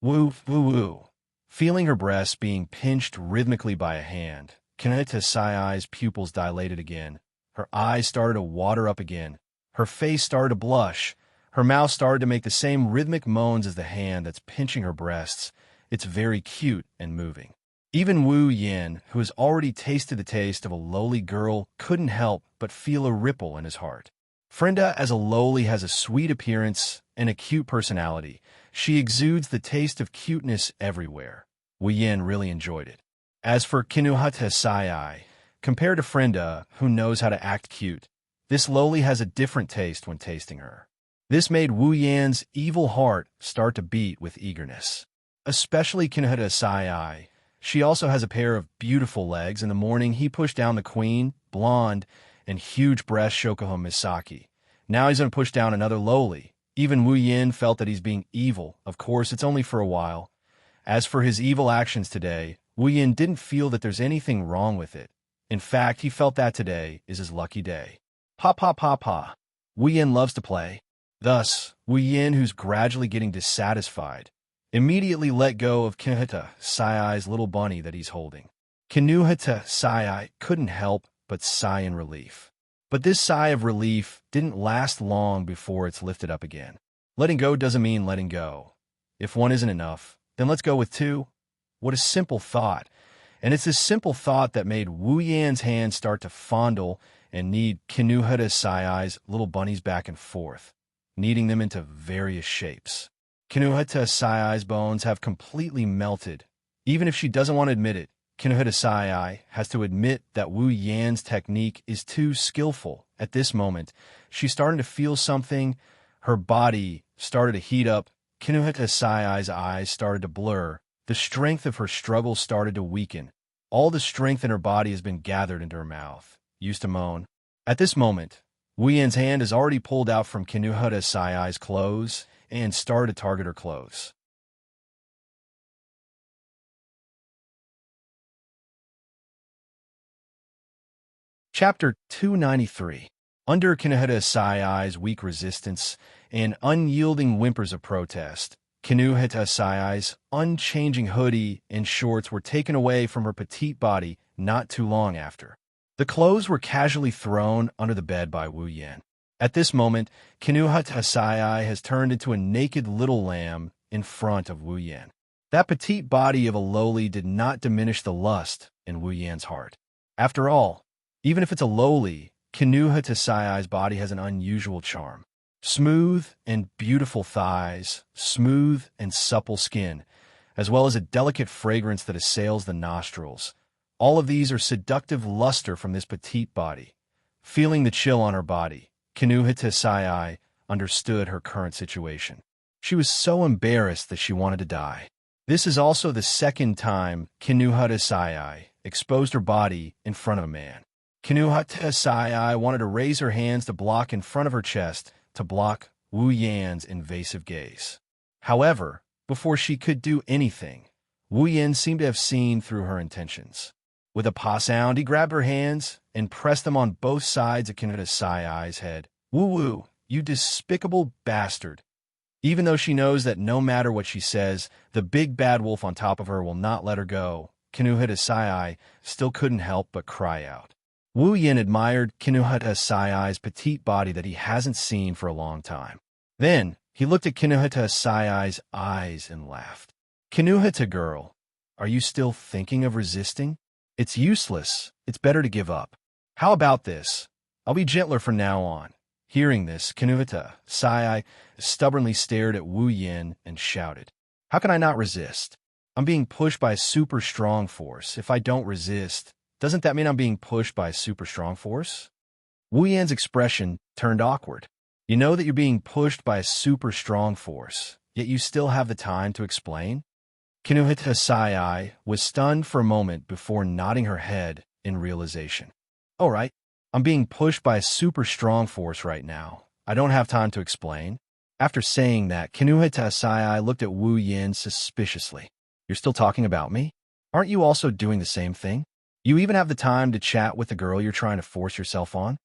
Woo, woo, woo. Feeling her breasts being pinched rhythmically by a hand, Xiaxia's pupils dilated again. Her eyes started to water up again. Her face started to blush. Her mouth started to make the same rhythmic moans as the hand that's pinching her breasts. It's very cute and moving. Even Wu Yan, who has already tasted the taste of a lowly girl, couldn't help but feel a ripple in his heart. Frenda, as a lowly, has a sweet appearance and a cute personality. She exudes the taste of cuteness everywhere. Wu Yan really enjoyed it. As for Xianxia, compared to Frenda, who knows how to act cute, this lowly has a different taste when tasting her. This made Wu Yan's evil heart start to beat with eagerness. Especially Xianxia. She also has a pair of beautiful legs. In the morning, he pushed down the queen, blonde, and huge-breast Shokuho Misaki. Now he's going to push down another lowly. Even Wu Yan felt that he's being evil. Of course, it's only for a while. As for his evil actions today, Wu Yan didn't feel that there's anything wrong with it. In fact, he felt that today is his lucky day. Pa pa pa pa. Wu Yan loves to play. Thus, Wu Yan, who's gradually getting dissatisfied, immediately let go of Xiaxia's little bunny that he's holding. Xiaxia couldn't help but sigh in relief. But this sigh of relief didn't last long before it's lifted up again. Letting go doesn't mean letting go. If one isn't enough, then let's go with two. What a simple thought. And it's this simple thought that made Wu Yan's hand start to fondle and knead Xiaxia's little bunnies back and forth, kneading them into various shapes. Xiaxia's bones have completely melted. Even if she doesn't want to admit it, Xianxia has to admit that Wu Yan's technique is too skillful. At this moment, she's starting to feel something. Her body started to heat up. Xiaxia's eyes started to blur. The strength of her struggle started to weaken. All the strength in her body has been gathered into her mouth. Used to moan. At this moment, Wu Yan's hand is already pulled out from Xianxia's clothes and started to target her clothes. Chapter 293. Under Xianxia's weak resistance and unyielding whimpers of protest, Xianxia's unchanging hoodie and shorts were taken away from her petite body not too long after. The clothes were casually thrown under the bed by Wu Yan. At this moment, Xianxia has turned into a naked little lamb in front of Wu Yan. That petite body of a lowly did not diminish the lust in Wu Yan's heart. After all, even if it's a lowly, Xianxia's body has an unusual charm. Smooth and beautiful thighs, smooth and supple skin, as well as a delicate fragrance that assails the nostrils. All of these are seductive luster from this petite body. Feeling the chill on her body, Xianxia understood her current situation. She was so embarrassed that she wanted to die. This is also the second time Xianxia exposed her body in front of a man. Xianxia wanted to raise her hands to block in front of her chest, to block Wu Yan's invasive gaze. However, before she could do anything, Wu Yan seemed to have seen through her intentions. With a pa sound, he grabbed her hands and pressed them on both sides of Xianxia's head. Woo-woo, you despicable bastard. Even though she knows that no matter what she says, the big bad wolf on top of her will not let her go, Xianxia still couldn't help but cry out. Wu Yan admired Xianxia's petite body that he hasn't seen for a long time. Then, he looked at Xianxia's eyes and laughed. Xianxia girl, are you still thinking of resisting? It's useless. It's better to give up. How about this? I'll be gentler from now on. Hearing this, Xianxia stubbornly stared at Wu Yan and shouted, how can I not resist? I'm being pushed by a super strong force. If I don't resist, doesn't that mean I'm being pushed by a super strong force? Wu Yan's expression turned awkward. You know that you're being pushed by a super strong force, yet you still have the time to explain? Kinuhita Sai was stunned for a moment before nodding her head in realization. All right, I'm being pushed by a super strong force right now. I don't have time to explain. After saying that, Kinuhita Sai looked at Wu Yin suspiciously. You're still talking about me? Aren't you also doing the same thing? You even have the time to chat with the girl you're trying to force yourself on?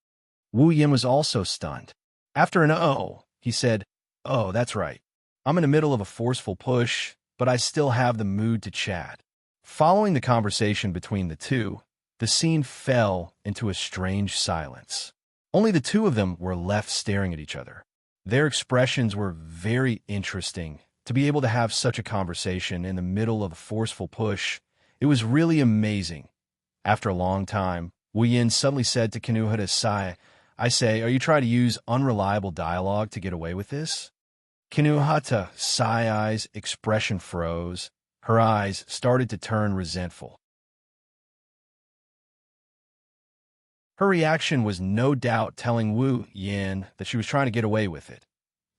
Wu Yin was also stunned. After an "oh," he said, "Oh, that's right. I'm in the middle of a forceful push, but I still have the mood to chat." Following the conversation between the two, the scene fell into a strange silence. Only the two of them were left staring at each other. Their expressions were very interesting. To be able to have such a conversation in the middle of a forceful push, it was really amazing. After a long time, Wu Yin suddenly said to Kinuhita Sai, "I say, are you trying to use unreliable dialogue to get away with this?" Kinuhata Sai's expression froze. Her eyes started to turn resentful. Her reaction was no doubt telling Wu Yin that she was trying to get away with it.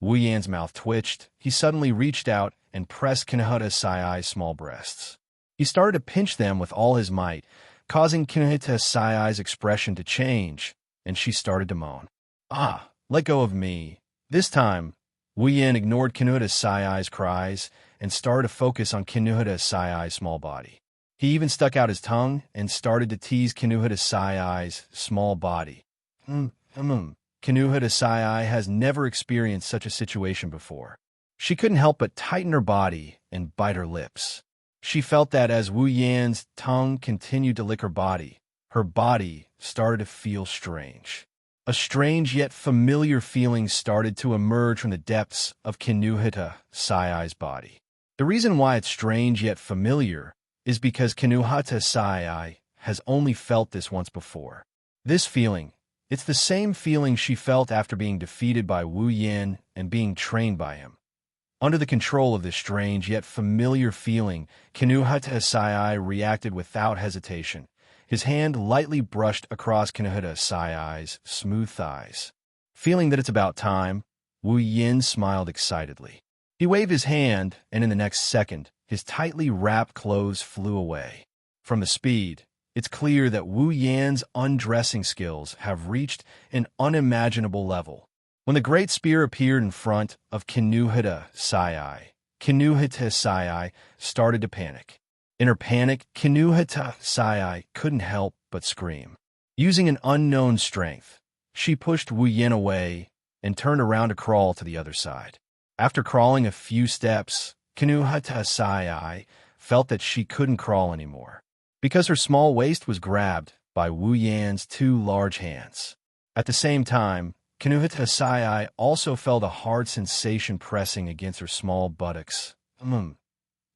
Wu Yan's mouth twitched. He suddenly reached out and pressed Kinuhita Sai's small breasts. He started to pinch them with all his might, causing Kinuhita Sai's expression to change, and she started to moan. "Ah, let go of me." This time, Wu Yin ignored Kinuhita Sai's cries and started to focus on Kinuhita Sai's small body. He even stuck out his tongue and started to tease Kinuhita Sai's small body. Kinuhita Sai has never experienced such a situation before. She couldn't help but tighten her body and bite her lips. She felt that as Wu Yan's tongue continued to lick her body started to feel strange. A strange yet familiar feeling started to emerge from the depths of Kinuhita Sai's body. The reason why it's strange yet familiar is because Kinuhita Sai has only felt this once before. This feeling, it's the same feeling she felt after being defeated by Wu Yin and being trained by him. Under the control of this strange yet familiar feeling, Kinuhita Sai reacted without hesitation. His hand lightly brushed across Kinuhita Sai's smooth thighs. Feeling that it's about time, Wu Yin smiled excitedly. He waved his hand, and in the next second, his tightly wrapped clothes flew away. From the speed, it's clear that Wu Yan's undressing skills have reached an unimaginable level. When the great spear appeared in front of Kinuhita Sai started to panic. In her panic, Kinuhita Sai couldn't help but scream. Using an unknown strength, she pushed Wu Yin away and turned around to crawl to the other side. After crawling a few steps, Kinuhita Sai felt that she couldn't crawl anymore, because her small waist was grabbed by Wu Yan's two large hands. At the same time, Kinuhita Sai also felt a hard sensation pressing against her small buttocks.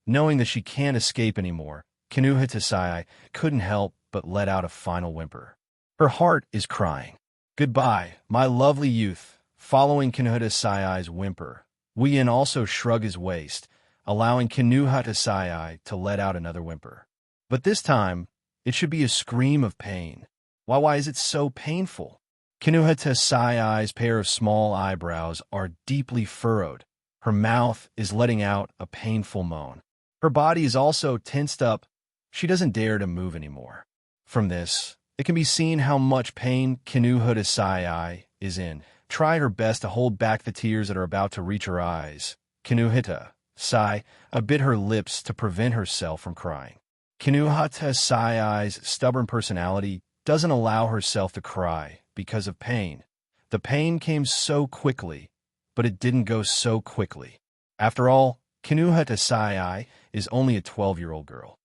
Knowing that she can't escape anymore, Kinuhita Sai couldn't help but let out a final whimper. Her heart is crying. "Goodbye, my lovely youth." Following Kinuhita Sai's whimper, Wu Yin also shrugged his waist, allowing Kinuhita Sai to let out another whimper. But this time, it should be a scream of pain. Why is it so painful? Kinuhita Sai's pair of small eyebrows are deeply furrowed. Her mouth is letting out a painful moan. Her body is also tensed up. She doesn't dare to move anymore. From this, it can be seen how much pain Kinuhita Sai is in. Try her best to hold back the tears that are about to reach her eyes. Kinuhita Sai bit her lips to prevent herself from crying. Kinuhita Sai's stubborn personality doesn't allow herself to cry because of pain. The pain came so quickly, but it didn't go so quickly. After all, Kinuhita Sai is only a 12-year-old girl.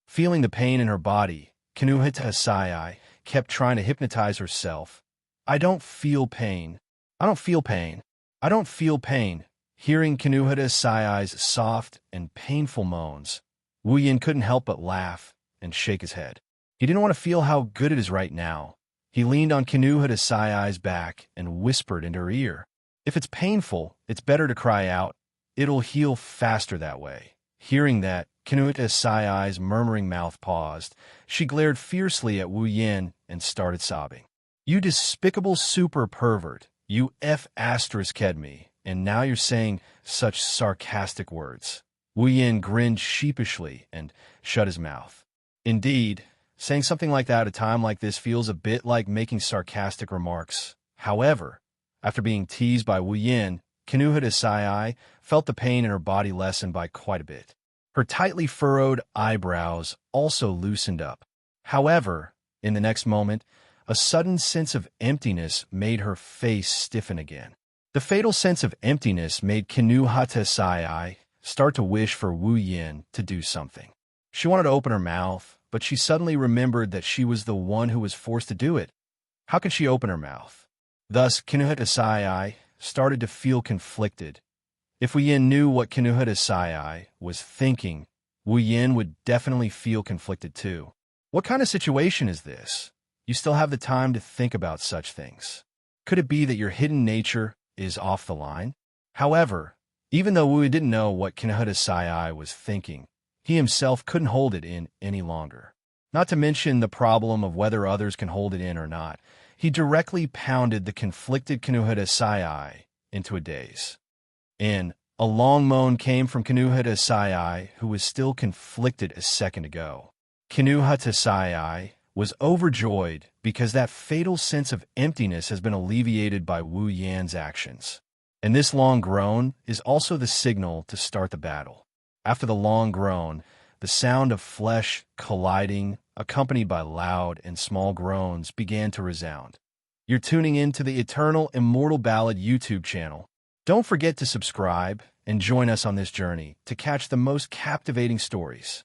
Feeling the pain in her body, Kinuhita Sai kept trying to hypnotize herself. "I don't feel pain. I don't feel pain. I don't feel pain." Hearing Kinuhita Sai's soft and painful moans, Wu Yin couldn't help but laugh and shake his head. He didn't want to feel how good it is right now. He leaned on Kinuhita Sai's back and whispered into her ear, "If it's painful, it's better to cry out. It'll heal faster that way. Hearing that, Xianxia Sai's murmuring mouth paused. She glared fiercely at Wu Yin and started sobbing. You despicable super pervert. You F***ed me, and now you're saying such sarcastic words. Wu Yin grinned sheepishly and shut his mouth. Indeed, saying something like that at a time like this feels a bit like making sarcastic remarks. However, after being teased by Wu Yin, Xianxia Sai felt the pain in her body lessen by quite a bit. Her tightly furrowed eyebrows also loosened up. However, in the next moment, a sudden sense of emptiness made her face stiffen again. The fatal sense of emptiness made Xianxia Sai start to wish for Wu Yin to do something. She wanted to open her mouth, but she suddenly remembered that she was the one who was forced to do it. How could she open her mouth? Thus, Xianxia Sai started to feel conflicted. If Wu Yin knew what Xianxia Sai was thinking, Wu Yin would definitely feel conflicted too. What kind of situation is this? You still have the time to think about such things. Could it be that your hidden nature is off the line? However, even though Wu didn't know what Xianxia Sai was thinking, he himself couldn't hold it in any longer. Not to mention the problem of whether others can hold it in or not. He directly pounded the conflicted Xianxia Sai into a daze. And a long moan came from Xianxia Sai, who was still conflicted a second ago. Xianxia Sai was overjoyed because that fatal sense of emptiness has been alleviated by Wu Yan's actions. And this long groan is also the signal to start the battle. After the long groan, the sound of flesh colliding, accompanied by loud and small groans, began to resound. You're tuning in to the Eternal Immortal Ballad YouTube channel. Don't forget to subscribe and join us on this journey to catch the most captivating stories.